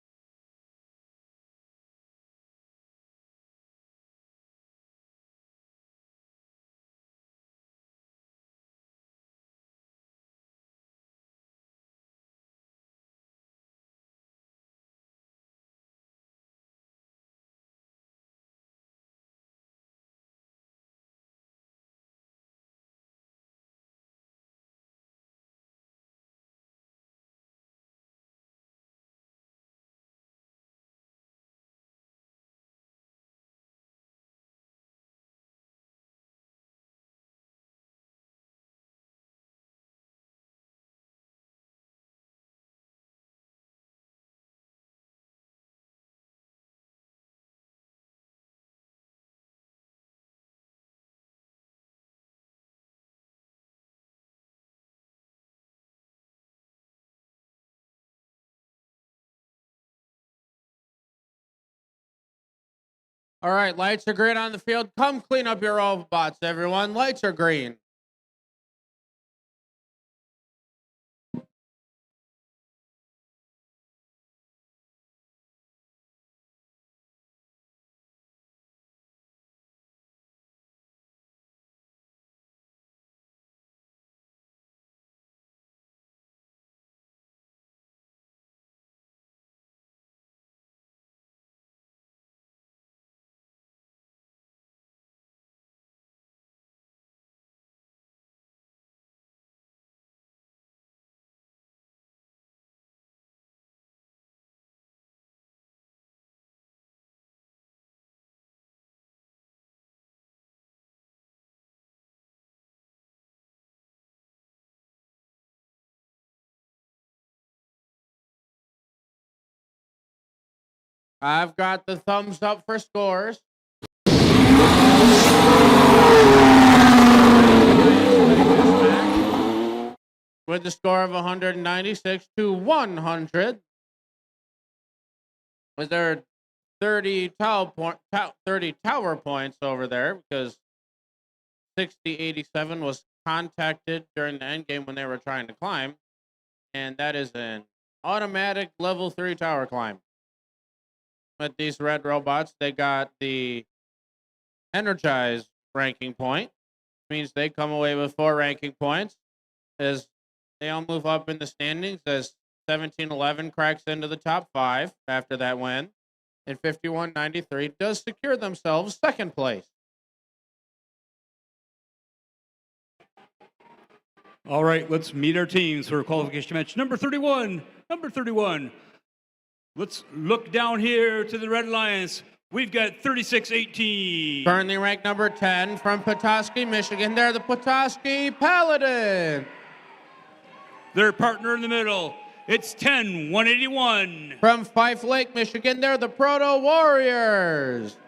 All right, lights are green on the field. Come clean up your robots, everyone. Lights are green. I've got the thumbs up for scores. With the score of 196 to 100. Was there 30 tower points over there because 6087 was contacted during the end game when they were trying to climb, and that is an automatic level 3 tower climb. With these red robots, they got the energized ranking point, means they come away with 4 ranking points as they all move up in the standings as 1711 cracks into the top 5 after that win, and 5193 does secure themselves second place. All right, let's meet our teams for qualification match number 31. Number 31. Let's look down here to the Red Alliance. We've got 3618. Currently ranked number 10 from Petoskey, Michigan. They're the Petoskey Paladin. Their partner in the middle, it's 10181. From Fife Lake, Michigan, they're the Proto Warriors.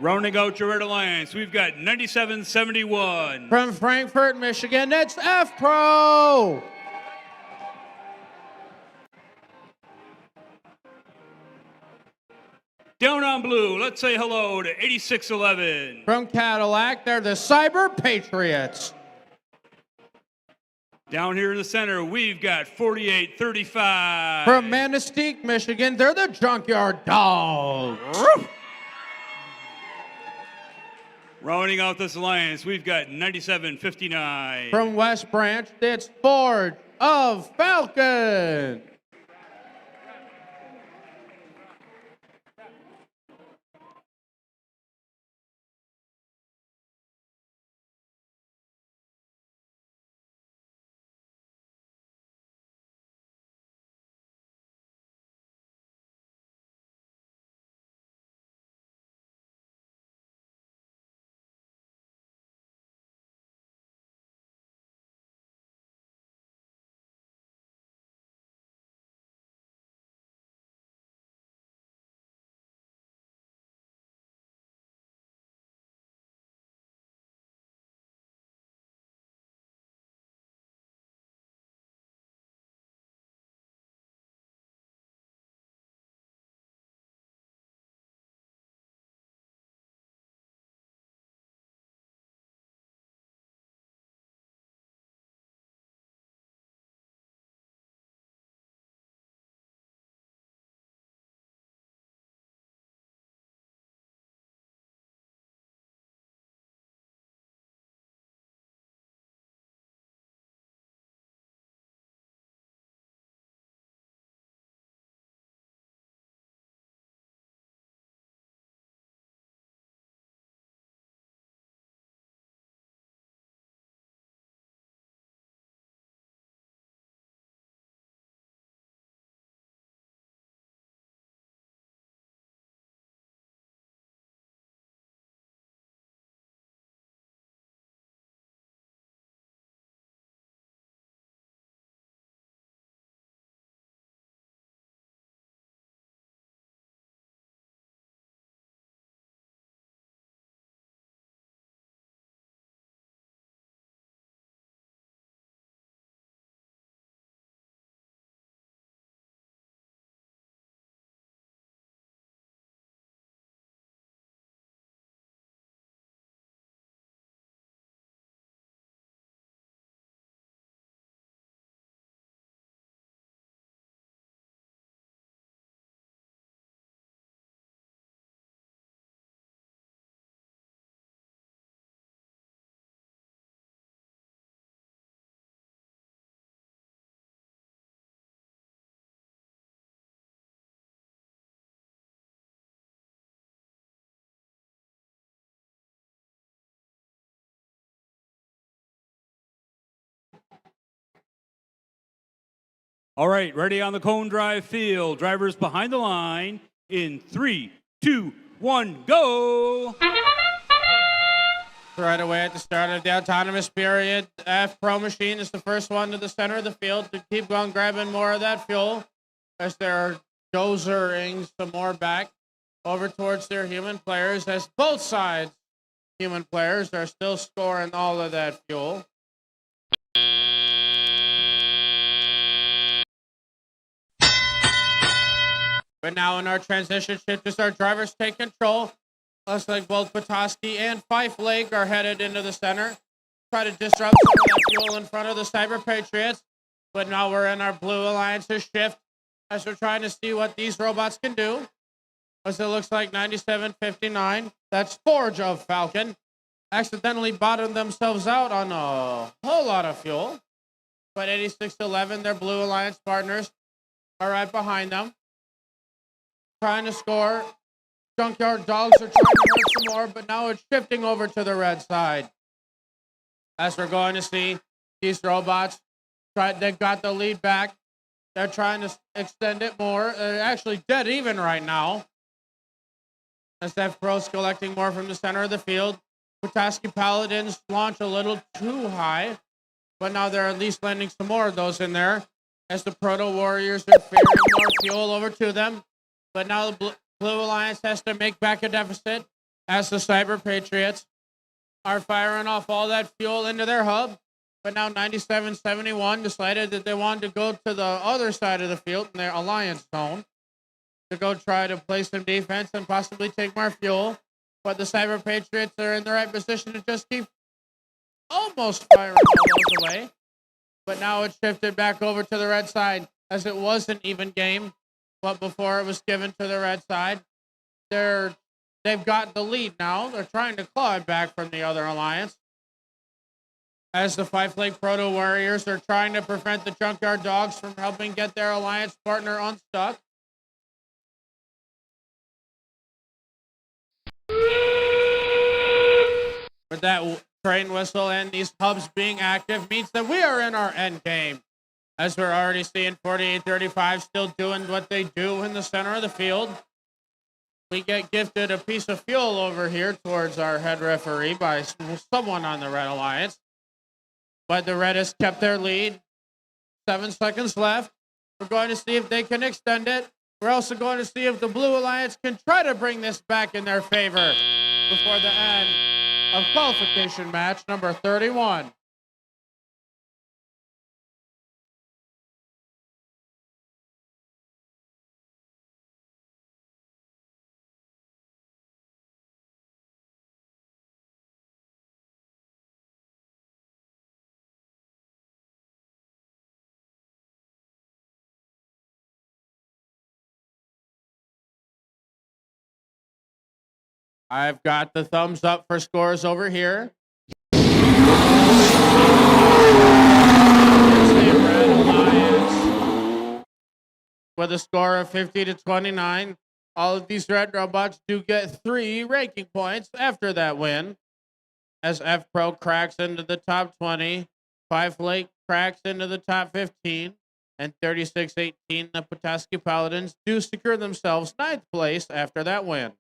Rounding out your Red Alliance, we've got 9771. From Frankfort, Michigan, it's F Pro. Down on blue, let's say hello to 8611. From Cadillac, they're the Cyber Patriots. Down here in the center, we've got 4835. From Manistee, Michigan, they're the Junkyard Dogs. Rounding out this alliance, we've got 9759. From West Branch, it's Forge of Falcon. All right, ready on the Cone Drive field. Drivers behind the line in 3, 2, 1, go! Right away at the start of the autonomous period, F Pro machine is the first one to the center of the field to keep on grabbing more of that fuel as they're dozering some more back over towards their human players as both sides human players are still scoring all of that fuel. But now in our transition shift as our drivers take control, looks like both Petoskey and Fife Lake are headed into the center. Try to disrupt some of that fuel in front of the Cyber Patriots. But now we're in our Blue Alliance's shift as we're trying to see what these robots can do. As it looks like 9759, that's Forge of Falcon, accidentally bottomed themselves out on a whole lot of fuel. But 8611, their Blue Alliance partners, are right behind them, trying to score. Junkyard Dogs are trying to hurt some more, but now it's shifting over to the red side. As we're going to see these robots, they've got the lead back. They're trying to extend it more. They're actually dead even right now. As F Pro's collecting more from the center of the field. Petoskey Paladins launch a little too high, but now they're at least landing some more of those in there. As the Proto Warriors are ferrying more fuel over to them. But now the Blue Alliance has to make back a deficit as the Cyber Patriots are firing off all that fuel into their hub. But now 9771 decided that they wanted to go to the other side of the field in their alliance zone to go try to play some defense and possibly take more fuel. But the Cyber Patriots are in the right position to just keep almost firing all those away. But now it's shifted back over to the red side as it was an even game. But before it was given to the red side, they've got the lead now. They're trying to claw it back from the other alliance. As the Fife Lake Proto Warriors are trying to prevent the Junkyard Dogs from helping get their alliance partner unstuck. With that train whistle and these hubs being active means that we are in our end game. As we're already seeing 4835 still doing what they do in the center of the field. We get gifted a piece of fuel over here towards our head referee by someone on the Red Alliance. But the Red has kept their lead. 7 seconds left. We're going to see if they can extend it. We're also going to see if the Blue Alliance can try to bring this back in their favor before the end of qualification match number 31. I've got the thumbs up for scores over here. It's the Red Alliance with a score of 50-29. All of these red robots do get 3 ranking points after that win. As F Pro cracks into the top 20, Five Lake cracks into the top 15, and 36-18, the Petoskey Paladins do secure themselves 9th place after that win.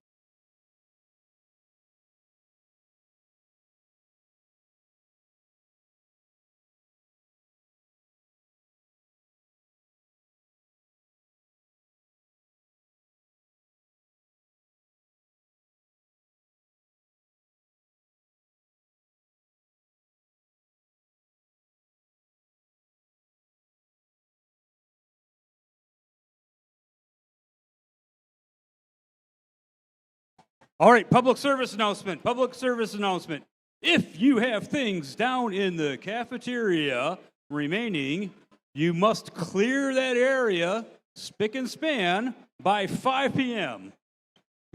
All right, public service announcement. Public service announcement. If you have things down in the cafeteria remaining, you must clear that area spick and span by 5 p.m.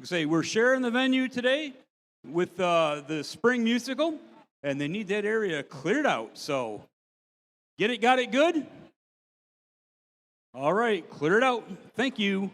Say we're sharing the venue today with the spring musical, and they need that area cleared out. So, got it good? All right, clear it out. Thank you.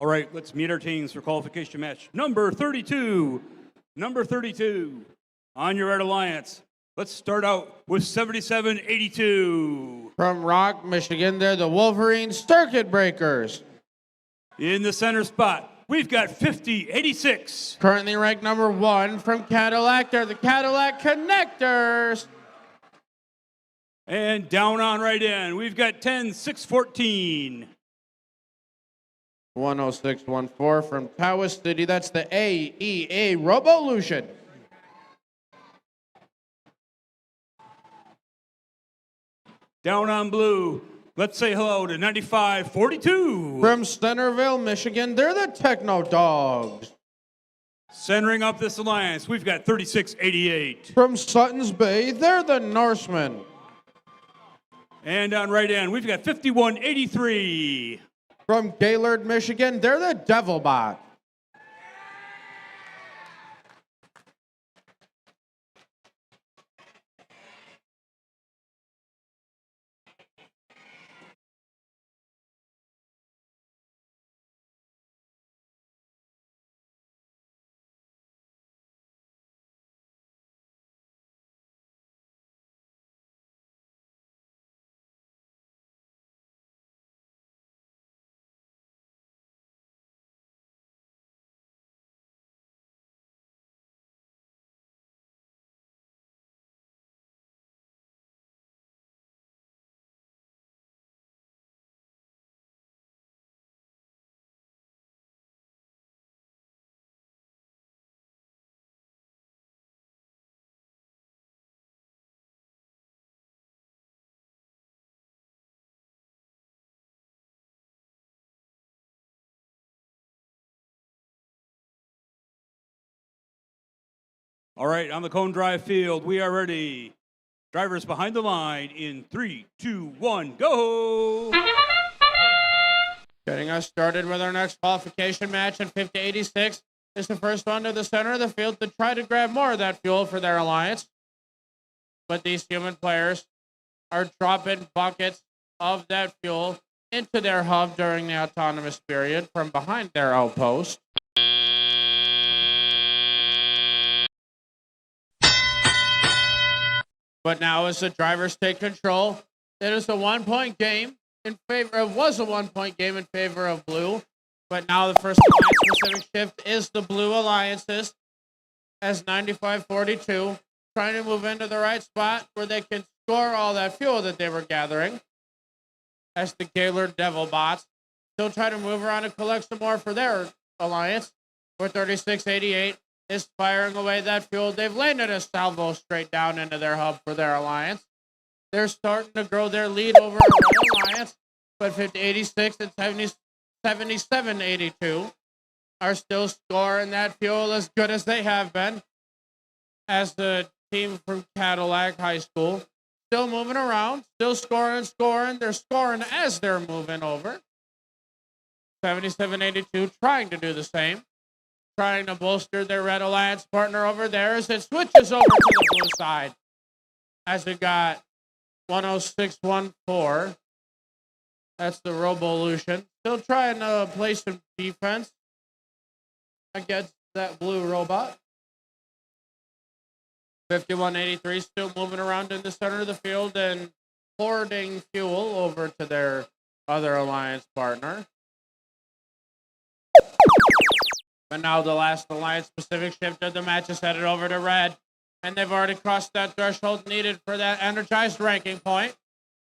All right, let's meet our teams for qualification match. Number 32. Number 32. On your Red Alliance. Let's start out with 7782. From Rock, Michigan, they're the Wolverine Circuit Breakers. In the center spot, we've got 5086. Currently ranked number 1 from Cadillac, they're the Cadillac Connectors. And down on right in, we've got 10614. 10614 from Tawas City, that's the AEA Robolution. Down on blue, let's say hello to 9542. From Centerville, Michigan, they're the Techno Dogs. Centering up this alliance, we've got 3688. From Sutton's Bay, they're the Norsemen. And on right end, we've got 5183. From Gaylord, Michigan, they're the Devilbot. All right, on the Cone Drive field, we are ready. Drivers behind the line in 3, 2, 1, go! Getting us started with our next qualification match in 5086 is the first one to the center of the field to try to grab more of that fuel for their alliance. But these human players are dropping buckets of that fuel into their hub during the autonomous period from behind their outpost. But now as the drivers take control, it is a 1-point game in favor of, was a 1-point game in favor of blue. But now the first alliance specific shift is the blue alliances as 9542 trying to move into the right spot where they can score all that fuel that they were gathering. As the Gaylord Devil bots still try to move around and collect some more for their alliance. Where 3688 is firing away that fuel. They've landed a salvo straight down into their hub for their alliance. They're starting to grow their lead over a Red Alliance, but 5086 and 7782 are still scoring that fuel as good as they have been. As the team from Cadillac High School still moving around, still scoring. They're scoring as they're moving over. 7782 trying to do the same. Trying to bolster their Red Alliance partner over there as it switches over to the blue side. As we got 10614. That's the Robolution. Still trying to play some defense against that blue robot. 5183 still moving around in the center of the field and hoarding fuel over to their other alliance partner. But now the last alliance specific shift of the match is headed over to red. And they've already crossed that threshold needed for that energized ranking point.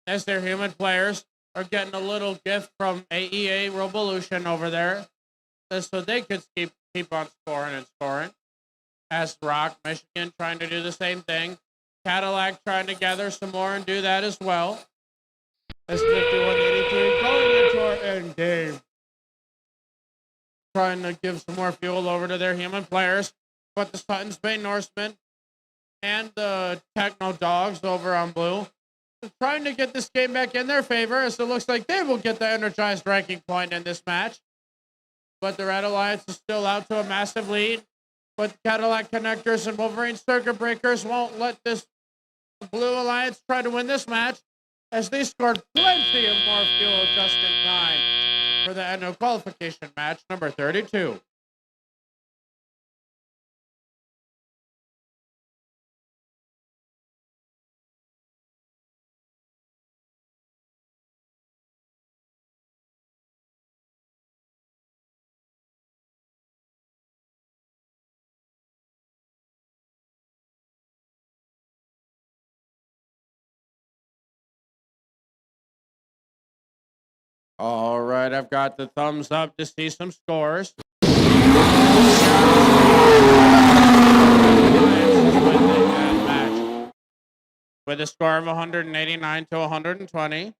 As their human players are getting a little gift from AEA Robolution over there. So they could keep on scoring and scoring. As Rock, Michigan trying to do the same thing. Cadillac trying to gather some more and do that as well. As 5183 going into our end game. Trying to give some more fuel over to their human players. But the Sutton's Bay Norsemen and the Techno Dogs over on blue are trying to get this game back in their favor, as it looks like they will get the energized ranking point in this match. But the Red Alliance is still out to a massive lead. But the Cadillac Connectors and Wolverine Circuit Breakers won't let this Blue Alliance try to win this match, as they scored plenty of more fuel just in time. for the end of qualification match number 32. All right, I've got the thumbs up to see some scores. With a score of 189 to 120,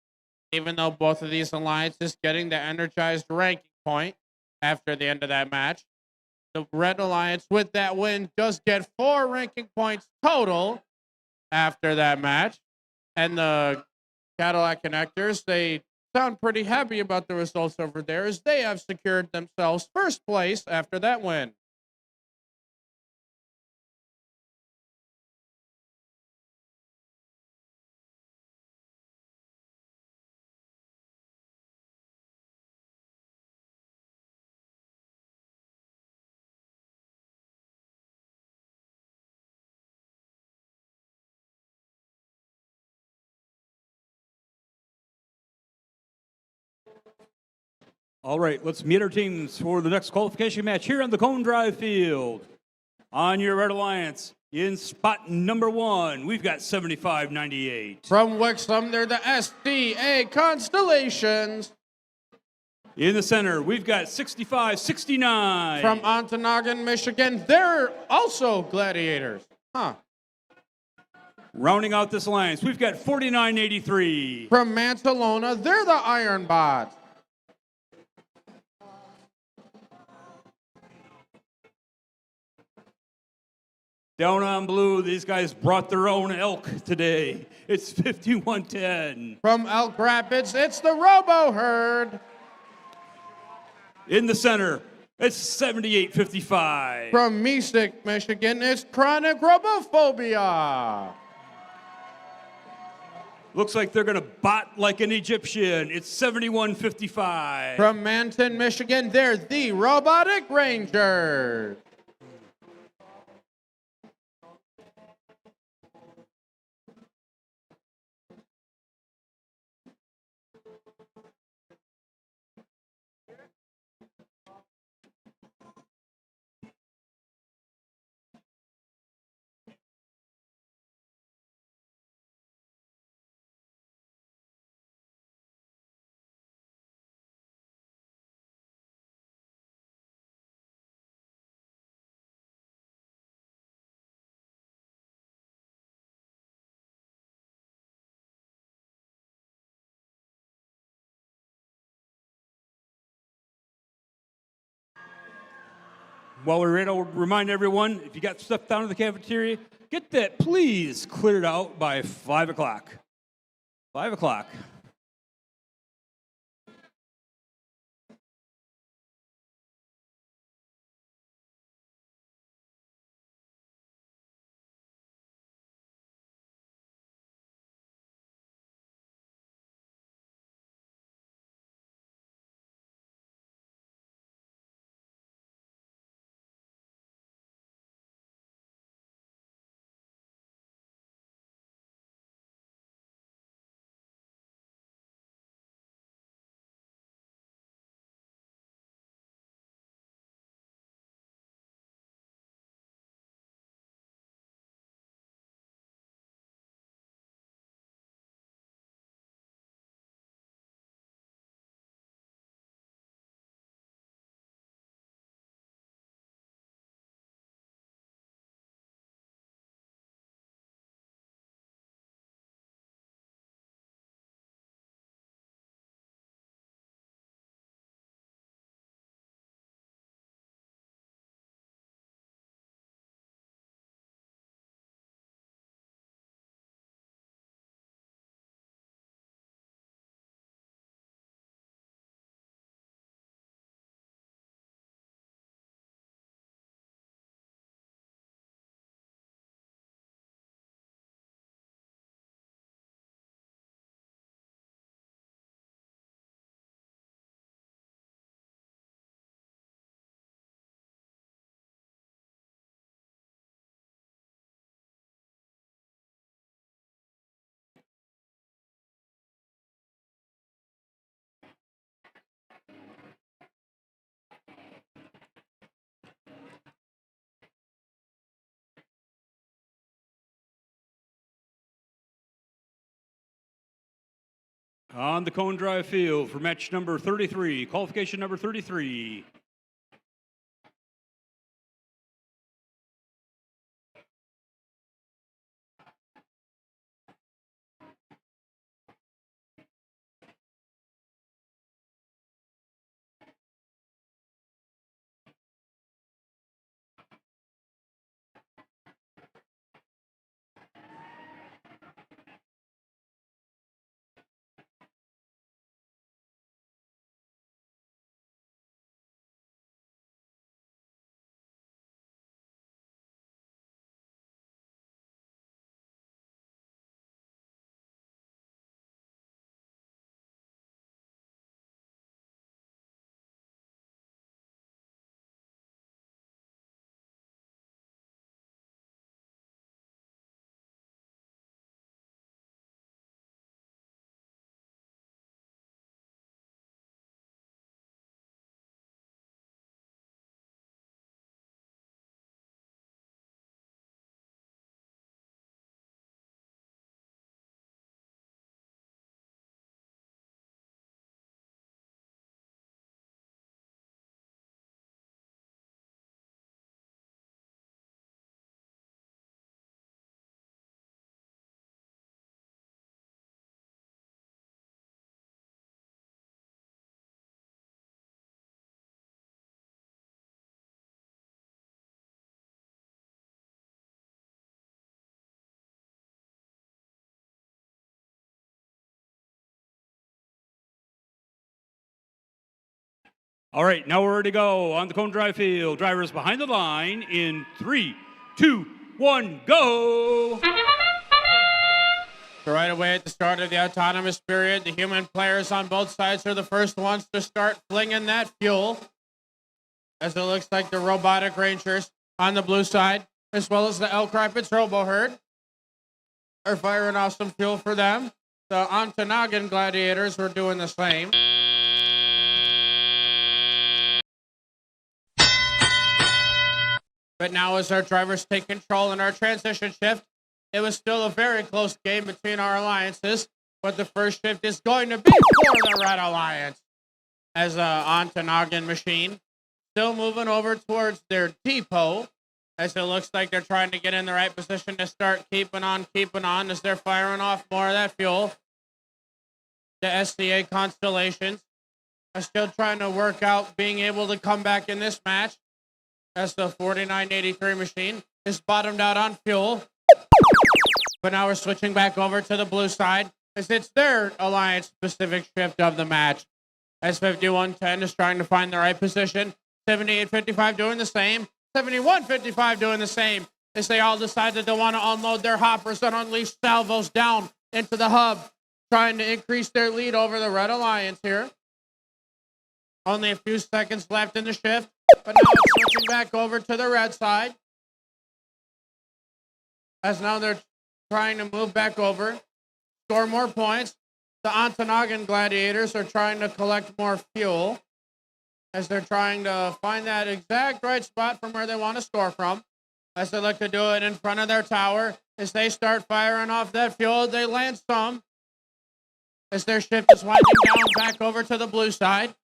even though both of these alliances getting the energized ranking point after the end of that match. The Red Alliance with that win does get 4 ranking points total after that match. And the Cadillac Connectors, they sound pretty happy about the results over there as they have secured themselves first place after that win. All right, let's meet our teams for the next qualification match here on the Cone Drive field. On your Red Alliance, in spot number 1, we've got 7598. From Wixom, they're the SDA Constellations. In the center, we've got 6569. From Ontonagon, Michigan, they're also Gladiators. Rounding out this alliance, we've got 4983. From Mantelona, they're the Iron Bots. Down on blue, these guys brought their own elk today. It's 5110. From Elk Rapids, it's the Robo Herd. In the center, it's 7855. From Mystic, Michigan, it's Chronic Robophobia. Looks like they're going to bot like an Egyptian. It's 7155. From Manton, Michigan, they're the Robotic Rangers. While we're in, I'll remind everyone, if you got stuff down in the cafeteria, get that please cleared out by 5 o'clock. 5 o'clock. On the Cone Drive field for match number 33, qualification number 33. All right, now we're ready to go on the Cone Drive field. Drivers behind the line in 3, 2, 1, go! So right away at the start of the autonomous period, the human players on both sides are the first ones to start flinging that fuel. As it looks like the robotic rangers on the blue side, as well as the Elk Rapids Robo Herd, are firing off some fuel for them. The Ontonagon Gladiators were doing the same. But now as our drivers take control in our transition shift, it was still a very close game between our alliances, but the first shift is going to be for the Red Alliance. As Ontonagon machine still moving over towards their depot, as it looks like they're trying to get in the right position to start keeping on as they're firing off more of that fuel. The SCA Constellations are still trying to work out being able to come back in this match, as the 4983 machine is bottomed out on fuel. But now we're switching back over to the blue side, as it's their alliance-specific shift of the match. As 5110 is trying to find the right position. 7855 doing the same. 7155 doing the same, as they all decide that they want to unload their hoppers and unleash salvos down into the hub, trying to increase their lead over the Red Alliance here. Only a few seconds left in the shift, but now it's switching back over to the red side, as now they're trying to move back over, score more points. The Ontonagon Gladiators are trying to collect more fuel, as they're trying to find that exact right spot from where they want to score from, as they look to do it in front of their tower. As they start firing off that fuel, they land some, as their shift is winding down back over to the blue side,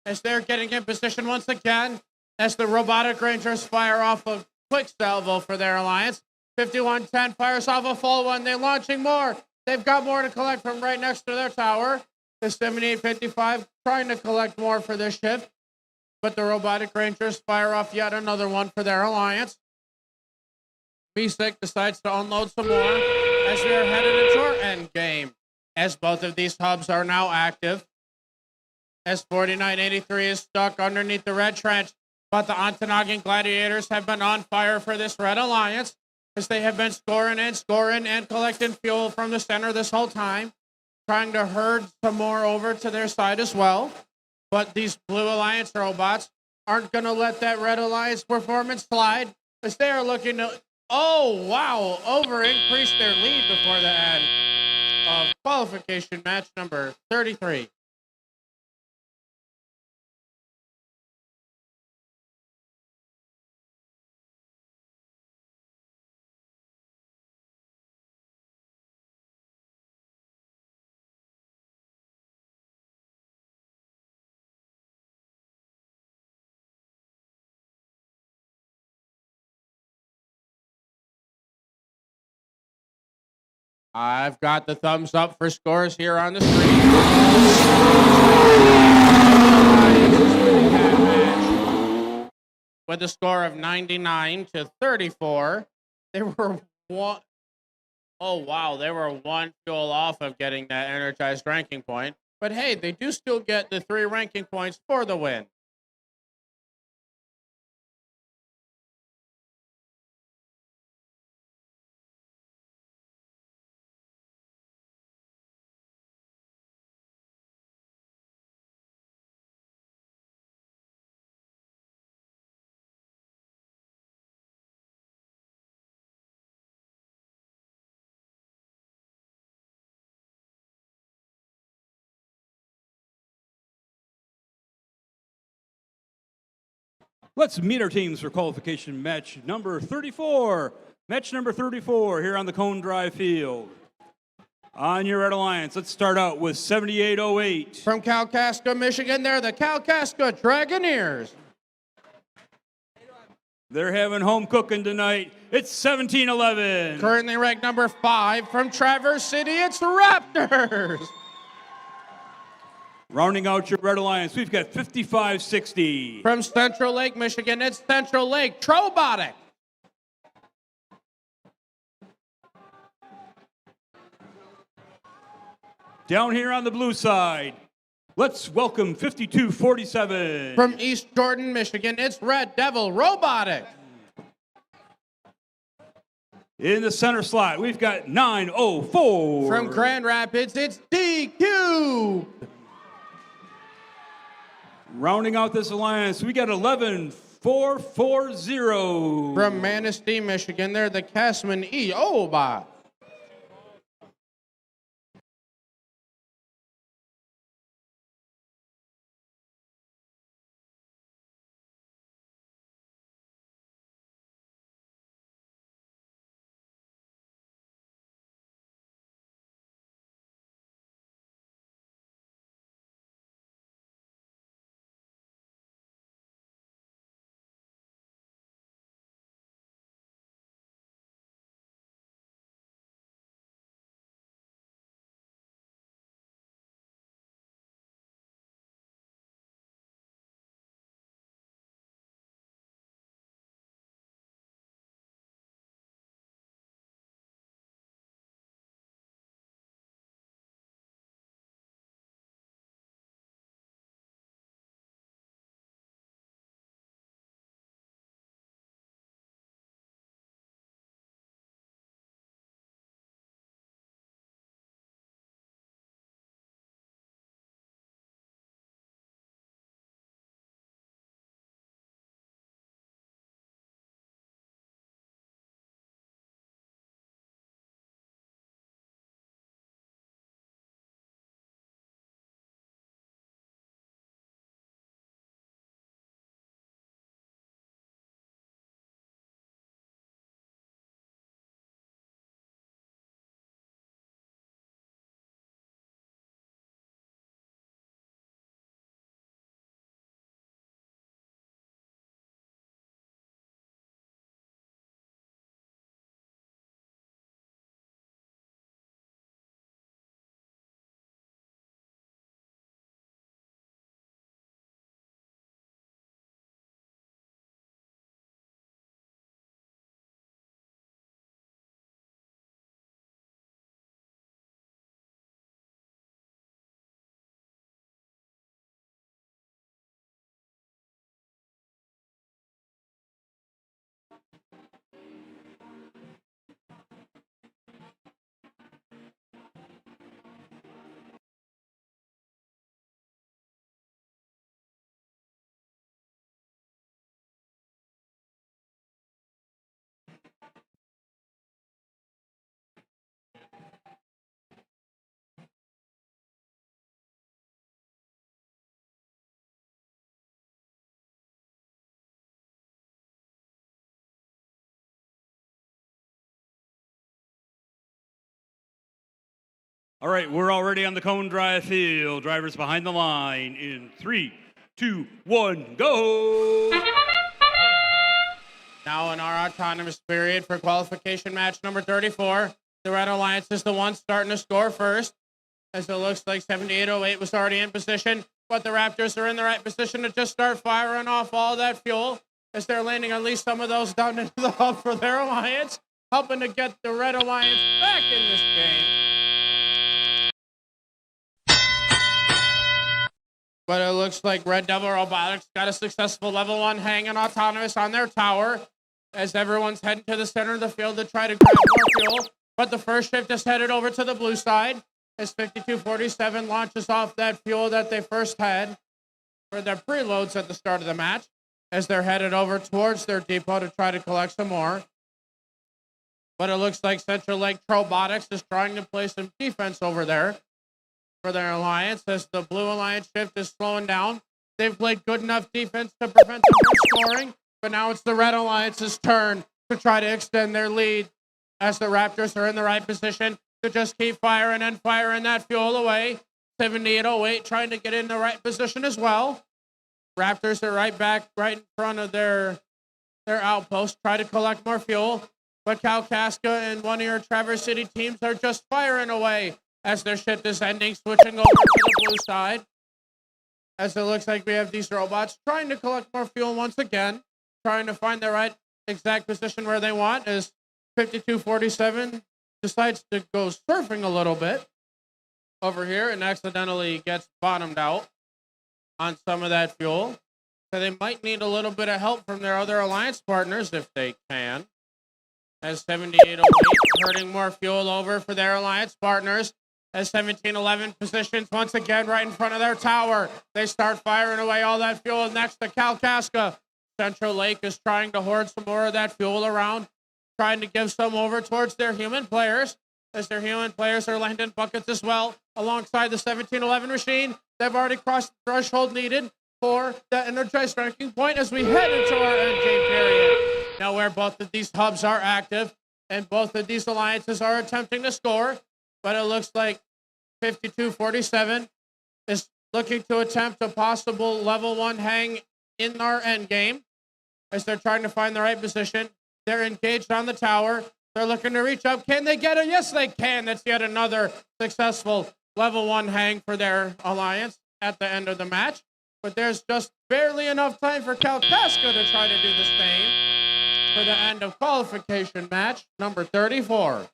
as they're getting in position once again, as the Robotic Rangers fire off a quick salvo for their alliance. 5110 fires off a full one. They're launching more. They've got more to collect from right next to their tower. The 7855 trying to collect more for this shift, but the Robotic Rangers fire off yet another one for their alliance. B-Sick decides to unload some more, as we are headed into our end game, as both of these hubs are now active. As 4983 is stuck underneath the red trench, but the Ontonagon Gladiators have been on fire for this Red Alliance, as they have been scoring and collecting fuel from the center this whole time, trying to herd some more over to their side as well. But these Blue Alliance robots aren't going to let that Red Alliance performance slide, as they are looking to, over-increase their lead before the end of qualification match number 33. I've got the thumbs up for scores here on the screen. With a score of 99-34. They were one. Oh, wow. They were one fuel off of getting that energized ranking point. But hey, they do still get the 3 ranking points for the win. Let's meet our teams for qualification match number 34. Match number 34 here on the Cone Drive field. On your Red Alliance, let's start out with 7808. From Kalkaska, Michigan, they're the Kalkaska Dragoneers. They're having home cooking tonight. It's 1711. Currently ranked number 5 from Traverse City, it's Raptors. Rounding out your Red Alliance, we've got 5560. From Central Lake, Michigan, it's Central Lake Robotics. Down here on the blue side, let's welcome 5247. From East Jordan, Michigan, it's Red Devil Robotics. In the center slot, we've got 904. From Grand Rapids, it's DQ. Rounding out this alliance, we got 11440. From Manistee, Michigan, they're the Cashman EO-Bot. All right, we're already on the Cone Drive field. Drivers behind the line in 3, 2, 1, go! Now in our autonomous period for qualification match number 34, The Red Alliance is the one starting to score first, as it looks like 7808 was already in position, but the Raptors are in the right position to just start firing off all that fuel as they're landing at least some of those down into the hub for their alliance, helping to get the Red Alliance back in this game. But it looks like Red Devil Robotics got a successful level 1 hang and autonomous on their tower as everyone's heading to the center of the field to try to grab more fuel. But the first shift is headed over to the blue side as 5247 launches off that fuel that they first had for their preloads at the start of the match as they're headed over towards their depot to try to collect some more. But it looks like Central Lake Robotics is trying to play some defense over there for their alliance as the blue alliance shift is slowing down. They've played good enough defense to prevent them from scoring, but now it's the Red Alliance's turn to try to extend their lead as the Raptors are in the right position to just keep firing and firing that fuel away. 7808 trying to get in the right position as well. Raptors are right back, right in front of their outpost, try to collect more fuel. But Kalkaska and one of your Traverse City teams are just firing away as their shift is ending, switching over to the blue side. As it looks like we have these robots trying to collect more fuel once again, trying to find the right exact position where they want as 5247 decides to go surfing a little bit over here and accidentally gets bottomed out on some of that fuel. So they might need a little bit of help from their other alliance partners if they can. As 7808 hurting more fuel over for their alliance partners. As 1711 positions once again right in front of their tower. They start firing away all that fuel next to Kalkaska. Central Lake is trying to hoard some more of that fuel around, trying to give some over towards their human players, as their human players are landing buckets as well alongside the 1711 machine. They've already crossed the threshold needed for the energized striking point as we head into our endgame period. Now where both of these hubs are active and both of these alliances are attempting to score, but it looks like 5247 is looking to attempt a possible level 1 hang in our endgame as they're trying to find the right position. They're engaged on the tower. They're looking to reach up. Can they get it? Yes, they can. That's yet another successful level 1 hang for their alliance at the end of the match. But there's just barely enough time for Kalkaska to try to do the same for the end of qualification match number 34.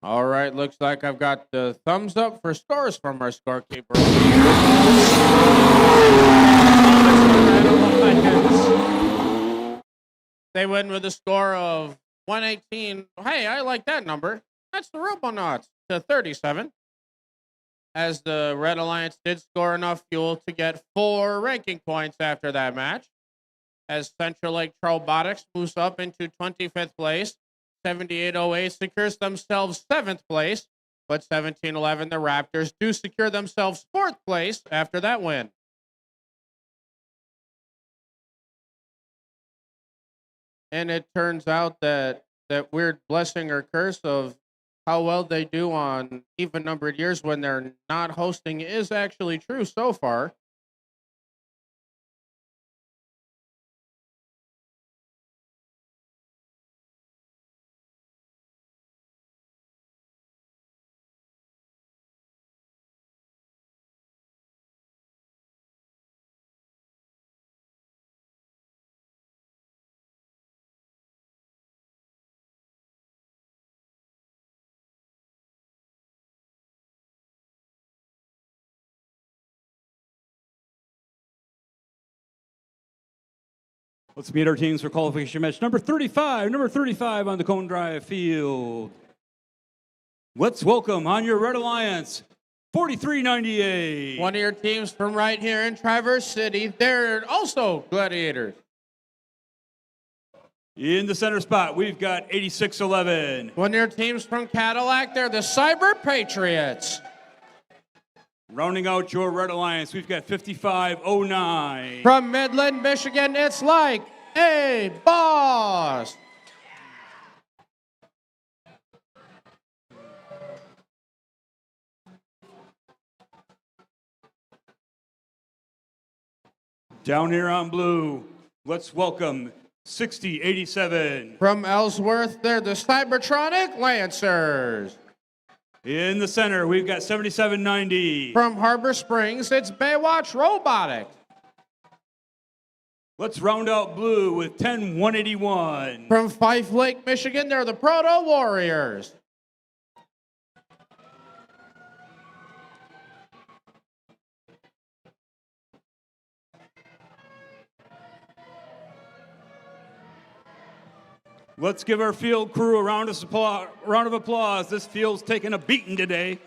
All right, looks like I've got the thumbs up for scores from our scorekeeper. They win with a score of 118. Hey, I like that number. That's the Robonauts to 37. As the Red Alliance did score enough fuel to get 4 ranking points after that match. As Central Lake Robotics moves up into 25th place. 7808 secures themselves 7th place, but 1711, the Raptors, do secure themselves 4th place after that win. And it turns out that that weird blessing or curse of how well they do on even-numbered years when they're not hosting is actually true so far. Let's meet our teams for qualification match number 35 on the Cone Drive field. Let's welcome on your Red Alliance, 4398. One of your teams from right here in Traverse City, they're also Gladiators. In the center spot, we've got 8611. When your team's from Cadillac, they're the Cyber Patriots. Rounding out your Red Alliance, we've got 5509. From Midland, Michigan, it's like a boss. Down here on blue, let's welcome 6087. From Ellsworth, they're the Cybertronic Lancers. In the center, we've got 7790. From Harbor Springs, it's Baywatch Robotics. Let's round out blue with 10181. From Fife Lake, Michigan, they're the Proto Warriors. Let's give our field crew a round of applause. This field's taking a beating today.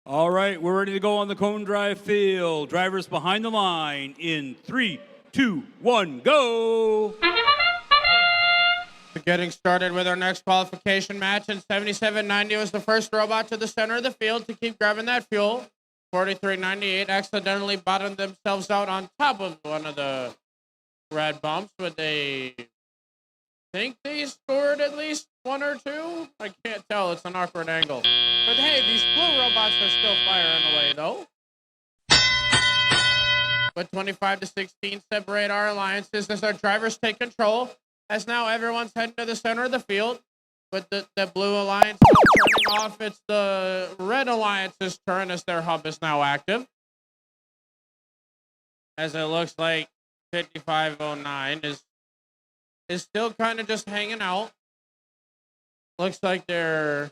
All right, we're ready to go on the Cone Drive field. Drivers behind the line in 3, 2, 1, go! Getting started with our next qualification match, and 7790 was the first robot to the center of the field to keep grabbing that fuel. 4398 accidentally bottomed themselves out on top of one of the red bumps, but they think they scored at least one or two. I can't tell. It's an awkward angle. But hey, these blue robots are still firing away, though. But 25 to 16 separate our alliances as our drivers take control. As now everyone's heading to the center of the field. But the blue alliance is turning off. It's the red alliance's turn as their hub is now active. As it looks like 5509 is still kind of just hanging out. Looks like they're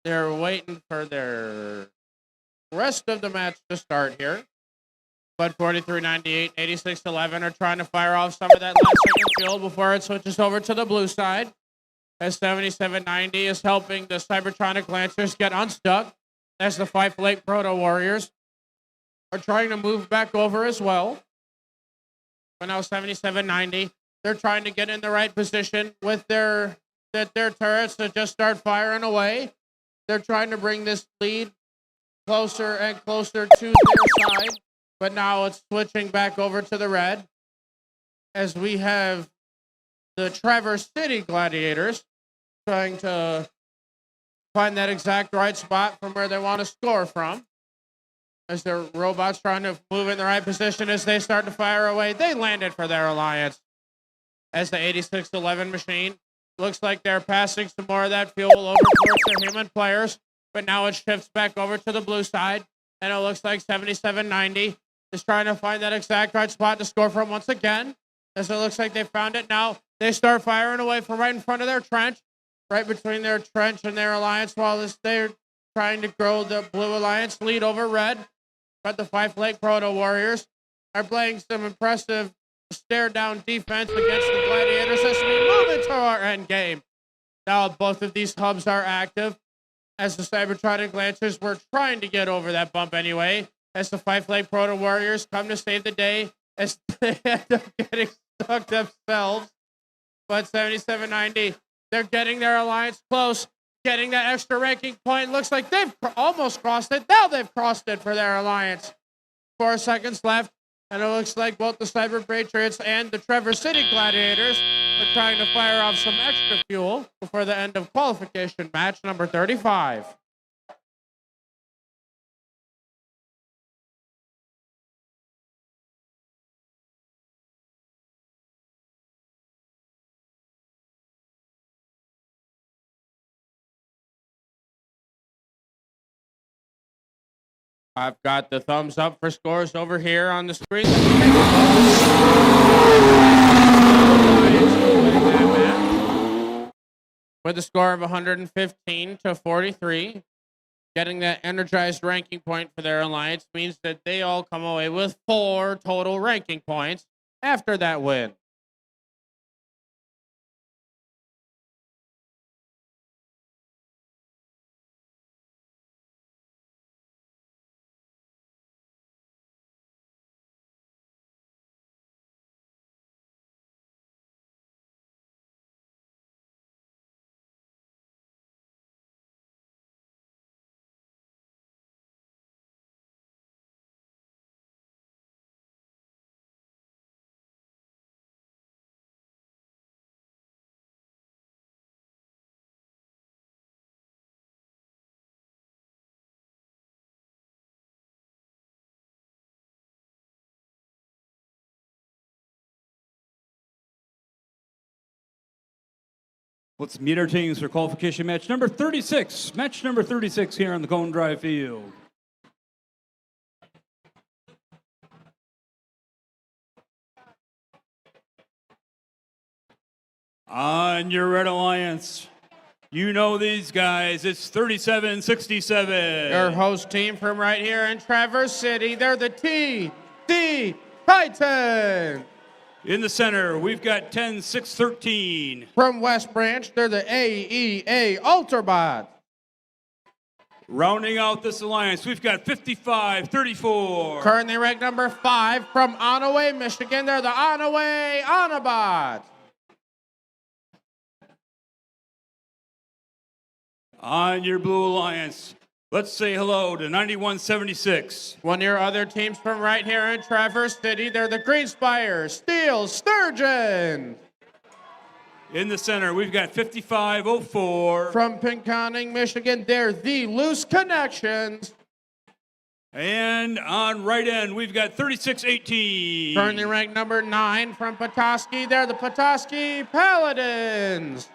waiting for their rest of the match to start here. But 4398, 8611 are trying to fire off some of that last second fuel before it switches over to the blue side. As 7790 is helping the Cybertronic Lancers get unstuck. As the 5 Lake Proto Warriors are trying to move back over as well. But now 7790, they're trying to get in the right position with their turrets to just start firing away. They're trying to bring this lead closer and closer to their side. But now it's switching back over to the red. As we have the Traverse City Gladiators trying to find that exact right spot from where they want to score from. As their robots trying to move in the right position as they start to fire away. They landed for their alliance. As the 8611 machine looks like they're passing some more of that fuel over towards their human players. But now it shifts back over to the blue side. And it looks like 7790 is trying to find that exact right spot to score from once again. As it looks like they found it now. They start firing away from right in front of their trench. Right between their trench and their alliance while they're trying to grow the blue alliance lead over red. But the 5 Lake Proto Warriors are playing some impressive stare-down defense against the Gladiators as we move into our end game. Now both of these hubs are active. As the Cybertronic Lancers were trying to get over that bump anyway. As the 5 Lake Proto Warriors come to save the day. As they end up getting stuck themselves. But 7790, they're getting their alliance close. Getting that extra ranking point. Looks like they've almost crossed it. Now they've crossed it for their alliance. 4 seconds left. And it looks like both the Cyber Patriots and the Traverse City Gladiators are trying to fire off some extra fuel before the end of qualification match number 35. I've got the thumbs up for scores over here on the screen. With a score of 115 to 43. Getting that energized ranking point for their alliance means that they all come away with 4 total ranking points after that win. Let's meet our teams for qualification match number 36. Match number 36 here on the Cone Drive field. On your red alliance, you know these guys. It's 3767. Your host team from right here in Traverse City, they're the TD Titans. In the center, we've got 10613. From West Branch, they're the AEA Ultrabots. Rounding out this alliance, we've got 55-34. Currently ranked number 5 from Onaway, Michigan. They're the Onaway Autobots. On your blue alliance, let's say hello to 9176. One of your other teams from right here in Traverse City, they're the Green Spire Steel Sturgeon. In the center, we've got 55-04. From Pinconning, Michigan, they're the Loose Connections. And on right end, we've got 36-18. Currently ranked number 9 from Petoskey, they're the Petoskey Paladins.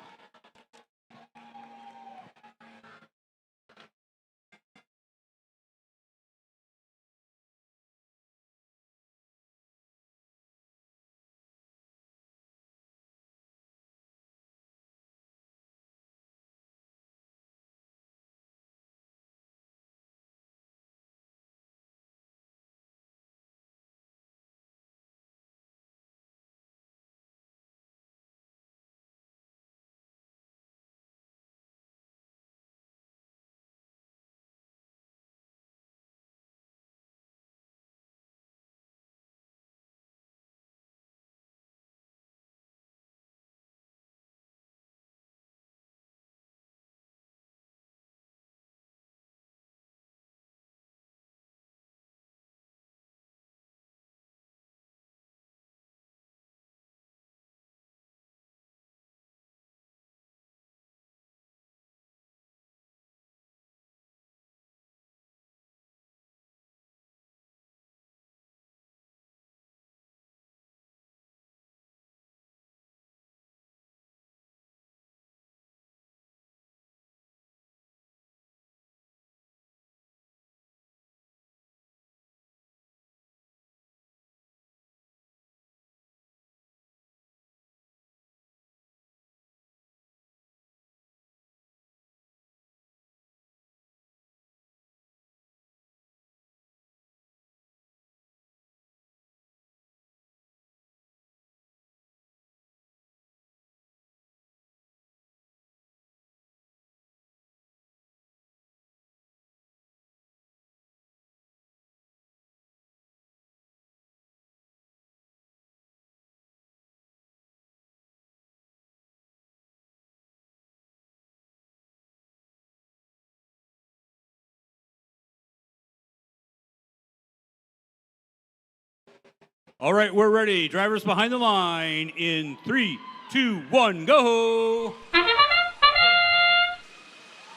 All right, we're ready. Drivers behind the line in 3, 2, 1, go.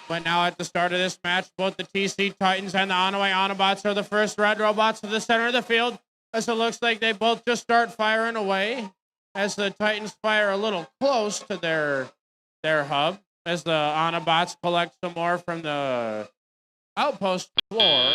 But now at the start of this match, both the TC Titans and the Onaway Autobots are the first red robots to the center of the field, as it looks like they both just start firing away as the Titans fire a little close to their hub, as the Autobots collect some more from the outpost floor.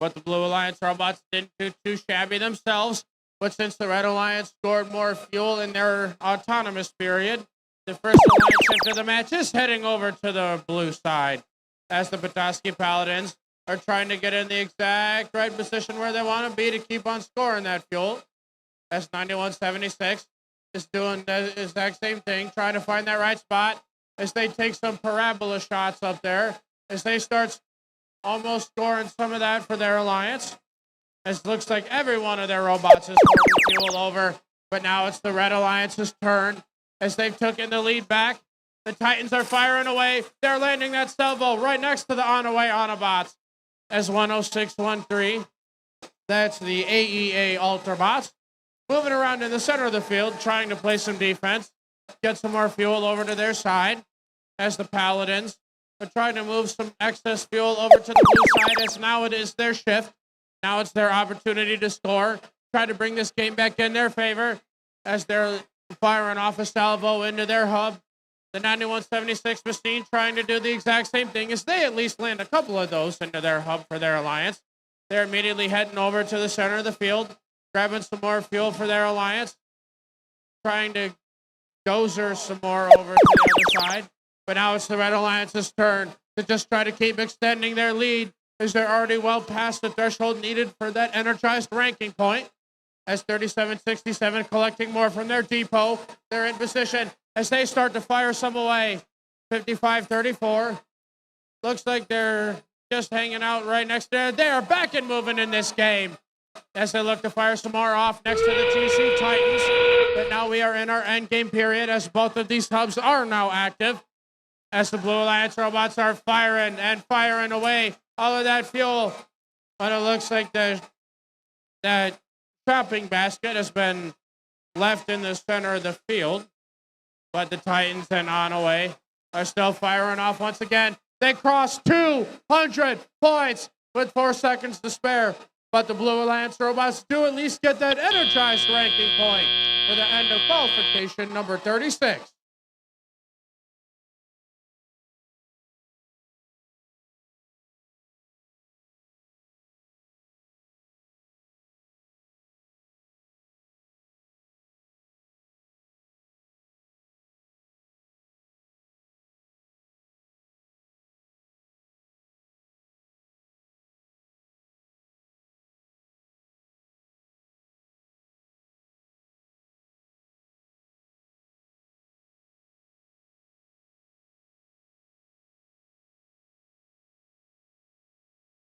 But the Blue Alliance robots didn't do too shabby themselves. But since the Red Alliance scored more fuel in their autonomous period, the first alliance shift of the match is heading over to the blue side, as the Petoskey Paladins are trying to get in the exact right position where they want to be to keep on scoring that fuel. As 9176 is doing the exact same thing, trying to find that right spot as they take some parabola shots up there, as they start almost scoring some of that for their alliance. As it looks like every one of their robots is pouring fuel over, but now it's the Red Alliance's turn as they've taken the lead back. The Titans are firing away. They're landing that salvo right next to the Onaway Autobots as 10613. That's the AEA Ultrabots. Moving around in the center of the field, trying to play some defense, get some more fuel over to their side as the Paladins are trying to move some excess fuel over to the blue side, as now it is their shift. Now it's their opportunity to score, try to bring this game back in their favor as they're firing off a salvo into their hub. The 9176 machine trying to do the exact same thing as they at least land a couple of those into their hub for their alliance. They're immediately heading over to the center of the field, grabbing some more fuel for their alliance, trying to dozer some more over to the other side. But now it's the Red Alliance's turn to just try to keep extending their lead, as they're already well past the threshold needed for that energized ranking point. As 3767 collecting more from their depot, they're in position as they start to fire some away. 55-34. Looks like they're just hanging out right next there. They are back and moving in this game as they look to fire some more off next to the GC Titans. But now we are in our end game period as both of these hubs are now active. As the Blue Alliance robots are firing and firing away all of that fuel. But it looks like that trapping basket has been left in the center of the field. But the Titans and On Away are still firing off once again. They cross 200 points with 4 seconds to spare. But the Blue Alliance robots do at least get that energized ranking point for the end of qualification number 36.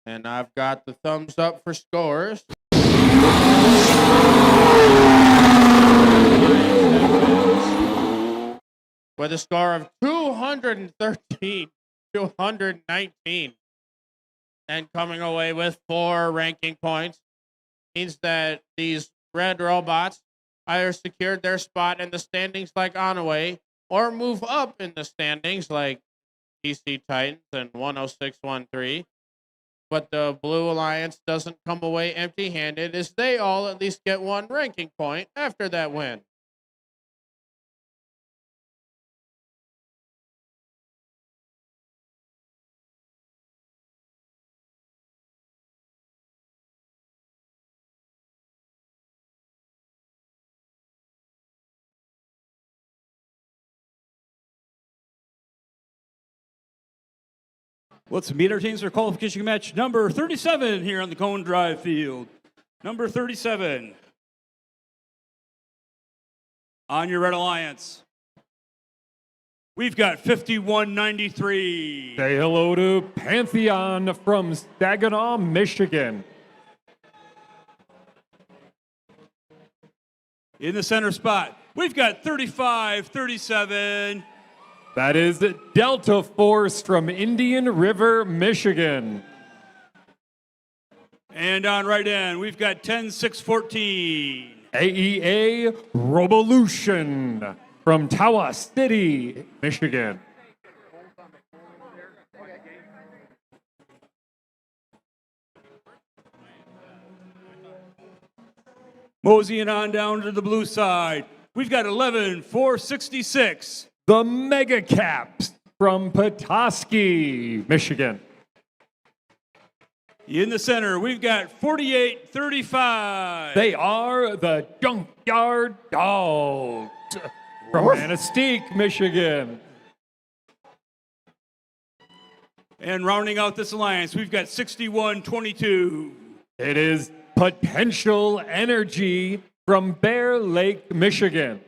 And I've got the thumbs up for scores. With a score of 213 to 119. And coming away with 4 ranking points means that these red robots either secured their spot in the standings like Onaway or move up in the standings like DC Titans and 10613. But the Blue Alliance doesn't come away empty-handed as they all at least get 1 ranking point after that win. Let's meet our teams for qualification match number 37 here on the Cone Drive field. Number 37. On your Red Alliance. We've got 5193. Say hello to Pantheon from Saginaw, Michigan. In the center spot, we've got 3537. That is Delta Force from Indian River, Michigan. And on right end, we've got 10614. AEA Revolution from Tawa City, Michigan. Moseying on down to the blue side, we've got 11466. The Mega Caps from Petoskey, Michigan. In the center, we've got 4835. They are the Junkyard Dogs from Anastique, Michigan. And rounding out this alliance, we've got 6122. It is Potential Energy from Bear Lake, Michigan.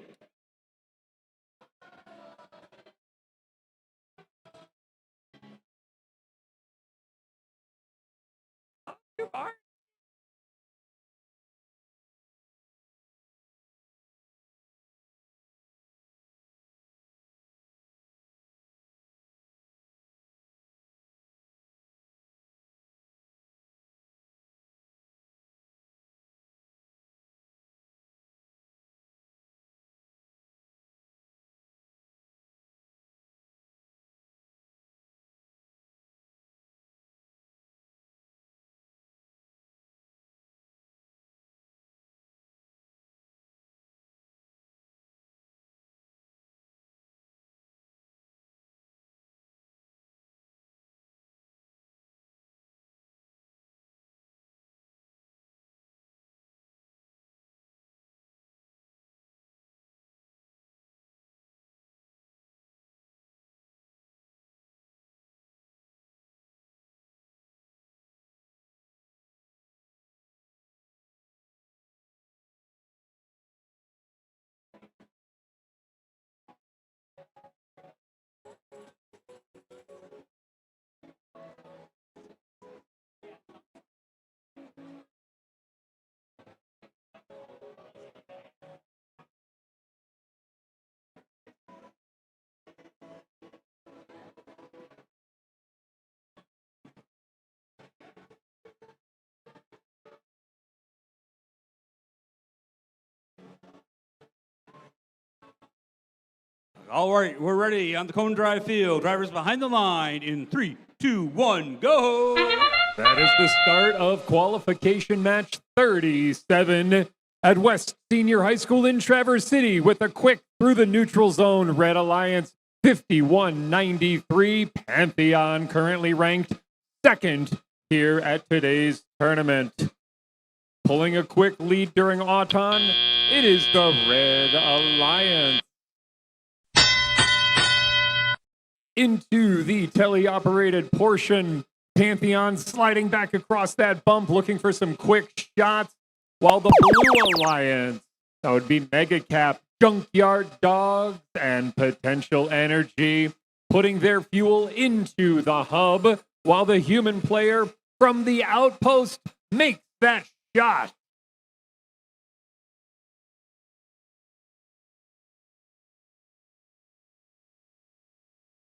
All right, we're ready on the Cone Drive field. Drivers behind the line in 3, 2, 1, go! That is the start of qualification match 37 at West Senior High School in Traverse City with a quick through the neutral zone. Red Alliance 51-93. Pantheon currently ranked second here at today's tournament. Pulling a quick lead during Auton, it is the Red Alliance. Into the teleoperated portion, Pantheon sliding back across that bump, looking for some quick shots, while the Blue Alliance, that would be Mega Cap, Junkyard Dogs, and Potential Energy, putting their fuel into the hub, while the human player from the outpost makes that shot.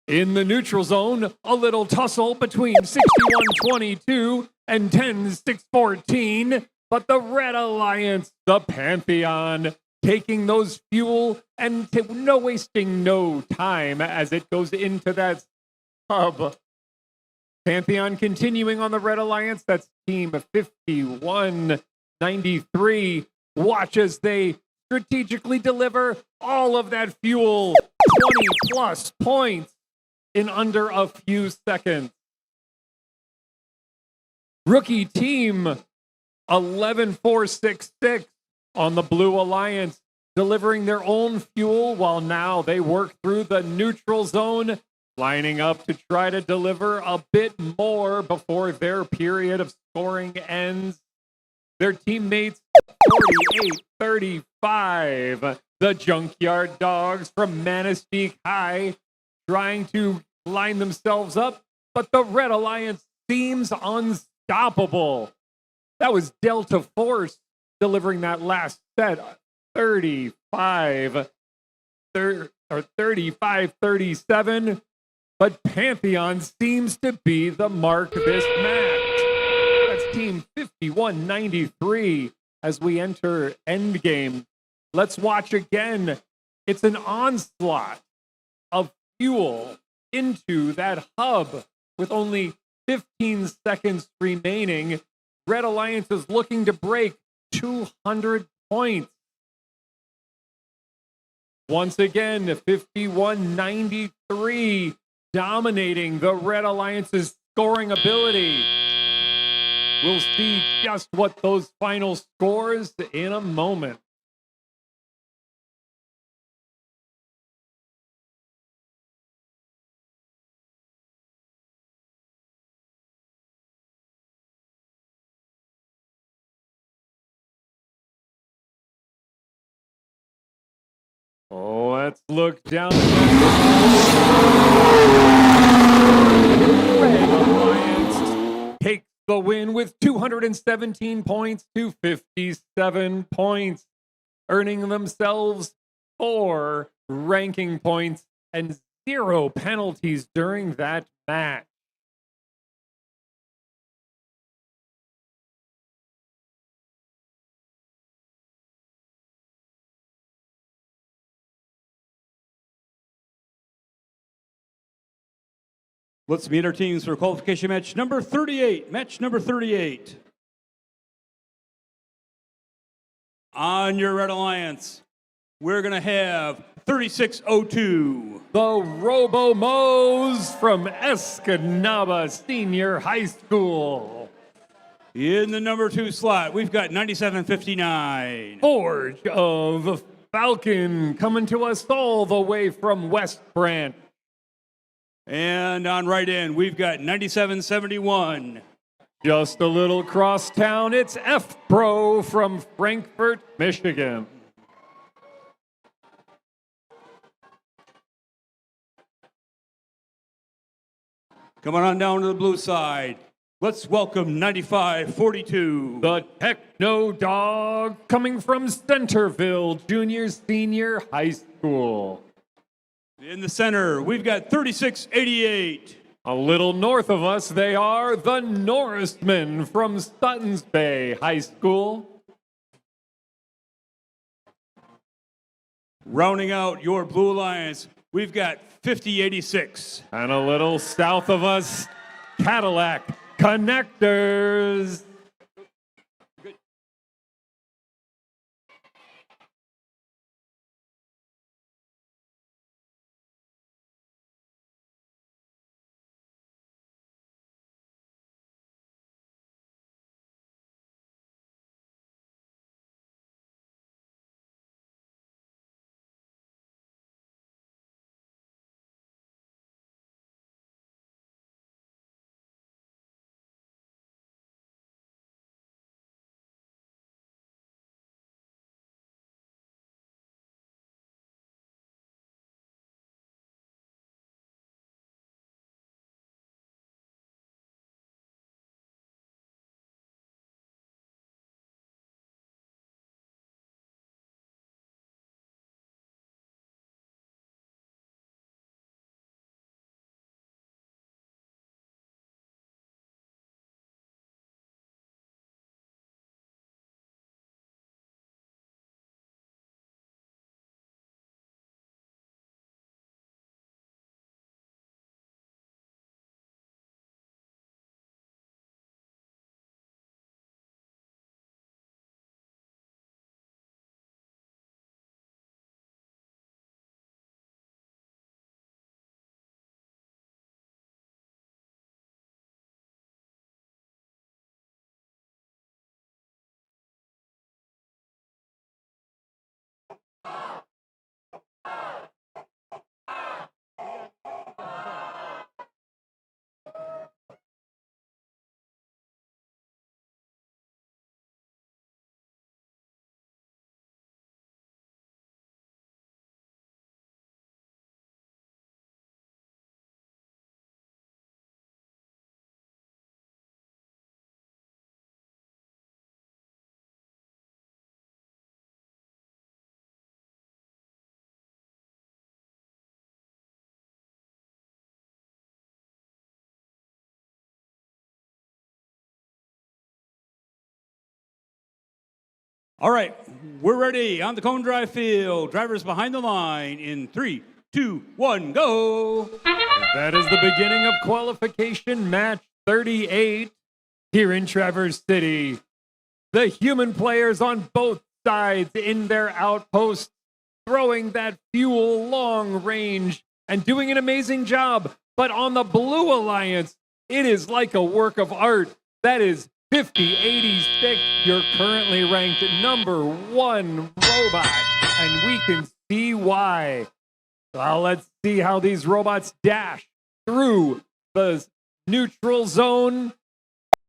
In the neutral zone, a little tussle between 61-22 and 10-6-14, but the Red Alliance, the Pantheon, taking those fuel and wasting no time as it goes into that hub. Pantheon continuing on the Red Alliance, that's team 51-93. Watch as they strategically deliver all of that fuel, 20+ points in under a few seconds. Rookie team 11-4-6-6 on the Blue Alliance, delivering their own fuel while now they work through the neutral zone, lining up to try to deliver a bit more before their period of scoring ends. Their teammates 48-35. The Junkyard Dogs from Manistee High trying to line themselves up, but the Red Alliance seems unstoppable. That was Delta Force delivering that last set, 35-37, but Pantheon seems to be the mark this match. That's team 51-93 as we enter endgame. Let's watch again. It's an onslaught of fuel into that hub with only 15 seconds remaining. Red Alliance is looking to break 200 points. Once again, 51-93, dominating the Red Alliance's scoring ability. We'll see just what those final scores in a moment. Oh, let's look down. Red Alliance takes the win with 217 points to 57 points, earning themselves 4 ranking points and 0 penalties during that match. Let's meet our teams for qualification match number 38. Match number 38. On your Red Alliance, we're going to have 3602. The Robo-Mos from Escanaba Senior High School. In the number 2 slot, we've got 9759. Forge of Falcon coming to us all the way from West Branch. And on right end, we've got 9771. Just a little crosstown, it's F Pro from Frankfort, Michigan. Coming on down to the blue side, let's welcome 9542. The Techno Dog coming from Centerville Junior Senior High School. In the center, we've got 3688. A little north of us, they are the Norrismen from Suttons Bay High School. Rounding out your Blue Alliance, we've got 5086. And a little south of us, Cadillac Connectors. All right, we're ready on the Cone Drive field. Drivers behind the line in 3, 2, 1, go. That is the beginning of qualification match 38 here in Traverse City. The human players on both sides in their outposts, throwing that fuel long range and doing an amazing job. But on the Blue Alliance, it is like a work of art. That is 5086. You're currently ranked number 1 robot, and we can see why. Well, let's see how these robots dash through the neutral zone.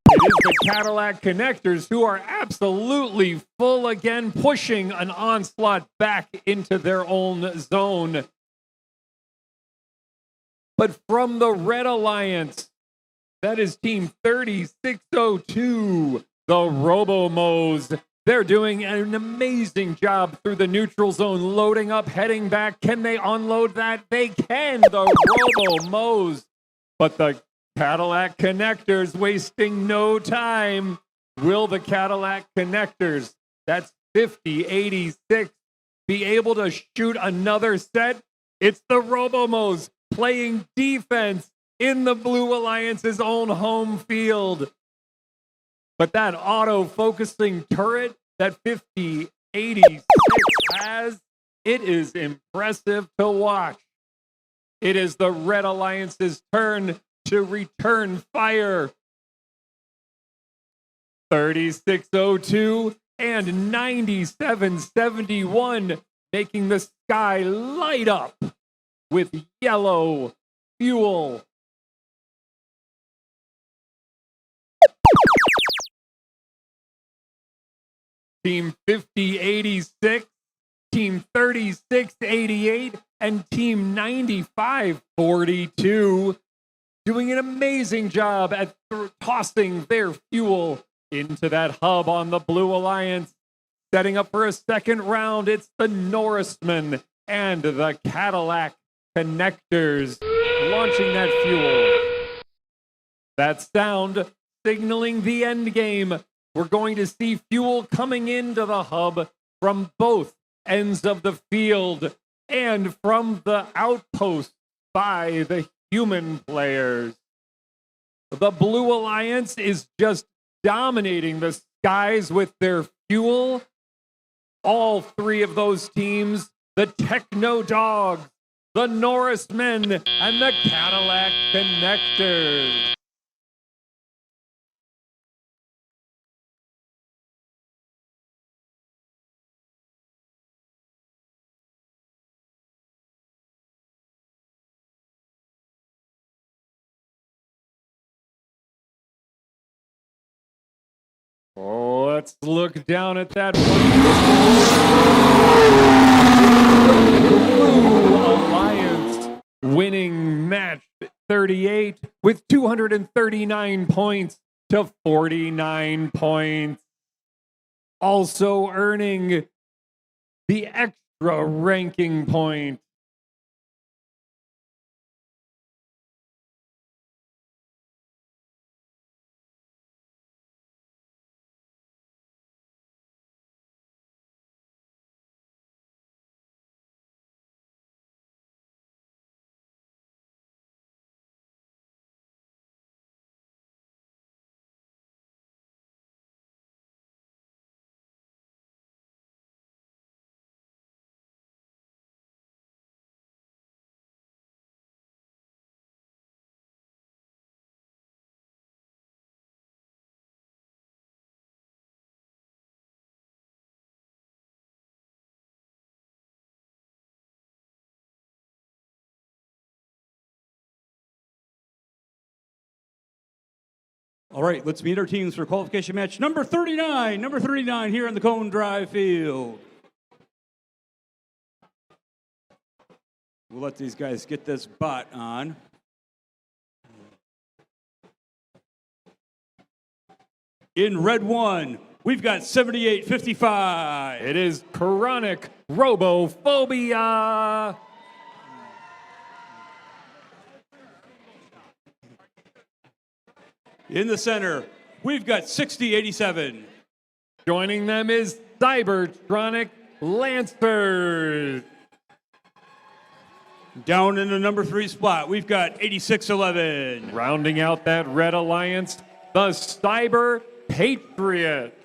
It is the Cadillac Connectors who are absolutely full again, pushing an onslaught back into their own zone. But from the Red Alliance, that is Team 3602, the Robomos. They're doing an amazing job through the neutral zone, loading up, heading back. Can they unload that? They can, the Robomos. But the Cadillac Connectors wasting no time. Will the Cadillac Connectors, that's 5086, be able to shoot another set? It's the Robomos playing defense in the Blue Alliance's own home field. But that auto-focusing turret that 5086 has, it is impressive to watch. It is the Red Alliance's turn to return fire. 3602 and 9771 making the sky light up with yellow fuel. Team 5086, Team 3688, and Team 9542 doing an amazing job at tossing their fuel into that hub on the Blue Alliance. Setting up for a second round, it's the Norrisman and the Cadillac Connectors launching that fuel. That sound signaling the end game. We're going to see fuel coming into the hub from both ends of the field. and from the outpost by the human players. The Blue Alliance is just dominating the skies with their fuel. All three of those teams, the Techno Dogs, the Norris Men, and the Cadillac Connectors. Let's look down at that Blue Alliance winning match 38 with 239 points to 49 points. Also earning the extra ranking point. All right, let's meet our teams for qualification match number 39. Number 39 here on the Cone Drive field. We'll let these guys get this bot on. In red 1, we've got 7855. It is Chronic Robophobia. In the center, we've got 6087. Joining them is Cybertronic Lancers. Down in the number 3 spot, we've got 8611. Rounding out that red alliance, the Cyber Patriot.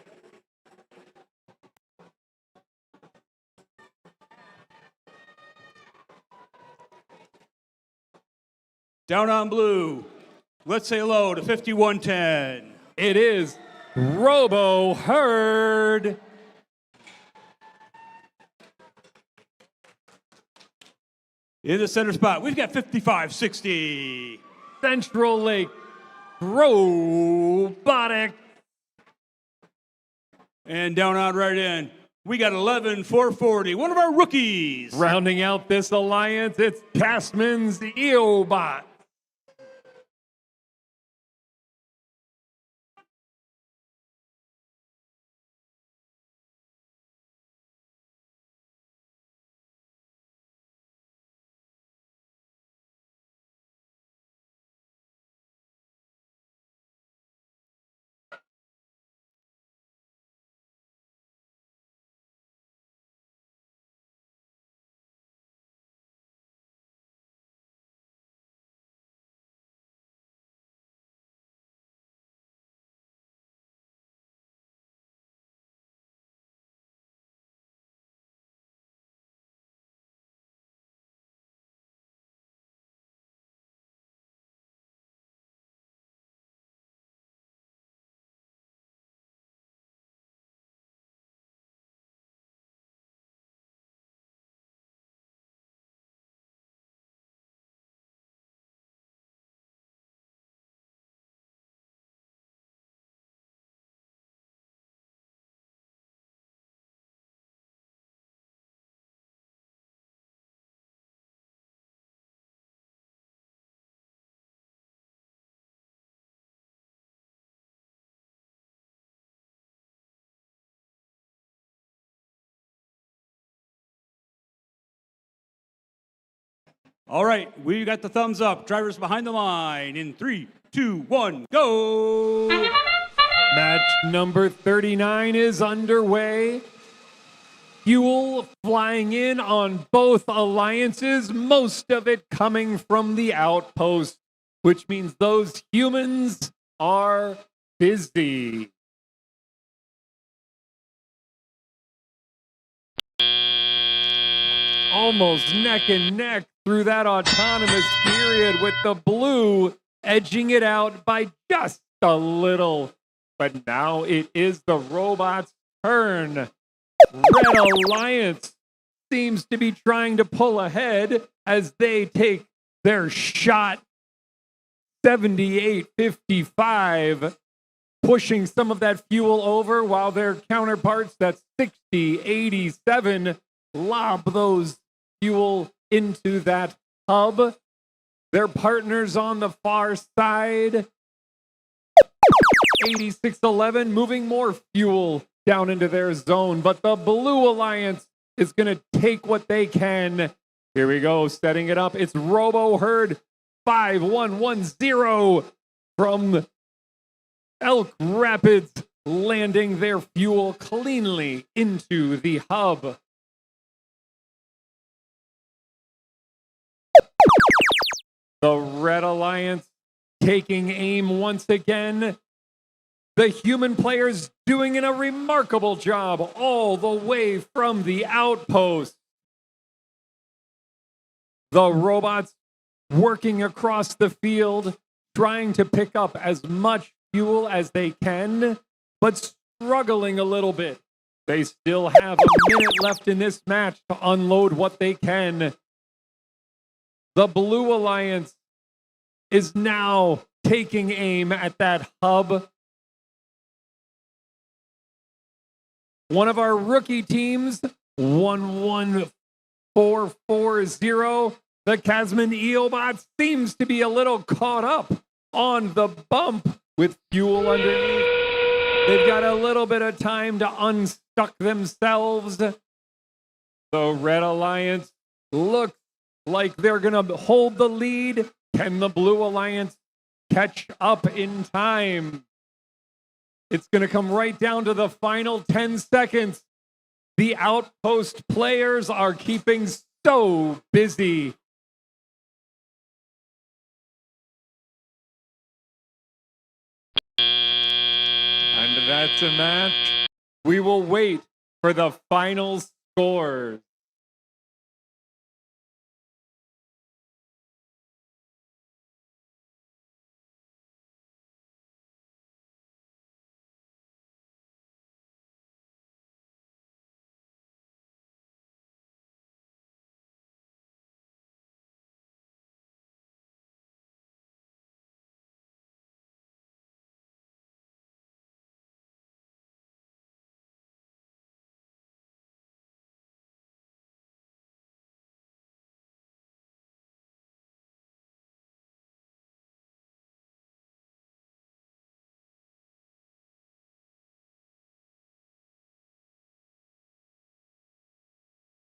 Down on blue, let's say hello to 5110. It is Robo Herd. In the center spot, we've got 5560. Central Lake Robotics. And down on right in, we got 11440, one of our rookies. Rounding out this alliance, it's Castman's EOBot. All right, we got the thumbs up. Drivers behind the line in 3, 2, 1, go! Match number 39 is underway. fuel flying in on both alliances, most of it coming from the outpost, which means those humans are busy. Almost neck and neck through that autonomous period, with the blue edging it out by just a little. But now it is the robots' turn. Red Alliance seems to be trying to pull ahead as they take their shot. 78-55, pushing some of that fuel over, while their counterparts, that's 60-87, lob those fuel into that hub. Their partners on the far side, 86-11, moving more fuel down into their zone. But the Blue Alliance is going to take what they can. Here we go, setting it up. It's Robo Herd 5110 from Elk Rapids, landing their fuel cleanly into the hub. The Red Alliance taking aim once again. The human players doing a remarkable job all the way from the outpost. The robots working across the field, trying to pick up as much fuel as they can, but struggling a little bit. They still have a minute left in this match to unload what they can. The Blue Alliance is now taking aim at that hub. One of our rookie teams, 11440, the Casman Eobot, seems to be a little caught up on the bump with fuel underneath. They've got a little bit of time to unstuck themselves. The Red Alliance looks like they're going to hold the lead. Can the Blue Alliance catch up in time? It's going to come right down to the final 10 seconds. The outpost players are keeping so busy. And that's a match. We will wait for the final scores.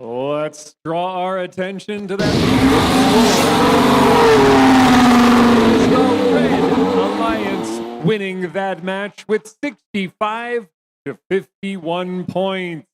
Let's draw our attention to that. The Red Alliance winning that match with 65-51 points.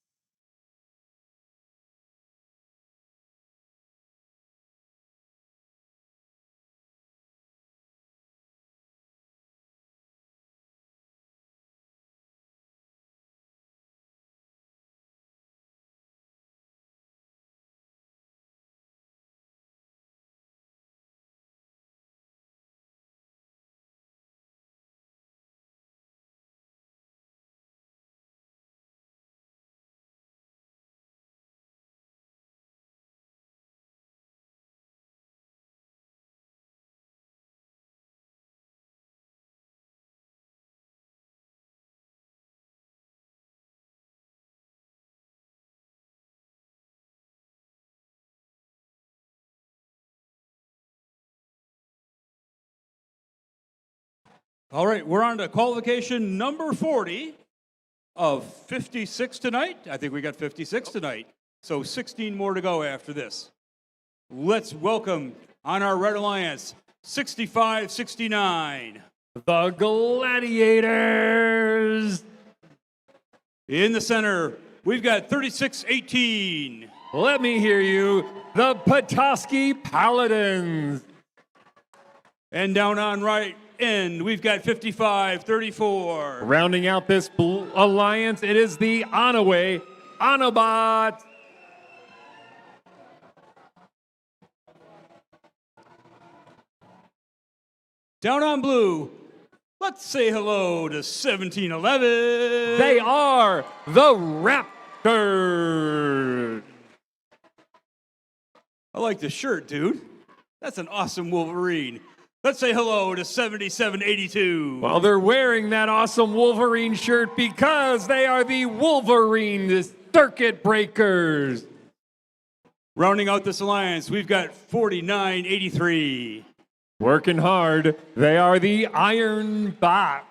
All right, we're on to qualification number 40 of 56 tonight. I think we got 56 tonight. So 16 more to go after this. Let's welcome on our Red Alliance, 65-69. The Gladiators. In the center, we've got 36-18. Let me hear you. The Petoskey Paladins. And down on right end, we've got 55-34. Rounding out this alliance, it is the Onaway Autobots. Down on blue, let's say hello to 1711. They are the Raptors. I like the shirt, dude. That's an awesome Wolverine. Let's say hello to 7782. Well, they're wearing that awesome Wolverine shirt because they are the Wolverine Circuit Breakers. Rounding out this alliance, we've got 49-83. Working hard, they are the Iron Bot.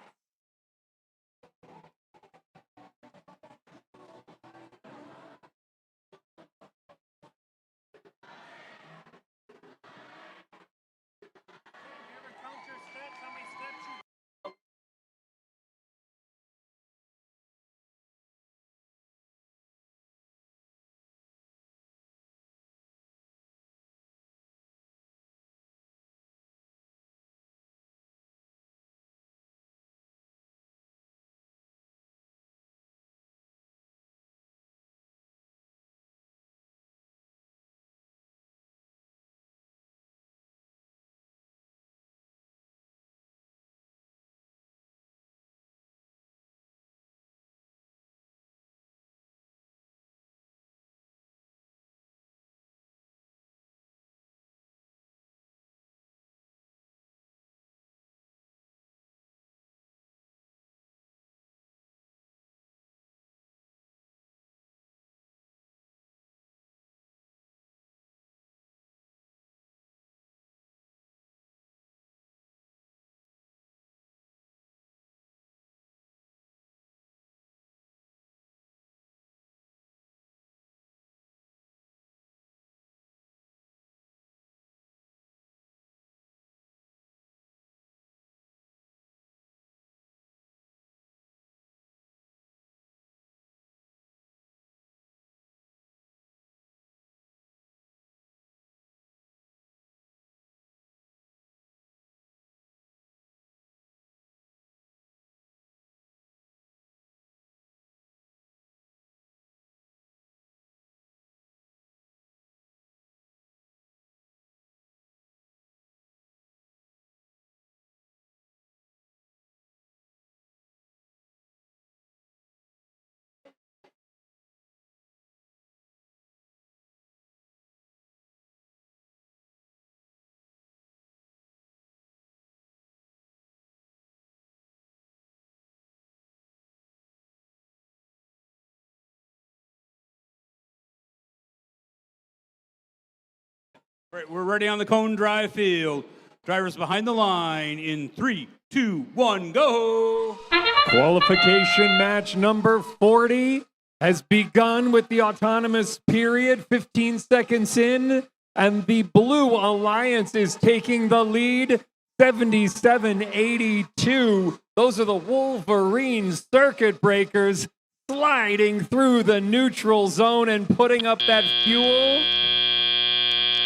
Right, we're ready on the Cone Drive field. Drivers behind the line in 3, 2, 1, go! Qualification match number 40 has begun with the autonomous period, 15 seconds in, and the Blue Alliance is taking the lead, 77-82. Those are the Wolverine Circuit Breakers sliding through the neutral zone and putting up that fuel.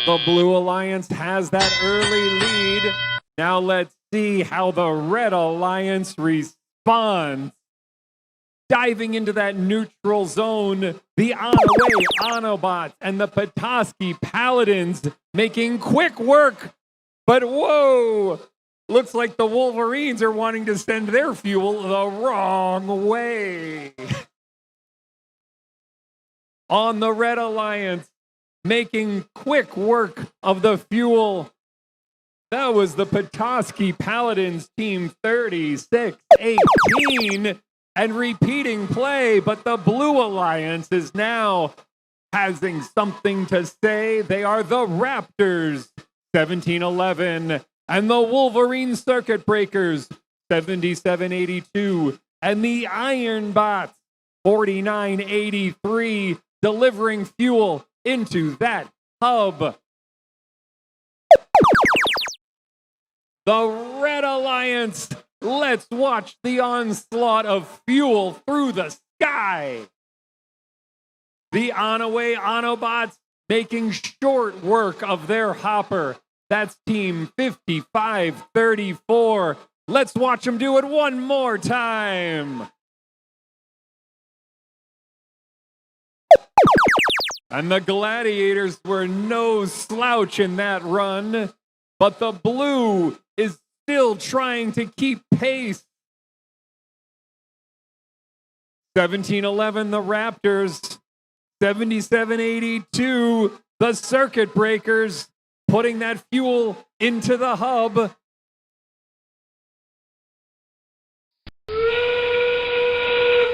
The Blue Alliance has that early lead. Now let's see how the Red Alliance responds. Diving into that neutral zone, the Onaway Autobots and the Petoskey Paladins making quick work. But whoa, looks like the Wolverines are wanting to send their fuel the wrong way. On the Red Alliance, making quick work of the fuel. That was the Petoskey Paladins team 36-18 and repeating play, but the Blue Alliance is now having something to say. They are the Raptors 17-11 and the Wolverine Circuit Breakers 77-82 and the Iron Bots 49-83 delivering fuel into that hub. The Red Alliance, let's watch the onslaught of fuel through the sky. The on-away Autobots making short work of their hopper. That's team 55-34. Let's watch them do it one more time. And the Gladiators were no slouch in that run, but the blue is still trying to keep pace. 17-11, the Raptors. 77-82, the Circuit Breakers, putting that fuel into the hub.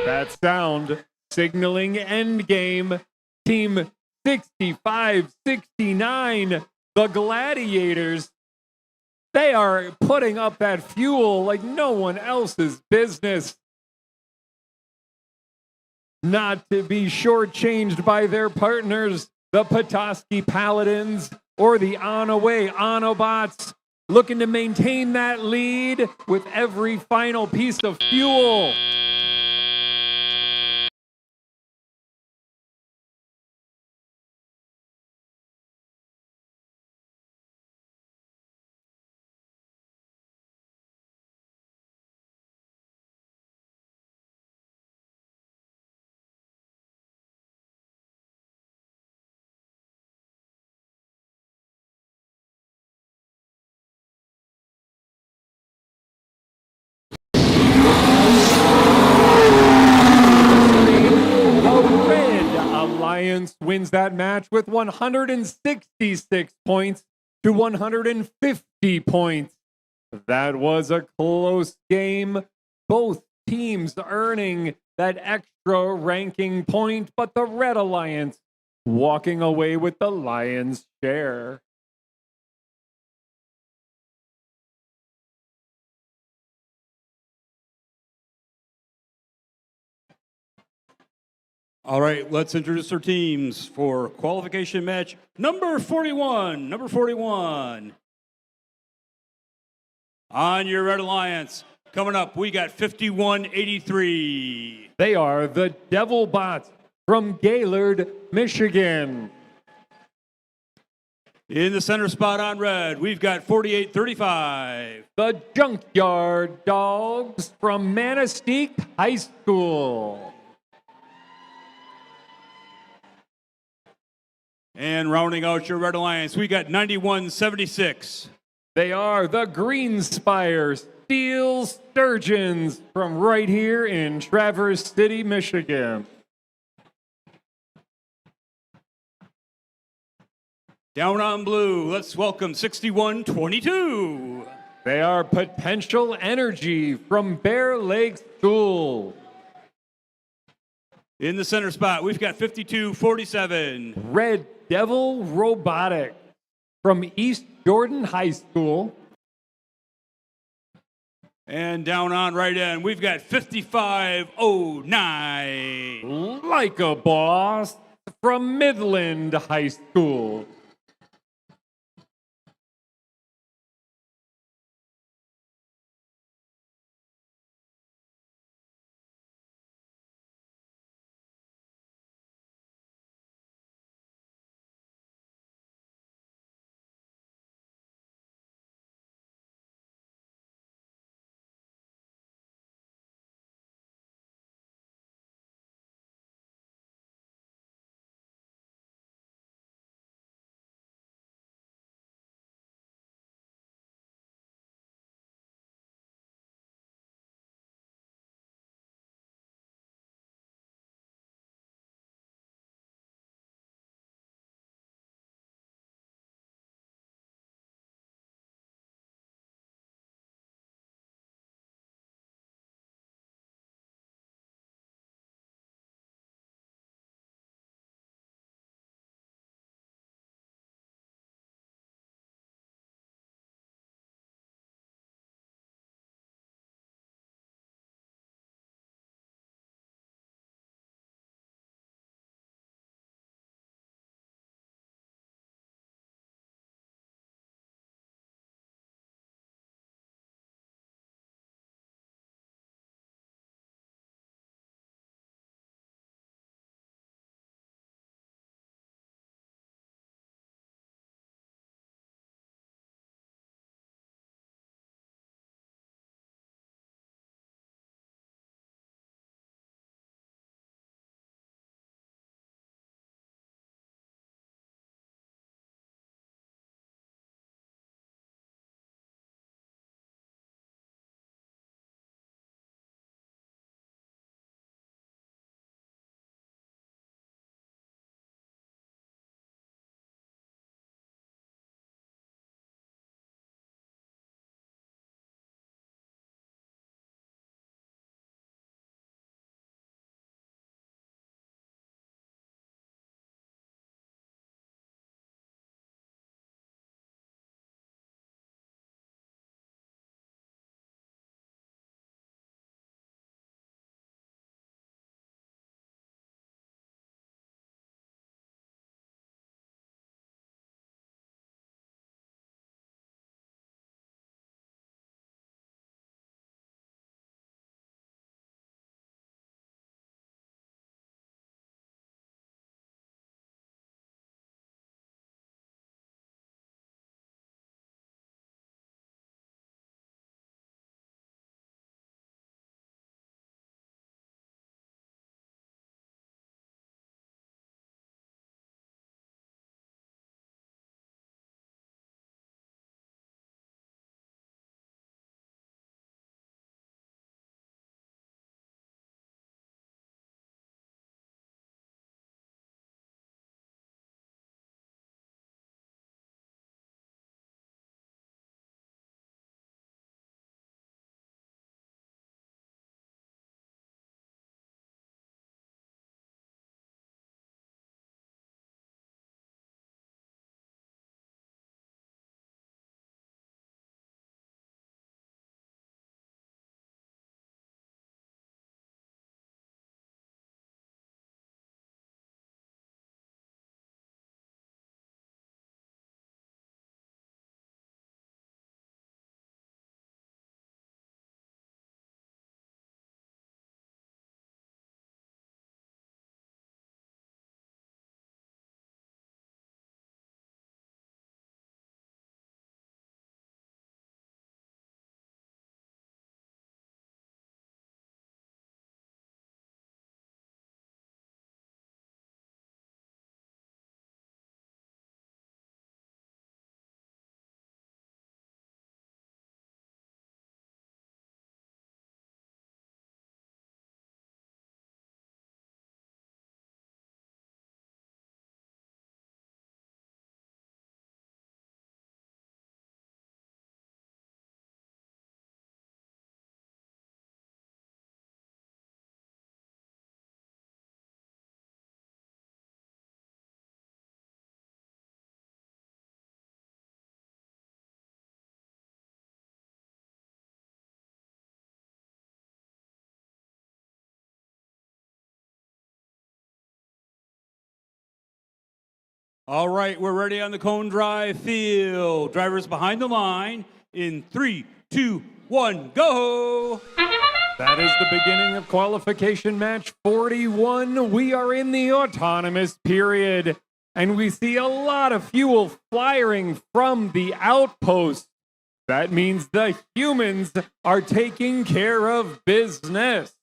That sound signaling endgame. Team 65-69, the Gladiators. They are putting up that fuel like no one else's business. Not to be shortchanged by their partners, the Petoskey Paladins or the on-away Autobots, looking to maintain that lead with every final piece of fuel. Alliance wins that match with 166 points to 150 points. That was a close game. Both teams earning that extra ranking point, but the Red Alliance walking away with the lion's share. All right, let's introduce our teams for qualification match number 41. Number 41. On your Red Alliance, coming up, we got 51-83. They are the Devil Bots from Gaylord, Michigan. In the center spot on red, we've got 48-35. The Junkyard Dogs from Manistee High School. And rounding out your Red Alliance, we got 91-76. They are the Greenspire Steel Sturgeons from right here in Traverse City, Michigan. Down on blue, let's welcome 61-22. They are Potential Energy from Bear Lake School. In the center spot, we've got 52-47. Red Devil Robotics from East Jordan High School. And down on right end, we've got 55-09. Like a Boss from Midland High School. All right, we're ready on the Cone Drive field. Drivers behind the line in 3, 2, 1, go! That is the beginning of qualification match 41. We are in the autonomous period, and we see a lot of fuel firing from the outpost. That means the humans are taking care of business.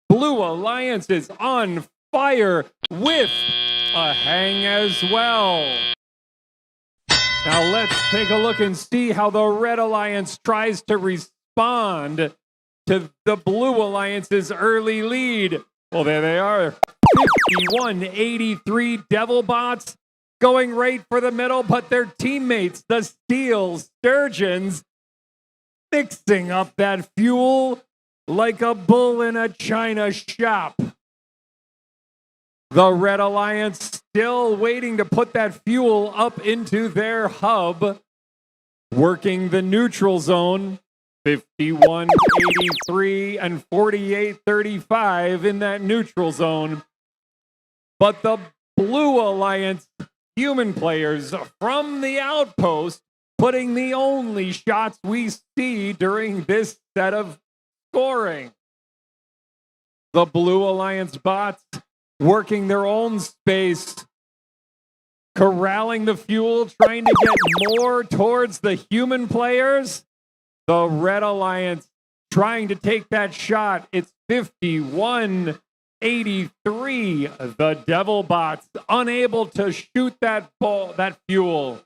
Blue Alliance is on fire with a hang as well. Now let's take a look and see how the Red Alliance tries to respond to the Blue Alliance's early lead. Well, there they are. 51-83 Devil Bots going right for the middle, but their teammates, the Steel Sturgeons, mixing up that fuel like a bull in a china shop. The Red Alliance still waiting to put that fuel up into their hub, working the neutral zone. 51-83 and 48-35 in that neutral zone. But the Blue Alliance human players from the outpost putting the only shots we see during this set of scoring. The Blue Alliance bots working their own space, corralling the fuel, trying to get more towards the human players. The Red Alliance trying to take that shot. It's 51-83. The Devil Bots unable to shoot that ball, that fuel.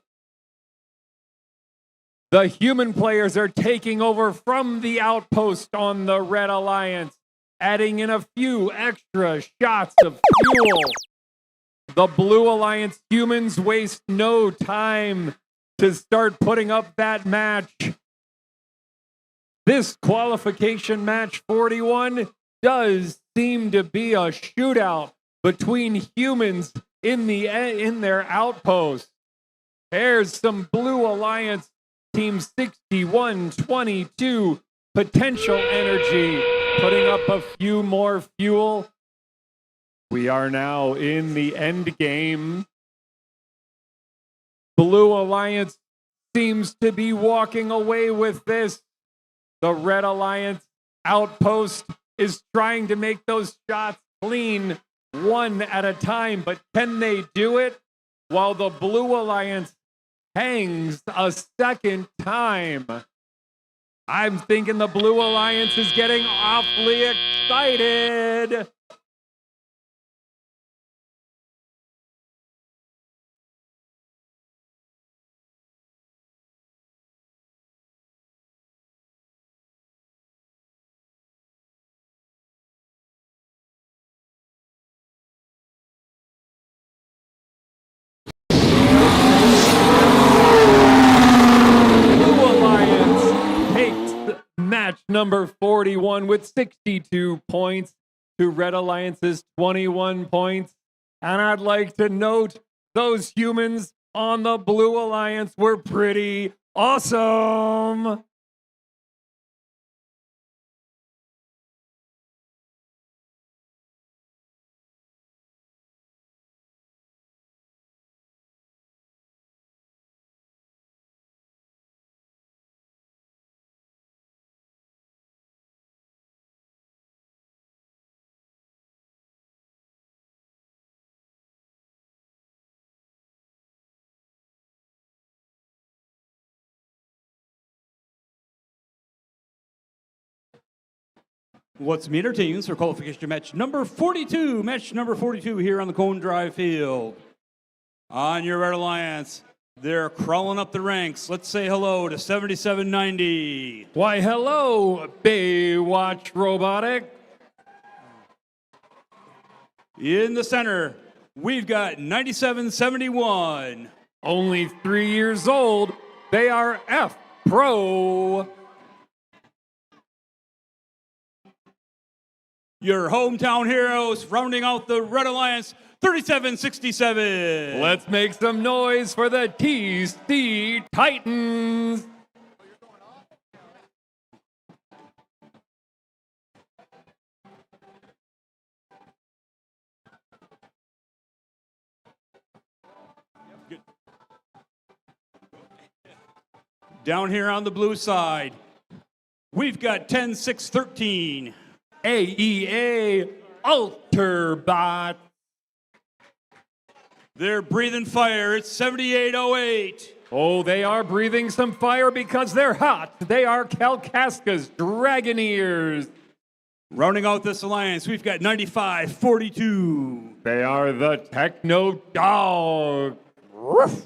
The human players are taking over from the outpost on the Red Alliance, adding in a few extra shots of fuel. The Blue Alliance humans waste no time to start putting up that match. This qualification match 41 does seem to be a shootout between humans in their outpost. There's some Blue Alliance Team 61-22 potential energy, putting up a few more fuel. We are now in the end game. Blue Alliance seems to be walking away with this. The Red Alliance outpost is trying to make those shots clean one at a time, but can they do it while the Blue Alliance hangs a second time? I'm thinking the Blue Alliance is getting awfully excited. Match number 41 with 62 points to Red Alliance's 21 points. And I'd like to note those humans on the Blue Alliance were pretty awesome. What's meter teams for qualification match number 42? Match number 42 here on the Cone Drive field. On your Red Alliance, they're crawling up the ranks. Let's say hello to 7790. Why, hello, Baywatch Robotic. In the center, we've got 9771. Only 3 years old. They are F Pro. Your hometown heroes rounding out the Red Alliance, 3767. Let's make some noise for the TC Titans. Down here on the blue side, we've got 10-6-13. AEA Alterbot. They're breathing fire. It's 7808. Oh, they are breathing some fire because they're hot. They are Kalkaska's Dragoneers. Rounding out this alliance, we've got 9542. They are the Techno Dog. Ruff.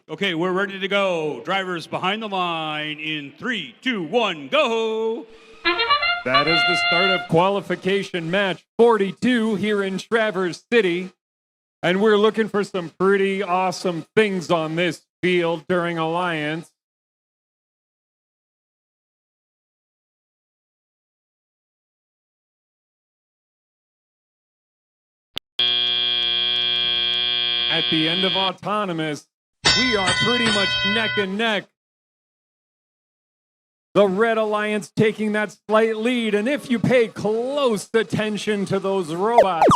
Okay, we're ready to go. Drivers behind the line in 3, 2, 1, go. That is the start of qualification match 42 here in Traverse City. And we're looking for some pretty awesome things on this field during Alliance. At the end of Autonomous, we are pretty much neck and neck. The Red Alliance taking that slight lead, and if you pay close attention to those robots,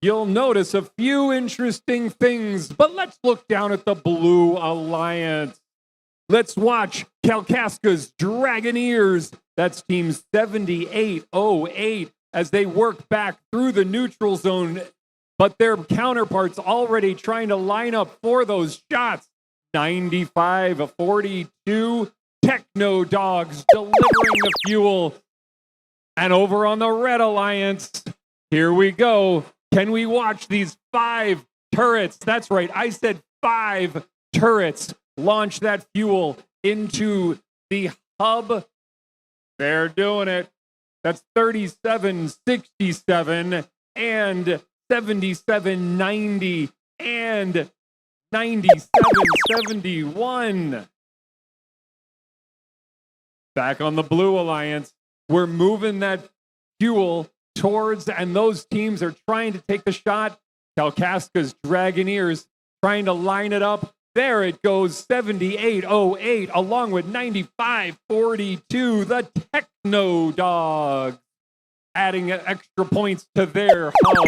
you'll notice a few interesting things. But let's look down at the Blue Alliance. Let's watch Kalkaska's Dragoneers. That's Team 7808 as they work back through the neutral zone. But their counterparts already trying to line up for those shots. 95-42. Techno Dogs delivering the fuel. And over on the Red Alliance, here we go. Can we watch these 5 turrets? That's right, I said 5 turrets launch that fuel into the hub. They're doing it. That's 37-67 and 77-90 and 97-71. Back on the Blue Alliance, we're moving that fuel towards, and those teams are trying to take the shot. Kalkaska's Dragoneers trying to line it up. There it goes, 7808 along with 9542. The Techno Dogs adding extra points to their hub.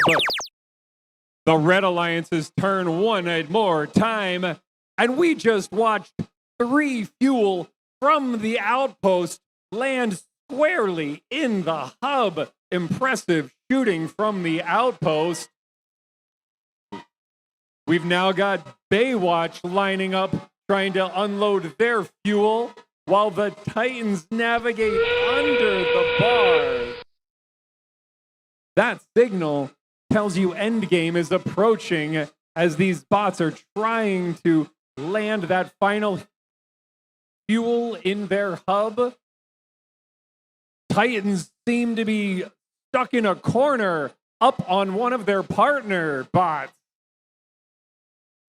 The Red Alliance's turn one more time, and we just watched 3 fuel from the outpost land squarely in the hub. Impressive shooting from the outpost. We've now got Baywatch lining up, trying to unload their fuel, while the Titans navigate under the bar. That signal tells you endgame is approaching as these bots are trying to land that final fuel in their hub. Titans seem to be stuck in a corner up on one of their partner bots.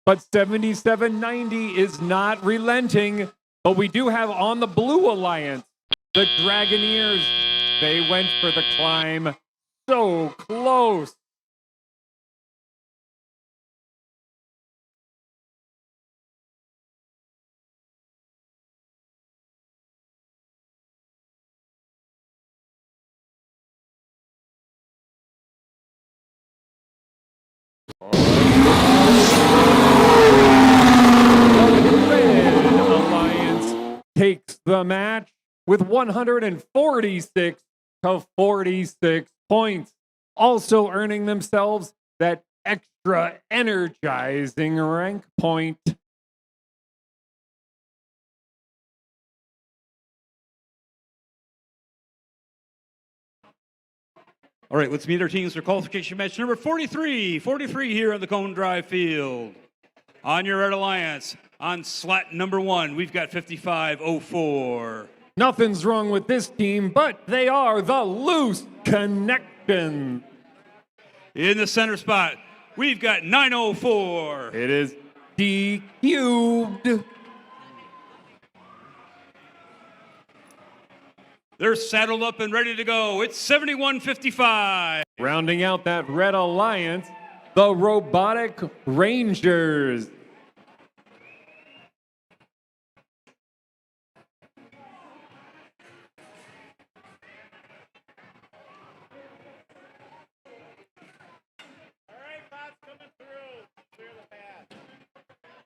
But 7790 is not relenting. But we do have on the Blue Alliance, the Dragoneers. They went for the climb. So close. the match with 146 to 46 points, also earning themselves that extra energizing rank point. All right, let's meet our teams for qualification match number 43. 43 here on the Cone Drive field. On your Red Alliance, on slot number 1, we've got 5504. Nothing's wrong with this team, but they are the Loose Connection. In the center spot, we've got 904. It is D cubed. They're saddled up and ready to go. It's 7155. Rounding out that Red Alliance, the Robotic Rangers.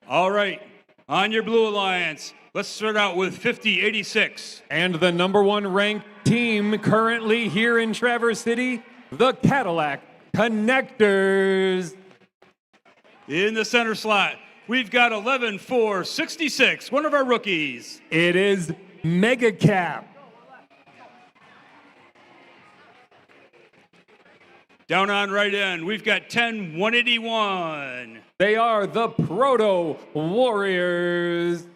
All right, on your Blue Alliance, let's start out with 5086. And the number 1 ranked team currently here in Traverse City, the Cadillac Connectors. In the center slot, we've got 11466, one of our rookies. It is Mega Cap. Down on right end, we've got 10181. They are the Proto Warriors.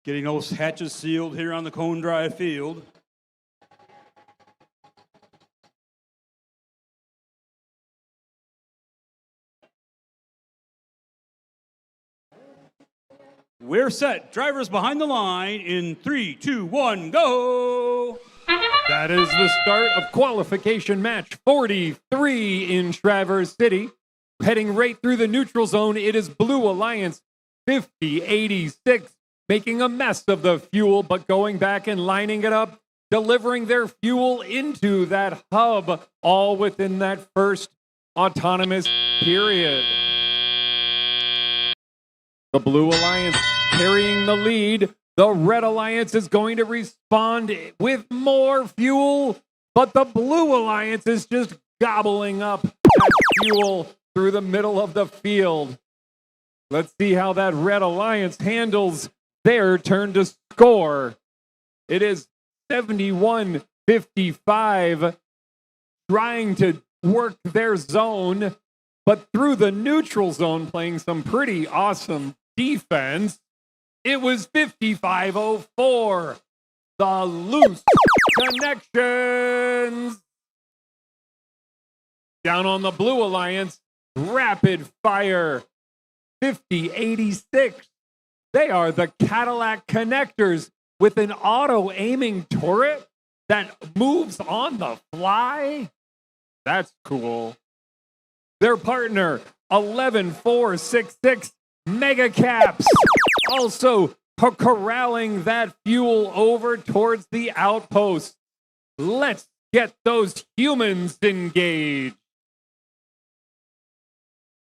Getting those hatches sealed here on the Cone Drive field. We're set. Drivers behind the line in 3, 2, 1, go! That is the start of qualification match 43 in Traverse City. Heading right through the neutral zone, it is Blue Alliance 5086, making a mess of the fuel, but going back and lining it up, delivering their fuel into that hub, all within that first autonomous period. The Blue Alliance carrying the lead The Red Alliance is going to respond with more fuel, but the Blue Alliance is just gobbling up that fuel through the middle of the field. Let's see how that Red Alliance handles their turn to score. It is 71-55, trying to work their zone, but through the neutral zone, playing some pretty awesome defense. It was 55-04. The loose connections. Down on the Blue Alliance, rapid fire, 50-86. They are the Cadillac Connectors with an auto-aiming turret that moves on the fly. That's cool. Their partner, 11-4-6-6 Mega Caps, also corralling that fuel over towards the outpost. Let's get those humans engaged.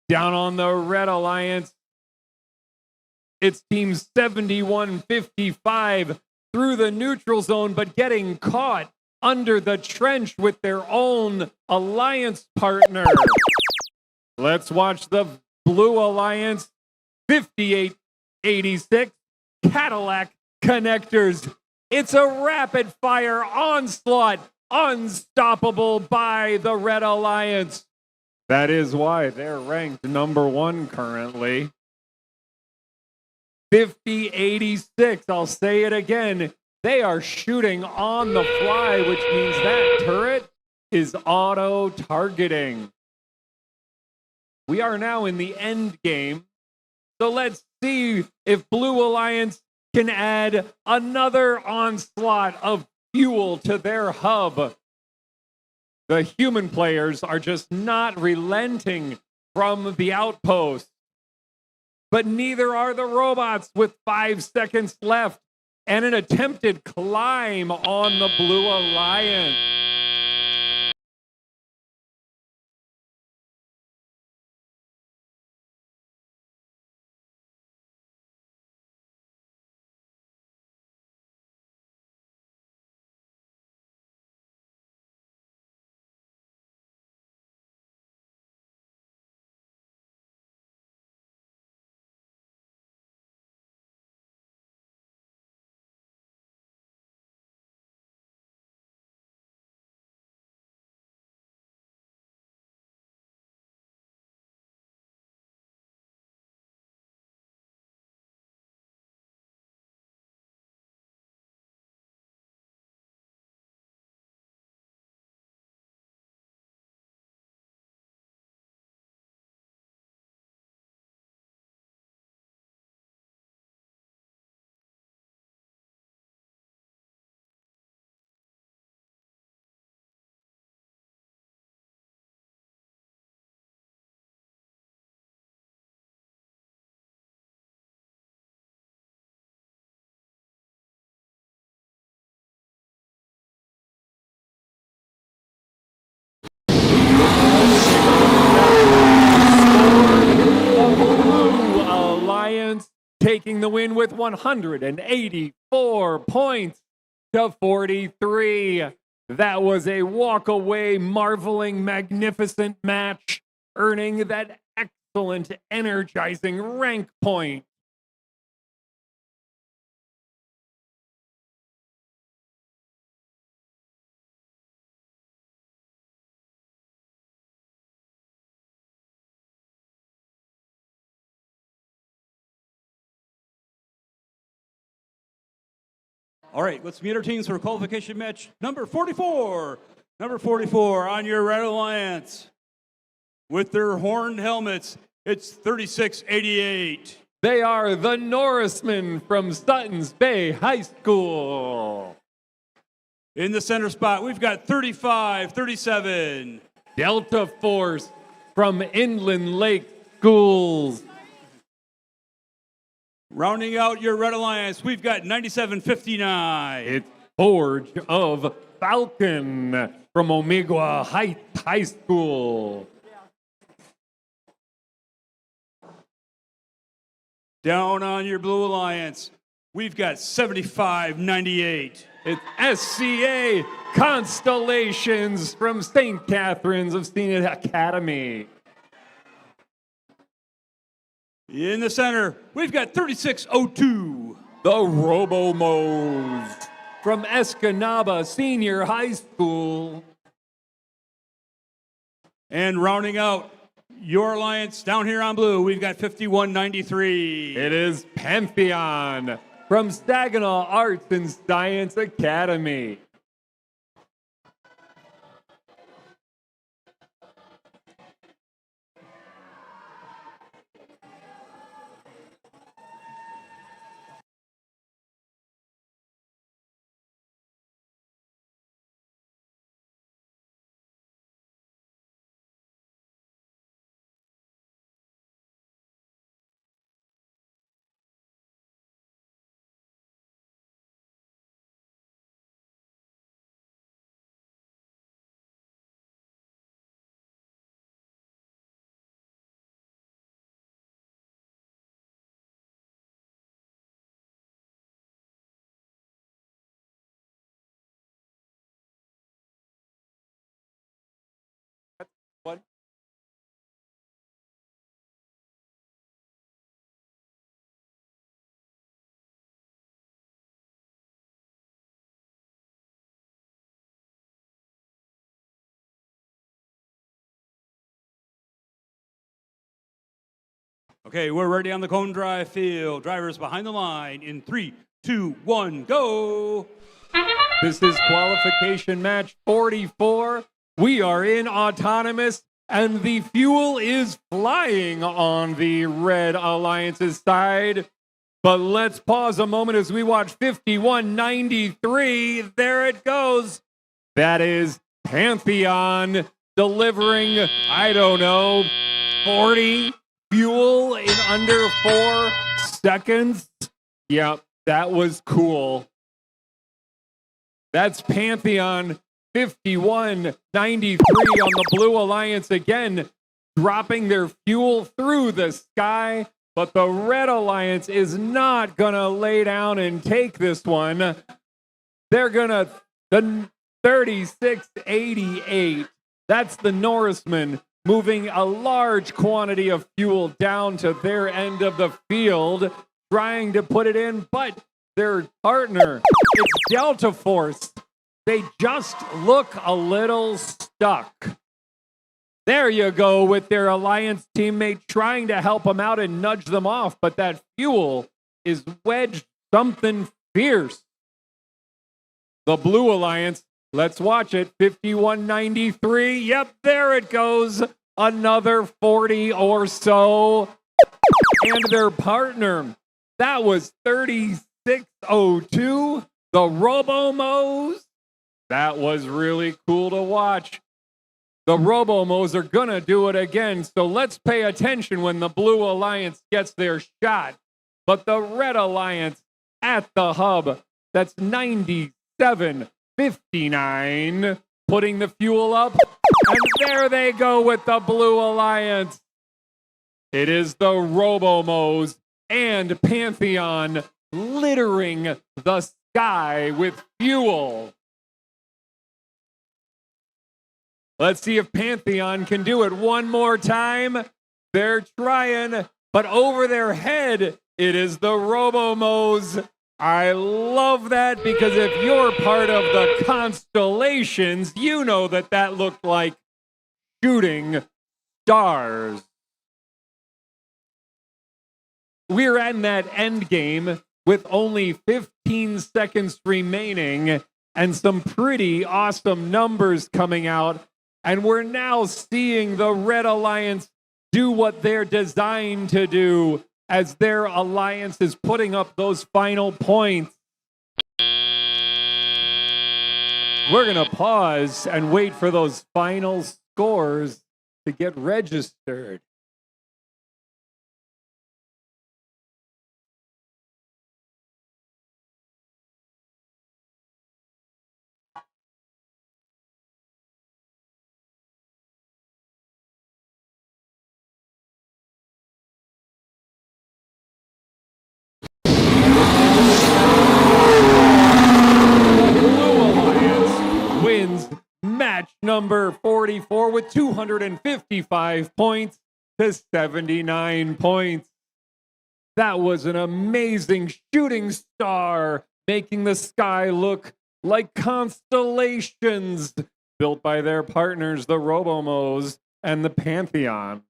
Down on the Red Alliance, it's team 71-55 through the neutral zone, but getting caught under the trench with their own alliance partner. Let's watch the Blue Alliance, 58-86 Cadillac Connectors. It's a rapid fire onslaught, unstoppable by the Red Alliance. That is why they're ranked number 1 currently. 50-86, I'll say it again. They are shooting on the fly, which means that turret is auto-targeting. We are now in the end game. So let's see if Blue Alliance can add another onslaught of fuel to their hub. The human players are just not relenting from the outpost. But neither are the robots with 5 seconds left and an attempted climb on the Blue Alliance. Blue Alliance taking the win with 184 points to 43. That was a walk-away, marveling, magnificent match, earning that excellent, energizing rank point. All right, let's meet our teams for qualification match number 44. Number 44 on your Red Alliance. With their horned helmets, it's 36-88. They are the Norrismen from Suttons Bay High School. In the center spot, we've got 35-37. Delta Force from Inland Lake Schools. Rounding out your Red Alliance, we've got 97-59. It's Forge of Falcon from Omega Heights High School. Down on your Blue Alliance, we've got 75-98. It's SCA Constellations from St. Catherine's of Siena Academy. In the center, we've got 36-02. The Robomos from Escanaba Senior High School. And rounding out your alliance down here on blue, we've got 51-93. It is Pantheon from Saginaw Arts and Science Academy. What? Okay, we're ready on the cone drive field. Drivers behind the line in 3, 2, 1, go. This is qualification match 44. We are in autonomous, and the fuel is flying on the Red Alliance's side. But let's pause a moment as we watch 51-93. There it goes. That is Pantheon delivering, I don't know, 40 fuel in under 4 seconds. Yep, that was cool. That's Pantheon 51-93 on the Blue Alliance again, dropping their fuel through the sky. But the Red Alliance is not going to lay down and take this one. They're going to, the 36-88, that's the Norsemen moving a large quantity of fuel down to their end of the field, trying to put it in, but their partner, it's Delta Force. They just look a little stuck. There you go with their Alliance teammate trying to help them out and nudge them off, but that fuel is wedged something fierce. The Blue Alliance, let's watch it, 51-93. Yep, there it goes. Another 40 or so. And their partner, that was 36-02. The Robomos. That was really cool to watch. The Robomos are going to do it again, so let's pay attention when the Blue Alliance gets their shot. But the Red Alliance at the hub, that's 97-59, putting the fuel up. And there they go with the Blue Alliance. It is the Robomos and Pantheon littering the sky with fuel. Let's see if Pantheon can do it one more time. They're trying, but over their head, it is the Robomos. I love that because if you're part of the Constellations, you know that that looked like shooting stars. We're in that end game with only 15 seconds remaining and some pretty awesome numbers coming out. And we're now seeing the Red Alliance do what they're designed to do as their alliance is putting up those final points. We're going to pause and wait for those final scores to get registered. number 44 with 255 points to 79 points. That was an amazing shooting star, making the sky look like constellations, built by their partners, the Robomos and the Pantheon.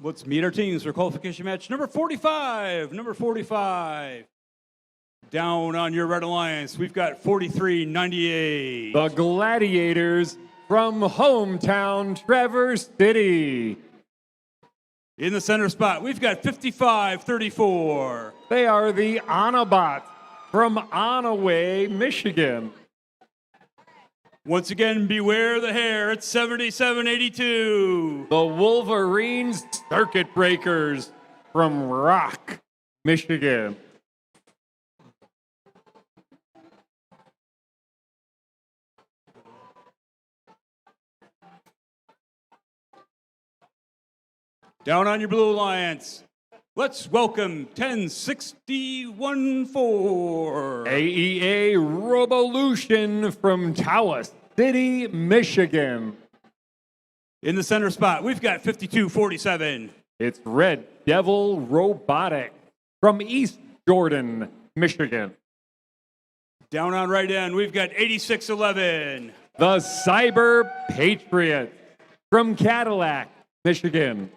Let's meet our teams for qualification match number 45. Number 45. Down on your Red Alliance, we've got 4398. The Gladiators from hometown Traverse City. In the center spot, we've got 5534. They are the Autobots from Onaway, Michigan. Once again, beware the hair. It's 7782. The Wolverines Circuit Breakers from Rock, Michigan. Down on your Blue Alliance, let's welcome 10614. AEA Robolution from Tawas City, Michigan. In the center spot, we've got 5247. It's Red Devil Robotics from East Jordan, Michigan. Down on right end, we've got 8611. The Cyber Patriots from Cadillac, Michigan.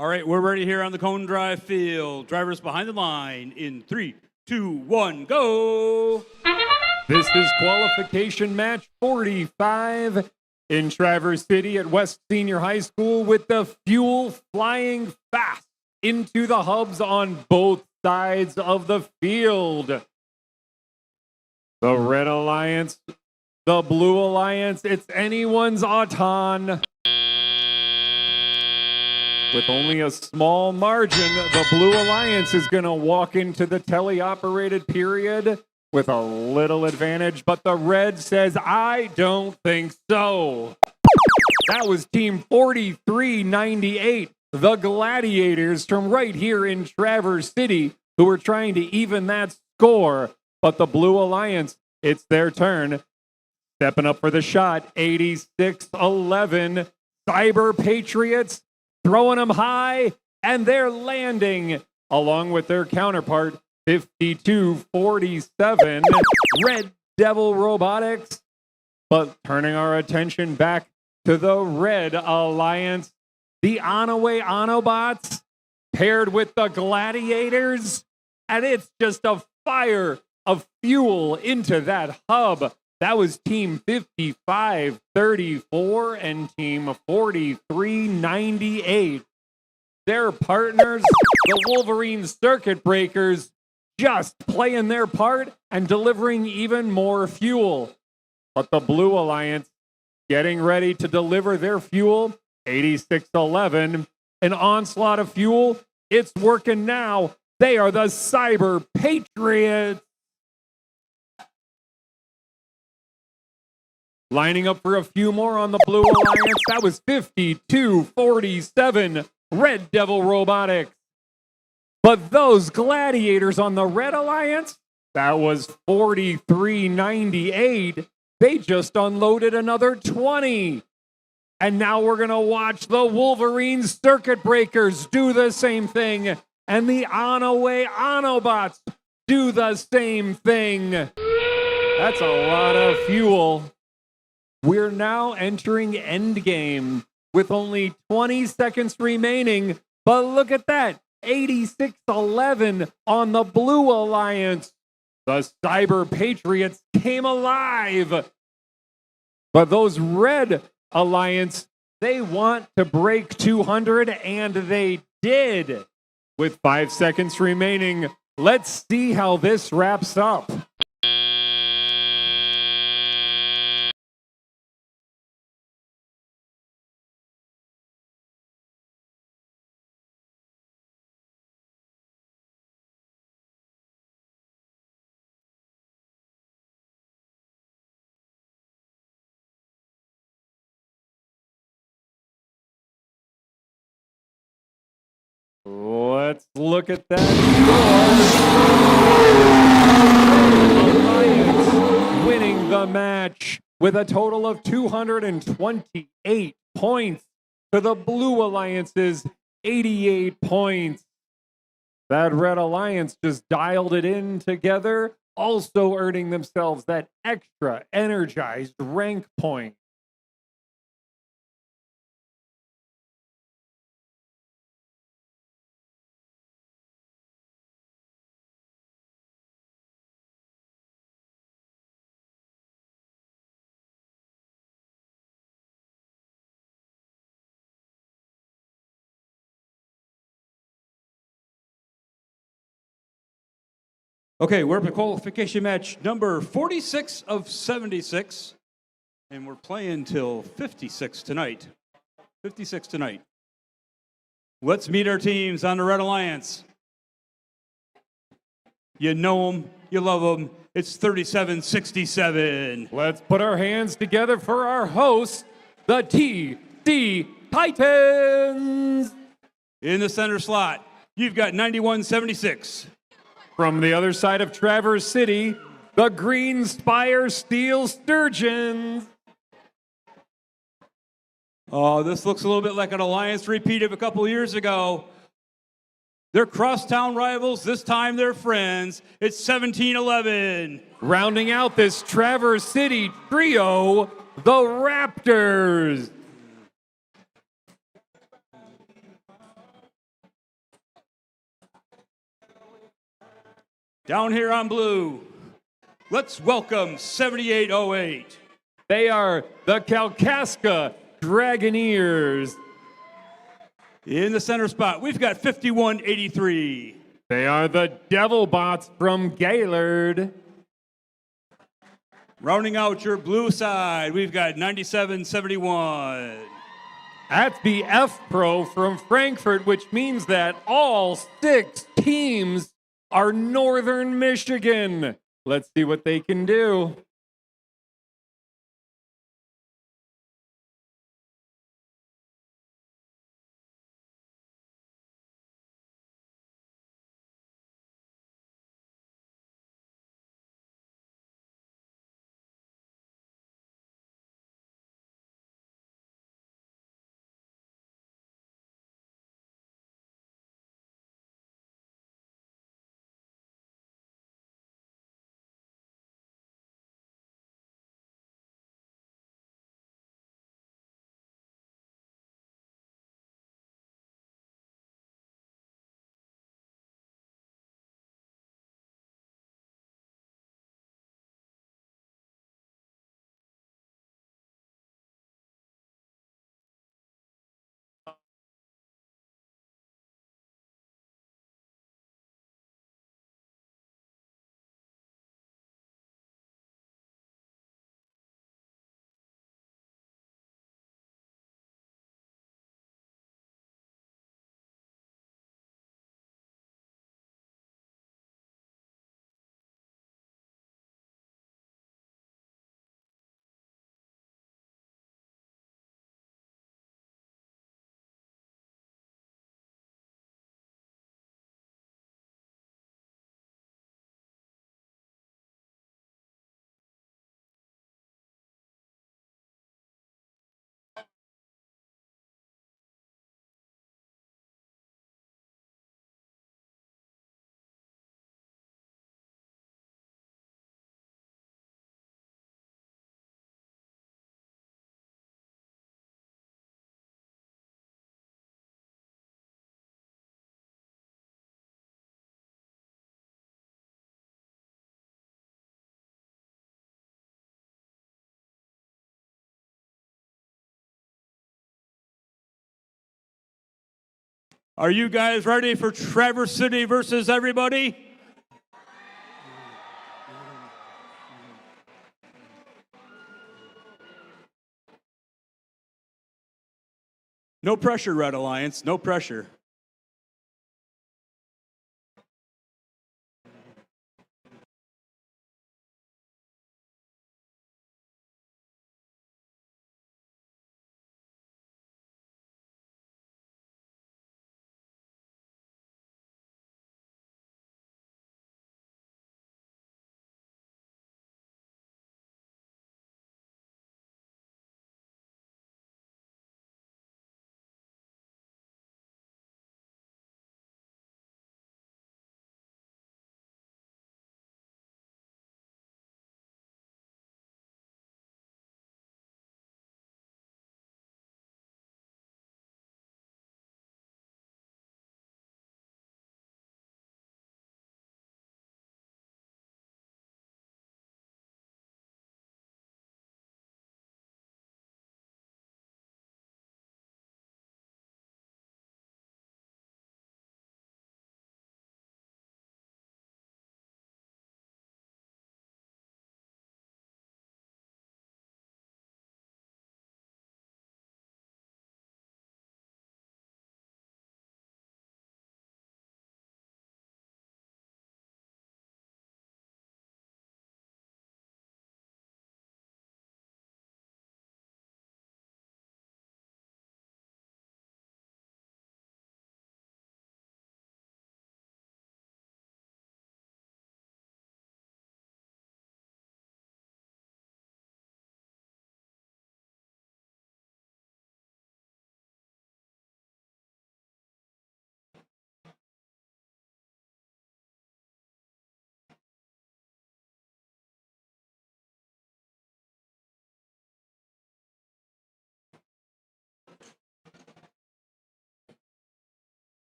All right, we're ready here on the Cone Drive field. Drivers behind the line in 3, 2, 1, go! This is qualification match 45 in Traverse City at West Senior High School with the fuel flying fast into the hubs on both sides of the field. The Red Alliance, the Blue Alliance, it's anyone's Auton. With only a small margin, the Blue Alliance is going to walk into the teleoperated period with a little advantage, but the Red says, I don't think so. That was Team 4398, the Gladiators from right here in Traverse City, who were trying to even that score. But the Blue Alliance, it's their turn. Stepping up for the shot, 86-11. Cyber Patriots throwing them high, and they're landing along with their counterpart, 52-47. Red Devil Robotics. But turning our attention back to the Red Alliance, the Onaway Autobots paired with the Gladiators, and it's just a fire of fuel into that hub. That was Team 55-34 and Team 43-98. Their partners, the Wolverine Circuit Breakers, just playing their part and delivering even more fuel. But the Blue Alliance getting ready to deliver their fuel, 86-11. An onslaught of fuel, it's working now. They are the Cyber Patriots. Lining up for a few more on the Blue Alliance. That was 52-47, Red Devil Robotics. But those Gladiators on the Red Alliance, that was 43-98. They just unloaded another 20. And now we're going to watch the Wolverine Circuit Breakers do the same thing. And the Onaway Autobots do the same thing. That's a lot of fuel. We're now entering endgame with only 20 seconds remaining. But look at that, 86-11 on the Blue Alliance. The Cyber Patriots came alive. But those Red Alliance, they want to break 200, and they did. With 5 seconds remaining, let's see how this wraps up. Let's look at that score. Alliance winning the match with a total of 228 points to the Blue Alliance's 88 points. That Red Alliance just dialed it in together, also earning themselves that extra energized rank point. Okay, we're up at qualification match number 46 of 76, and we're playing till 56 tonight. 56 tonight. Let's meet our teams on the Red Alliance. You know them, you love them. It's 37-67. Let's put our hands together for our hosts, the TC Titans. In the center slot, you've got 91-76. From the other side of Traverse City, the Green Spire Steel Sturgeons. Oh, this looks a little bit like an Alliance repeat of a couple years ago. They're crosstown rivals. This time they're friends. It's 17-11. Rounding out this Traverse City trio, the Raptors. Down here on blue, let's welcome 7808. They are the Kalkaska Dragoneers. In the center spot, we've got 5183. They are the Devil Bots from Gaylord. Rounding out your blue side, we've got 9771. That's the F Pro from Frankfurt, which means that all 6 teams are Northern Michigan. Let's see what they can do. Are you guys ready for Traverse City versus everybody? No pressure, Red Alliance, no pressure.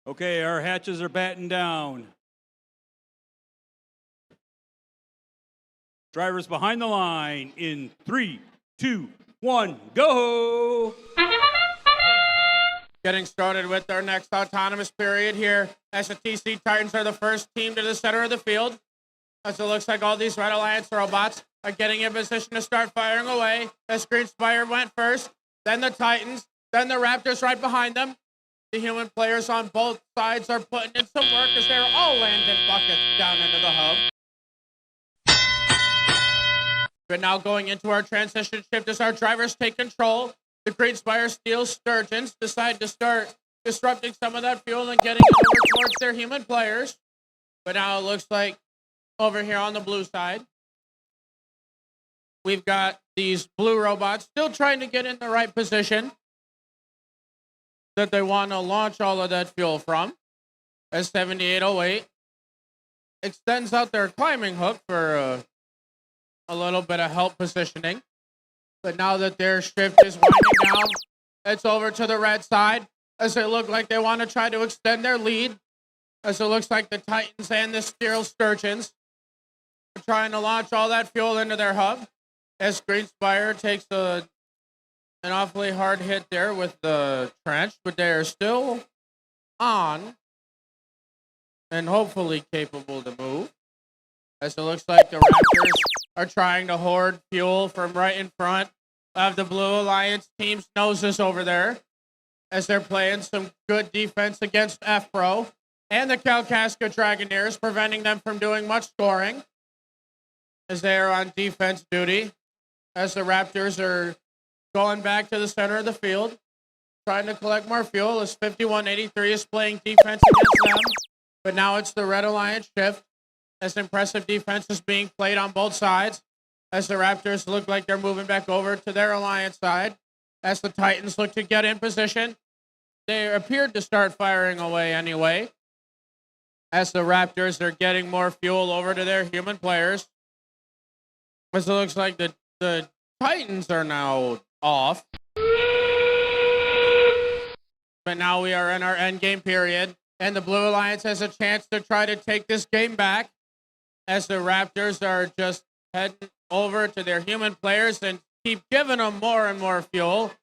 Okay, our hatches are battened down. Drivers behind the line in 3, 2, 1, go! Getting started with our next autonomous period here as the TC Titans are the first team to the center of the field. As it looks like all these Red Alliance robots are getting in position to start firing away. As Green Spire went first, then the Titans, then the Raptors right behind them. The human players on both sides are putting in some work as they're all landing buckets down into the hub. But now going into our transition shift as our drivers take control. The Green Spire Steel Sturgeons decide to start disrupting some of that fuel and getting it over towards their human players. But now it looks like over here on the blue side, we've got these blue robots still trying to get in the right position that they want to launch all of that fuel from. As 7808 extends out their climbing hook for a little bit of help positioning. But now that their shift is winding down, it's over to the red side as it looks like they want to try to extend their lead. As it looks like the Titans and the Steel Sturgeons are trying to launch all that fuel into their hub. As Green Spire takes an awfully hard hit there with the trench, but they are still on and hopefully capable to move. As it looks like the Raptors are trying to hoard fuel from right in front of the Blue Alliance team's noses over there as they're playing some good defense against F-Pro and the Kalkaska Dragoneers, preventing them from doing much scoring as they are on defense duty, as the Raptors are going back to the center of the field, trying to collect more fuel as 5183 is playing defense against them. But now it's the Red Alliance shift as impressive defense is being played on both sides, as the Raptors look like they're moving back over to their Alliance side, as the Titans look to get in position. They appeared to start firing away anyway, as the Raptors are getting more fuel over to their human players. As it looks like the Titans are now off. But now we are in our end game period, and the Blue Alliance has a chance to try to take this game back, as the Raptors are just heading over to their human players and keep giving them more and more fuel,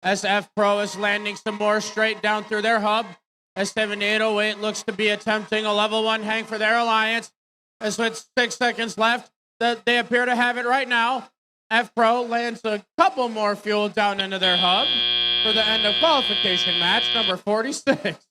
as F-Pro is landing some more straight down through their hub, as 7808 looks to be attempting a level 1 hang for their Alliance, as with 6 seconds left, they appear to have it right now. F-Pro lands a couple more fuel down into their hub for the end of qualification match number 46.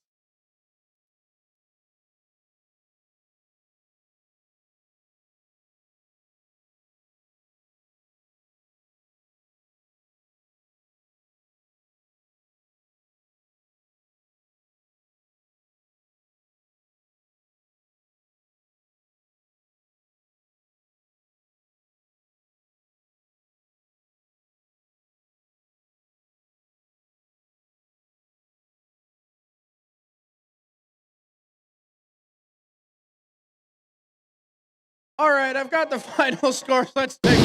All right, I've got the final scores. Let's take it.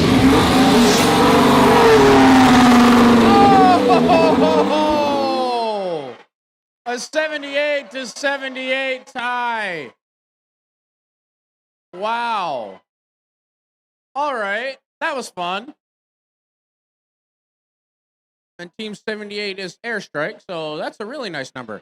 Oh! A 78-78 tie. Wow. All right, that was fun. And Team 78 is Airstrike, so that's a really nice number.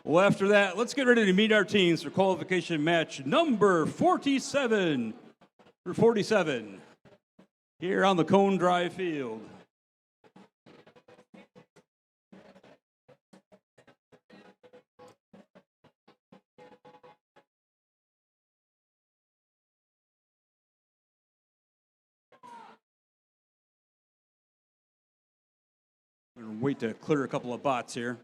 Well, after that, let's get ready to meet our teams for qualification match number 47 for 47 here on the Cone Drive field. We're going to wait to clear a couple of bots here.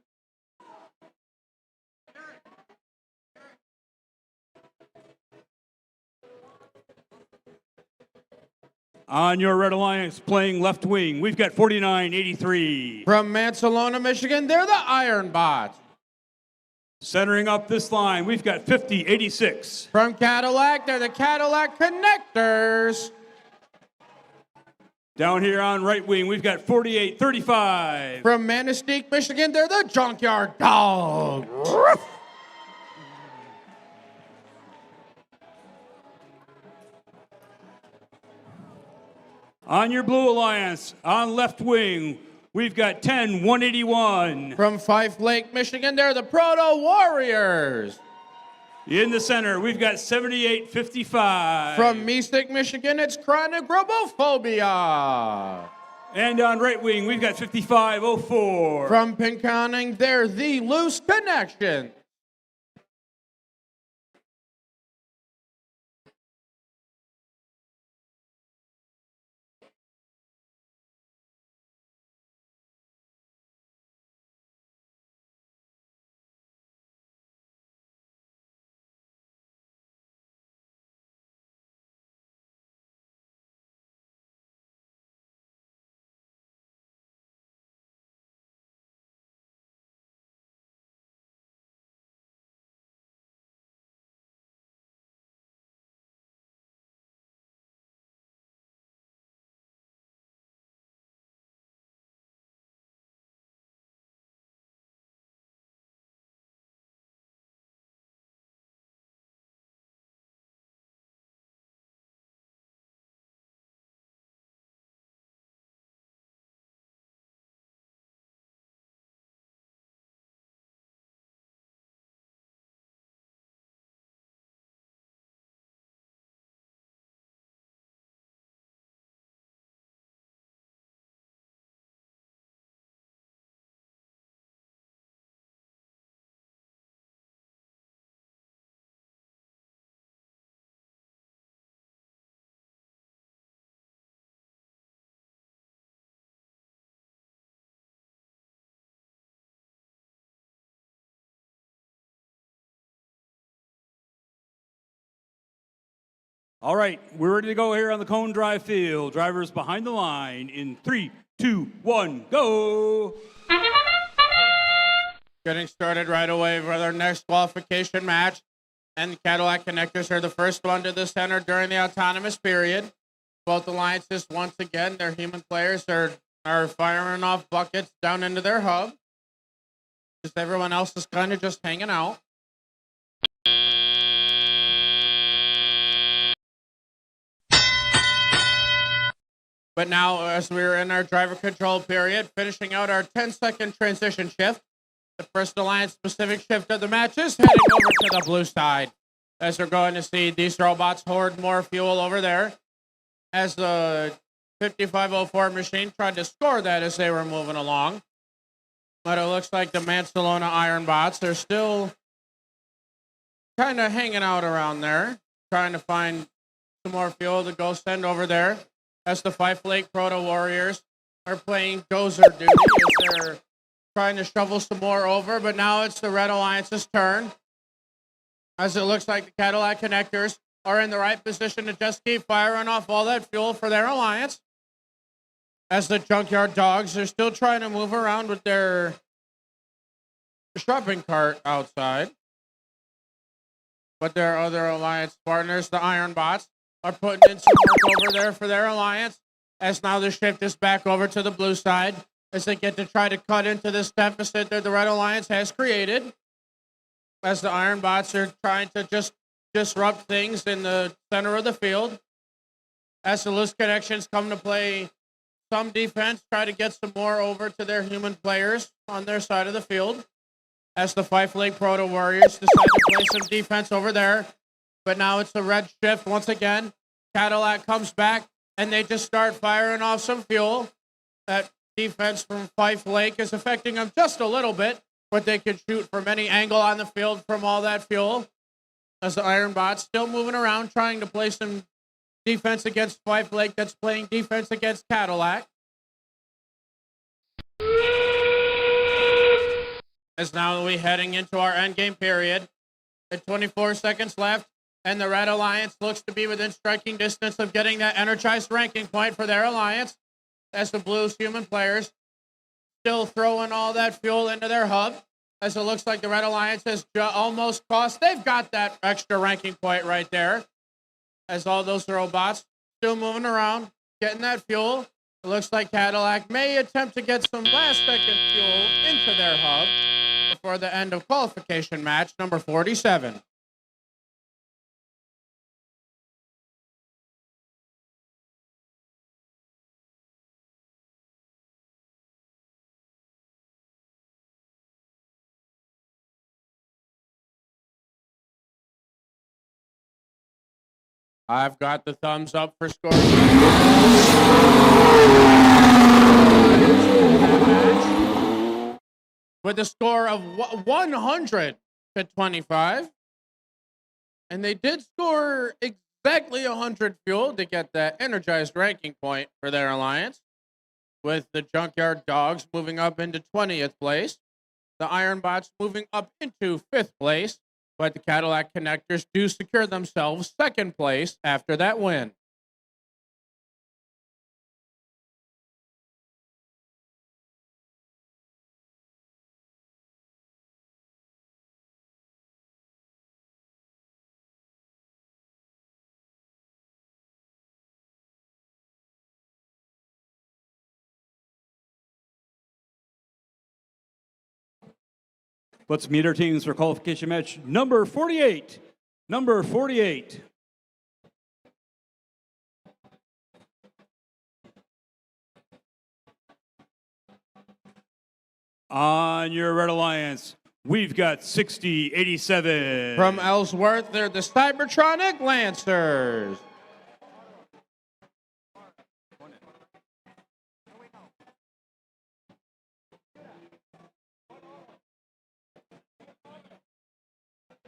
On your Red Alliance playing left wing, we've got 4983. From Mansalona, Michigan, they're the Iron Bots. Centering up this line, we've got 5086. From Cadillac, they're the Cadillac Connectors. Down here on right wing, we've got 4835. From Manistique, Michigan, they're the Junkyard Dogs. On your Blue Alliance, on left wing, we've got 10181. From Fife Lake, Michigan, they're the Proto Warriors. In the center, we've got 7855. From Mystic, Michigan, it's Chronic Robophobia. And on right wing, we've got 5504. From Pinconning, they're the Loose Connection. All right, we're ready to go here on the Cone Drive field. Drivers behind the line in 3, 2, 1, go. Getting started right away for their next qualification match. And the Cadillac Connectors are the first one to the center during the autonomous period. Both alliances, once again, their human players are firing off buckets down into their hub. Just everyone else is kind of just hanging out. But now, as we're in our driver control period, finishing out our 10-second transition shift, the first alliance-specific shift of the match is heading over to the blue side. As we're going to see these robots hoard more fuel over there. As the 5504 machine tried to score that as they were moving along. But it looks like the Mansalona Iron Bots are still kind of hanging out around there, trying to find some more fuel to go send over there. As the Fife Lake Proto Warriors are playing dozer duty as they're trying to shovel some more over, but now it's the Red Alliance's turn. As it looks like the Cadillac Connectors are in the right position to just keep firing off all that fuel for their alliance. As the Junkyard Dogs are still trying to move around with their shopping cart outside. But their other alliance partners, the Iron Bots, are putting in some work over there for their alliance. As now the shift is back over to the blue side as they get to try to cut into this deficit that the Red Alliance has created. As the Iron Bots are trying to just disrupt things in the center of the field. As the loose connections come to play some defense, try to get some more over to their human players on their side of the field. As the Fife Lake Proto Warriors decide to play some defense over there. But now it's the red shift once again. Cadillac comes back, and they just start firing off some fuel. That defense from Fife Lake is affecting them just a little bit, but they can shoot from any angle on the field from all that fuel. As the Iron Bots still moving around, trying to play some defense against Fife Lake that's playing defense against Cadillac. As now we heading into our endgame period. At 24 seconds left, And the Red Alliance looks to be within striking distance of getting that energized ranking point for their alliance. As the Blues human players still throwing all that fuel into their hub. As it looks like the Red Alliance has almost crossed. They've got that extra ranking point right there. As all those robots still moving around, getting that fuel. It looks like Cadillac may attempt to get some last second fuel into their hub before the end of qualification match number 47. I've got the thumbs up for score. With a score of 100-25. And they did score exactly 100 fuel to get that energized ranking point for their alliance. With the Junkyard Dogs moving up into 20th place. The Iron Bots moving up into 5th place. But the Cadillac Connectors do secure themselves 2nd place after that win. Let's meet our teams for qualification match number 48. Number 48. On your Red Alliance, we've got 6087. From Ellsworth, they're the Cybertronic Lancers.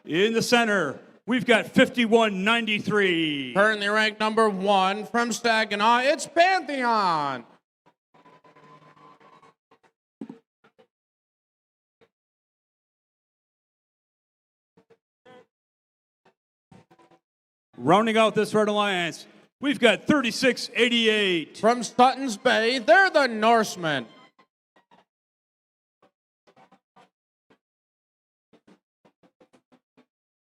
In the center, we've got 5193. Currently ranked number 1 from Saginaw, it's Pantheon. Rounding out this Red Alliance, we've got 3688. From Sutton's Bay, they're the Norsemen.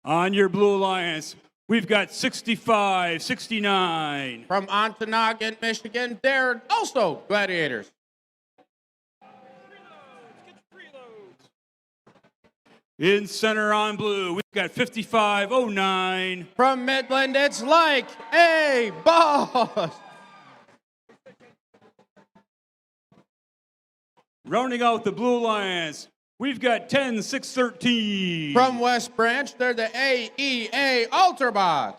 On your Blue Alliance, we've got 6569. From Ontonagon, Michigan, they're also Gladiators. In center on blue, we've got 5509. From Midland, it's like a boss. Rounding out the Blue Alliance, we've got 10613. From West Branch, they're the AEA Ultrabots.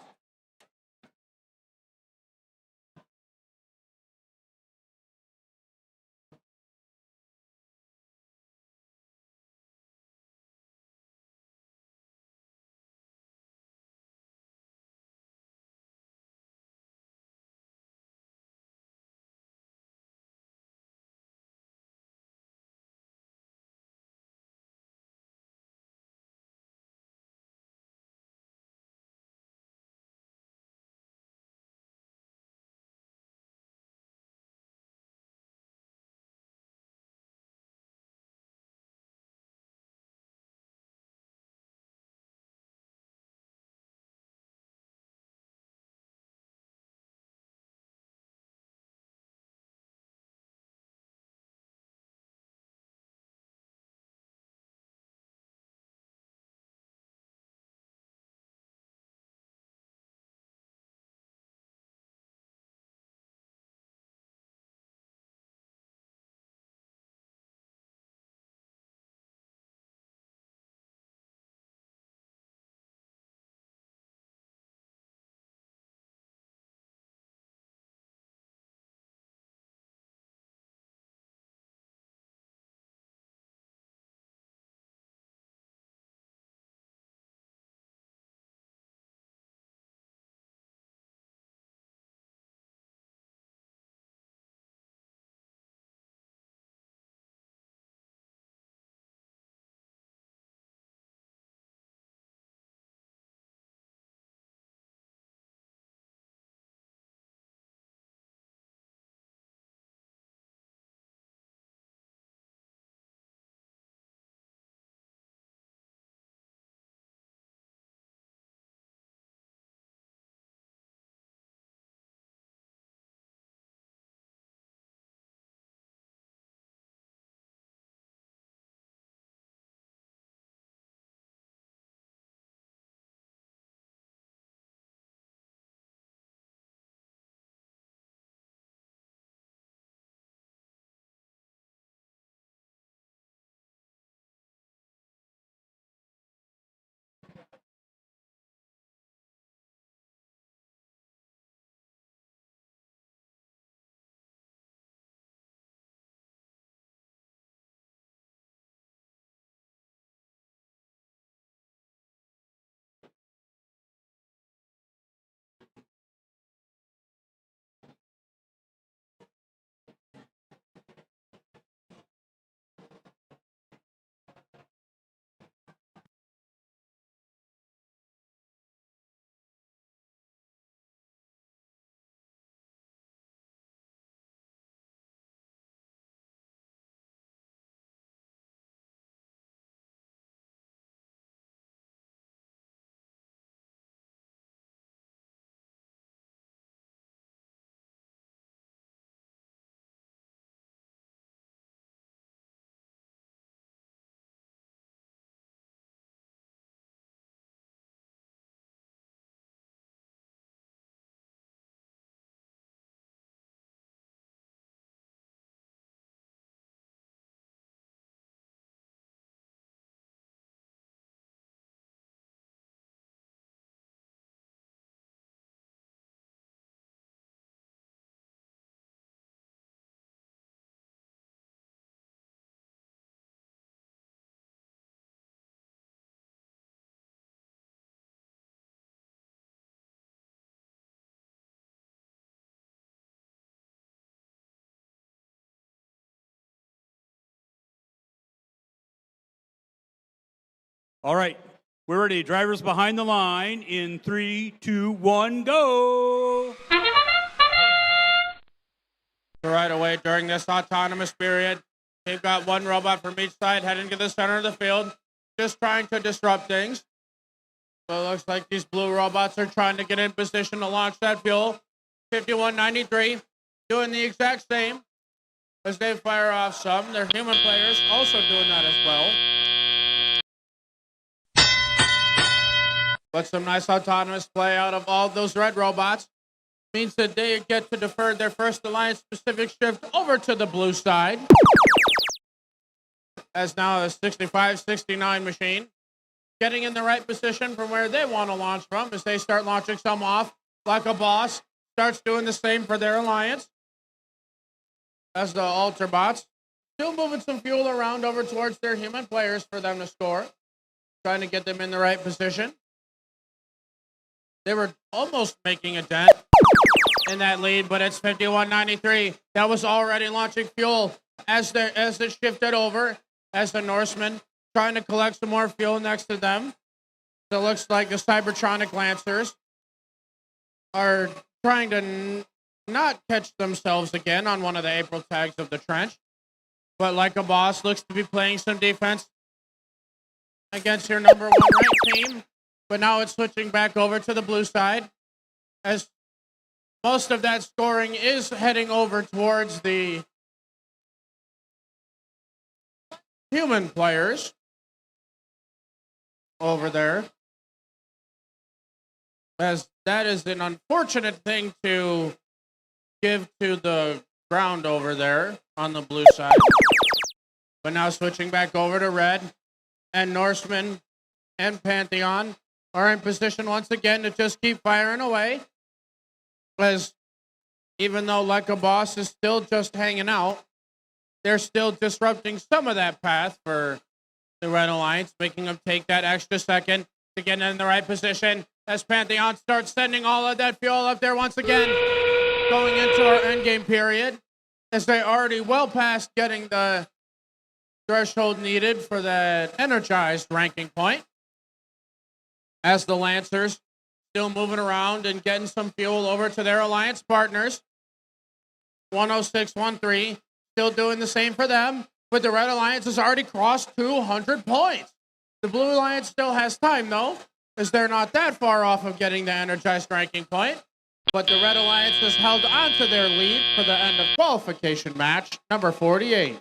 All right, we're ready. Drivers behind the line in 3, 2, 1, go. Right away during this autonomous period, they've got one robot from each side heading to the center of the field, just trying to disrupt things. So it looks like these blue robots are trying to get in position to launch that fuel. 5193 doing the exact same as they fire off some. Their human players also doing that as well. But some nice autonomous play out of all those red robots means that they get to defer their first Alliance specific shift over to the blue side. As now a 65-69 machine getting in the right position from where they want to launch from as they start launching some off. Like a boss starts doing the same for their Alliance. As the Alterbots still moving some fuel around over towards their human players for them to score. Trying to get them in the right position. They were almost making a dent in that lead, but it's 5193. That was already launching fuel as it shifted over, as the Norsemen trying to collect some more fuel next to them. So it looks like the Cybertronic Lancers are trying to not catch themselves again on one of the April tags of the trench. But like a boss, looks to be playing some defense against your number 1 ranked team. But now it's switching back over to the blue side, as most of that scoring is heading over towards the human players over there. As that is an unfortunate thing to give to the ground over there on the blue side. But now switching back over to red, and Norseman and Pantheon are in position once again to just keep firing away. As even though Like a Boss is still just hanging out, they're still disrupting some of that path for the Red Alliance, making them take that extra second to get in the right position. As Pantheon starts sending all of that fuel up there once again, going into our endgame period, as they already well past getting the threshold needed for that energized ranking point. As the Lancers still moving around and getting some fuel over to their Alliance partners. 106-13, still doing the same for them, but the Red Alliance has already crossed 200 points. The Blue Alliance still has time, though, as they're not that far off of getting the energized ranking point. But the Red Alliance has held on to their lead for the end of qualification match number 48.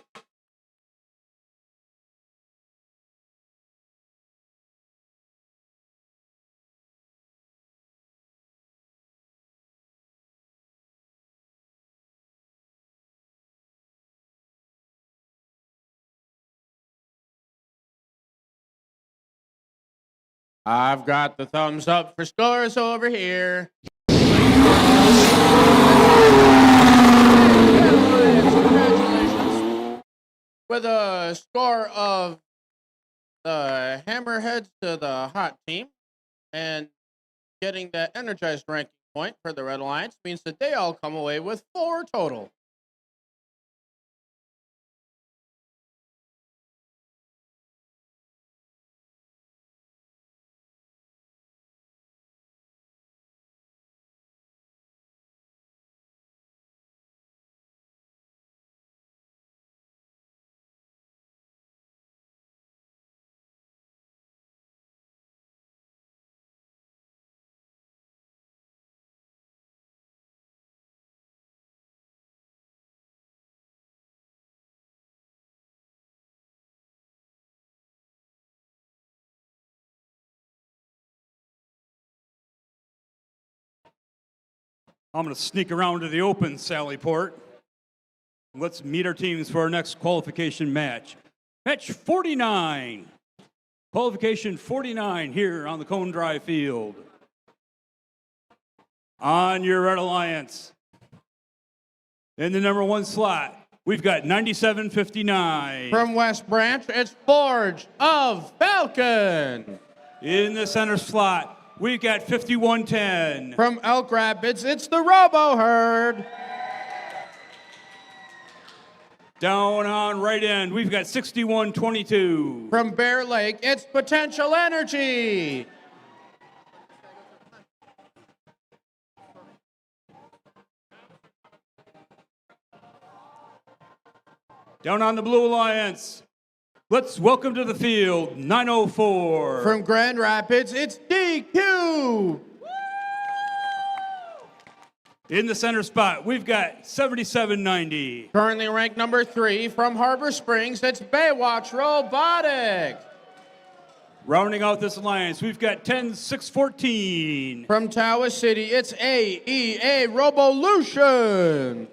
I've got the thumbs up for scores over here. Congratulations. With a score of the Hammerheads to the hot team, and getting that energized ranking point for the Red Alliance means that they all come away with 4 total. I'm going to sneak around to the open, Sallyport. Let's meet our teams for our next qualification match. Match 49. Qualification 49 here on the Cone Drive field. On your Red Alliance. In the number 1 slot, we've got 9759. From West Branch, it's Forge of Falcon. In the center slot, we've got 5110. From Elk Rapids, it's the Robo Herd. Down on right end, we've got 61-22. From Bear Lake, it's Potential Energy. Down on the Blue Alliance, let's welcome to the field 904. From Grand Rapids, it's DQ. In the center spot, we've got 77-90. Currently ranked number 3 from Harbor Springs, it's Baywatch Robotics. Rounding out this alliance, we've got 10-6-14. From Tawas City, it's AEA Robolution.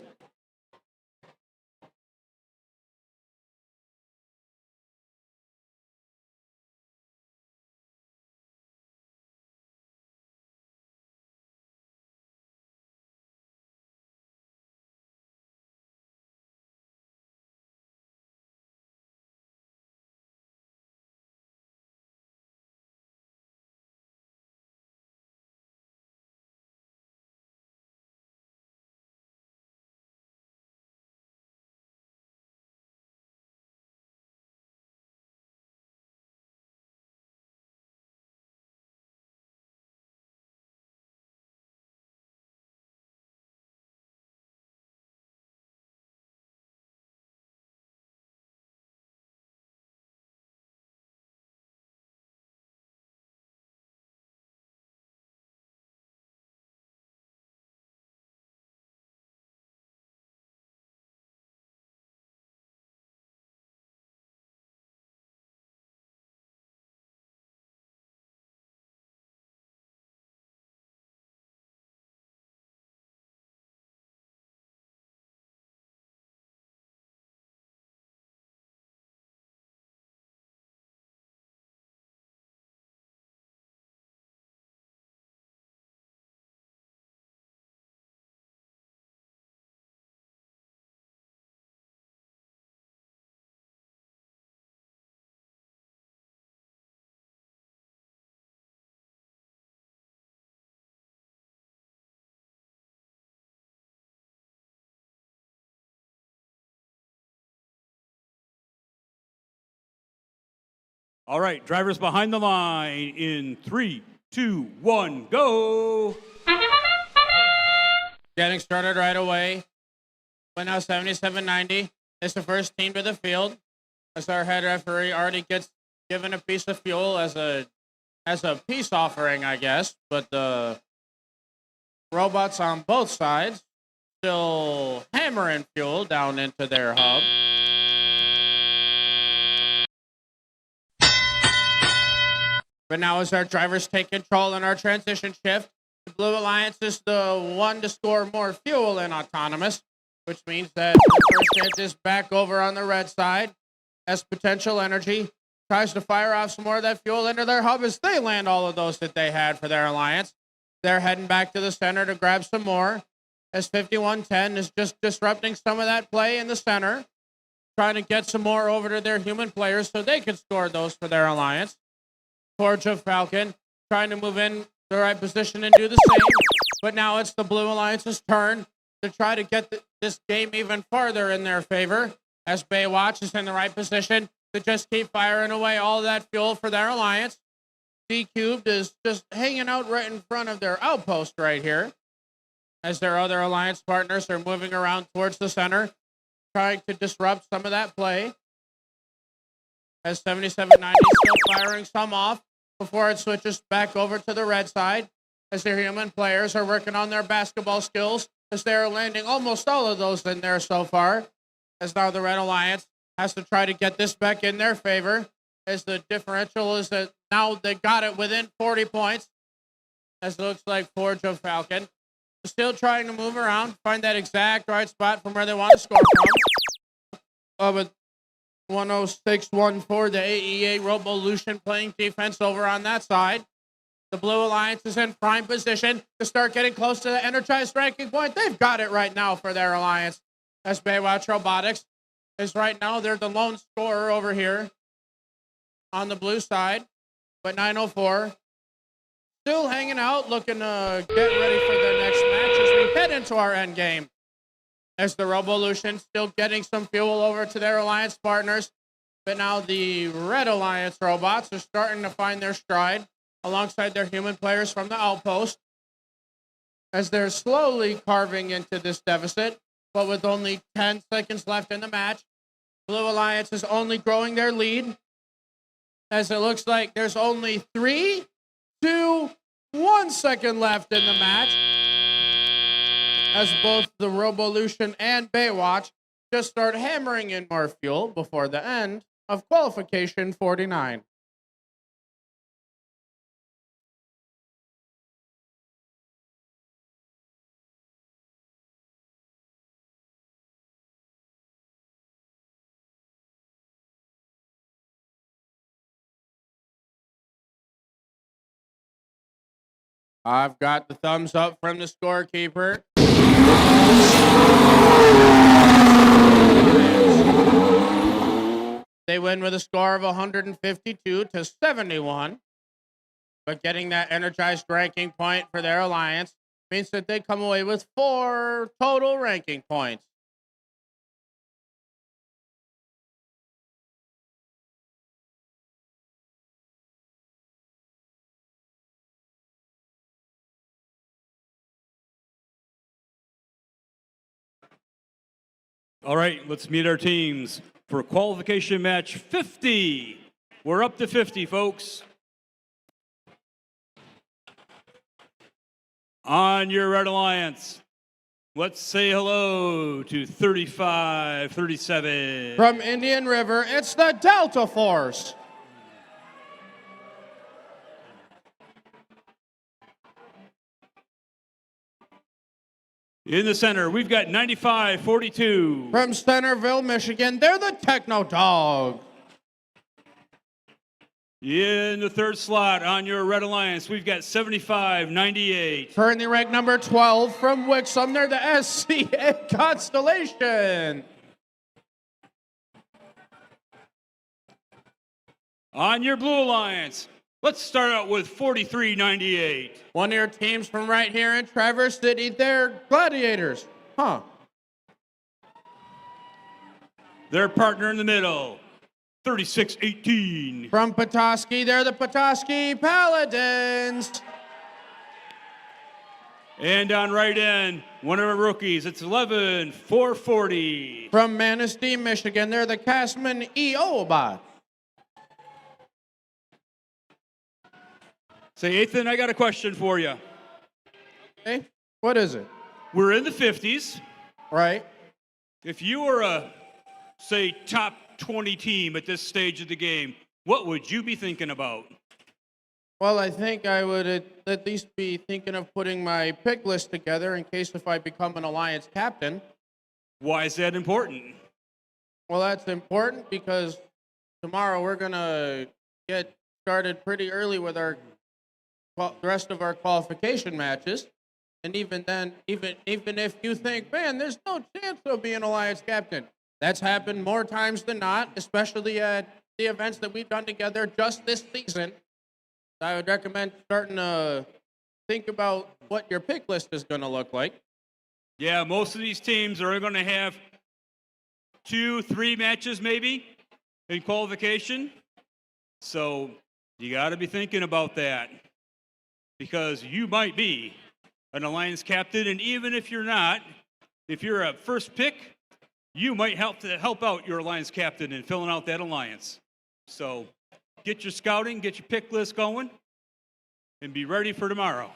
All right, drivers behind the line in 3, 2, 1, go. Getting started right away. But now 77-90 is the first team to the field. As our head referee already gets given a piece of fuel as a peace offering, I guess. But the robots on both sides still hammering fuel down into their hub. But now as our drivers take control in our transition shift, the Blue Alliance is the one to score more fuel in autonomous, which means that the first shift is back over on the red side as Potential Energy tries to fire off some more of that fuel into their hub as they land all of those that they had for their alliance. They're heading back to the center to grab some more as 5110 is just disrupting some of that play in the center, trying to get some more over to their human players so they can score those for their alliance. Forge of Falcon trying to move in the right position and do the same. But now it's the Blue Alliance's turn to try to get this game even farther in their favor as Baywatch is in the right position to just keep firing away all of that fuel for their alliance. D-Cubed is just hanging out right in front of their outpost right here as their other alliance partners are moving around towards the center, trying to disrupt some of that play. As 7790 still firing some off before it switches back over to the red side as their human players are working on their basketball skills as they're landing almost all of those in there so far. As now the Red Alliance has to try to get this back in their favor as the differential is that now they got it within 40 points as it looks like Forge of Falcon still trying to move around, find that exact right spot from where they want to score from. With 106-14, the AEA Robolution playing defense over on that side. The Blue Alliance is in prime position to start getting close to the energized ranking point. They've got it right now for their alliance. As Baywatch Robotics is right now, they're the lone scorer over here on the blue side. But 904 still hanging out, looking to get ready for their next match as we head into our end game. as the Revolution still getting some fuel over to their alliance partners. But now the Red Alliance robots are starting to find their stride alongside their human players from the outpost as they're slowly carving into this deficit. But with only 10 seconds left in the match, Blue Alliance is only growing their lead as it looks like there's only 3, 2, 1 second left in the match as both the Revolution and Baywatch just start hammering in more fuel before the end of qualification 49. I've got the thumbs up from the scorekeeper. They win with a score of 152 to 71. But getting that energized ranking point for their alliance means that they come away with 4 total ranking points. All right, let's meet our teams for qualification match 50. We're up to 50, folks. On your Red Alliance, let's say hello to 35-37. From Indian River, it's the Delta Force. In the center, we've got 95-42. From Centerville, Michigan, they're the Techno Dog. In the third slot on your Red Alliance, we've got 75-98. Currently ranked number 12 from Wixom, they're the SCA Constellation. On your Blue Alliance, let's start out with 43-98. One of your teams from right here in Traverse City, they're Gladiators. Huh. Their partner in the middle, 36-18. From Petoskey, they're the Petoskey Paladins. And on right end, one of our rookies, it's 11-440. From Manistee, Michigan, they're the Castman EO-Bot. Say, Ethan, I got a question for you. Okay, what is it? We're in the 50s. Right. If you were a, say, top 20 team at this stage of the game, what would you be thinking about? Well, I think I would at least be thinking of putting my pick list together in case if I become an Alliance captain. Why is that important? Well, that's important because tomorrow we're going to get started pretty early with the rest of our qualification matches. And even then, even if you think, man, there's no chance of being Alliance captain, that's happened more times than not, especially at the events that we've done together just this season. I would recommend starting to think about what your pick list is going to look like. Yeah, most of these teams are going to have 2-3 matches maybe in qualification. So you got to be thinking about that because you might be an Alliance captain, and even if you're not, if you're a first pick, you might help out your Alliance captain in filling out that alliance. So get your scouting, get your pick list going, and be ready for tomorrow.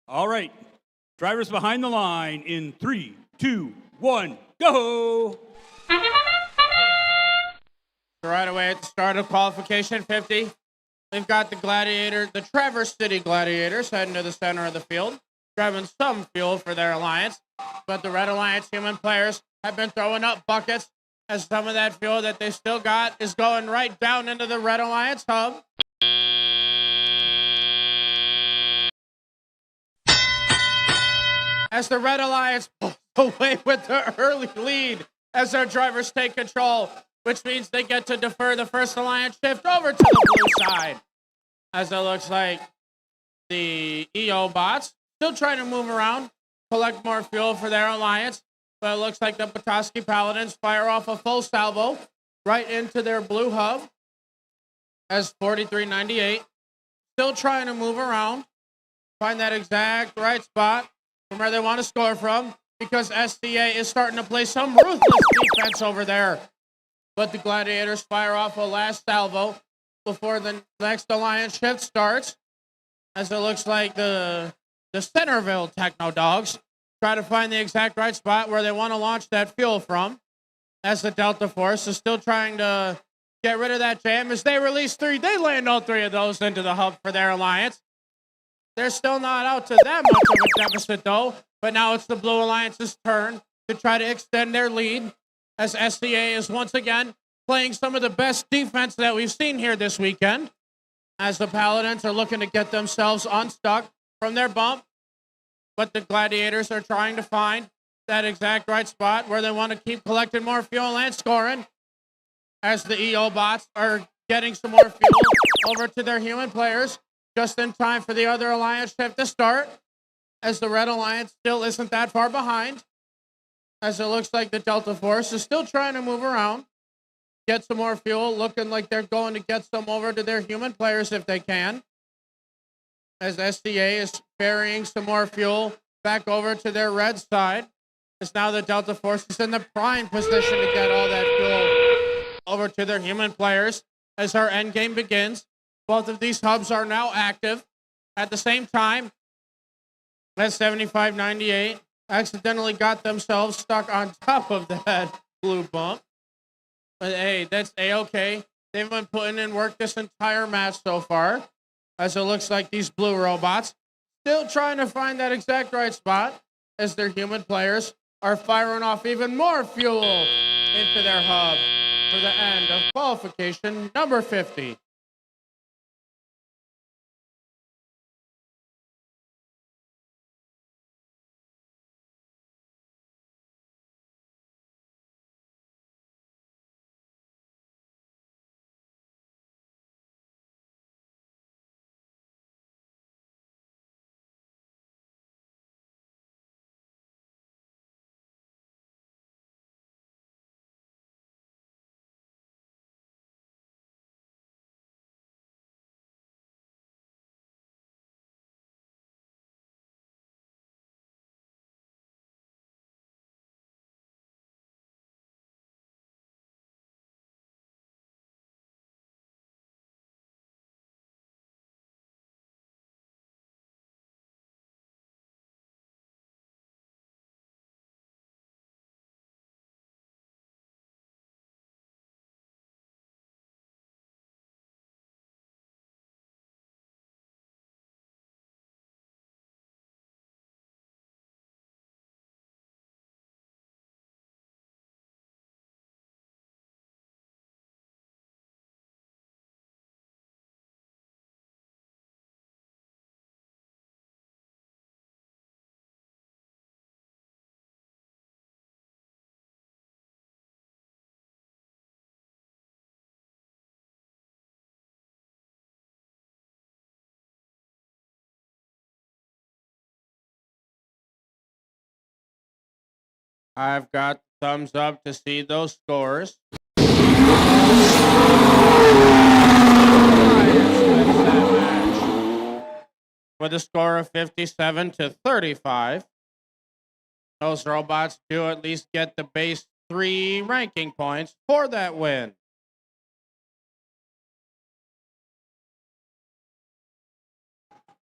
All right. Drivers behind the line in 3, 2, 1, go! Right away at the start of qualification 50, we've got the Traverse City Gladiators heading to the center of the field, grabbing some fuel for their alliance. But the Red Alliance human players have been throwing up buckets as some of that fuel that they still got is going right down into the Red Alliance hub. As the Red Alliance pulls away with the early lead as their drivers take control, which means they get to defer the first alliance shift over to the blue side. As it looks like the EO bots still trying to move around, collect more fuel for their alliance, but it looks like the Petoskey Paladins fire off a full salvo right into their blue hub as 4398 still trying to move around, find that exact right spot from where they want to score from, because SCA is starting to play some ruthless defense over there. But the Gladiators fire off a last salvo before the next alliance shift starts, as it looks like the Centerville Techno Dogs try to find the exact right spot where they want to launch that fuel from, as the Delta Force is still trying to get rid of that jam. As they release 3, they land all 3 of those into the hub for their alliance. They're still not out to that much of a deficit, though, but now it's the Blue Alliance's turn to try to extend their lead, as SCA is once again playing some of the best defense that we've seen here this weekend, as the Paladins are looking to get themselves unstuck from their bump, but the Gladiators are trying to find that exact right spot where they want to keep collecting more fuel and scoring, as the EO bots are getting some more fuel over to their human players just in time for the other alliance shift to start, as the Red Alliance still isn't that far behind, as it looks like the Delta Force is still trying to move around, get some more fuel, looking like they're going to get some over to their human players if they can, as SCA is ferrying some more fuel back over to their red side, as now the Delta Force is in the prime position to get all that fuel over to their human players as our end game begins. Both of these hubs are now active at the same time, as 7598 accidentally got themselves stuck on top of that blue bump. But hey, that's A-okay. They've been putting in work this entire match so far, as it looks like these blue robots still trying to find that exact right spot, as their human players are firing off even more fuel into their hub for the end of qualification number 50. I've got thumbs up to see those scores. With a score of 57-35. Those robots do at least get the base 3 ranking points for that win.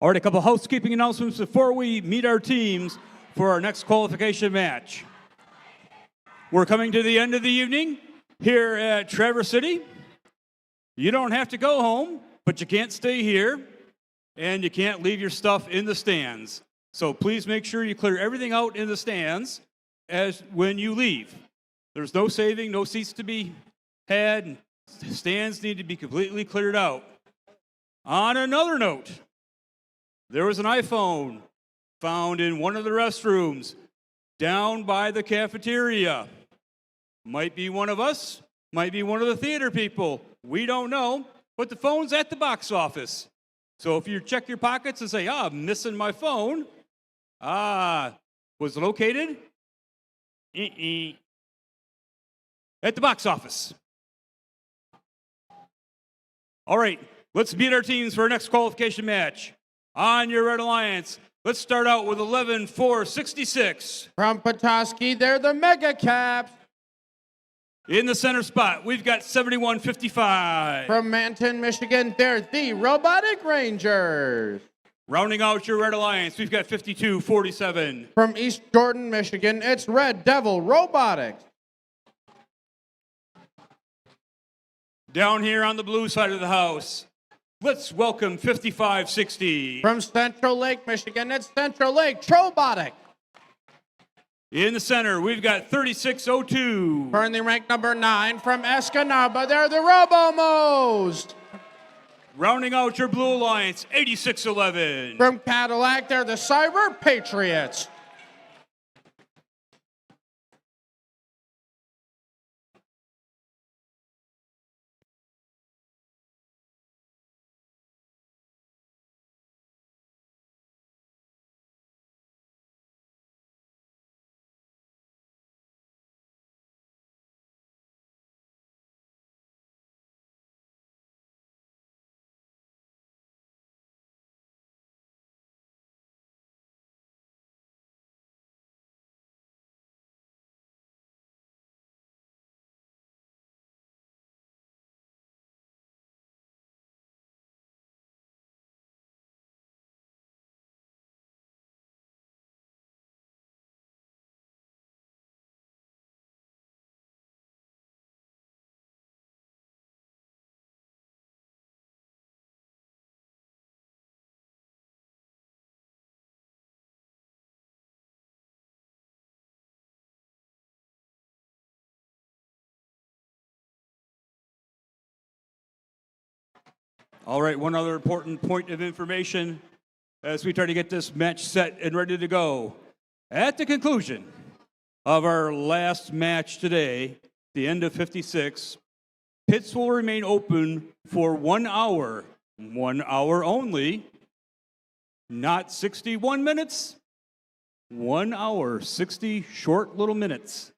All right, a couple housekeeping announcements before we meet our teams for our next qualification match. We're coming to the end of the evening here at Traverse City. You don't have to go home, but you can't stay here, and you can't leave your stuff in the stands. So please make sure you clear everything out in the stands as when you leave. There's no saving, no seats to be had. Stands need to be completely cleared out. On another note, there was an iPhone found in one of the restrooms down by the cafeteria. Might be one of us, might be one of the theater people. We don't know, but the phone's at the box office. So if you check your pockets and say, I'm missing my phone, was it located? At the box office. All right, let's meet our teams for our next qualification match. On your Red Alliance, let's start out with 11-4-66. From Petoskey, they're the Mega Caps. In the center spot, we've got 71-55. From Manton, Michigan, they're the Robotic Rangers. Rounding out your Red Alliance, we've got 52-47. From East Jordan, Michigan, it's Red Devil Robotics. Down here on the blue side of the house, let's welcome 55-60. From Central Lake, Michigan, it's Central Lake Trobotic. In the center, we've got 36-02. Currently ranked number 9 from Escanaba, they're the Robo-Most. Rounding out your Blue Alliance, 86-11. From Cadillac, they're the Cyber Patriots. All right, one other important point of information as we try to get this match set and ready to go. At the conclusion of our last match today, the end of 56, pits will remain open for 1 hour only, not 61 minutes, 1 hour, 60 short little minutes.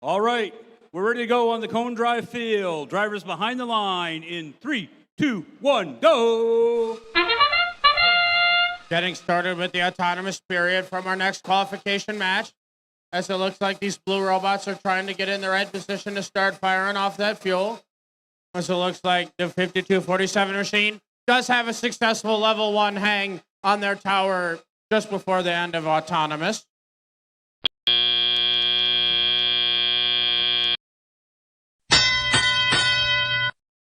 All right, we're ready to go on the cone drive field. Drivers behind the line in 3, 2, 1, go! Getting started with the autonomous period from our next qualification match. As it looks like these blue robots are trying to get in the right position to start firing off that fuel. As it looks like the 5247 machine does have a successful level 1 hang on their tower just before the end of autonomous.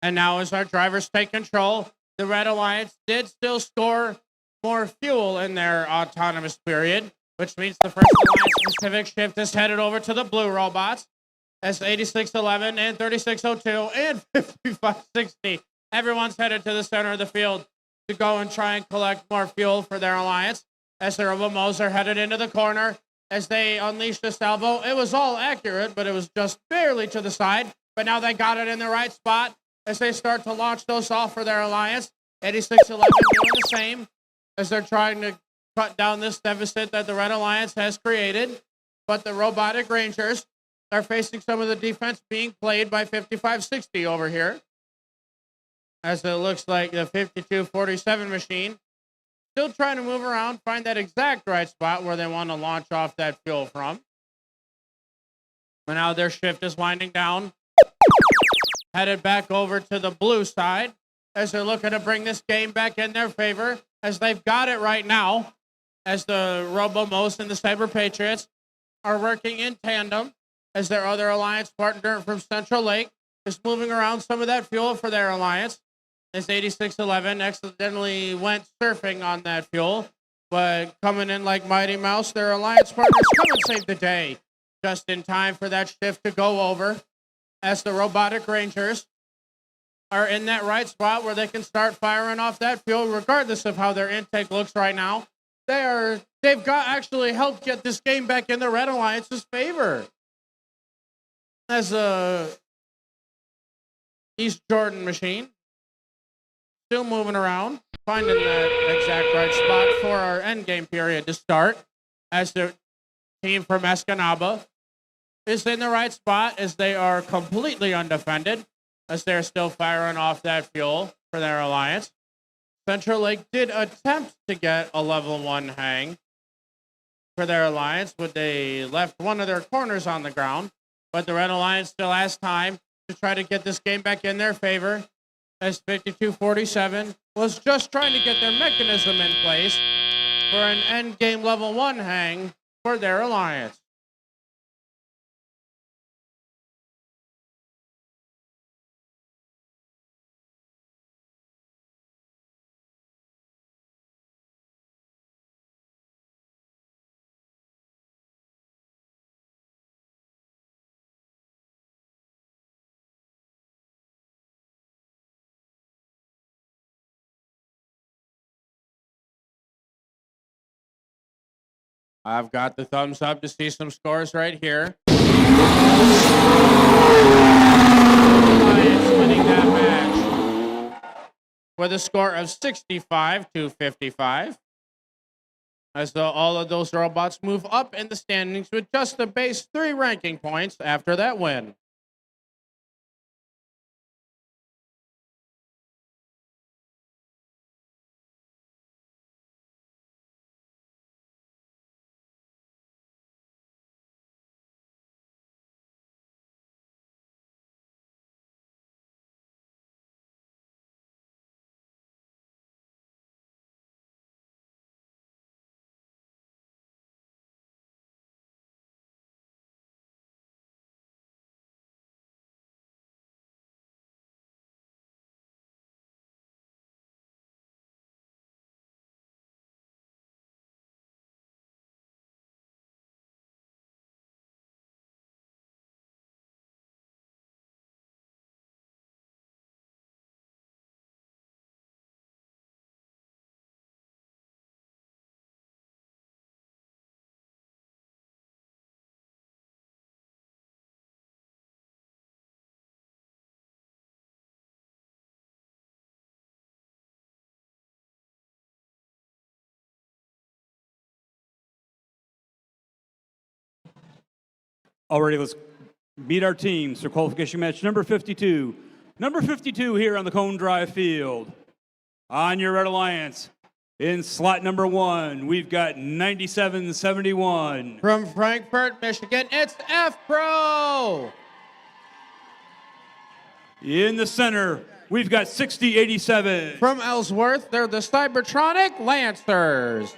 And now as our drivers take control, the Red Alliance did still store more fuel in their autonomous period, which means the first Alliance Pacific shift is headed over to the blue robots. As 8611 and 3602 and 5560, everyone's headed to the center of the field to go and try and collect more fuel for their Alliance. As the Robomos are headed into the corner, as they unleash the salvo. It was all accurate, but it was just barely to the side. But now they got it in the right spot as they start to launch those off for their Alliance. 8611 doing the same as they're trying to cut down this deficit that the Red Alliance has created. But the Robotic Rangers are facing some of the defense being played by 5560 over here. As it looks like the 5247 machine still trying to move around, find that exact right spot where they want to launch off that fuel from. But now their shift is winding down. Headed back over to the blue side as they're looking to bring this game back in their favor, as they've got it right now, as the Robomos and the Cyber Patriots are working in tandem, as their other Alliance partner from Central Lake is moving around some of that fuel for their Alliance. As 8611 accidentally went surfing on that fuel, but coming in like Mighty Mouse, their Alliance partners come and save the day just in time for that shift to go over, as the Robotic Rangers are in that right spot where they can start firing off that fuel regardless of how their intake looks right now. They've got actually helped get this game back in the Red Alliance's favor. As a East Jordan machine still moving around, finding that exact right spot for our endgame period to start, as the team from Escanaba is in the right spot as they are completely undefended, as they're still firing off that fuel for their Alliance. Central Lake did attempt to get a level 1 hang for their Alliance, but they left one of their corners on the ground. But the Red Alliance still has time to try to get this game back in their favor, as 5247 was just trying to get their mechanism in place for an end game level 1 hang for their Alliance. I've got the thumbs up to see some scores right here. Alliance winning that match with a score of 65-55. As though all of those robots move up in the standings with just the base 3 ranking points after that win. Alrighty, let's meet our teams for qualification match number 52. Number 52 here on the Cone Drive field. On your Red Alliance, in slot number 1, we've got 9771. From Frankfort, Michigan, it's F Pro. In the center, we've got 6087. From Ellsworth, they're the Cybertronic Lancers.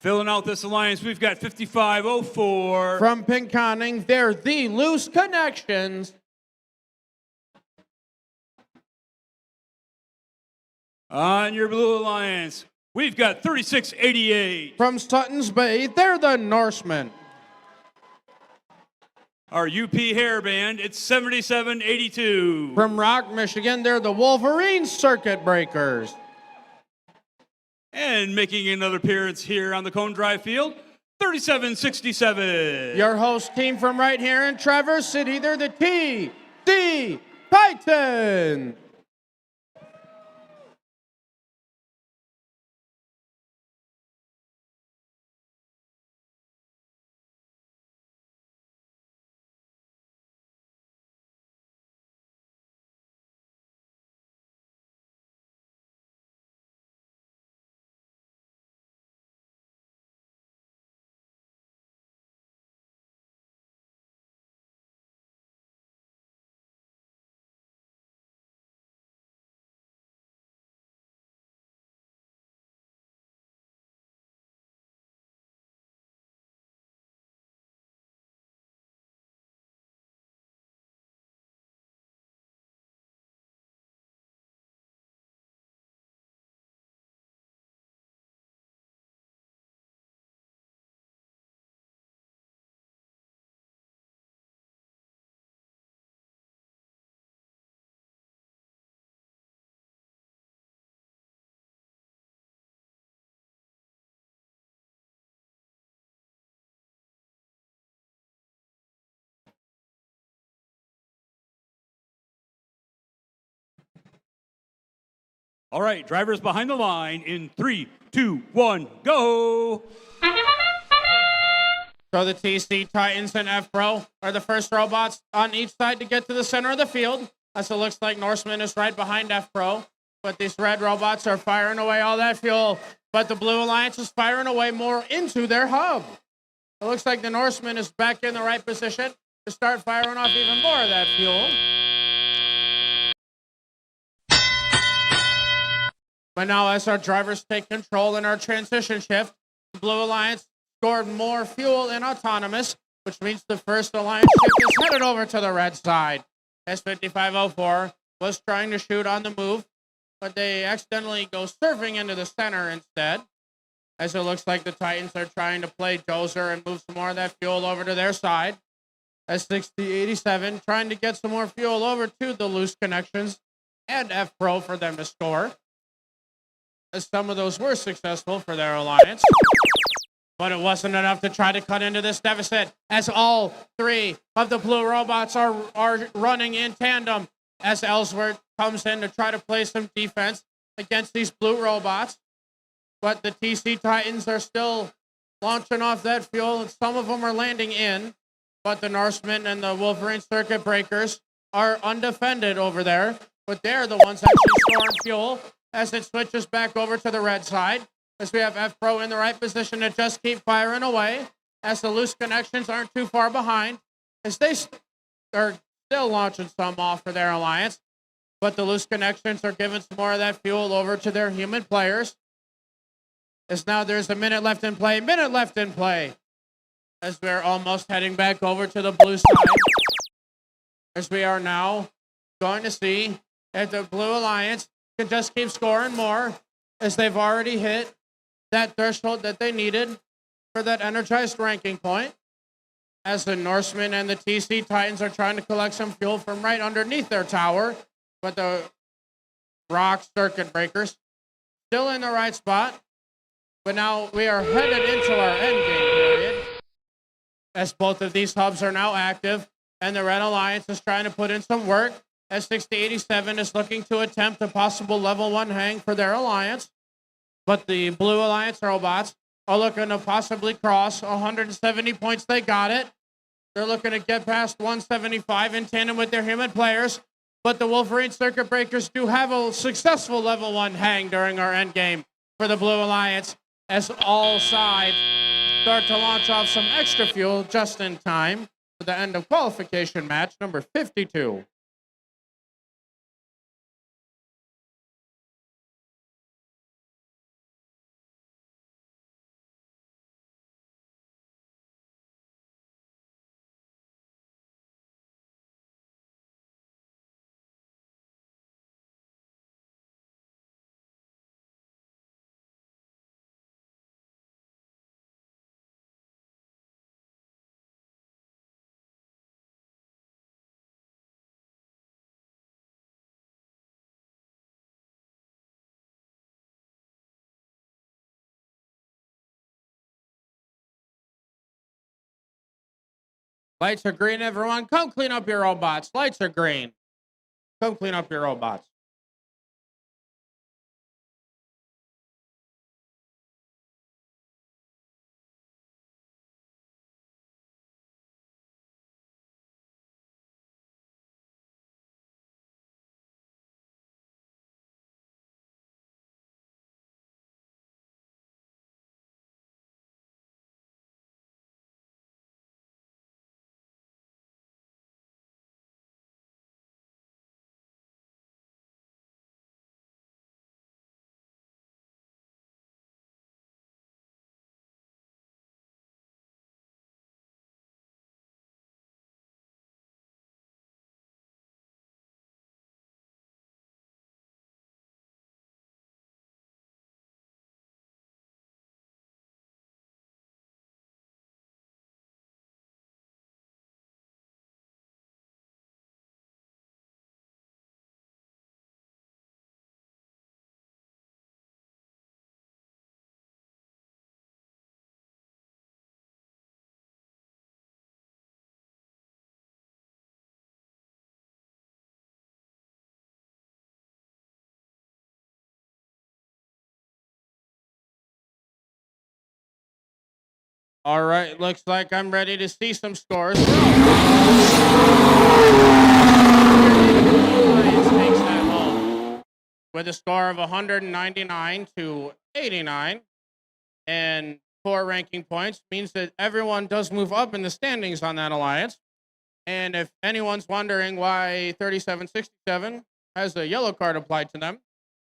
Filling out this alliance, we've got 5504. From Pinconning, they're the Loose Connections. On your blue alliance, we've got 3688. From Sutton's Bay, they're the Norsemen. Our UP hairband, it's 7782. From Rock, Michigan, they're the Wolverine Circuit Breakers. And making another appearance here on the Cone Drive field, 3767. Your host team from right here in Traverse City, they're the TD Titans. All right, drivers behind the line in 3, 2, 1, go. So the TC Titans and F Pro are the first robots on each side to get to the center of the field. As it looks like Norseman is right behind F Pro. But these red robots are firing away all that fuel. But the Blue Alliance is firing away more into their hub. It looks like the Norseman is back in the right position to start firing off even more of that fuel. But now as our drivers take control in our transition shift, the Blue Alliance scored more fuel in autonomous, which means the first Alliance ship is headed over to the red side. S5504 was trying to shoot on the move, but they accidentally go surfing into the center instead. As it looks like the Titans are trying to play dozer and move some more of that fuel over to their side. S6087 trying to get some more fuel over to the loose connections and F Pro for them to score. As some of those were successful for their alliance. But it wasn't enough to try to cut into this deficit as all three of the blue robots are running in tandem as Ellsworth comes in to try to play some defense against these blue robots. But the TC Titans are still launching off that fuel, and some of them are landing in. But the Norsemen and the Wolverine Circuit Breakers are undefended over there. But they're the ones actually storing fuel as it switches back over to the red side. As we have F Pro in the right position to just keep firing away. As the loose connections aren't too far behind. As they are still launching some off for their alliance. But the loose connections are giving some more of that fuel over to their human players. As now there's a minute left in play. As we're almost heading back over to the blue side. As we are now going to see if the Blue Alliance can just keep scoring more, as they've already hit that threshold that they needed for that energized ranking point. As the Norsemen and the TC Titans are trying to collect some fuel from right underneath their tower, but the Rock Circuit Breakers still in the right spot. But now we are headed into our endgame period, as both of these hubs are now active, and the Red Alliance is trying to put in some work. S6087 is looking to attempt a possible level 1 hang for their alliance, but the Blue Alliance robots are looking to possibly cross 170 points. They got it. They're looking to get past 175 in tandem with their human players. But the Wolverine Circuit Breakers do have a successful level 1 hang during our end game for the Blue Alliance as all sides start to launch off some extra fuel just in time for the end of qualification match number 52. Lights are green, everyone. Come clean up your robots. Lights are green. Come clean up your robots. All right, looks like I'm ready to see some scores. Takes that home with a score of 199 to 89, and 4 ranking points means that everyone does move up in the standings on that alliance. And if anyone's wondering why 3767 has a yellow card applied to them,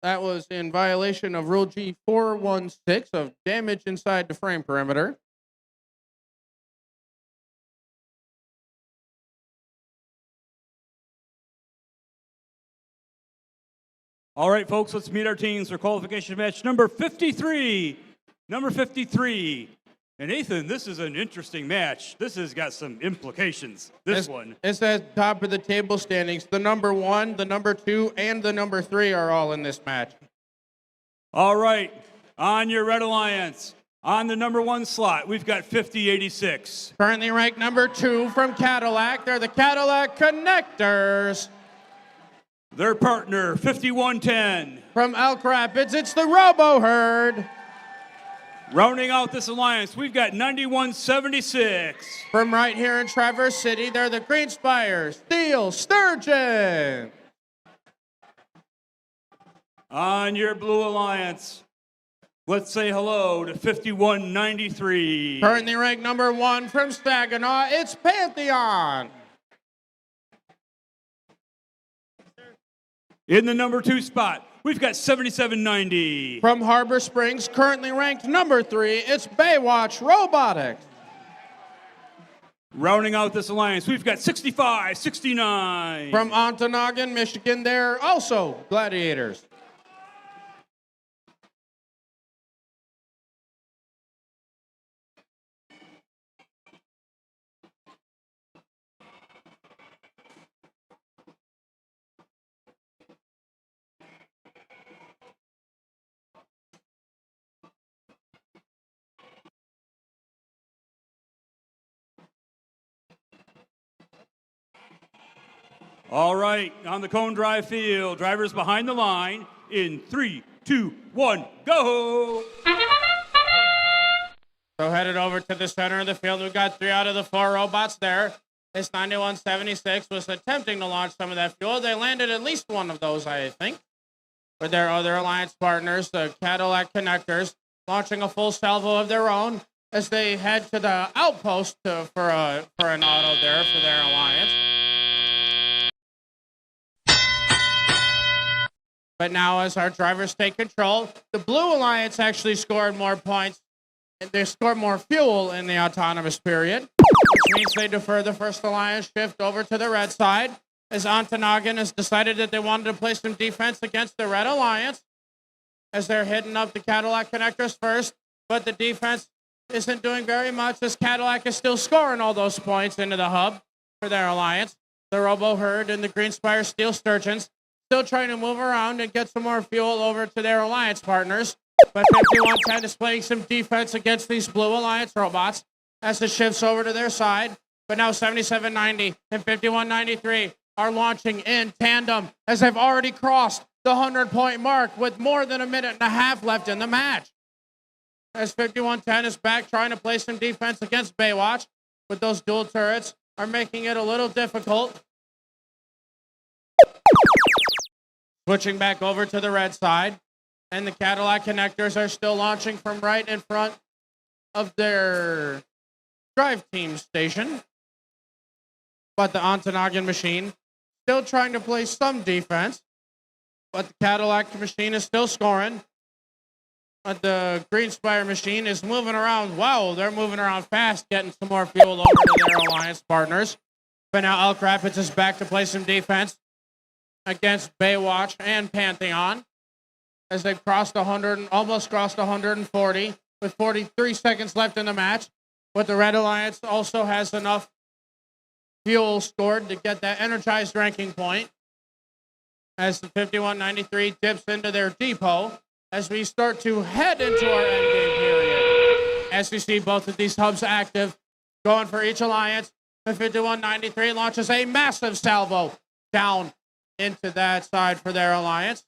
that was in violation of Rule G416 of damage inside the frame perimeter. All right, folks, let's meet our teams for qualification match number 53. Number 53. And Nathan, this is an interesting match. This has got some implications, this one. It's at top of the table standings. The number 1, the number 2, and the number 3 are all in this match. All right, on your Red Alliance, on the number 1 slot, we've got 5086. Currently ranked number 2 from Cadillac. They're the Cadillac Connectors. Their partner, 5110. From Elk Rapids, it's the Robo Herd. Rounding out this alliance, we've got 9176. From right here in Traverse City, they're the Green Spires, Steel Sturgeon. On your Blue Alliance, let's say hello to 5193. Currently ranked number 1 from Saginaw, it's Pantheon. In the number 2 spot, we've got 7790. From Harbor Springs, currently ranked number 3, it's Baywatch Robotics. Rounding out this alliance, we've got 6569. From Ontonagon, Michigan, they're also Gladiators. All right, on the cone drive field, drivers behind the line in 3, 2, 1, go! So headed over to the center of the field. We've got 3 out of the 4 robots there. This 9176 was attempting to launch some of that fuel. They landed at least one of those, I think, with their other alliance partners, the Cadillac Connectors, launching a full salvo of their own as they head to the outpost for an auto there for their alliance. But now as our drivers take control, the Blue Alliance actually scored more points. They scored more fuel in the autonomous period, which means they defer the first alliance shift over to the red side, as Ontonagon has decided that they wanted to play some defense against the red alliance, as they're hitting up the Cadillac Connectors first, but the defense isn't doing very much, as Cadillac is still scoring all those points into the hub for their alliance. The Robo Herd and the Greenspire Steel Sturgeons still trying to move around and get some more fuel over to their alliance partners. But 5110 is playing some defense against these Blue Alliance robots as it shifts over to their side. But now 7790 and 5193 are launching in tandem as they've already crossed the 100-point mark with more than a minute and a half left in the match. As 5110 is back trying to play some defense against Baywatch, with those dual turrets are making it a little difficult. Switching back over to the red side, and the Cadillac Connectors are still launching from right in front of their drive team station. But the Ontonagon machine still trying to play some defense, but the Cadillac machine is still scoring. But the Greenspire machine is moving around. Wow, they're moving around fast, getting some more fuel over to their alliance partners. But now Elk Rapids is back to play some defense against Baywatch and Pantheon as they've crossed 100, almost crossed 140 with 43 seconds left in the match. But the Red Alliance also has enough fuel stored to get that energized ranking point as the 5193 dips into their depot as we start to head into our endgame period. As we see both of these hubs active, going for each alliance, the 5193 launches a massive salvo down into that side for their alliance.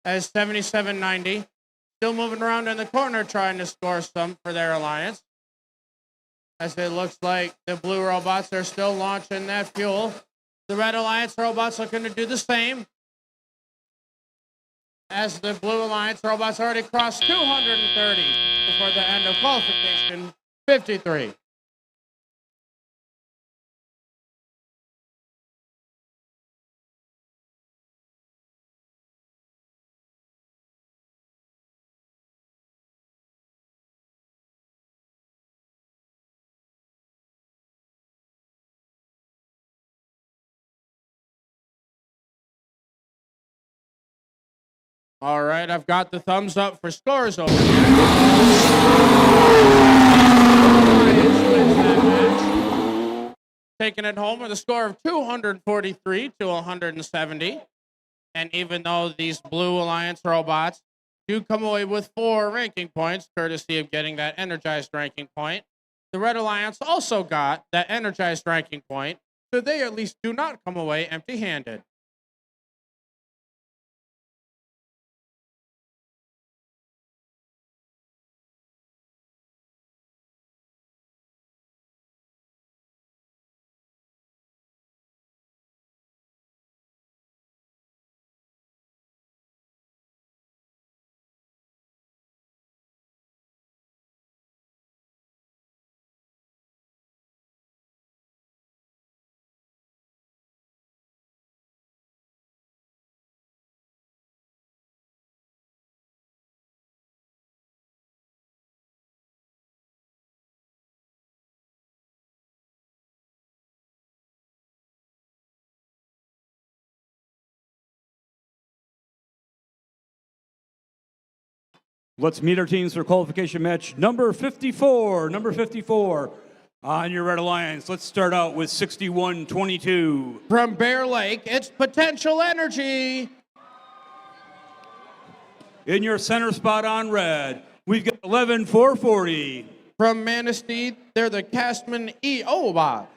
As 7790 still moving around in the corner trying to score some for their alliance. As it looks like the blue robots are still launching that fuel. The Red Alliance robots looking to do the same. As the Blue Alliance robots already crossed 230 before the end of qualification 53. All right, I've got the thumbs up for scores over here. Taking it home with a score of 243 to 170. And even though these Blue Alliance robots do come away with 4 ranking points, courtesy of getting that energized ranking point, the Red Alliance also got that energized ranking point, so they at least do not come away empty-handed. Let's meet our teams for qualification match number 54. Number 54 on your Red Alliance. Let's start out with 6122. From Bear Lake, it's Potential Energy. In your center spot on red, we've got 11440. From Manistee, they're the Castman E-O-Bot.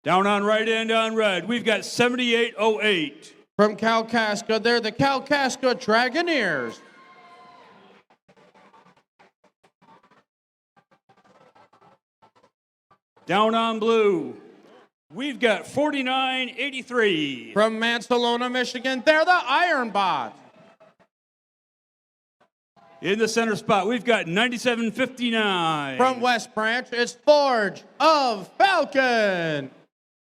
Down on right end on red, we've got 7808. From Kalkaska, they're the Kalkaska Dragoneers. Down on blue, we've got 49-83. From Mansalona, Michigan, they're the Iron Bots. In the center spot, we've got 97-59. From West Branch, it's Forge of Falcon.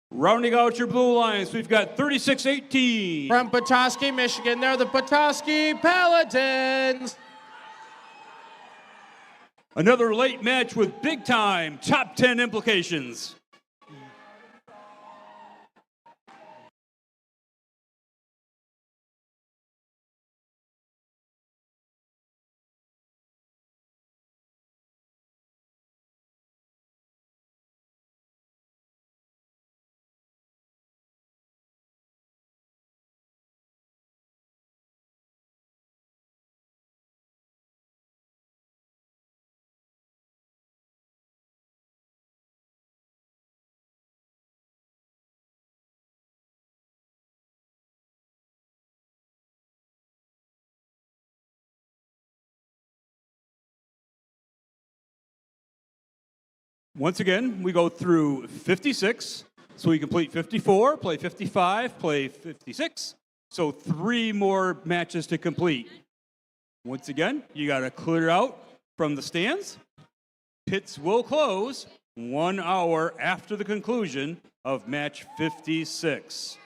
Rounding out your blue alliance, we've got 36-18. From Petoskey, Michigan, they're the Petoskey Paladins. Another late match with big-time top 10 implications. Once again, we go through 56, so we complete 54, play 55, play 56, so 3 more matches to complete. Once again, you got to clear out from the stands. Pits will close 1 hour after the conclusion of match 56.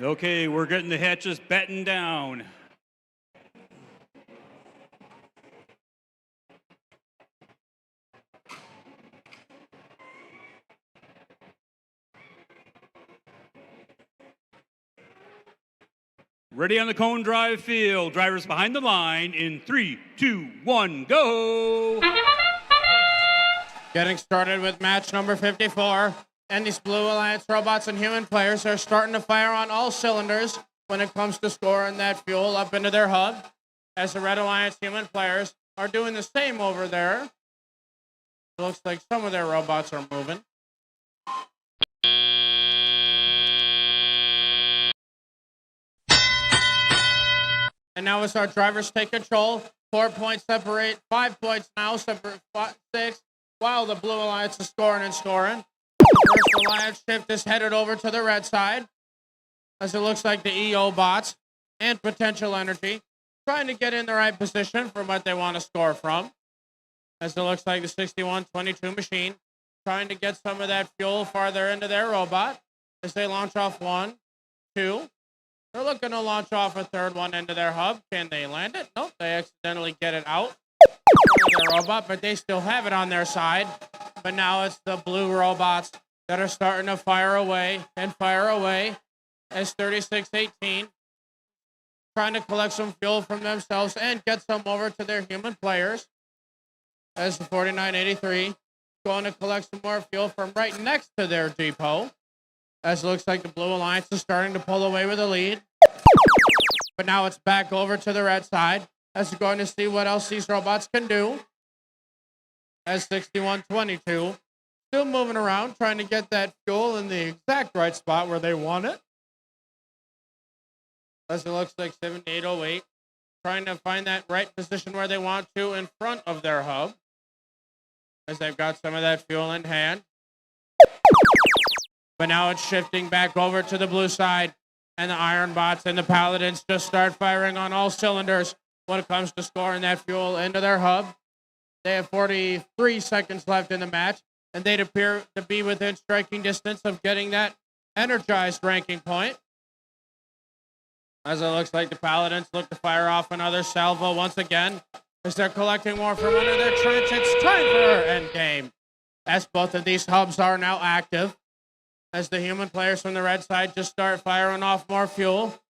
Okay, we're getting the hatches battened down. Ready on the cone drive field. Drivers behind the line in 3, 2, 1, go! Getting started with match number 54. And these Blue Alliance robots and human players are starting to fire on all cylinders when it comes to scoring that fuel up into their hub, as the Red Alliance human players are doing the same over there. It looks like some of their robots are moving. And now as our drivers take control, 4 points separate, 5 points now separate 6, while the Blue Alliance is scoring and scoring. The First Alliance shift is headed over to the red side, as it looks like the EO bots and Potential Energy trying to get in the right position for what they want to score from. as it looks like the 6122 machine trying to get some of that fuel farther into their robot as they launch off 1, 2. They're looking to launch off a third one into their hub. Can they land it? Nope, they accidentally get it out of their robot, but they still have it on their side. But now it's the blue robots that are starting to fire away as 3618 trying to collect some fuel from themselves and get some over to their human players. As the 4983 going to collect some more fuel from right next to their depot. As it looks like the Blue Alliance is starting to pull away with the lead. But now it's back over to the red side as we're going to see what else these robots can do. As 6122 still moving around, trying to get that fuel in the exact right spot where they want it. As it looks like 7808 trying to find that right position where they want to in front of their hub. As they've got some of that fuel in hand. But now it's shifting back over to the blue side. And the Iron Bots and the Paladins just start firing on all cylinders when it comes to scoring that fuel into their hub. They have 43 seconds left in the match. And they'd appear to be within striking distance of getting that energized ranking point. As it looks like the Paladins look to fire off another salvo once again. As they're collecting more from under their trench, it's time for endgame. As both of these hubs are now active. As the human players from the red side just start firing off more fuel.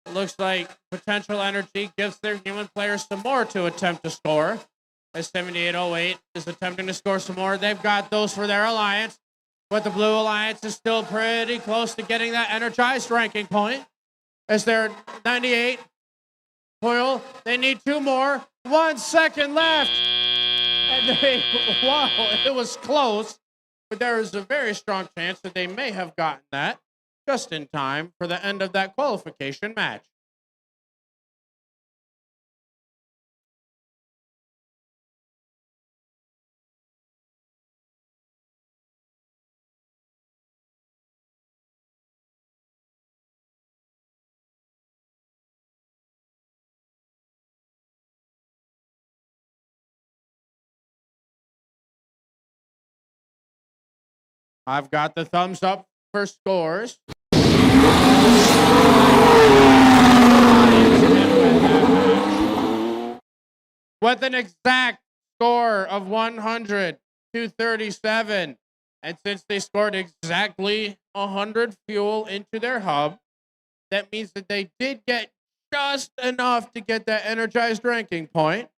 It looks like potential energy gives their human players some more to attempt to score. As 7808 is attempting to score some more. They've got those for their alliance. But the Blue Alliance is still pretty close to getting that energized ranking point. As they're 98. Coil, they need 2 more. 1 second left. And wow, it was close. But there is a very strong chance that they may have gotten that just in time for the end of that qualification match. I've got the thumbs up for scores. With an exact score of 100 to 37. And since they scored exactly 100 fuel into their hub, that means that they did get just enough to get that energized ranking point.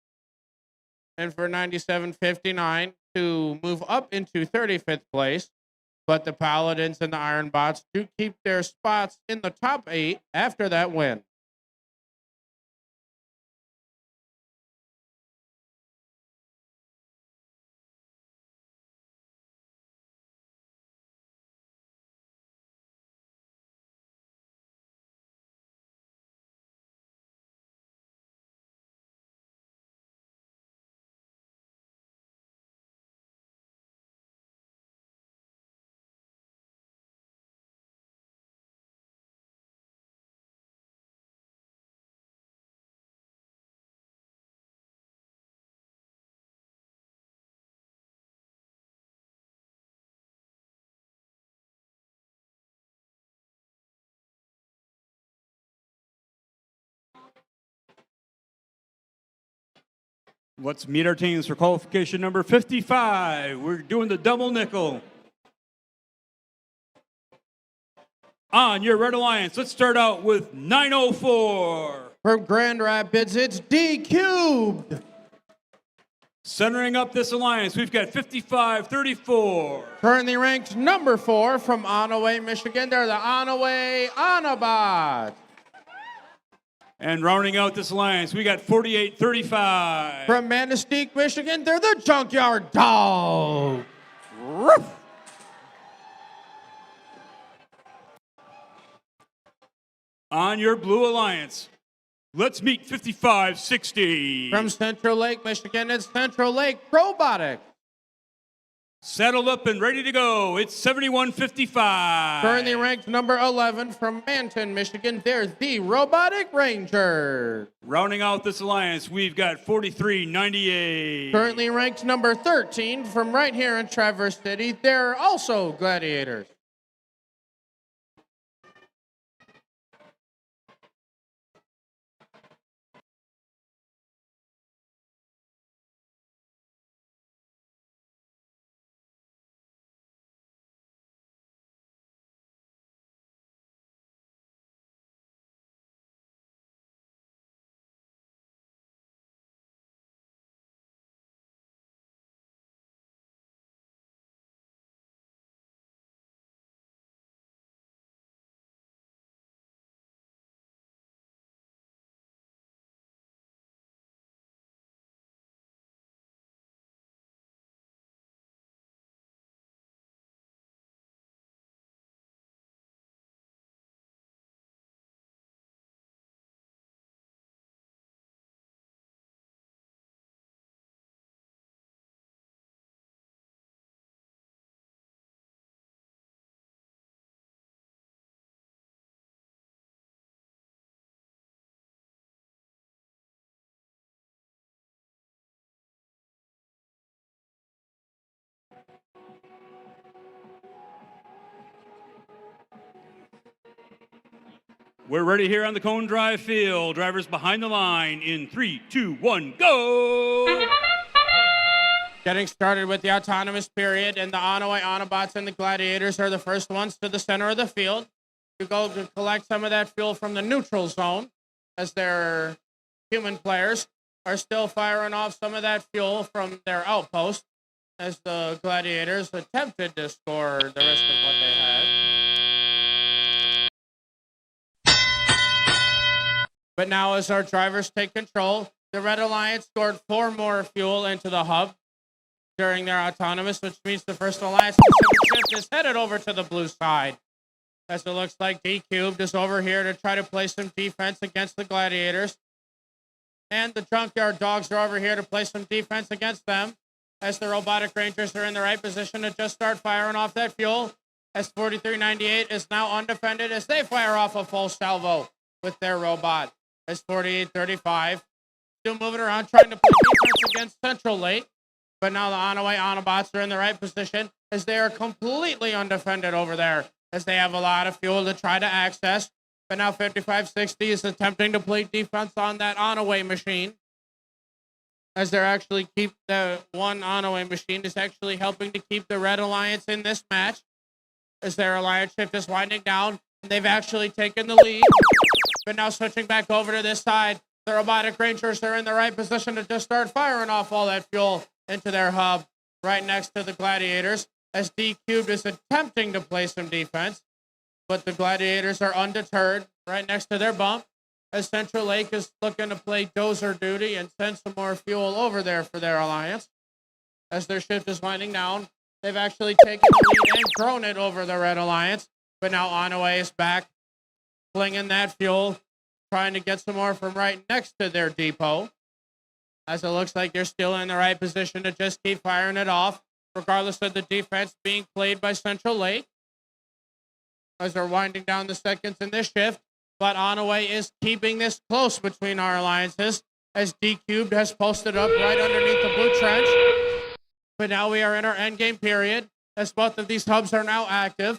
And for 97.59 to move up into 35th place. But the Paladins and the Iron Bots do keep their spots in the top 8 after that win. Let's meet our teams for qualification number 55. We're doing the double nickel. On your Red Alliance, let's start out with 904. From Grand Rapids, it's D Cubed. Centering up this alliance, we've got 5534. Currently ranked number 4 from Onaway, Michigan. They're the Onaway Autobots. And rounding out this alliance, we got 4835. From Manistee, Michigan, they're the Junkyard Dogs. On your Blue Alliance, let's meet 5560. From Central Lake, Michigan, it's Central Lake Robotics. Saddled up and ready to go. It's 7155. Currently ranked number 11 from Manton, Michigan. They're the Robotic Rangers. Rounding out this alliance, we've got 4398. Currently ranked number 13 from right here in Traverse City. They're also Gladiators. We're ready here on the Cone Drive field. Drivers behind the line in 3, 2, 1, go! Getting started with the autonomous period, and the Onaway Autobots and the Gladiators are the first ones to the center of the field to go to collect some of that fuel from the neutral zone, as their human players are still firing off some of that fuel from their outpost, as the Gladiators attempted to score the rest of what they had. But now as our drivers take control, the Red Alliance scored 4 more fuel into the hub during their autonomous, which means the first Alliance Pacific shift is headed over to the blue side. As it looks like D-Cubed is over here to try to play some defense against the Gladiators. And the Junkyard Dogs are over here to play some defense against them, as the Robotic Rangers are in the right position to just start firing off that fuel, as 4398 is now undefended as they fire off a full salvo with their robot, as 4835 still moving around trying to play defense against Central late. But now the Onaway Autobots are in the right position as they are completely undefended over there, as they have a lot of fuel to try to access. But now 5560 is attempting to play defense on that Onaway machine, as they're actually keep the one Onaway machine is actually helping to keep the Red Alliance in this match, as their alliance shift is winding down. And they've actually taken the lead. But now switching back over to this side, the Robotic Rangers are in the right position to just start firing off all that fuel into their hub right next to the Gladiators, as D-Cubed is attempting to play some defense. But the Gladiators are undeterred right next to their bump, as Central Lake is looking to play dozer duty and send some more fuel over there for their alliance. As their shift is winding down, they've actually taken the lead and thrown it over the Red Alliance. But now Onaway is back, flinging that fuel, trying to get some more from right next to their depot, as it looks like they're still in the right position to just keep firing it off, regardless of the defense being played by Central Lake, as they're winding down the seconds in this shift. But Onaway is keeping this close between our alliances, as D-Cubed has posted up right underneath the blue trench. But now we are in our endgame period, as both of these hubs are now active.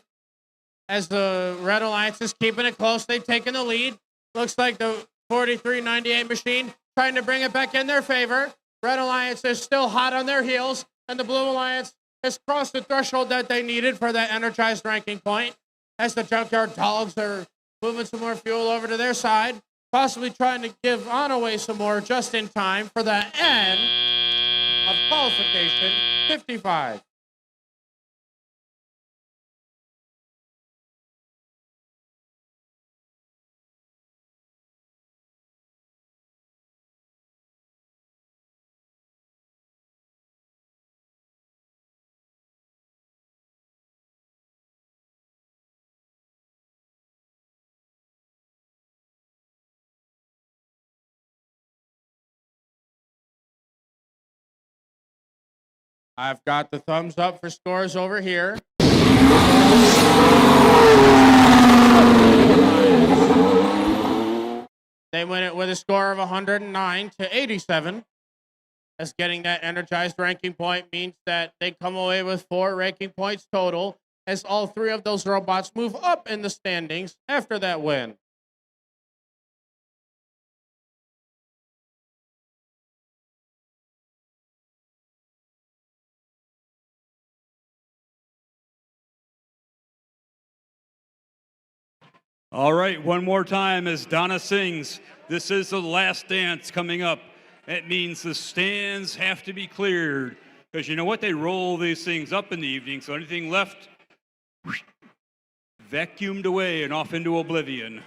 As the Red Alliance is keeping it close, they've taken the lead. Looks like the 4398 machine trying to bring it back in their favor. Red Alliance is still hot on their heels, and the Blue Alliance has crossed the threshold that they needed for that energized ranking point, as the Junkyard Dogs are moving some more fuel over to their side, possibly trying to give Onaway some more just in time for the end of qualification 55. I've got the thumbs up for scores over here. They win it with a score of 109 to 87. As getting that energized ranking point means that they come away with 4 ranking points total, as all 3 of those robots move up in the standings after that win. All right, one more time as Donna sings. This is the last dance coming up. That means the stands have to be cleared, because you know what? They roll these things up in the evening, so anything left, vacuumed away and off into oblivion.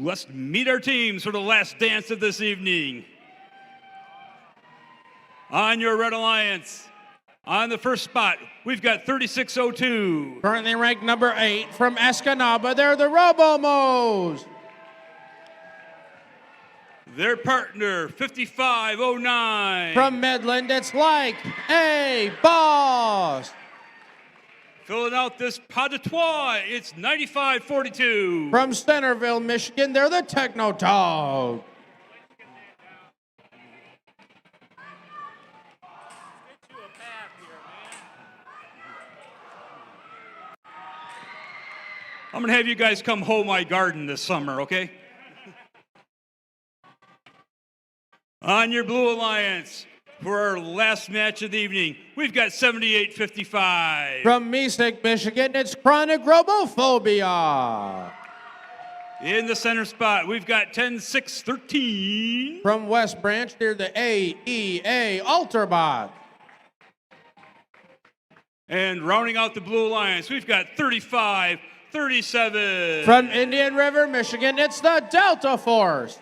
Let's meet our teams for the last dance of this evening. On your Red Alliance, on the first spot, we've got 3602. Currently ranked number 8 from Escanaba, they're the Robomos. Their partner, 5509. From Midland, it's like a boss. Filling out this pas de trois, it's 9542. From Centerville, Michigan, they're the Techno Dog. I'm going to have you guys come hoe my garden this summer, okay? On your Blue Alliance, for our last match of the evening, we've got 7855. From Meesick, Michigan, it's Chronic Robophobia. In the center spot, we've got 10613. From West Branch, they're the AEA Alterbot. And rounding out the Blue Alliance, we've got 3537. From Indian River, Michigan, it's the Delta Force.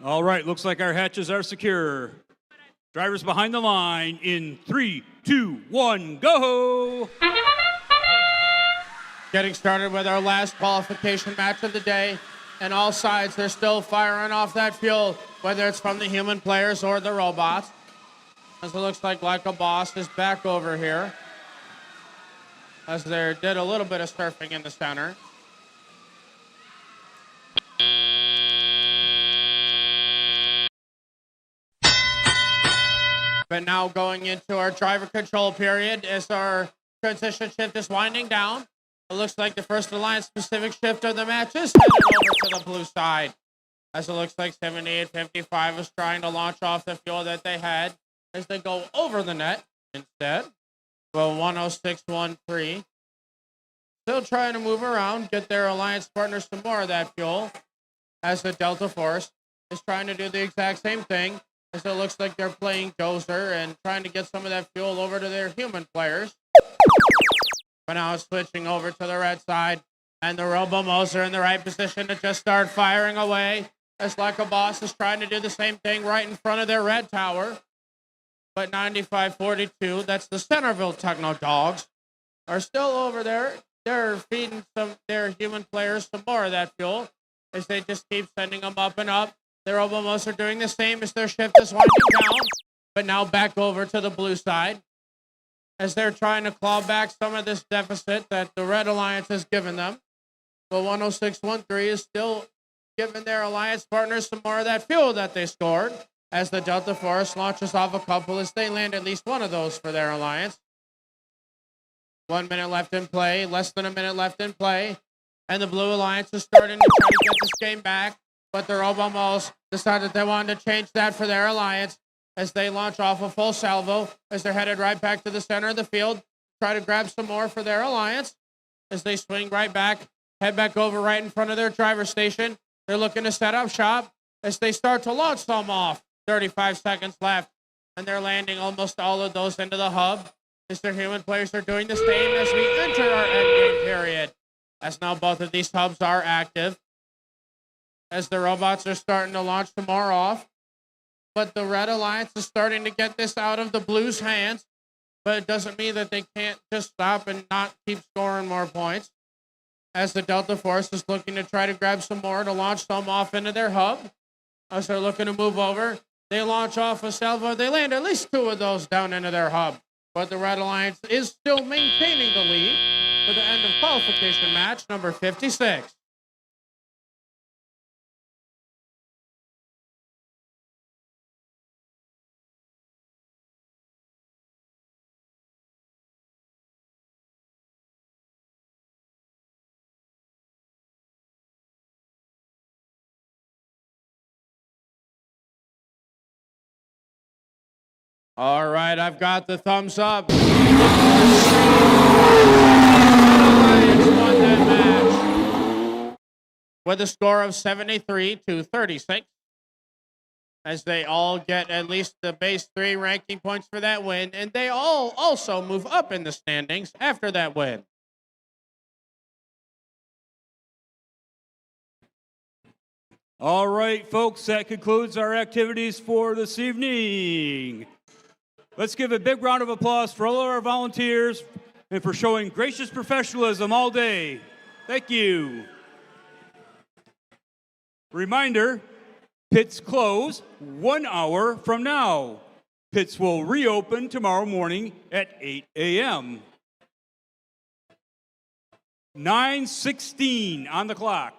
All right, looks like our hatches are secure. Drivers behind the line in 3, 2, 1, go! Getting started with our last qualification match of the day. And all sides, they're still firing off that fuel, whether it's from the human players or the robots. As it looks like a Boss is back over here. As they did a little bit of surfing in the center. But now going into our driver control period as our transition shift is winding down. It looks like the first Alliance Pacific shift of the match is headed over to the blue side. As it looks like 7855 is trying to launch off the fuel that they had as they go over the net instead. Well, 10613. Still trying to move around, get their Alliance partners some more of that fuel. As the Delta Force is trying to do the exact same thing. As it looks like they're playing Dozer and trying to get some of that fuel over to their human players. But now it's switching over to the red side. And the Robo-Mos are in the right position to just start firing away. As Like a Boss is trying to do the same thing right in front of their red tower. But 9542, that's the Centerville Techno Dogs, are still over there. They're feeding their human players some more of that fuel. As they just keep sending them up and up. The Robo-Mos are doing the same as their shift is winding down, but now back over to the blue side as they're trying to claw back some of this deficit that the Red Alliance has given them. But 10613 is still giving their Alliance partners some more of that fuel that they scored as the Delta Force launches off a couple as they land at least one of those for their Alliance. 1 minute left in play, less than a minute left in play, and the Blue Alliance is starting to try to get this game back. But the Robo-Mos decided they wanted to change that for their Alliance as they launch off a full salvo as they're headed right back to the center of the field. Try to grab some more for their Alliance as they swing right back, head back over right in front of their driver station. They're looking to set up shop as they start to launch some off. 35 seconds left, and they're landing almost all of those into the hub as their human players are doing the same as we enter our endgame period. As now both of these hubs are active. As the robots are starting to launch some more off. But the Red Alliance is starting to get this out of the Blues' hands. But it doesn't mean that they can't just stop and not keep scoring more points. As the Delta Force is looking to try to grab some more to launch some off into their hub. As they're looking to move over, they launch off a salvo. They land at least two of those down into their hub. But the Red Alliance is still maintaining the lead for the end of qualification match number 56. All right, I've got the thumbs up. The Alliance won that match with a score of 73-36. As they all get at least the base 3 ranking points for that win, and they all also move up in the standings after that win. All right, folks, that concludes our activities for this evening. Let's give a big round of applause for all of our volunteers and for showing gracious professionalism all day. Thank you. Reminder, pits close 1 hour from now. Pits will reopen tomorrow morning at 8 a.m. 9:16 on the clock.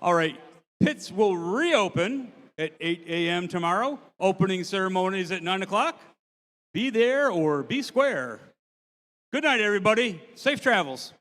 All right, pits will reopen at 8 a.m. tomorrow. Opening ceremony is at 9 o'clock. Be there or be square. Good night, everybody. Safe travels.